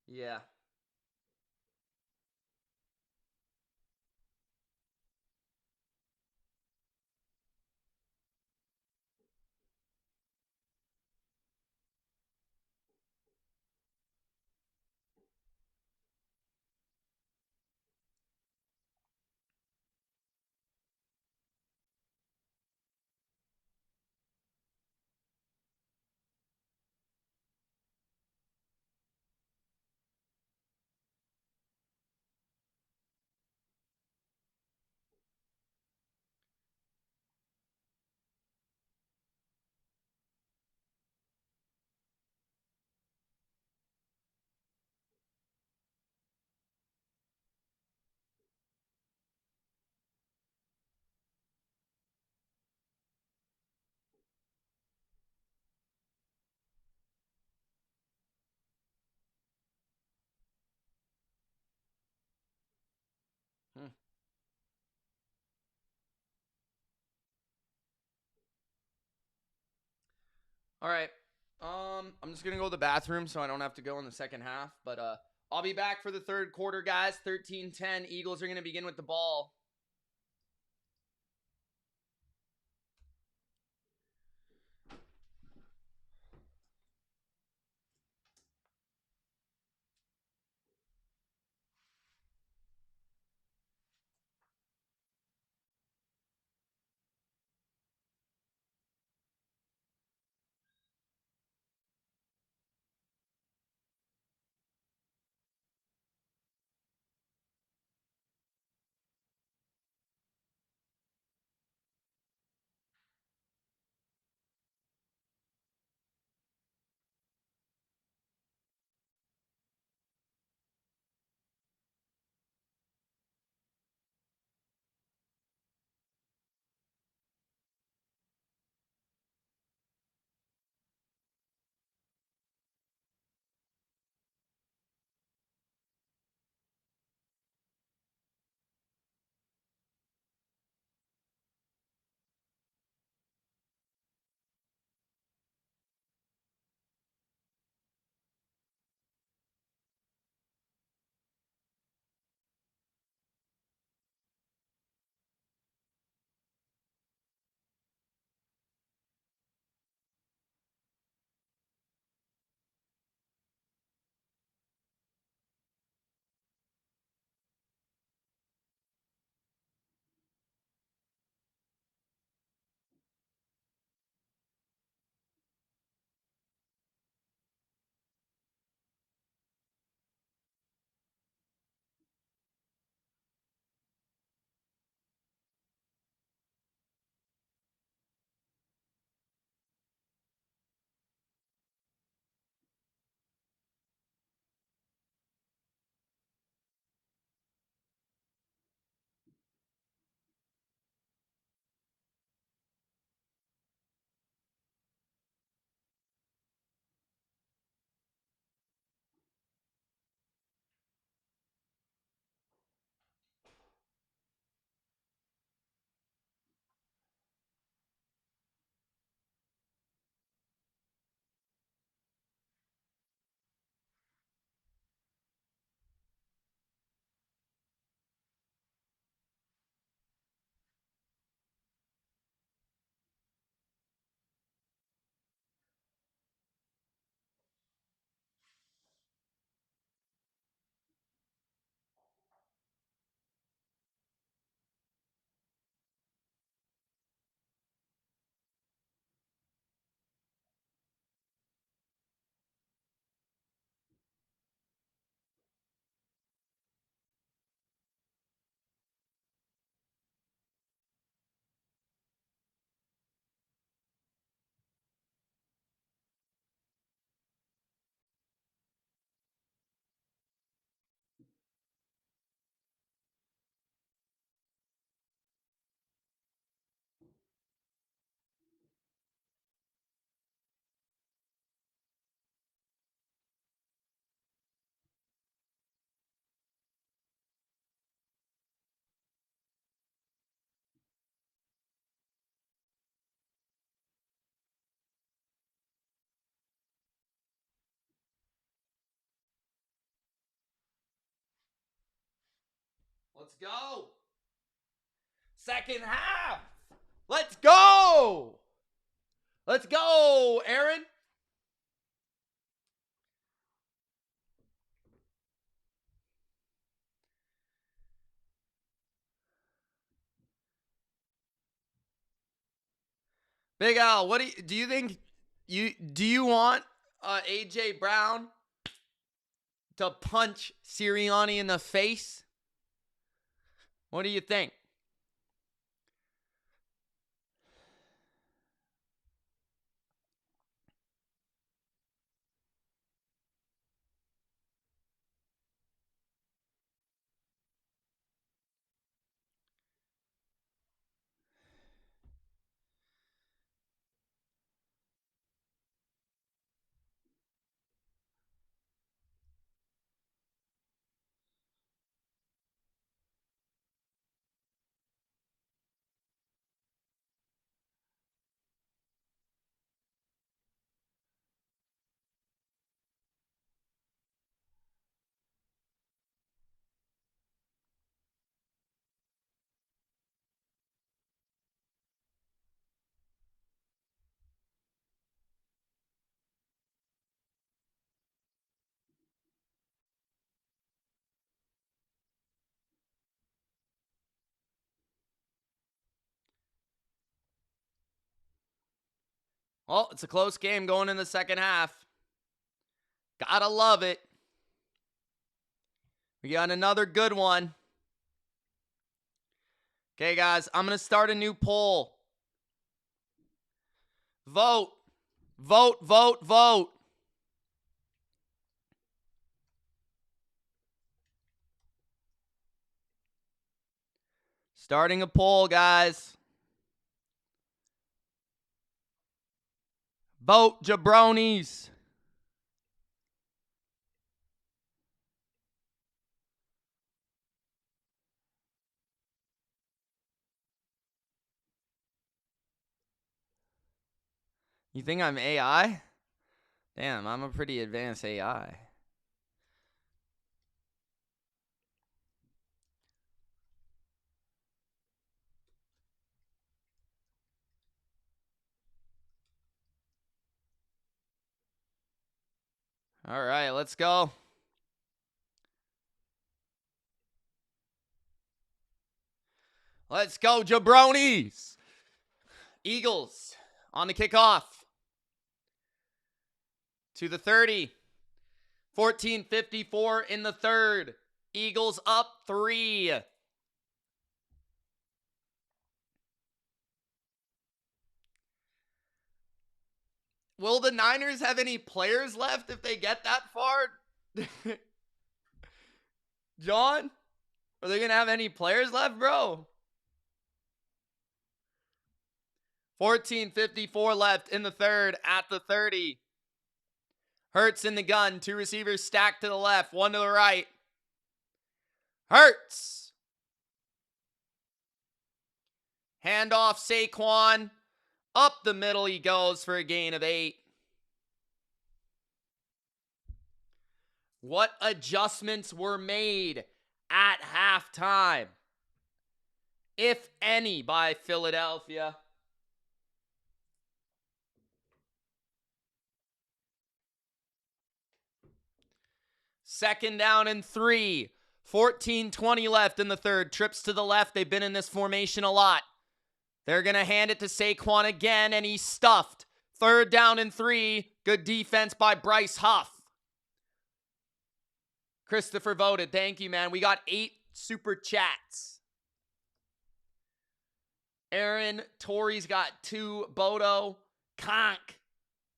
A: Yeah. All right. I'm just gonna go to the bathroom so I don't have to go in the second half. But I'll be back for the third quarter, guys. 13-10. Eagles are gonna begin with the ball. Let's go. Second half. Let's go. Let's go, Aaron. Big Al, what do you think you want AJ Brown to punch Sirianni in the face? What do you think? Well, it's a close game going in the second half. Gotta love it. We got another good one. Okay, guys, I'm going to start a new poll. Vote. Vote, vote, vote. Starting a poll, guys. Vote, jabronis. You think I'm AI? Damn, I'm a pretty advanced AI. All right, let's go. Let's go, jabronis. Eagles on the kickoff. To the 30. 14:54 in the third. Eagles up 3. Will the Niners have any players left if they get that far? John? Are they going to have any players left, bro? 14:54 left in the third at the 30. Hurts in the gun. 2 receivers stacked to the left, 1 to the right. Hurts. Handoff Saquon. Up the middle he goes for a gain of 8. What adjustments were made at halftime, if any, by Philadelphia? Second down and 3. 14:20 left in the third. Trips to the left. They've been in this formation a lot. They're going to hand it to Saquon again, and he's stuffed. Third down and 3. Good defense by Bryce Huff. Christopher voted. Thank you, man. We got 8 super chats. Aaron, Tori's got 2. Bodo, Conk,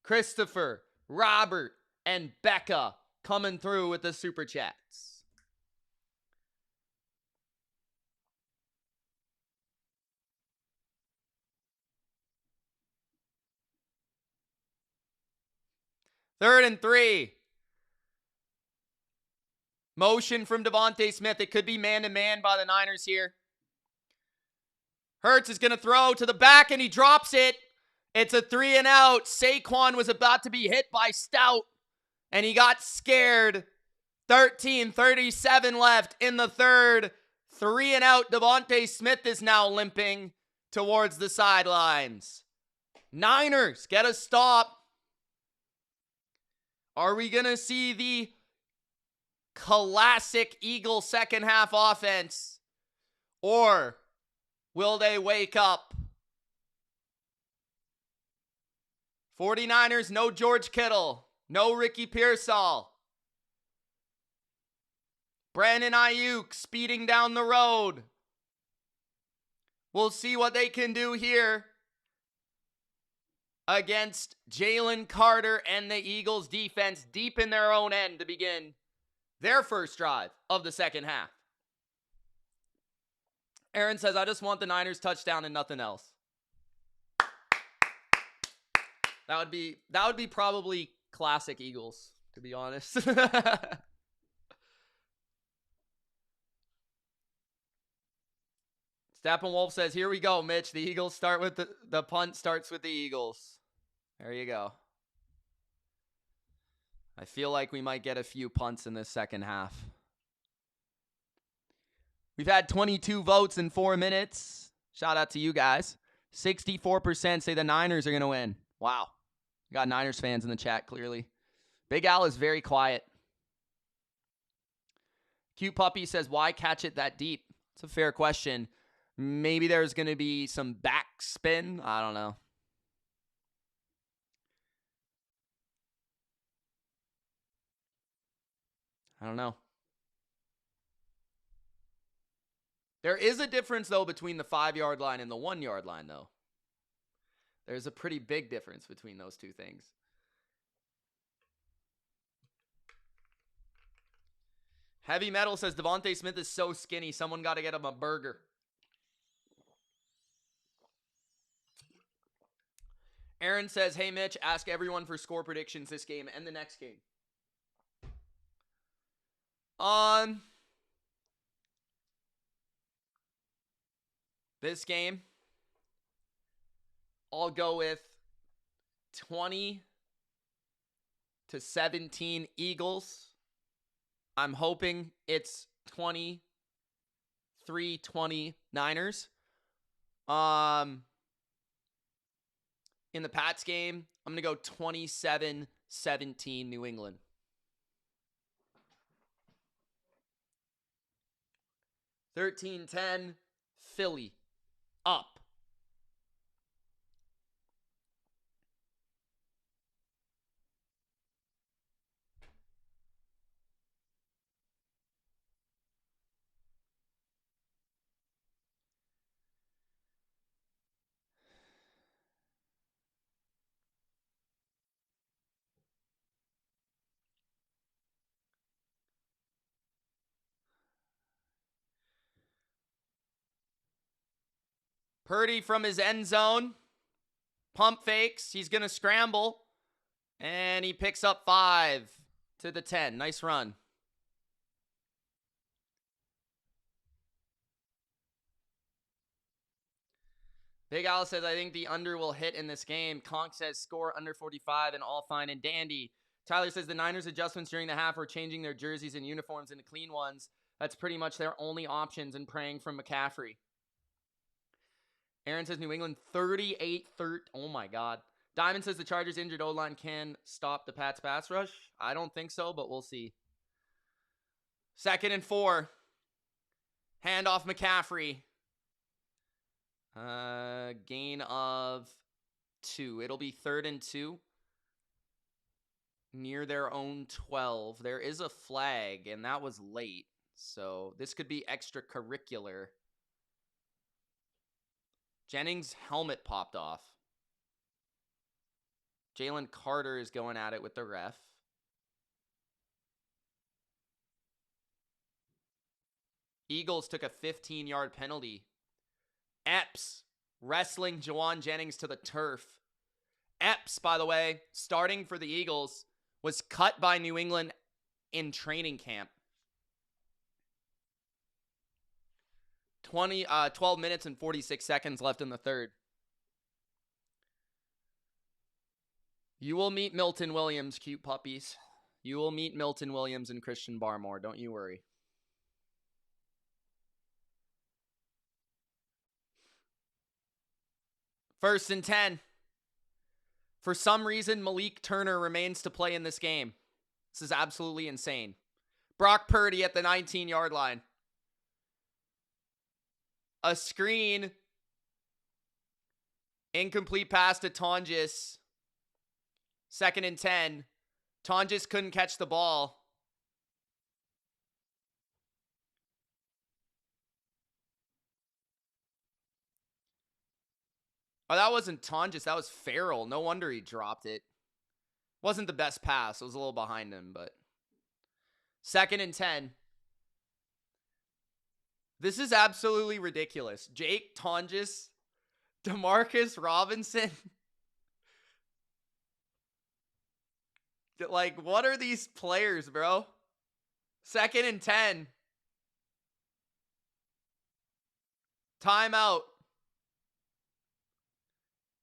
A: Christopher, Robert, and Becca coming through with the super chats. Third and 3. Motion from Devontae Smith. It could be man-to-man by the Niners here. Hurts is going to throw to the back, and he drops it. It's a 3 and out. Saquon was about to be hit by Stout, and he got scared. 13:37 left in the third. 3 and out. Devontae Smith is now limping towards the sidelines. Niners get a stop. Are we going to see the classic Eagle second half offense? Or will they wake up? 49ers, no George Kittle. No Ricky Pearsall. Brandon Ayuk speeding down the road. We'll see what they can do here against Jalen Carter and the Eagles defense deep in their own end to begin their first drive of the second half. Aaron says, I just want the Niners touchdown and nothing else. That would be probably classic Eagles, to be honest. Steppenwolf says, here we go, Mitch. The Eagles start with the punt starts with the Eagles. There you go. I feel like we might get a few punts in this second half. We've had 22 votes in 4 minutes. Shout out to you guys. 64% say the Niners are going to win. Wow. We got Niners fans in the chat, clearly. Big Al is very quiet. Cute Puppy says, why catch it that deep? It's a fair question. Maybe there's going to be some backspin. I don't know. I don't know. There is a difference, though, between the 5-yard line and the 1-yard line, though. There's a pretty big difference between those two things. Heavy Metal says Devontae Smith is so skinny, someone got to get him a burger. Aaron says, hey, Mitch, ask everyone for score predictions this game and the next game. This game, I'll go with 20-17 Eagles. I'm hoping it's 23-20 Niners. In the Pats game, I'm going to go 27-17 New England. $13-10 Philly. Up. Purdy from his end zone. Pump fakes. He's going to scramble. And he picks up 5 to the 10. Nice run. Big Al says, I think the under will hit in this game. Conk says, score under 45 and all fine and dandy. Tyler says, the Niners' adjustments during the half were changing their jerseys and uniforms into clean ones. That's pretty much their only options and praying from McCaffrey. Aaron says New England 38-13. Oh, my God. Diamond says the Chargers' injured O-line can stop the Pats' pass rush. I don't think so, but we'll see. 2nd and 4. Handoff McCaffrey. Gain of 2. It'll be 3rd and 2. Near their own 12. There is a flag, and that was late. So this could be extracurricular. Jennings' helmet popped off. Jalen Carter is going at it with the ref. Eagles took a 15-yard penalty. Epps wrestling Jawan Jennings to the turf. Epps, by the way, starting for the Eagles, was cut by New England in training camp. 12 minutes and 46 seconds left in the third. You will meet Milton Williams, cute puppies. You will meet Milton Williams and Christian Barmore. Don't you worry. First and 10. For some reason, Malik Turner remains to play in this game. This is absolutely insane. Brock Purdy at the 19-yard line. A screen. Incomplete pass to Tonjes. 2nd and 10. Tonjes couldn't catch the ball. Oh, that wasn't Tonjes. That was Farrell. No wonder he dropped it. Wasn't the best pass. It was a little behind him, but 2nd and 10. This is absolutely ridiculous. Jake Tonjes, Demarcus Robinson. Like, what are these players, bro? 2nd and 10. Timeout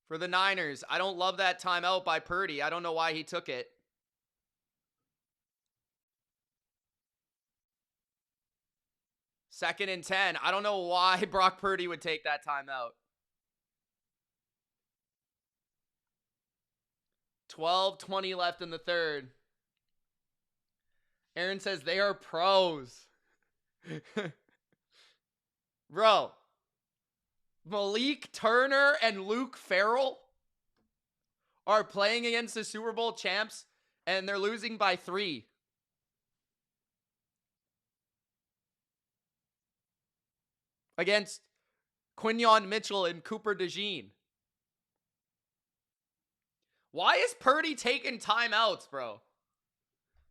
A: for the Niners. I don't love that timeout by Purdy. I don't know why he took it. Second and 10. I don't know why Brock Purdy would take that timeout. 12:20 left in the third. Aaron says they are pros. Bro. Malik Turner and Luke Farrell are playing against the Super Bowl champs, and they're losing by 3. against Quinyon Mitchell and Cooper DeJean. Why is Purdy taking timeouts, bro?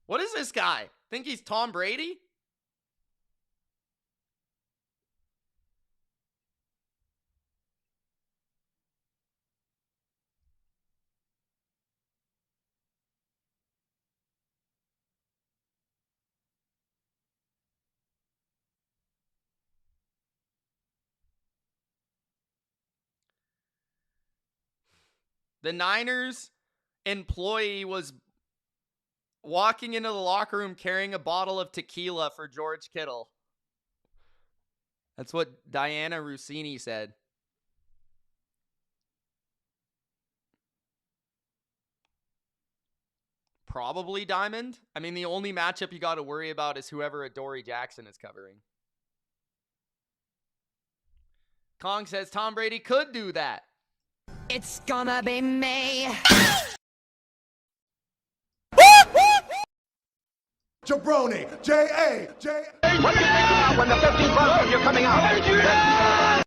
A: What is this guy? Think he's Tom Brady? The Niners employee was walking into the locker room carrying a bottle of tequila for George Kittle. That's what Diana Rossini said. Probably Diamond. I mean, the only matchup you got to worry about is whoever Adoree Jackson is covering. Kong says Tom Brady could do that.
B: It's gonna be me.
G: Jabroni, J-A.
C: When the 15 bucks, you're coming out.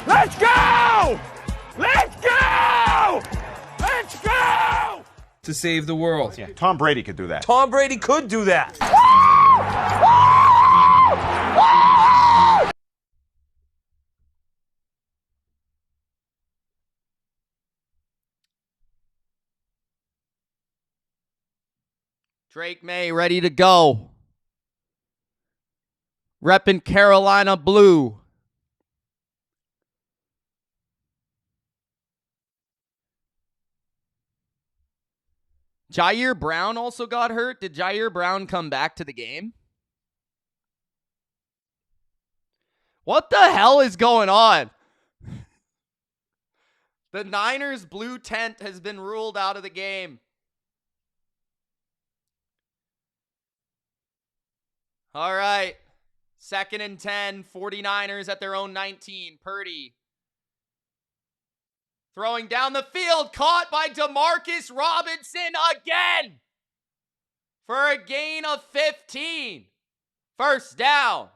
D: Let's go! Let's go! Let's go!
H: To save the world.
I: Yeah, Tom Brady could do that.
D: Tom Brady could do that.
A: Drake May ready to go. Reppin' Carolina Blue. Jair Brown also got hurt. Did Jair Brown come back to the game? What the hell is going on? The Niners blue tent has been ruled out of the game. All right. 2nd and 10. 49ers at their own 19. Purdy. Throwing down the field. Caught by Demarcus Robinson again. For a gain of 15. First down.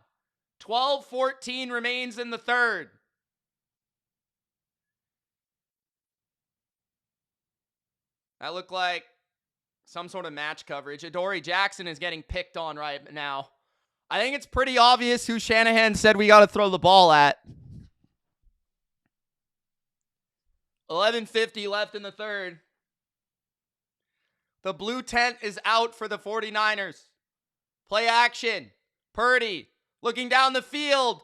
A: 12-14 remains in the third. That looked like some sort of match coverage. Adoree Jackson is getting picked on right now. I think it's pretty obvious who Shanahan said we got to throw the ball at. 11:50 left in the third. The blue tent is out for the 49ers. Play action. Purdy looking down the field.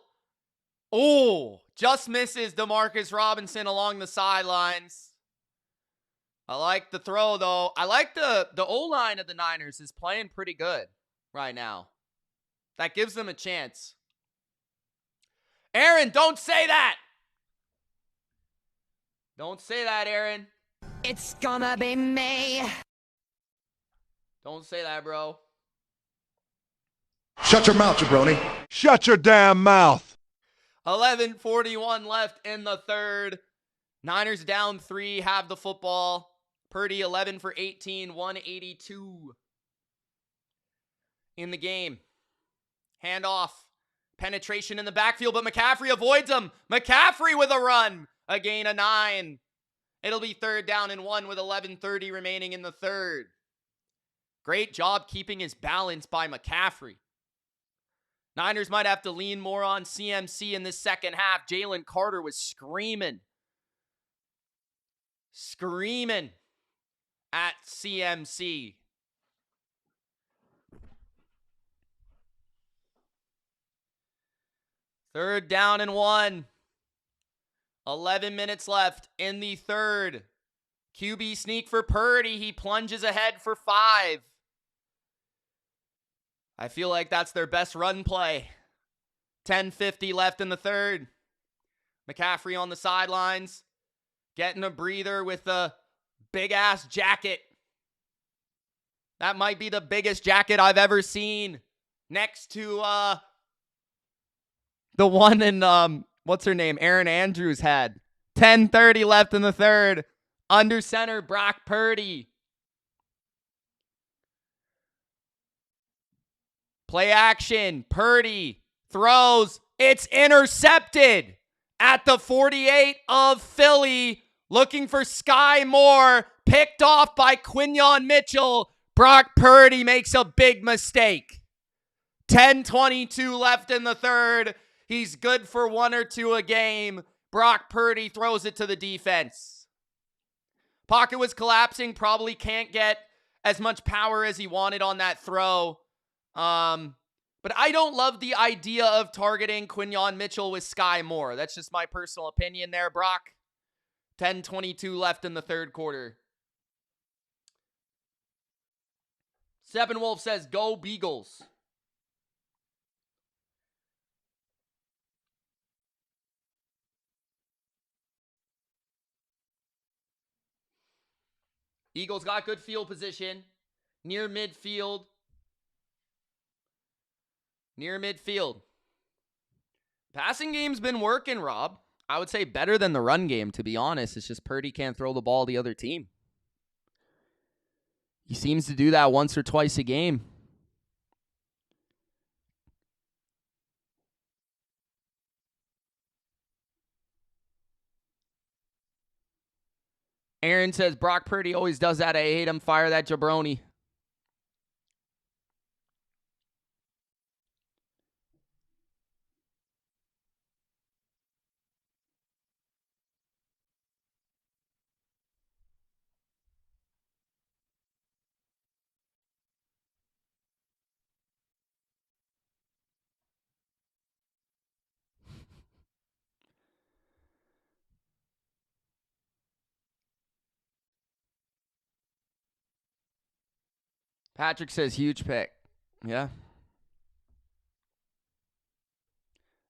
A: Oh, just misses Demarcus Robinson along the sidelines. I like the throw, though. I like the O-line of the Niners is playing pretty good right now. That gives them a chance. Aaron, don't say that. Don't say that, Aaron.
B: It's gonna be me.
A: Don't say that, bro.
G: Shut your mouth, Jabroni.
I: Shut your damn mouth.
A: 11:41 left in the third. Niners down 3, have the football. Purdy 11 for 18, 182 in the game. Handoff. Penetration in the backfield, but McCaffrey avoids him. McCaffrey with a run. A gain of 9. It'll be 3rd down and 1 with 11:30 remaining in the third. Great job keeping his balance by McCaffrey. Niners might have to lean more on CMC in this second half. Jalen Carter was screaming at CMC. Third down and 1. 11 minutes left in the third. QB sneak for Purdy. He plunges ahead for 5. I feel like that's their best run play. 10:50 left in the third. McCaffrey on the sidelines. Getting a breather with a big-ass jacket. That might be the biggest jacket I've ever seen. Next to the one in, what's her name? Aaron Andrews had. 10:30 left in the third. Under center, Brock Purdy. Play action. Purdy throws, It's intercepted at the 48 of Philly. Looking for Sky Moore. Picked off by Quinyon Mitchell. Brock Purdy makes a big mistake. 10:22 left in the third. He's good for 1 or 2 a game. Brock Purdy throws it to the defense. Pocket was collapsing. Probably can't get as much power as he wanted on that throw. But I don't love the idea of targeting Quinyon Mitchell with Sky Moore. That's just my personal opinion there, Brock. 10:22 left in the third quarter. Seven Wolf says, go Beagles. Eagles got good field position. Near midfield. Passing game's been working, Rob. I would say better than the run game, to be honest. It's just Purdy can't throw the ball the other team. He seems to do that once or twice a game. Aaron says, Brock Purdy always does that. I hate him. Fire that jabroni. Patrick says, huge pick. Yeah.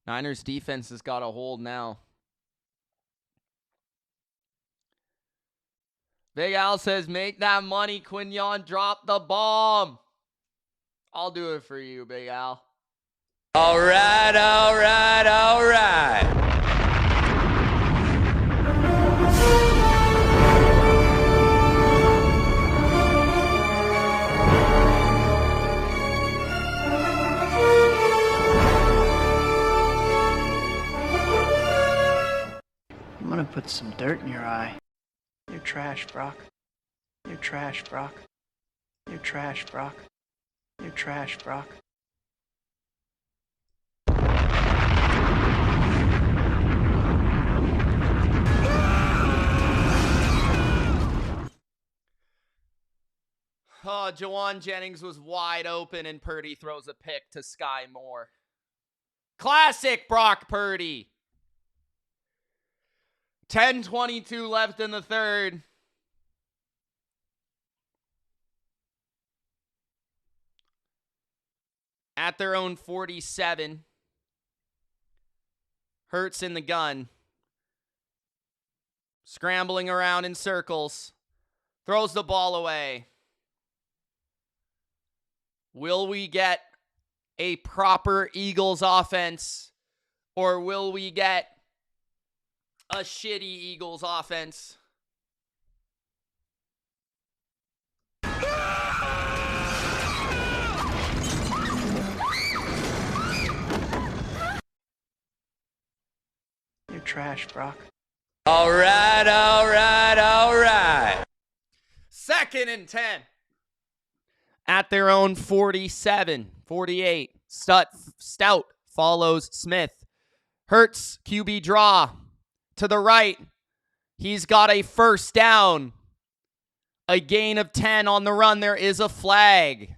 A: Niners defense has got a hold now. Big Al says, make that money, Quinyon. Drop the bomb. I'll do it for you, Big Al.
D: All right, all right, all right.
F: I'm gonna put some dirt in your eye. You're trash, Brock. You're trash, Brock. You're trash, Brock. You're trash, Brock.
A: Oh, Jawan Jennings was wide open and Purdy throws a pick to Sky Moore. Classic Brock Purdy. 10:22 left in the third. At their own 47. Hurts in the gun. Scrambling around in circles. Throws the ball away. Will we get a proper Eagles offense? Or will we get a shitty Eagles offense?
F: You're trash, Brock.
D: All right, all right, all right.
A: 2nd and 10. At their own 47, 48. Stout follows Smith. Hurts, QB draw. To the right. He's got a first down. A gain of 10 on the run. There is a flag.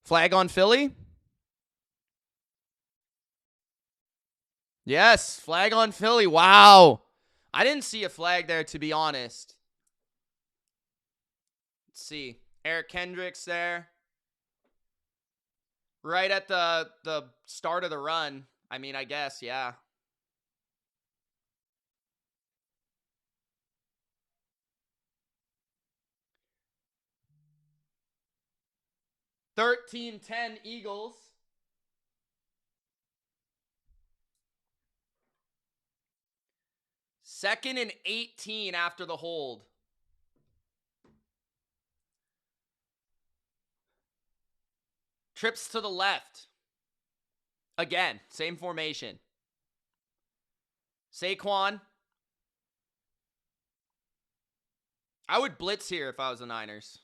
A: Flag on Philly? Yes, flag on Philly. Wow. I didn't see a flag there, to be honest. Let's see. Eric Kendricks there. Right at the start of the run. I mean, I guess, yeah. $13-10 Eagles. Second and 18 after the hold. Trips to the left. Again, same formation. Saquon. I would blitz here if I was the Niners.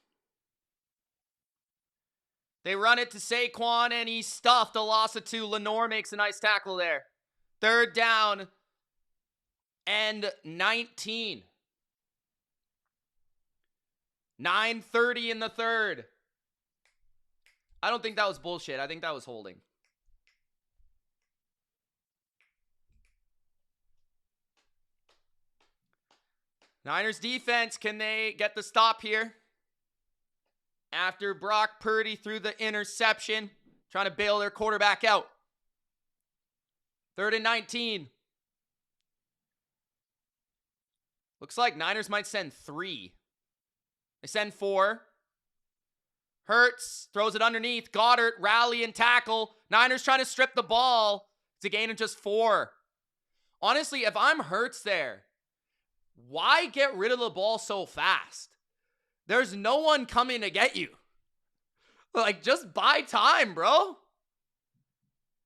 A: They run it to Saquon, and he's stuffed. A loss of 2. Lenore makes a nice tackle there. 3rd down and 19. 9:30 in the 3rd. I don't think that was bullshit. I think that was holding. Niners defense, can they get the stop here? After Brock Purdy threw the interception, trying to bail their quarterback out. 3rd and 19. Looks like Niners might send 3. They send 4. Hurts throws it underneath. Goddard, rally and tackle. Niners trying to strip the ball. It's a gain of just 4. Honestly, if I'm Hurts there, why get rid of the ball so fast? There's no one coming to get you. Like, just buy time, bro.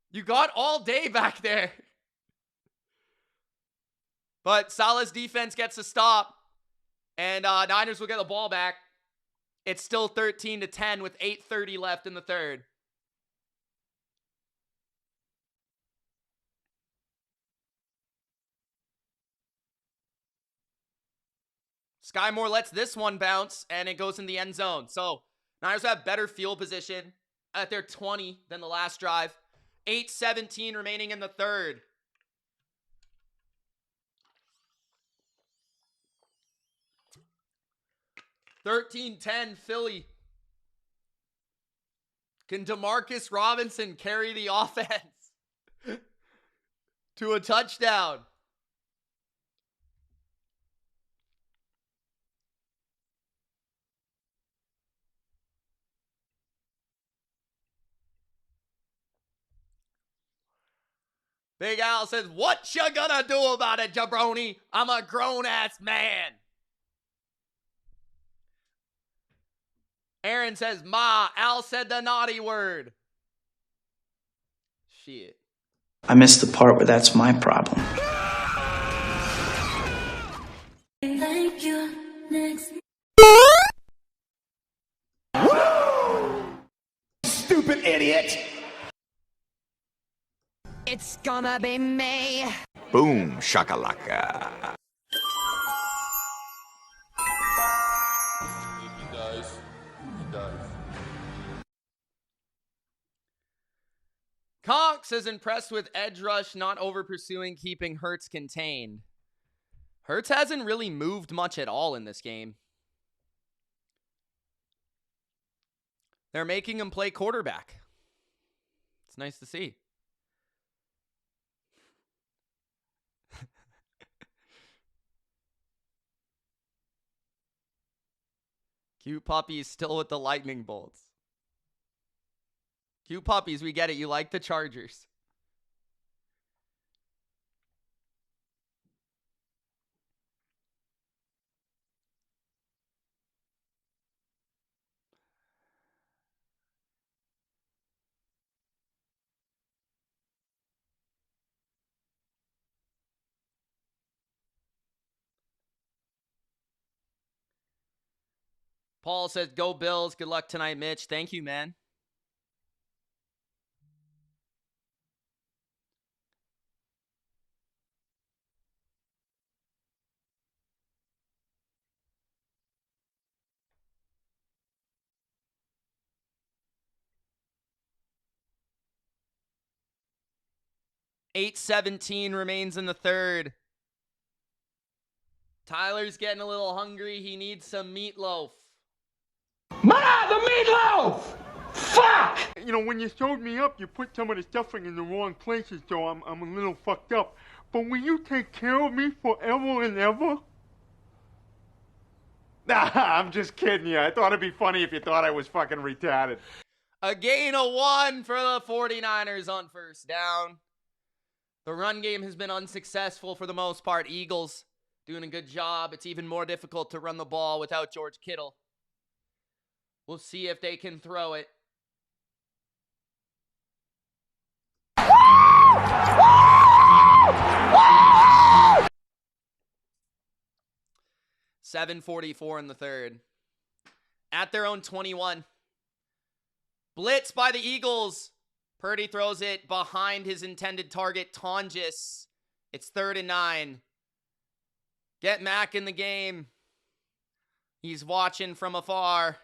A: You got all day back there. But Saleh's defense gets a stop. And Niners will get the ball back. It's still 13-10 with 8:30 left in the 3rd. Sky Moore lets this one bounce, and it goes in the end zone. So, Niners have better field position at their 20 than the last drive. 8:17 remaining in the 3rd. $13-10 Philly. Can Demarcus Robinson carry the offense to a touchdown? Big Al says, what you gonna do about it, jabroni? I'm a grown-ass man. Aaron says, Ma, Al said the naughty word. Shit.
F: I missed the part where that's my problem.
B: Thank you. Next.
C: Stupid idiot!
B: It's gonna be me.
E: Boom, shakalaka.
A: Cox is impressed with edge rush, not over pursuing, keeping Hurts contained. Hurts hasn't really moved much at all in this game. They're making him play quarterback. It's nice to see. Cute Puppy is still with the lightning bolts. Cute Puppies, we get it. You like the Chargers. Paul says, go Bills. Good luck tonight, Mitch. Thank you, man. $8:17 remains in the 3rd. Tyler's getting a little hungry. He needs some meatloaf.
C: Ma, the meatloaf! Fuck!
H: You know, when you showed me up, you put some of the stuffing in the wrong places, so I'm a little fucked up. But will you take care of me forever and ever? Nah, I'm just kidding you. I thought it'd be funny if you thought I was fucking retarded.
A: A gain of 1 for the 49ers on 1st down. The run game has been unsuccessful for the most part. Eagles doing a good job. It's even more difficult to run the ball without George Kittle. We'll see if they can throw it. 7:44 in the third. At their own 21. Blitz by the Eagles. Purdy throws it behind his intended target, Tonjes. It's 3rd and 9. Get Mac in the game. He's watching from afar.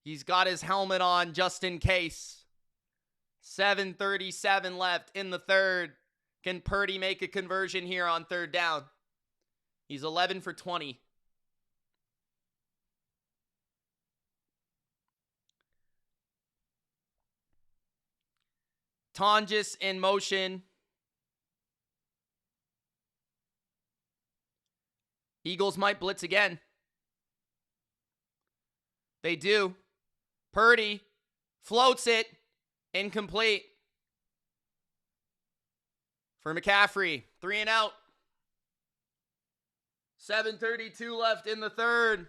A: He's got his helmet on just in case. 7:37 left in the third. Can Purdy make a conversion here on 3rd down? He's 11 for 20. Tonjes in motion. Eagles might blitz again. They do. Purdy floats it. Incomplete. For McCaffrey. 3 and out. 7:32 left in the third.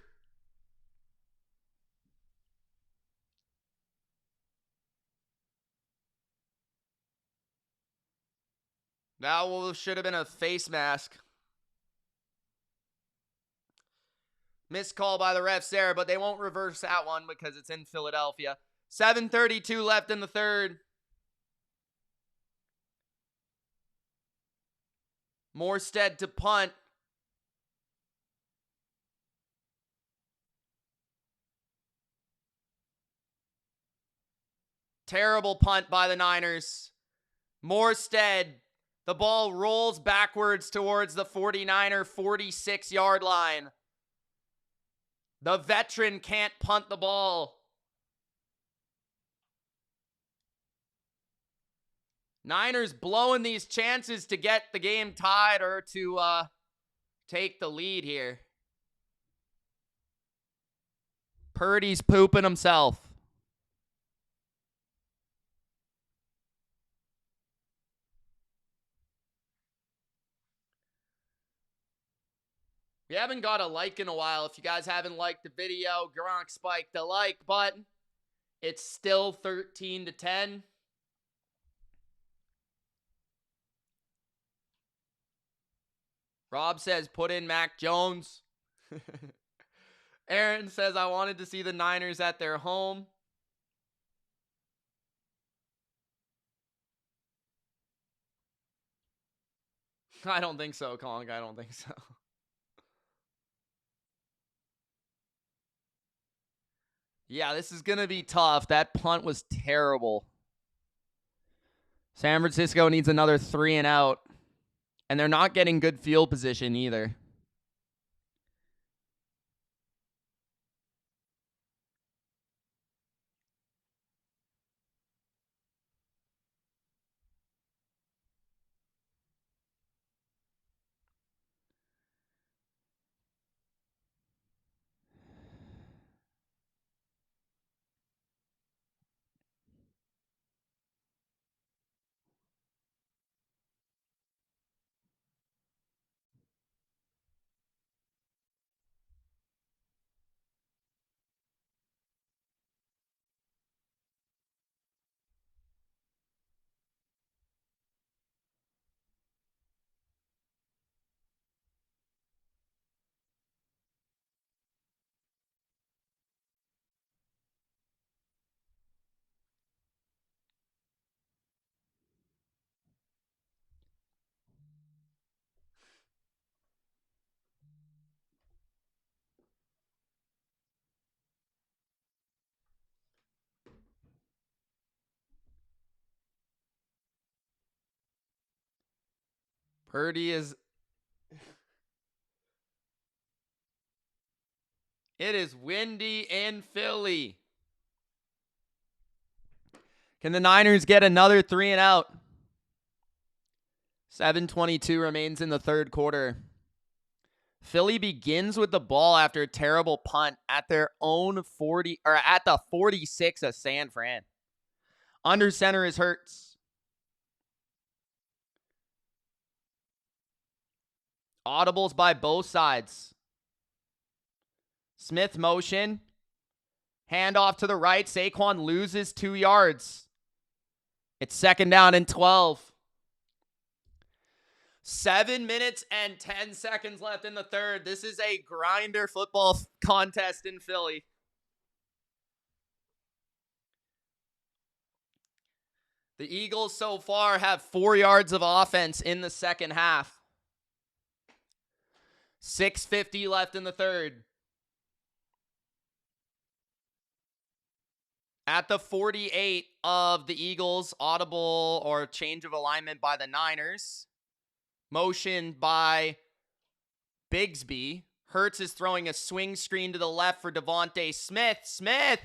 A: That should have been a face mask. Missed call by the refs there, but they won't reverse that one because it's in Philadelphia. 7:32 left in the third. Morstead to punt. Terrible punt by the Niners. Morstead. The ball rolls backwards towards the 49er 46-yard line. The veteran can't punt the ball. Niners blowing these chances to get the game tied or to take the lead here. Purdy's pooping himself. We haven't got a like in a while. If you guys haven't liked the video, Gronk spiked the like button. It's still 13-10. Rob says, put in Mac Jones. Aaron says, I wanted to see the Niners at their home. I don't think so, Kong. I don't think so. Yeah, this is going to be tough. That punt was terrible. San Francisco needs another 3 and out. And they're not getting good field position either. Purdy is... It is windy in Philly. Can the Niners get another 3 and out? 7:22 remains in the third quarter. Philly begins with the ball after a terrible punt at their own 40 or at the 46 of San Fran. Under center is Hurts. Audibles by both sides. Smith motion. Handoff to the right. Saquon loses 2 yards. It's 2nd down and 12. 7 minutes and 10 seconds left in the third. This is a grinder football contest in Philly. The Eagles so far have 4 yards of offense in the second half. 6:50 left in the third. At the 48 of the Eagles, audible or change of alignment by the Niners. Motion by Bigsby. Hurts is throwing a swing screen to the left for Devontae Smith. Smith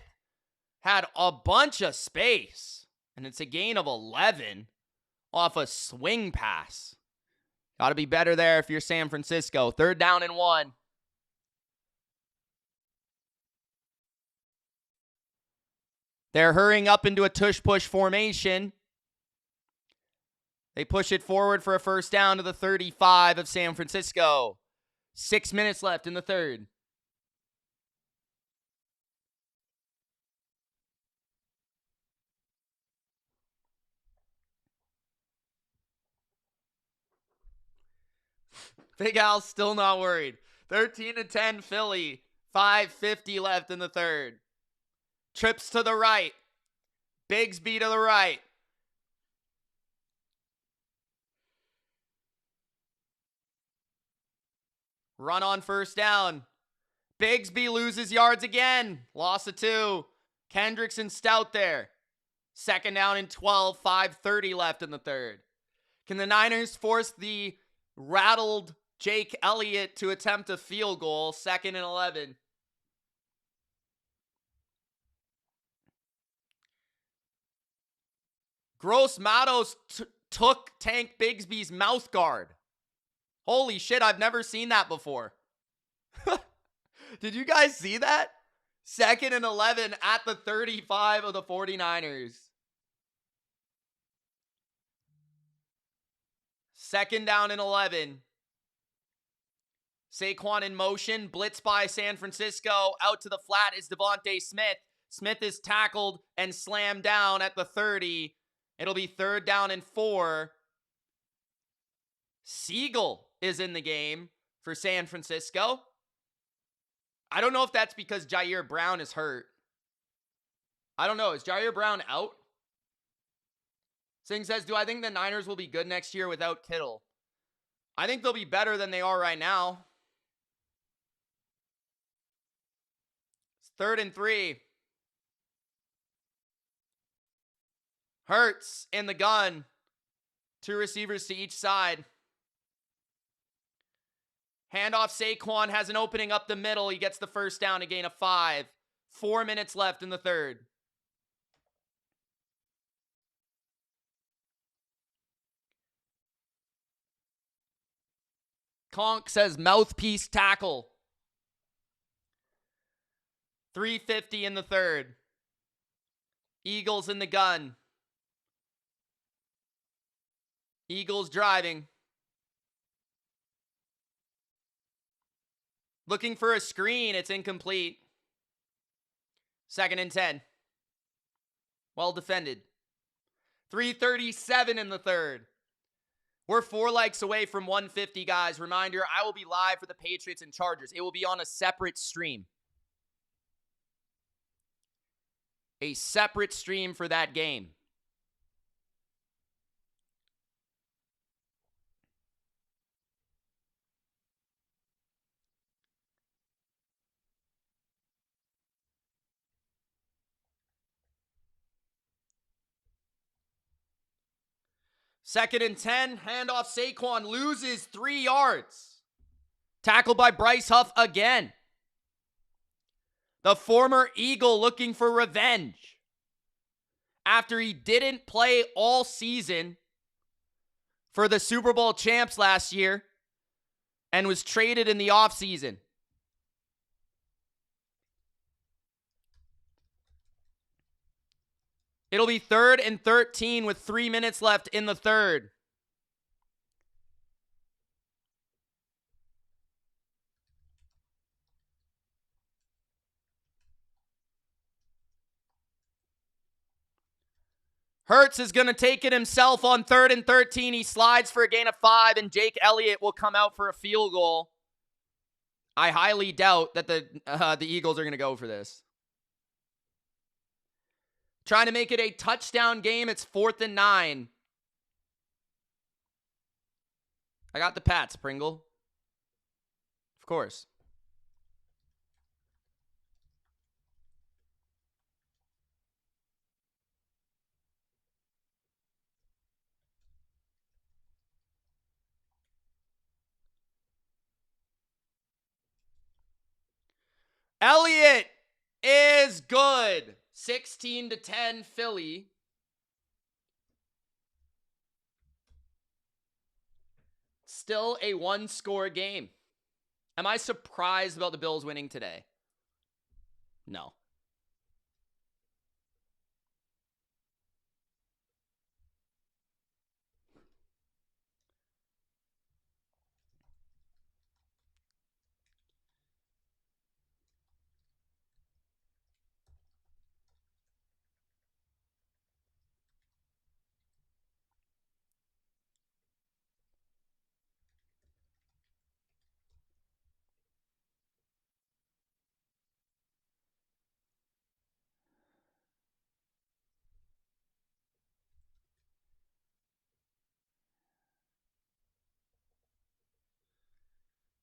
A: had a bunch of space, and it's a gain of 11 off a swing pass. Got to be better there if you're San Francisco. 3rd down and 1. They're hurrying up into a tush-push formation. They push it forward for a first down to the 35 of San Francisco. 6 minutes left in the third. Big Al's still not worried. 13-10 Philly. 5:50 left in the third. Trips to the right. Bigsby to the right. Run on first down. Bigsby loses yards again. Loss of 2. Kendricks and Stout there. 2nd down and 12. 5:30 left in the third. Can the Niners force the rattled Jake Elliott to attempt a field goal? 2nd and 11. Gross Matos took Tank Bigsby's mouth guard. Holy shit, I've never seen that before. Did you guys see that? 2nd and 11 at the 35 of the 49ers. 2nd down and 11. Saquon in motion, blitz by San Francisco. Out to the flat is Devontae Smith. Smith is tackled and slammed down at the 30. It'll be 3rd down and 4. Siegel is in the game for San Francisco. I don't know if that's because Jair Brown is hurt. I don't know. Is Jair Brown out? Singh says, do I think the Niners will be good next year without Kittle? I think they'll be better than they are right now. It's 3rd and 3. Hurts in the gun. 2 receivers to each side. Handoff, Saquon has an opening up the middle. He gets the first down, a gain of 5. 4 minutes left in the third. Conk says mouthpiece tackle. 3:50 in the third. Eagles in the gun. Eagles driving. Looking for a screen. It's incomplete. 2nd and 10. Well defended. 3:37 in the third. We're 4 likes away from 150, guys. Reminder, I will be live for the Patriots and Chargers. It will be on a separate stream. A separate stream for that game. Second and 10, handoff Saquon, loses 3 yards. Tackled by Bryce Huff again. The former Eagle looking for revenge. After he didn't play all season for the Super Bowl champs last year and was traded in the offseason. It'll be 3rd and 13 with 3 minutes left in the third. Hurts is going to take it himself on 3rd and 13. He slides for a gain of 5, and Jake Elliott will come out for a field goal. I highly doubt that the Eagles are going to go for this. Trying to make it a touchdown game. It's 4th and 9. I got the Pats, Pringle. Of course. Elliott is good. 16-10 Philly. Still a one-score game. Am I surprised about the Bills winning today? No.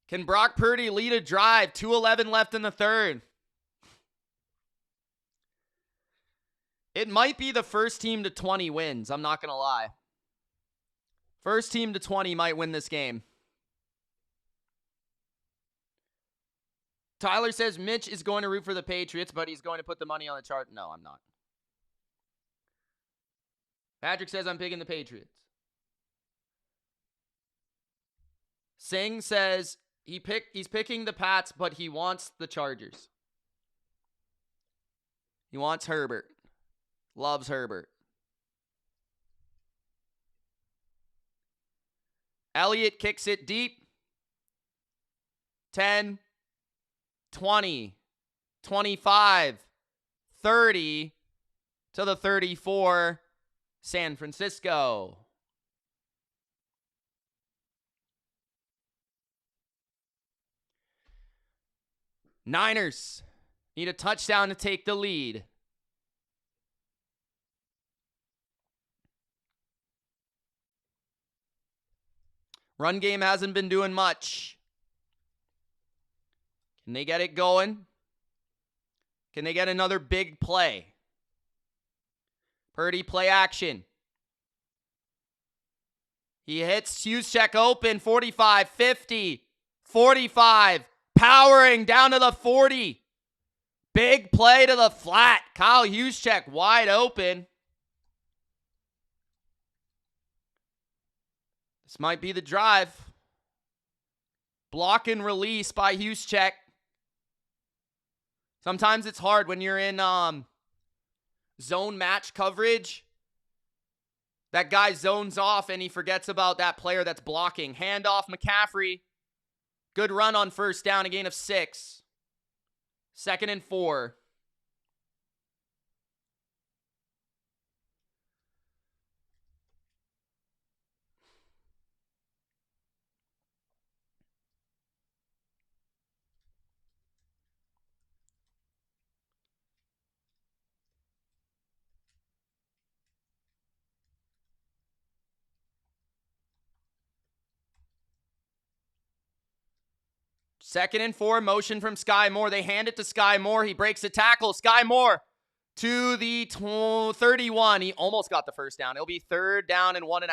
A: Can Brock Purdy lead a drive? 2:11 left in the third. It might be the first team to 20 wins. I'm not going to lie. First team to 20 might win this game. Tyler says Mitch is going to root for the Patriots, but he's going to put the money on the chart. No, I'm not. Patrick says I'm picking the Patriots. Singh says he's picking the Pats, but he wants the Chargers. He wants Herbert. Loves Herbert. Elliott kicks it deep. 10, 20, 25, 30 to the 34. San Francisco. Niners need a touchdown to take the lead. Run game hasn't been doing much. Can they get it going? Can they get another big play? Purdy play action. He hits Juszczyk open. 45, 50, 45. Powering down to the 40. Big play to the flat. Kyle Juszczyk wide open. This might be the drive. Block and release by Juszczyk. Sometimes it's hard when you're in zone match coverage. That guy zones off and he forgets about that player that's blocking. Handoff McCaffrey. Good run on first down, a gain of 6. 2nd and 4. Second and 4, motion from Sky Moore. They hand it to Sky Moore. He breaks a tackle. Sky Moore to the 31. He almost got the first down. It'll be 3rd down and 1.5.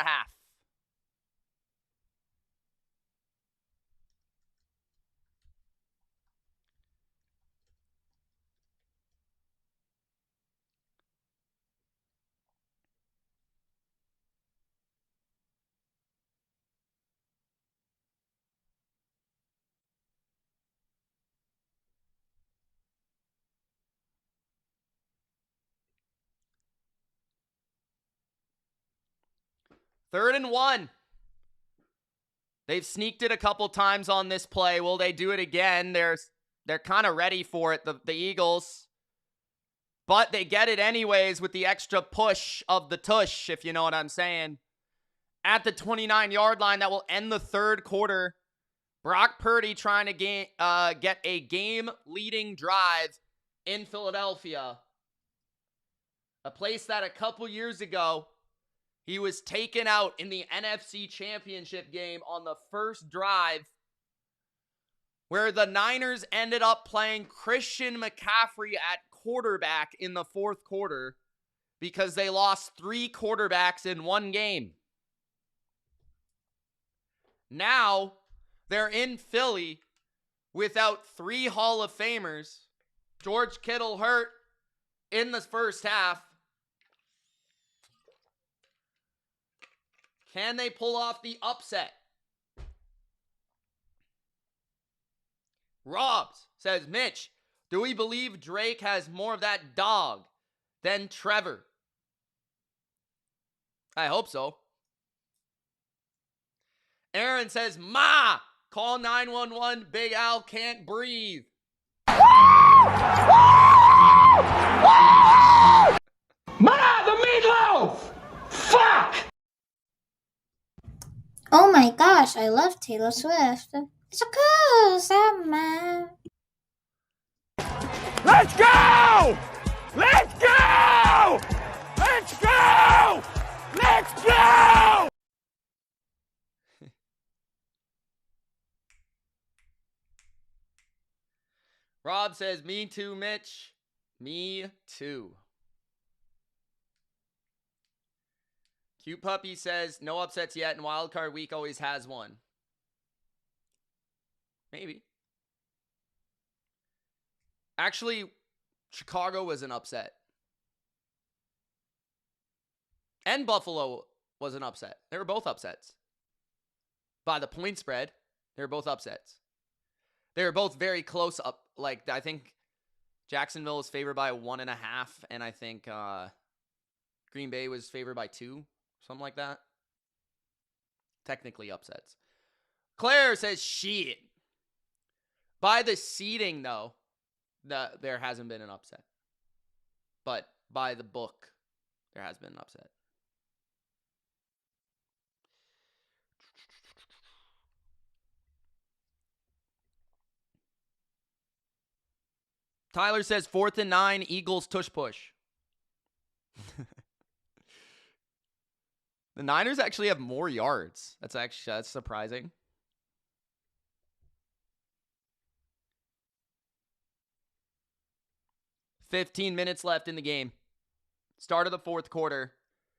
A: Third and 1. They've sneaked it a couple times on this play. Will they do it again? They're kind of ready for it, the Eagles. But they get it anyways with the extra push of the tush, if you know what I'm saying. At the 29-yard line, that will end the third quarter. Brock Purdy trying to get a game-leading drive in Philadelphia. A place that a couple years ago, he was taken out in the NFC Championship game on the first drive, where the Niners ended up playing Christian McCaffrey at quarterback in the fourth quarter because they lost 3 quarterbacks in one game. Now, they're in Philly without 3 Hall of Famers. George Kittle hurt in the first half. Can they pull off the upset? Robs says, Mitch, do we believe Drake has more of that dog than Trevor? I hope so. Aaron says, Ma, call 911. Big Al can't breathe.
C: Ma, the meatloaf! Fuck!
J: Oh my gosh, I love Taylor Swift. It's a cool summer.
C: Let's go! Let's go! Let's go! Let's go!
A: Rob says, me too, Mitch. Me too. Cute Puppy says, no upsets yet, and wildcard week always has one. Maybe. Actually, Chicago was an upset. And Buffalo was an upset. They were both upsets. By the point spread, they were both upsets. They were both very close up. Like, I think Jacksonville is favored by 1.5, and I think Green Bay was favored by 2. Something like that. Technically upsets. Claire says, shit. By the seeding, though, there hasn't been an upset. But by the book, there has been an upset. Tyler says 4th and 9, Eagles tush push. The Niners actually have more yards. That's surprising. $15 minutes left in the game. Start of the fourth quarter.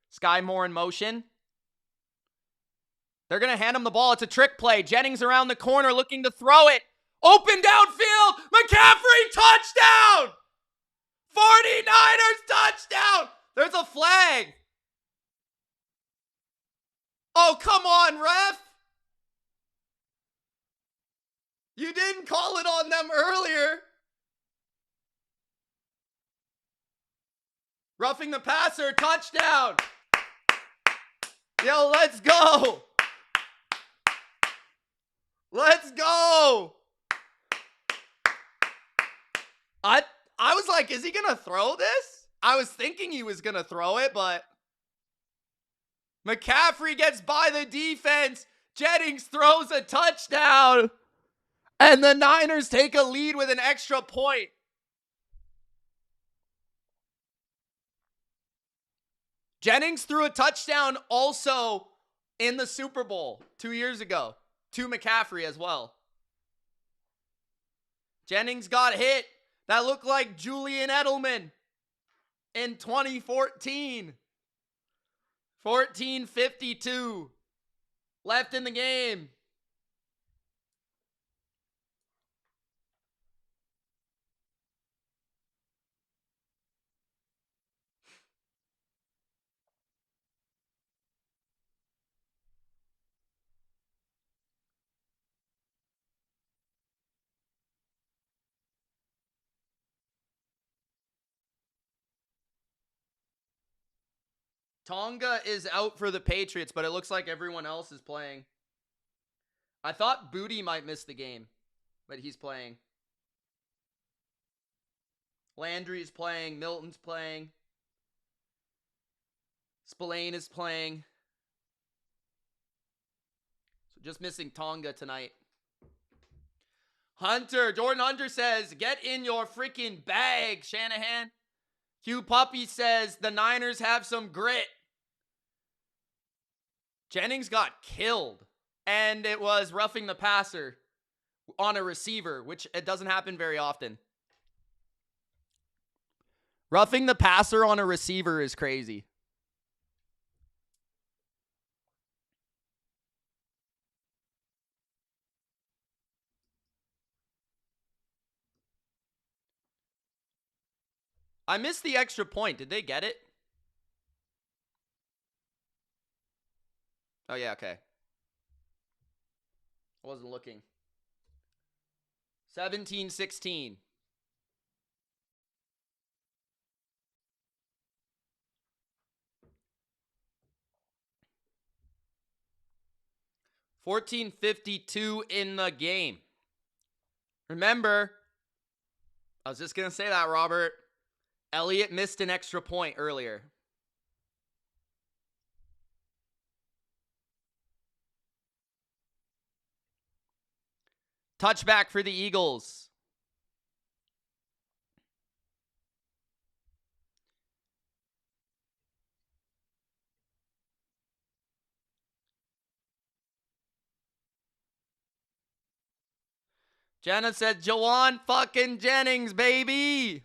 A: Sky Moore in motion. They're going to hand him the ball. It's a trick play. Jennings around the corner looking to throw it. Open downfield. McCaffrey touchdown. 49ers touchdown. There's a flag. Oh, come on, ref. You didn't call it on them earlier. Roughing the passer, touchdown. Yo, let's go. Let's go. I was like, is he going to throw this? I was thinking he was going to throw it, but McCaffrey gets by the defense. Jennings throws a touchdown. And the Niners take a lead with an extra point. Jennings threw a touchdown also in the Super Bowl 2 years ago to McCaffrey as well. Jennings got hit. That looked like Julian Edelman in 2014. 14:52 left in the game. Tonga is out for the Patriots, but it looks like everyone else is playing. I thought Booty might miss the game, but he's playing. Landry is playing. Milton's playing. Spillane is playing. So just missing Tonga tonight. Jordan Hunter says, get in your freaking bag, Shanahan. Hugh Puppy says, the Niners have some grit. Jennings got killed, and it was roughing the passer on a receiver, which it doesn't happen very often. Roughing the passer on a receiver is crazy. I missed the extra point. Did they get it? Oh, yeah, okay. I wasn't looking. 17-16. $14.52 in the game. Remember, I was just going to say that, Robert. Elliott missed an extra point earlier. Touchback for the Eagles. Jenna said, Jawan fucking Jennings, baby.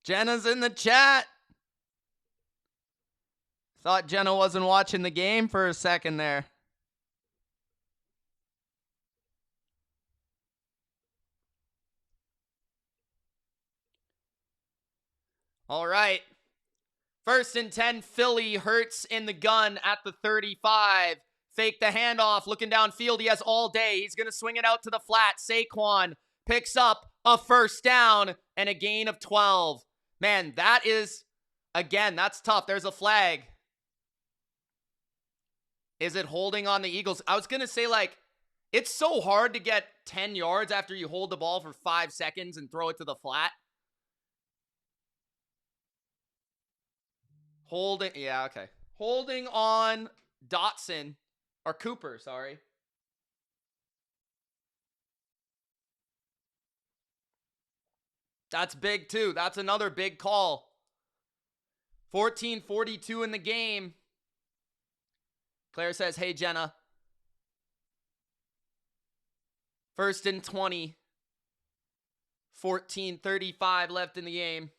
A: Jenna's in the chat. Thought Jenna wasn't watching the game for a second there. All right. 1st and 10, Philly. Hurts in the gun at the 35. Fake the handoff. Looking downfield. He has all day. He's going to swing it out to the flat. Saquon picks up a first down and a gain of 12. Man, that is, again, that's tough. There's a flag. Is it holding on the Eagles? I was going to say, like, it's so hard to get 10 yards after you hold the ball for 5 seconds and throw it to the flat. Holding, yeah, okay. Holding on Dotson, or Cooper, sorry. That's big too. That's another big call. 14:42 in the game. Claire says, hey, Jenna. 1st and 20. 14:35 left in the game.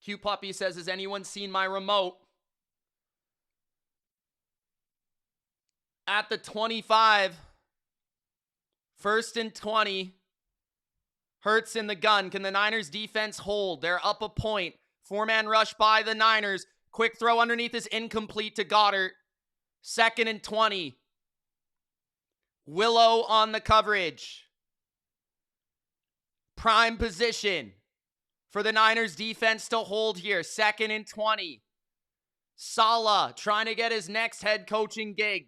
A: Q Puppy says, has anyone seen my remote? At the 25. 1st and 20. Hurts in the gun. Can the Niners defense hold? They're up a point. 4-man rush by the Niners. Quick throw underneath is incomplete to Goddard. 2nd and 20. Willow on the coverage. Prime position for the Niners defense to hold here. 2nd and 20. Saleh trying to get his next head coaching gig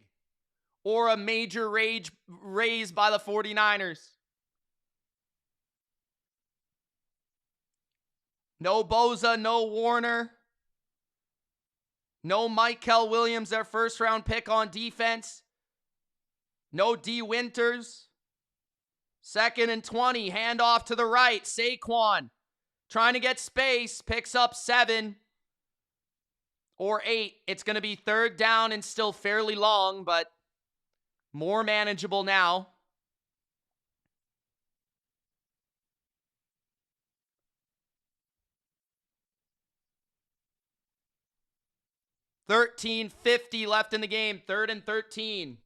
A: or a major raise by the 49ers. No Boza, no Warner. No Michael Williams, their 1st-round pick on defense. No D. Winters. 2nd and 20, handoff to the right. Saquon trying to get space, picks up 7 or 8. It's going to be 3rd down and still fairly long, but more manageable now. $13.50 left in the game. 3rd and 13.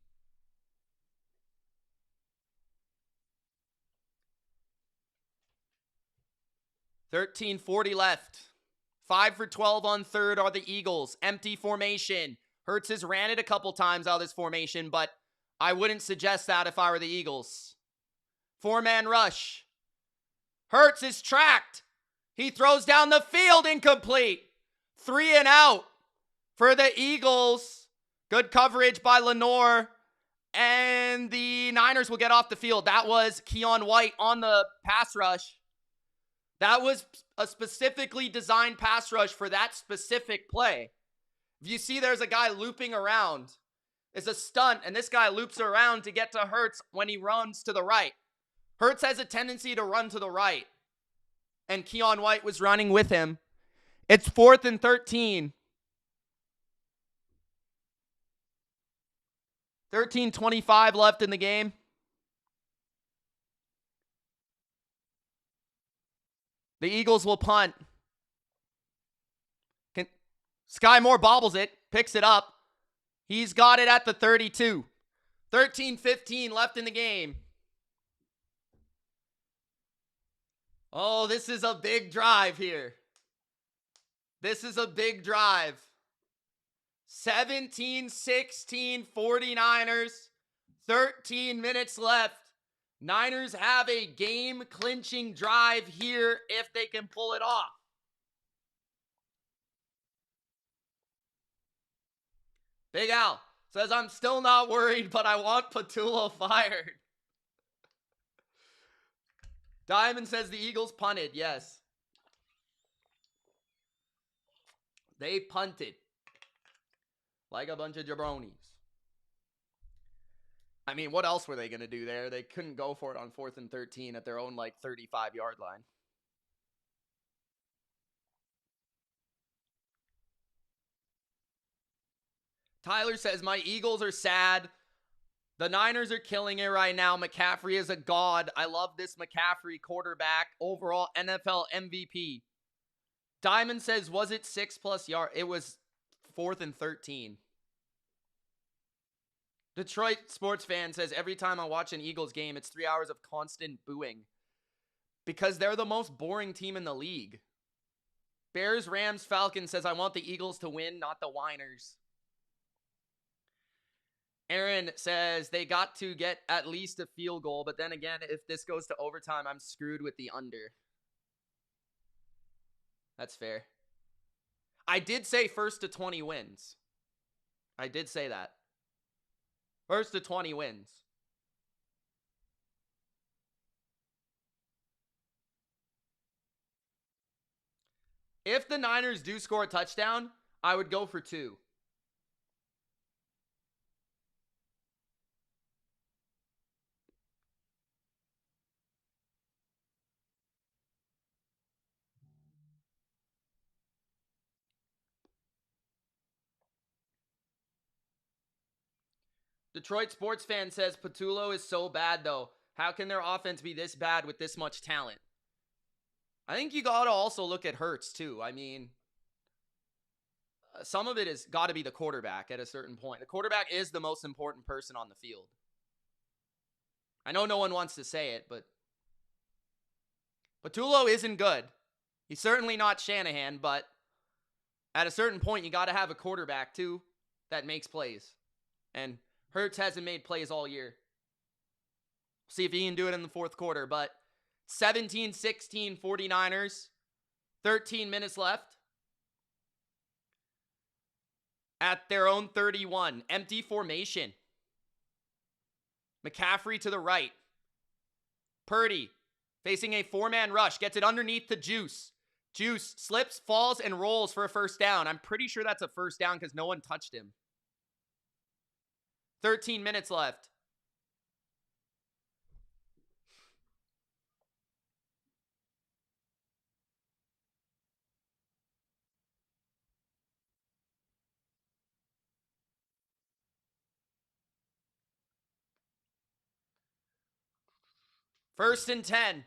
A: $13.40 left. 5 for 12 on 3rd are the Eagles. Empty formation. Hurts has ran it a couple times out of this formation, but I wouldn't suggest that if I were the Eagles. 4-man rush. Hurts is tracked. He throws down the field, incomplete. 3 and out for the Eagles. Good coverage by Lenore And the Niners will get off the field. That was Keion White on the pass rush. That was a specifically designed pass rush for that specific play. If you see there's a guy looping around, it's a stunt, and this guy loops around to get to Hurts when he runs to the right. Hurts has a tendency to run to the right, and Keion White was running with him. It's 4th and 13. 13:25 left in the game. The Eagles will punt. Sky Moore bobbles it, picks it up. He's got it at the 32. 13:15 left in the game. Oh, this is a big drive here. This is a big drive. 17-16 49ers. 13 minutes left. Niners have a game-clinching drive here if they can pull it off. Big Al says, I'm still not worried, but I want Patullo fired. Diamond says the Eagles punted. Yes. They punted. Like a bunch of jabronis. I mean, what else were they going to do there? They couldn't go for it on 4th and 13 at their own, 35-yard line. Tyler says, my Eagles are sad. The Niners are killing it right now. McCaffrey is a god. I love this McCaffrey quarterback. Overall NFL MVP. Diamond says, was it 6+ yards? It was 4th and 13. Detroit sports fan says, every time I watch an Eagles game, it's 3 hours of constant booing. Because they're the most boring team in the league. Bears, Rams, Falcons says, I want the Eagles to win, not the whiners. Aaron says, they got to get at least a field goal, but then again, if this goes to overtime, I'm screwed with the under. That's fair. I did say 1st to 20 wins. I did say that. 1st to 20 wins. If the Niners do score a touchdown, I would go for 2. Detroit sports fan says, Patullo is so bad, though. How can their offense be this bad with this much talent? I think you got to also look at Hurts, too. I mean, some of it has got to be the quarterback at a certain point. The quarterback is the most important person on the field. I know no one wants to say it, but Patullo isn't good. He's certainly not Shanahan, but at a certain point, you got to have a quarterback, too, that makes plays. And Hurts hasn't made plays all year. See if he can do it in the 4th quarter, but 17-16 49ers. 13 minutes left. At their own 31. Empty formation. McCaffrey to the right. Purdy facing a 4-man rush. Gets it underneath the Juice. Juice slips, falls, and rolls for a first down. I'm pretty sure that's a first down because no one touched him. 13 minutes left. First and 10.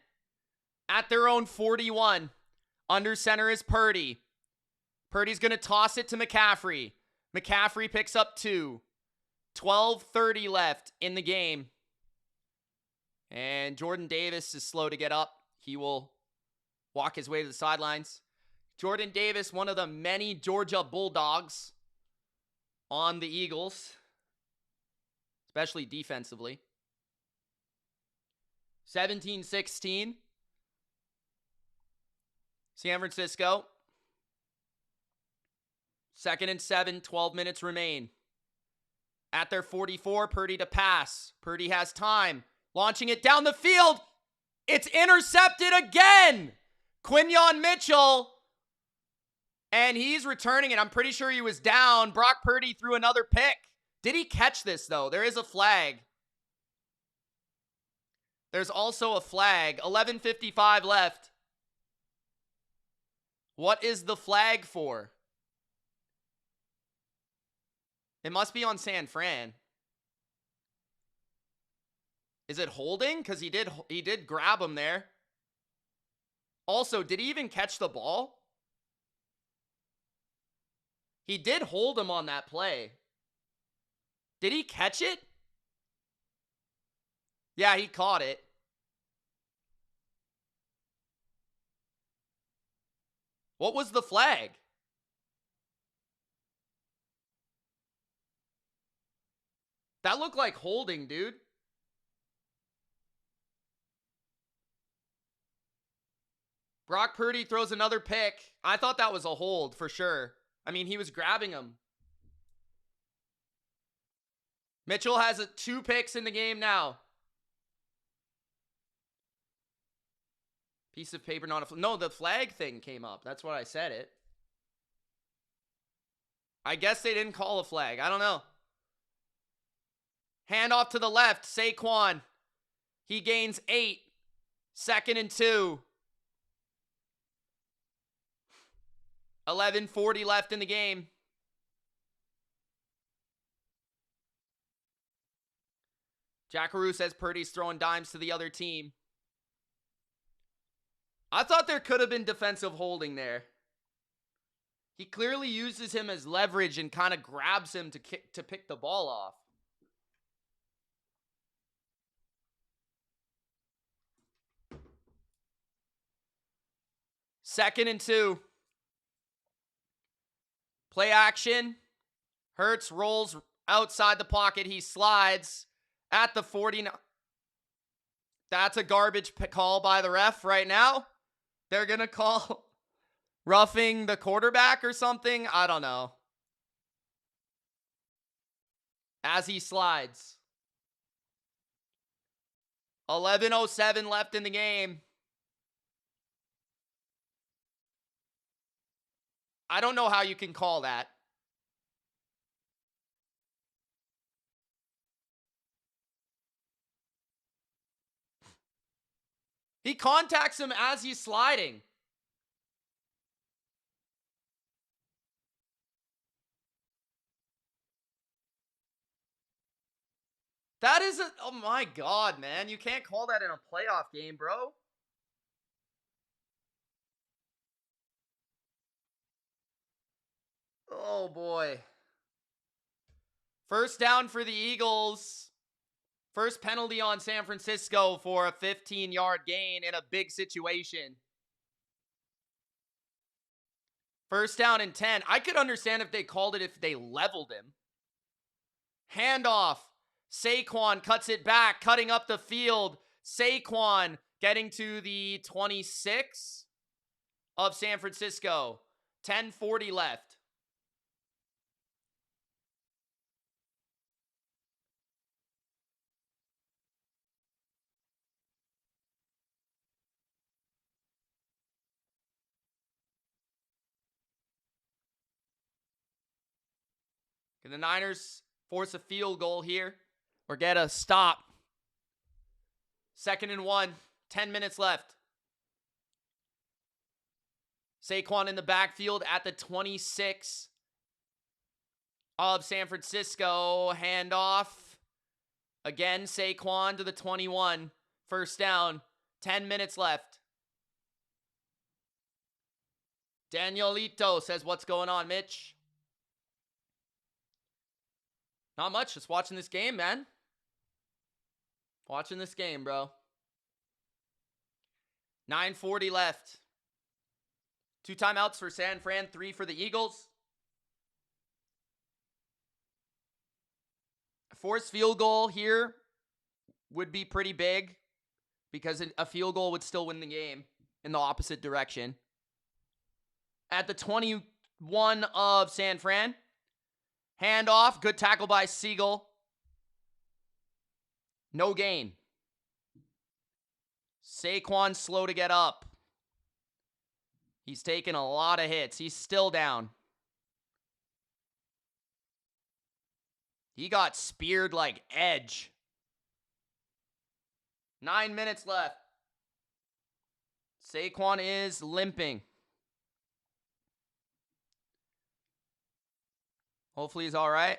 A: At their own 41. Under center is Purdy. Purdy's going to toss it to McCaffrey. McCaffrey picks up 2. 12:30 left in the game. And Jordan Davis is slow to get up. He will walk his way to the sidelines. Jordan Davis, one of the many Georgia Bulldogs on the Eagles, especially defensively. 17-16. San Francisco. 2nd and 7, 12 minutes remain. At their 44, Purdy to pass. Purdy has time. Launching it down the field. It's intercepted again. Quinyon Mitchell. And he's returning it. I'm pretty sure he was down. Brock Purdy threw another pick. Did he catch this, though? There is a flag. There's also a flag. 11:55 left. What is the flag for? It must be on San Fran. Is it holding? Because he did grab him there. Also, did he even catch the ball? He did hold him on that play. Did he catch it? Yeah, he caught it. What was the flag? That looked like holding, dude. Brock Purdy throws another pick. I thought that was a hold for sure. I mean, he was grabbing him. Mitchell has 2 picks in the game now. Piece of paper, not a flag. No, the flag thing came up. That's what I said it. I guess they didn't call a flag. I don't know. Hand off to the left. Saquon. He gains 8. 2nd and 2. 11:40 left in the game. Jackaroo says Purdy's throwing dimes to the other team. I thought there could have been defensive holding there. He clearly uses him as leverage and kind of grabs him to pick the ball off. Second and 2. Play action. Hurts rolls outside the pocket. He slides at the 49. That's a garbage call by the ref right now. They're going to call roughing the quarterback or something. I don't know. As he slides. 11:07 left in the game. I don't know how you can call that. He contacts him as he's sliding. That is oh my God, man. You can't call that in a playoff game, bro. Oh boy. First down for the Eagles. First penalty on San Francisco for a 15-yard gain in a big situation. First down and 10. I could understand if they called it if they leveled him. Handoff. Saquon cuts it back, cutting up the field. Saquon getting to the 26 of San Francisco. 10:40 left. Can the Niners force a field goal here or get a stop? 2nd and 1, 10 minutes left. Saquon in the backfield at the 26 of San Francisco. Handoff. Again, Saquon to the 21. First down. 10 minutes left. Danielito says, what's going on, Mitch? Not much. Just watching this game, man. Watching this game, bro. 9:40 left. 2 timeouts for San Fran, 3 for the Eagles. A forced field goal here would be pretty big because a field goal would still win the game in the opposite direction. At the 21 of San Fran. Handoff. Good tackle by Siegel. No gain. Saquon slow to get up. He's taken a lot of hits. He's still down. He got speared like Edge. 9 minutes left. Saquon is limping. Hopefully he's all right.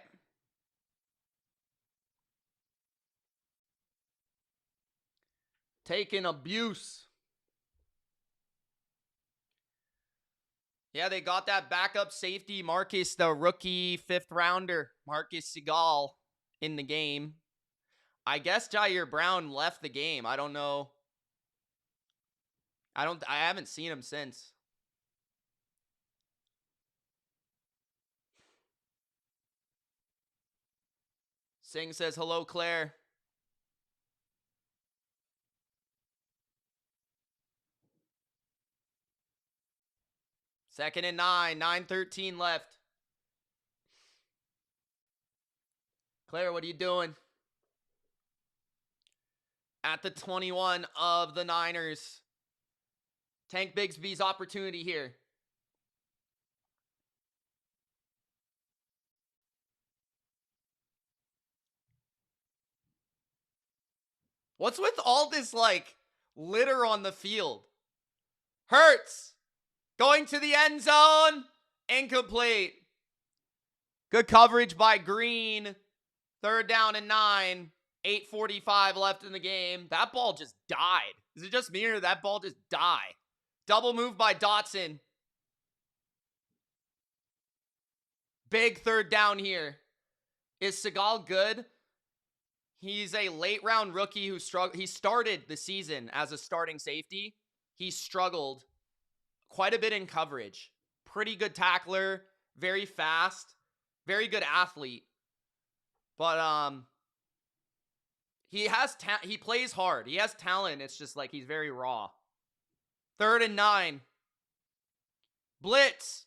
A: Taking abuse. Yeah, they got that backup safety, Marcus, the rookie 5th rounder, Marcus Sigal, in the game. I guess Jair Brown left the game. I don't know. I haven't seen him since. Singh says, hello, Claire. Second and 9, 9:13 left. Claire, what are you doing? At the 21 of the Niners. Tank Bigsby's opportunity here. What's with all this, like, litter on the field? Hurts. Going to the end zone. Incomplete. Good coverage by Green. 3rd down and 9. 8:45 left in the game. That ball just died. Is it just me or did that ball just die? Double move by Dotson. Big 3rd down here. Is Sigal good? He's a late round rookie who struggled. He started the season as a starting safety. He struggled quite a bit in coverage. Pretty good tackler, very fast, very good athlete. But he plays hard. He has talent. It's just like he's very raw. 3rd and 9. Blitz.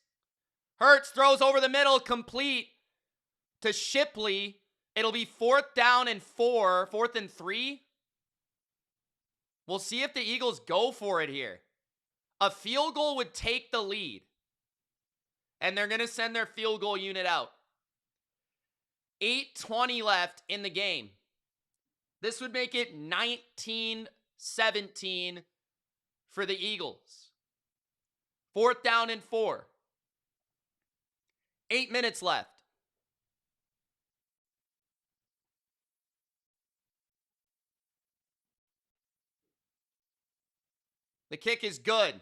A: Hurts throws over the middle, complete to Shipley. It'll be 4th down and 4, 4th and 3. We'll see if the Eagles go for it here. A field goal would take the lead. And they're going to send their field goal unit out. 8:20 left in the game. This would make it 19-17 for the Eagles. 4th down and 4. 8 minutes left. The kick is good.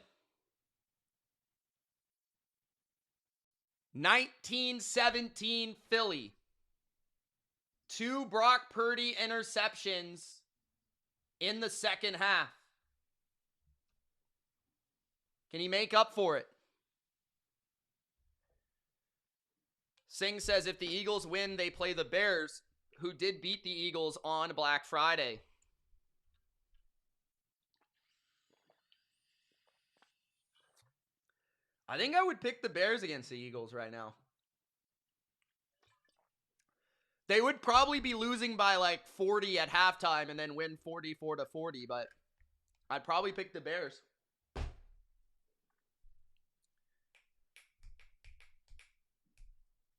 A: 19-17 Philly. 2 Brock Purdy interceptions in the second half. Can he make up for it? Singh says if the Eagles win, they play the Bears, who did beat the Eagles on Black Friday. I think I would pick the Bears against the Eagles right now. They would probably be losing by like 40 at halftime and then win 44-40, but I'd probably pick the Bears.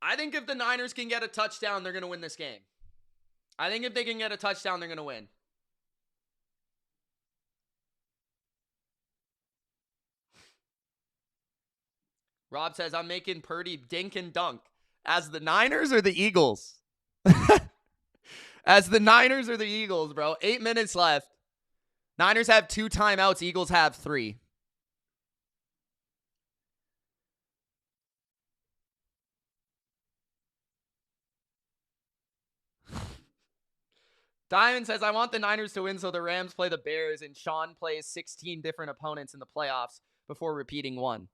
A: I think if the Niners can get a touchdown, they're going to win this game. I think if they can get a touchdown, they're going to win. Rob says, I'm making Purdy dink and dunk. As the Niners or the Eagles? As the Niners or the Eagles, bro. 8 minutes left. Niners have 2 timeouts. Eagles have 3. Diamond says, I want the Niners to win so the Rams play the Bears and Sean plays 16 different opponents in the playoffs before repeating one.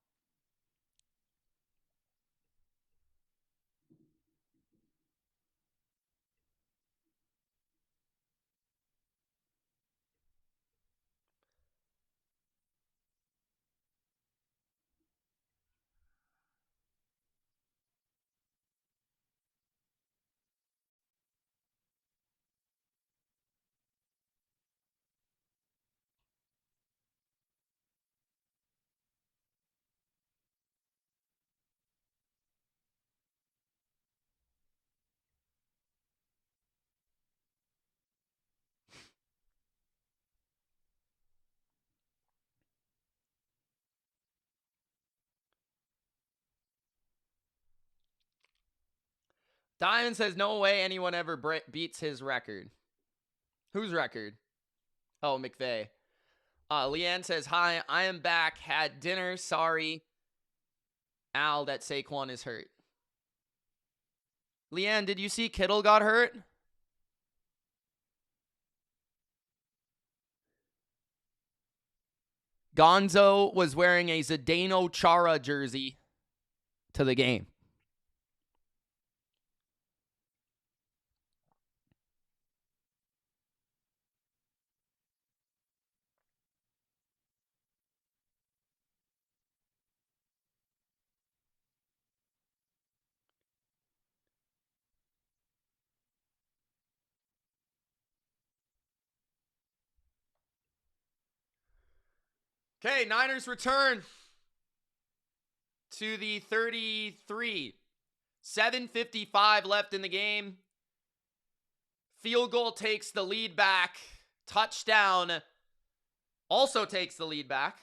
A: Diamond says, no way anyone ever beats his record. Whose record? Oh, McVay. Leanne says, hi, I am back. Had dinner. Sorry, Al, that Saquon is hurt. Leanne, did you see Kittle got hurt? Gonzo was wearing a Zdeno Chara jersey to the game. Okay, Niners return to the 33. 7:55 left in the game. Field goal takes the lead back. Touchdown also takes the lead back.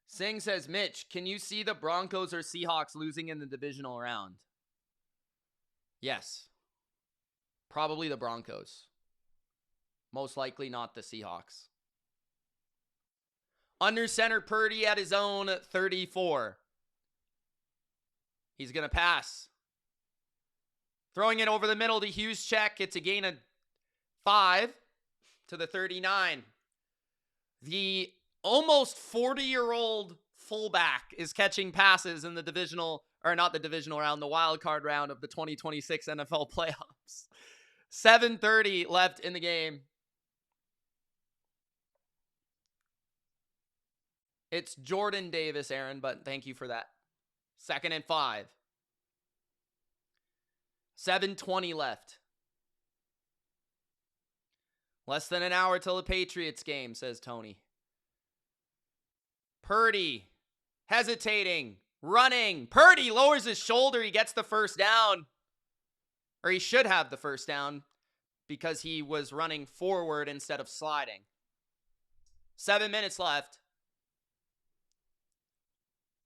A: Singh says, Mitch, can you see the Broncos or Seahawks losing in the divisional round? Yes. Probably the Broncos. Most likely not the Seahawks. Under center Purdy at his own 34. He's going to pass. Throwing it over the middle to Hughes check. It's a gain of 5 to the 39. The almost 40-year-old fullback is catching passes in the divisional, or not the divisional round, the wild card round of the 2026 NFL playoffs. 7:30 left in the game. It's Jordan Davis, Aaron, but thank you for that. 2nd and 5. 7:20 left. Less than an hour till the Patriots game, says Tony. Purdy, hesitating, running. Purdy lowers his shoulder. He gets the first down. Or he should have the first down because he was running forward instead of sliding. 7 minutes left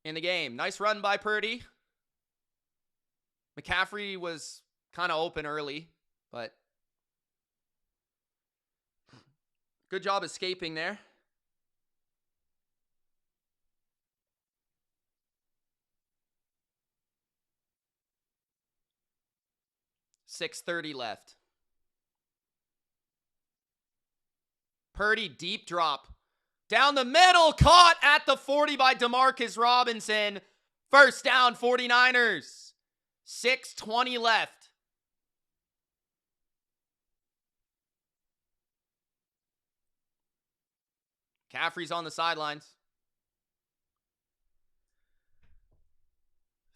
A: in the game. Nice run by Purdy. McCaffrey was kind of open early, but good job escaping there. $6:30 left. Purdy deep drop. Down the middle, caught at the 40 by DeMarcus Robinson. First down, 49ers. 6:20 left. Caffrey's on the sidelines.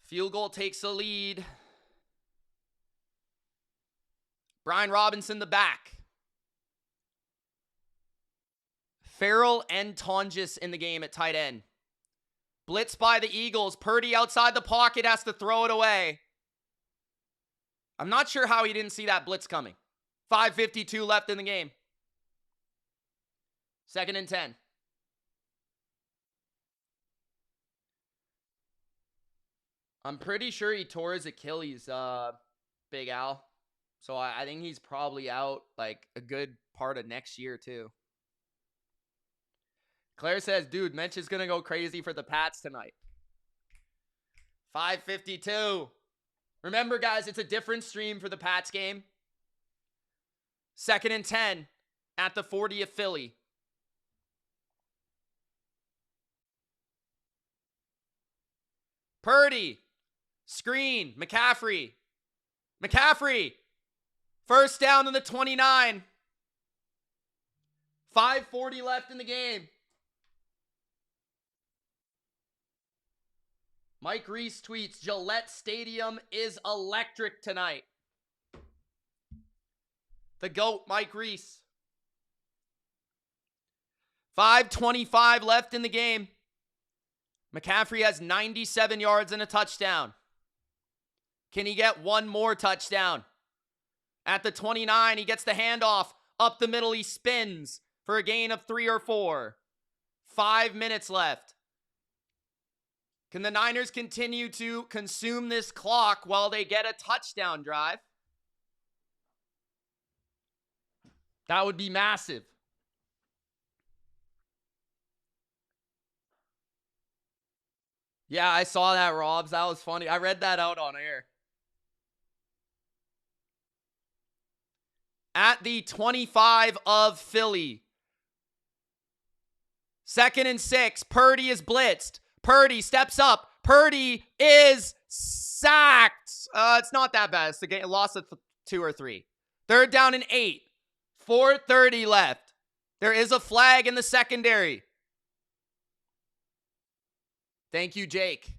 A: Field goal takes the lead. Brian Robinson, the back. Farrell and Tonjes in the game at tight end. Blitz by the Eagles. Purdy outside the pocket has to throw it away. I'm not sure how he didn't see that blitz coming. 5:52 left in the game. 2nd and 10. I'm pretty sure he tore his Achilles, Big Al. So I think he's probably out like a good part of next year too. Claire says, dude, Mitch is going to go crazy for the Pats tonight. 5:52. Remember, guys, it's a different stream for the Pats game. 2nd and 10 at the 40 of Philly. Purdy. Screen. McCaffrey. First down to the 29. 5:40 left in the game. Mike Reese tweets, Gillette Stadium is electric tonight. The GOAT, Mike Reese. 5:25 left in the game. McCaffrey has 97 yards and a touchdown. Can he get one more touchdown? At the 29, he gets the handoff. Up the middle, he spins for a gain of 3 or 4. 5 minutes left. Can the Niners continue to consume this clock while they get a touchdown drive? That would be massive. Yeah, I saw that, Robs. That was funny. I read that out on air. At the 25 of Philly. 2nd and 6. Purdy is blitzed. Purdy steps up. Purdy is sacked. It's not that bad. It's a loss of 2 or 3. 3rd down and 8. 4:30 left. There is a flag in the secondary. Thank you, Jake.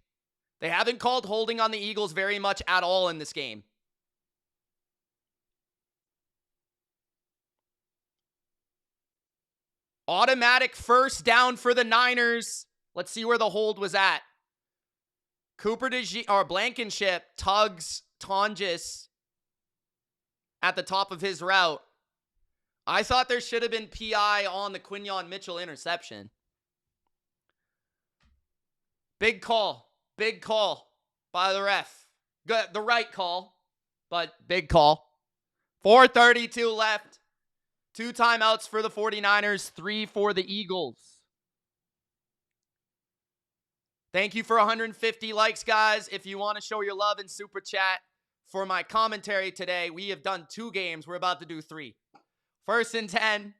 A: They haven't called holding on the Eagles very much at all in this game. Automatic 1st down for the Niners. Let's see where the hold was at. Blankenship tugs Tonjes at the top of his route. I thought there should have been PI on the Quinyon Mitchell interception. Big call by the ref. Good, the right call, but big call. 4:32 left. 2 timeouts for the 49ers, 3 for the Eagles. Thank you for 150 likes, guys. If you want to show your love in Super Chat for my commentary today, we have done 2 games. We're about to do 3. 1st and 10.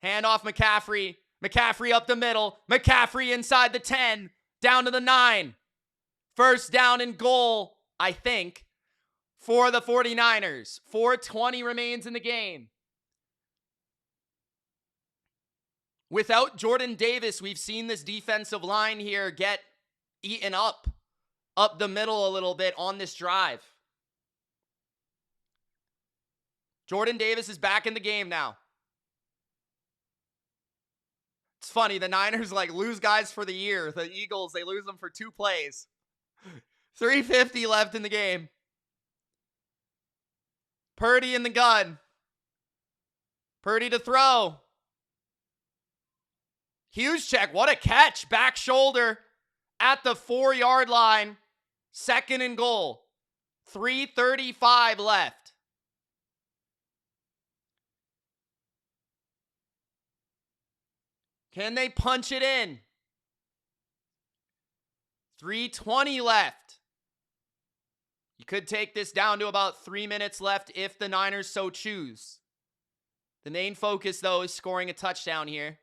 A: Handoff McCaffrey. McCaffrey up the middle. McCaffrey inside the 10. Down to the 9. 1st down and goal, I think, for the 49ers. 4:20 remains in the game. Without Jordan Davis, we've seen this defensive line here get eaten up the middle a little bit on this drive. Jordan Davis is back in the game now. It's funny, the Niners lose guys for the year. The Eagles, they lose them for 2 plays. 3:50 left in the game. Purdy in the gun. Purdy to throw. Huge check. What a catch. Back shoulder at the 4-yard line. 2nd and goal. 3:35 left. Can they punch it in? 3:20 left. You could take this down to about 3 minutes left if the Niners so choose. The main focus, though, is scoring a touchdown here.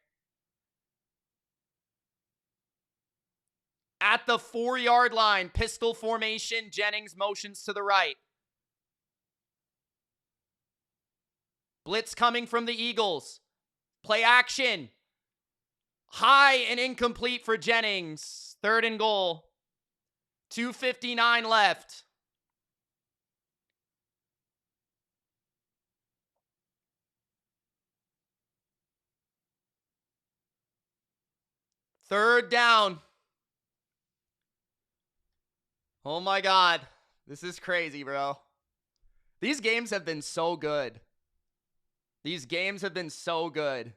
A: At the 4-yard line, pistol formation, Jennings motions to the right. Blitz coming from the Eagles. Play action. High and incomplete for Jennings. 3rd and goal. 2:59 left. Third down. Oh my God. This is crazy, bro. These games have been so good. These games have been so good.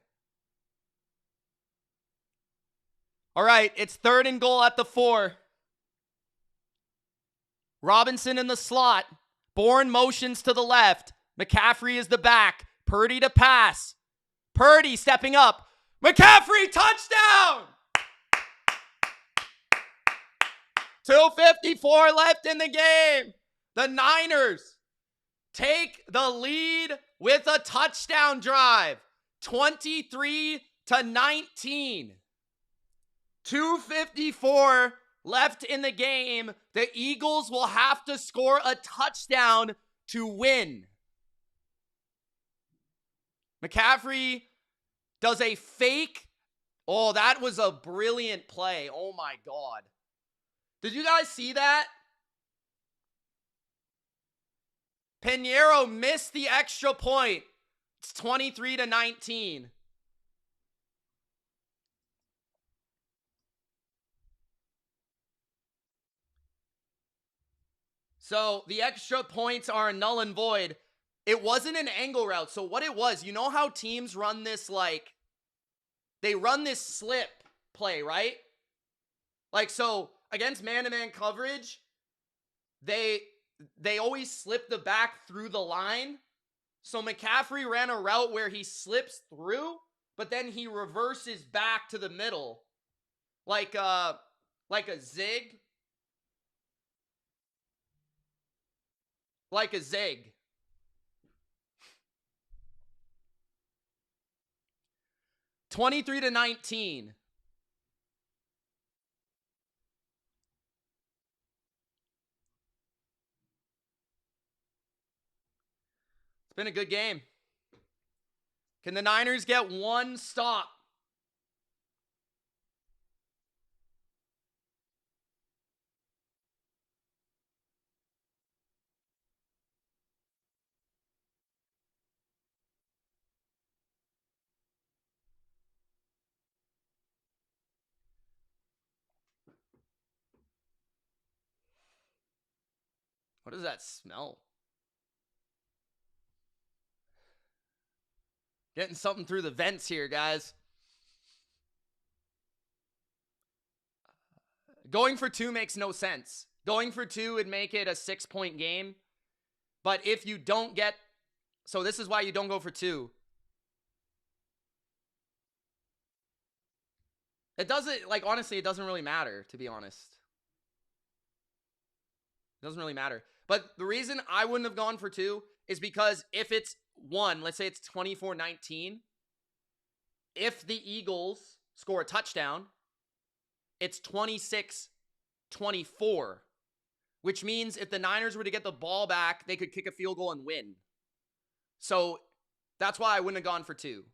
A: All right, it's 3rd and goal at the 4. Robinson in the slot. Bourne motions to the left. McCaffrey is the back. Purdy to pass. Purdy stepping up. McCaffrey, touchdown! 2:54 left in the game. The Niners take the lead with a touchdown drive. 23-19. 2:54 left in the game. The Eagles will have to score a touchdown to win. McCaffrey does a fake. Oh, that was a brilliant play. Oh my God. Did you guys see that? Pinheiro missed the extra point. It's 23-19. So the extra points are null and void. It wasn't an angle route. So what it was, you know how teams run this, like, they run this slip play, right? Like, so against man-to-man coverage, they always slip the back through the line. So McCaffrey ran a route where he slips through, but then he reverses back to the middle. Like a zig. Like a zig. (23-19). It's been a good game. Can the Niners get one stop? What does that smell? Getting something through the vents here, guys. Going for 2 makes no sense. Going for 2 would make it a 6-point game. But if you don't get... So this is why you don't go for 2. It doesn't... Like, honestly, it doesn't really matter, to be honest. It doesn't really matter. But the reason I wouldn't have gone for 2 is because if it's 1, let's say it's 24-19. If the Eagles score a touchdown, it's 26-24. Which means if the Niners were to get the ball back, they could kick a field goal and win. So that's why I wouldn't have gone for 2.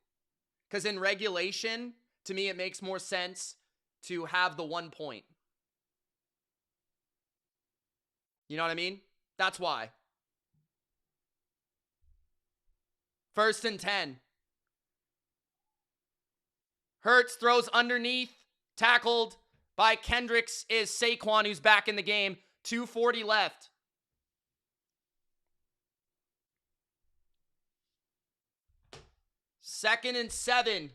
A: Because in regulation, to me, it makes more sense to have the 1 point. You know what I mean? That's why. 1st and 10. Hurts throws underneath. Tackled by Kendricks is Saquon, who's back in the game. 2:40 left. Second and 7.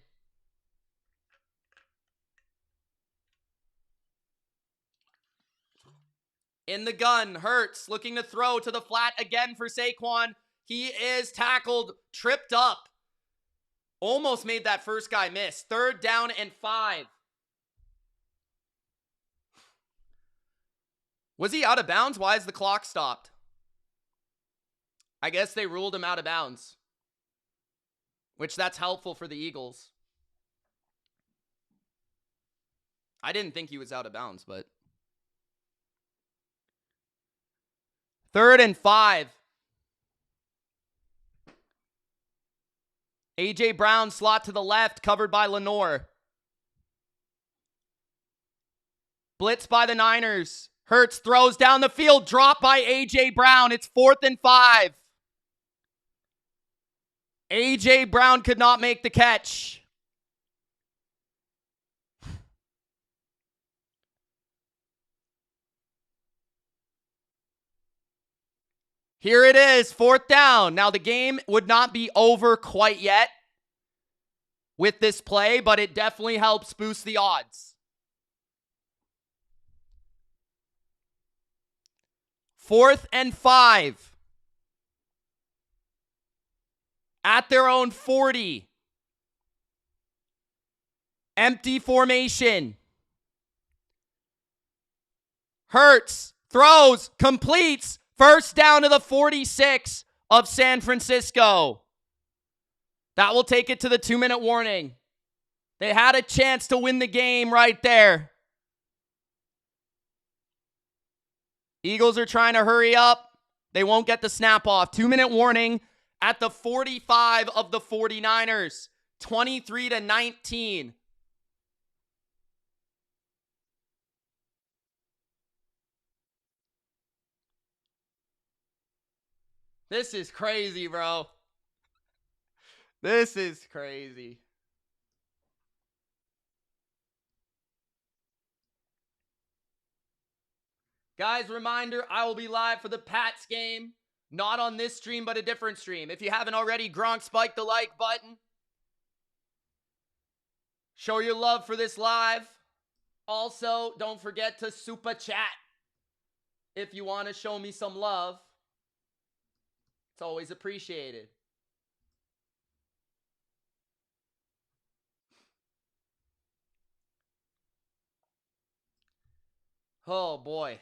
A: In the gun, Hurts looking to throw to the flat again for Saquon. He is tackled, tripped up. Almost made that first guy miss. 3rd down and 5. Was he out of bounds? Why is the clock stopped? I guess they ruled him out of bounds. Which that's helpful for the Eagles. I didn't think he was out of bounds, but... 3rd and 5. A.J. Brown slot to the left, covered by Lenore. Blitz by the Niners. Hurts throws down the field, dropped by A.J. Brown. It's 4th and 5. A.J. Brown could not make the catch. Here it is, 4th down. Now, the game would not be over quite yet with this play, but it definitely helps boost the odds. 4th and 5. At their own 40. Empty formation. Hurts, throws, completes. 1st down to the 46 of San Francisco. That will take it to the 2-minute warning. They had a chance to win the game right there. Eagles are trying to hurry up. They won't get the snap off. 2-minute warning at the 45 of the 49ers. 23-19. This is crazy, bro. This is crazy. Guys, reminder, I will be live for the Pats game Not on this stream, but a different stream. If you haven't already, Gronk, spike the like button. Show your love for this live. Also, don't forget to super chat if you want to show me some love. It's always appreciated. Oh, boy.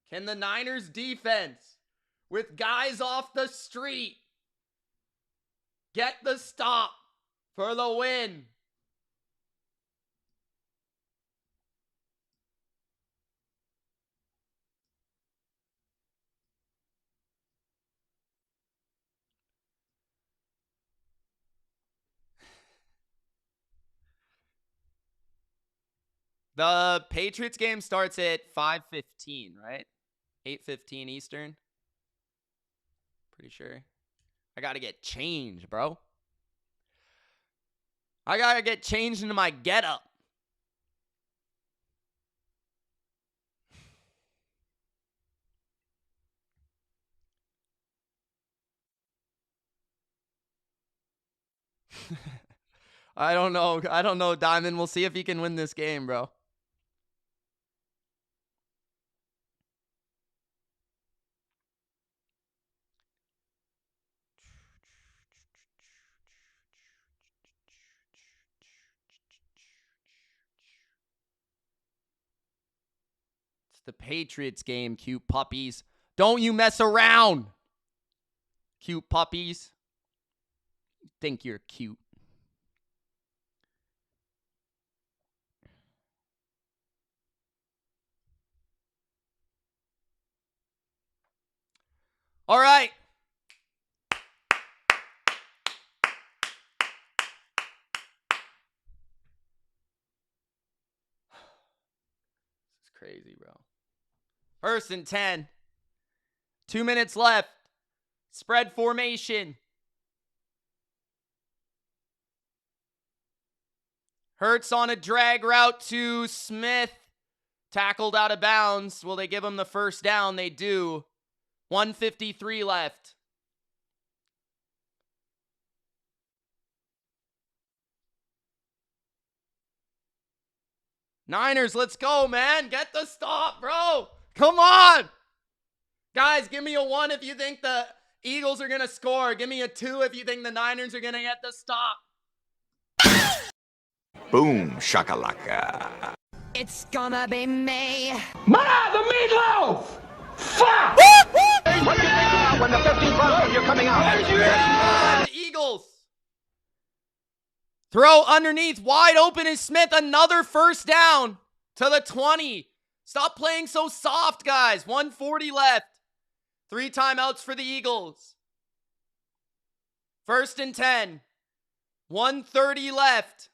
A: Can the Niners defense, with guys off the street, get the stop for the win? The Patriots game starts at 5:15, right? 8:15 Eastern. Pretty sure. I gotta get changed, bro. I gotta get changed into my getup. I don't know, Diamond. We'll see if he can win this game, bro. It's the Patriots game, cute puppies. Don't you mess around, cute puppies. Think you're cute. All right. This is crazy, bro. 1st and 10. 2 minutes left. Spread formation. Hurts on a drag route to Smith. Tackled out of bounds. Will they give him the first down? They do. 1:53 left. Niners, let's go, man. Get the stop, bro. Come on. Guys, give me a 1 if you think the Eagles are going to score. Give me a 2 if you think the Niners are going to get the stop.
E: Boom, shakalaka.
B: It's gonna be me.
C: Ma, the meatloaf! Fuck! What do you think about when the 15th buzzes you're coming out?
A: The Eagles. Throw underneath. Wide open is Smith. Another first down to the 20. Stop playing so soft, guys. 1:40 left. 3 timeouts for the Eagles. 1st and 10. 1:30 left.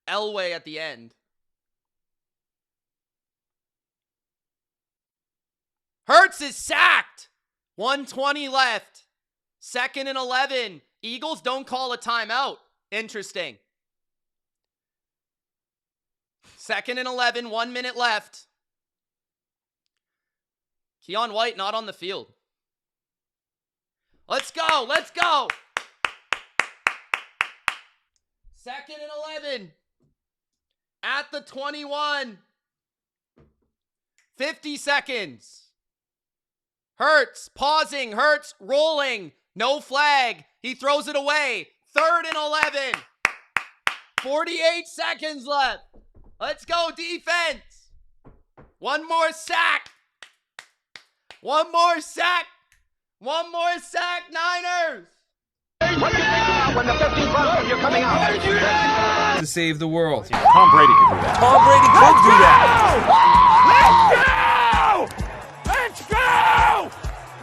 A: Elway at the end. Hurts is sacked. 1:20 left. 2nd and 11. Eagles don't call a timeout. Interesting. 2nd and 11. 1 minute left. Keon White not on the field. Let's go. Let's go. 2nd and 11. At the 21. 50 seconds. Hurts pausing. Hurts rolling. No flag. He throws it away. 3rd and 11. 48 seconds left. Let's go, defense. One more sack. One more sack. One more sack, Niners.
C: What do you think about when the 15th buzzes you're coming out?
D: To save the world.
I: Tom Brady could do that.
E: Tom Brady could do that.
C: Let's go! Let's go!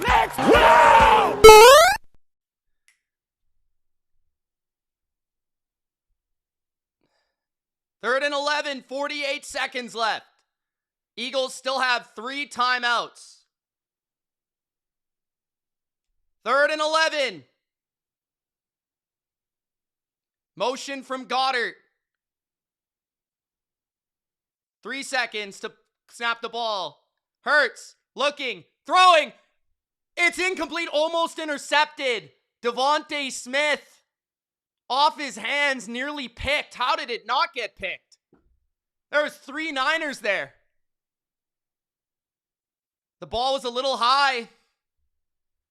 C: Let's go!
A: 3rd and 11, 48 seconds left. Eagles still have 3 timeouts. 3rd and 11. Motion from Goddard. 3 seconds to snap the ball. Hurts, looking, throwing. It's incomplete, almost intercepted. Devontae Smith off his hands, nearly picked. How did it not get picked? There was 3 Niners there. The ball was a little high.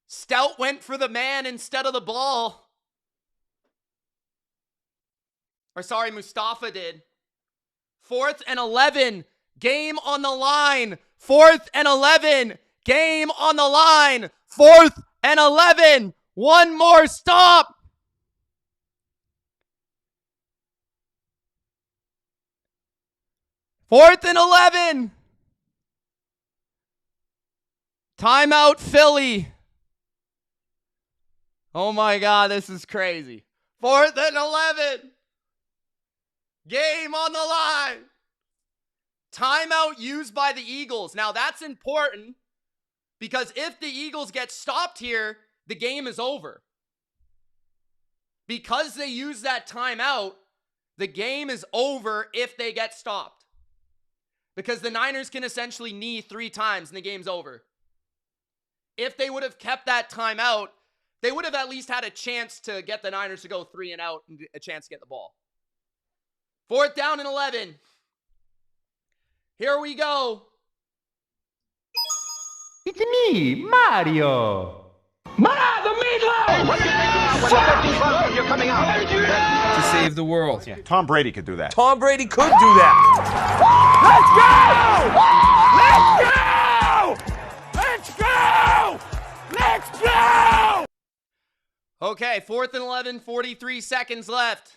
A: Stout went for the man instead of the ball. Or sorry, Mustafa did. 4th and 11. Game on the line. 4th and 11. Game on the line. 4th and 11. One more stop. Fourth and 11. Timeout, Philly. Oh my God, this is crazy. 4th and 11. Game on the line. Timeout used by the Eagles. Now that's important because if the Eagles get stopped here, the game is over. Because they use that timeout, the game is over if they get stopped. Because the Niners can essentially knee 3 times and the game's over. If they would have kept that timeout, they would have at least had a chance to get the Niners to go 3 and out and a chance to get the ball. 4th down and 11. Here we go.
C: It's me, Mario. The meatloaf! What do you think about when the 15 bucks you're coming out?
D: To save the world.
I: Yeah, Tom Brady could do that.
D: Tom Brady could do that.
C: Let's go!
A: Okay, 4th and 11, 43 seconds left.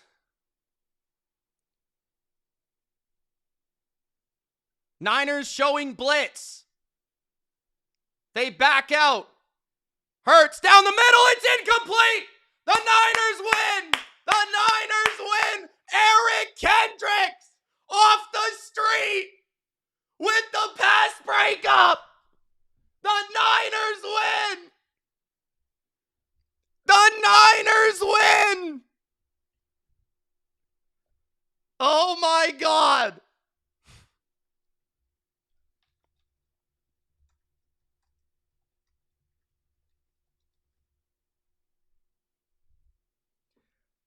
A: Niners showing blitz. They back out. Hurts down the middle. It's incomplete. The Niners win. The Niners win. Eric Kendricks off the street with the pass breakup. The Niners win. The Niners win. Oh my God.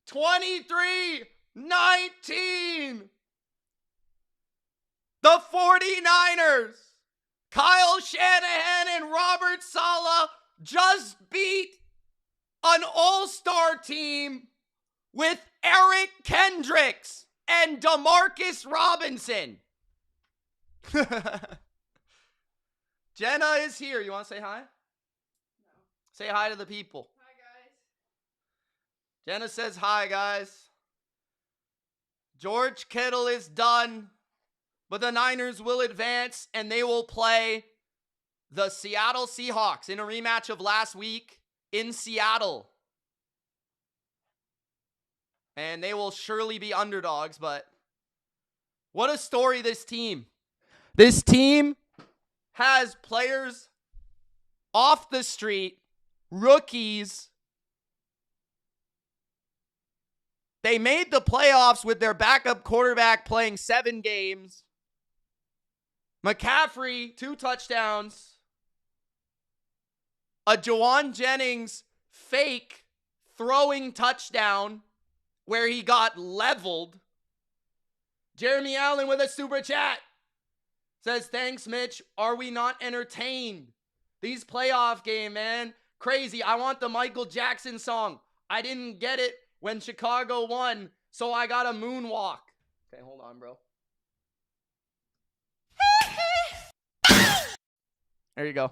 A: $23-19. The 49ers, Kyle Shanahan and Robert Saleh just beat an all-star team with Eric Kendricks and Demarcus Robinson. Jenna is here. You want to say hi? No. Say hi to the people. Jenna says hi, guys. George Kittle is done, but the Niners will advance, and they will play the Seattle Seahawks in a rematch of last week in Seattle. And they will surely be underdogs, but what a story, this team. This team has players off the street, rookies. They made the playoffs with their backup quarterback playing 7 games. McCaffrey, 2 touchdowns. A Juwan Jennings fake throwing touchdown where he got leveled. Jeremy Allen with a super chat says, thanks, Mitch. Are we not entertained? These playoff game, man. Crazy. I want the Michael Jackson song. I didn't get it when Chicago won, so I got a moonwalk. Okay, hold on, bro. There you go.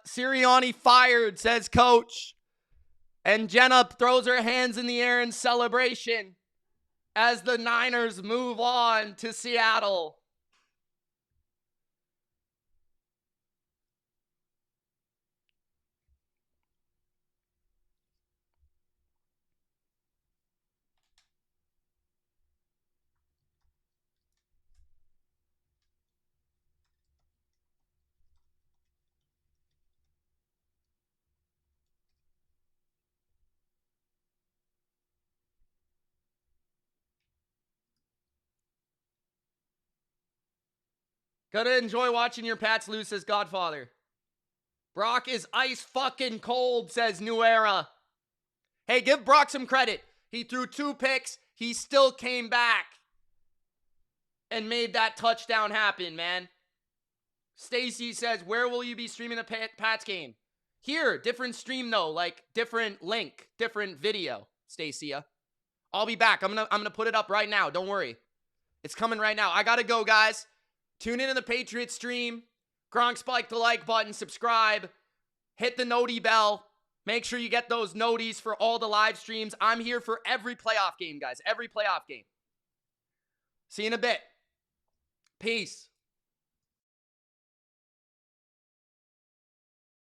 A: Sirianni fired, says coach. And Jenna throws her hands in the air in celebration as the Niners move on to Seattle. Gotta enjoy watching your Pats lose, says Godfather. Brock is ice fucking cold, says New Era. Hey, give Brock some credit. He threw 2 picks. He still came back and made that touchdown happen, man. Stacy says, where will you be streaming the Pats game? Here, different stream though, like different link, different video, Stacia. I'll be back. I'm gonna put it up right now. Don't worry. It's coming right now. I gotta go, guys. Tune in to the Patriots stream. Gronk spike the like button, subscribe, hit the noti bell. Make sure you get those noties for all the live streams. I'm here for every playoff game, guys. Every playoff game. See you in a bit. Peace.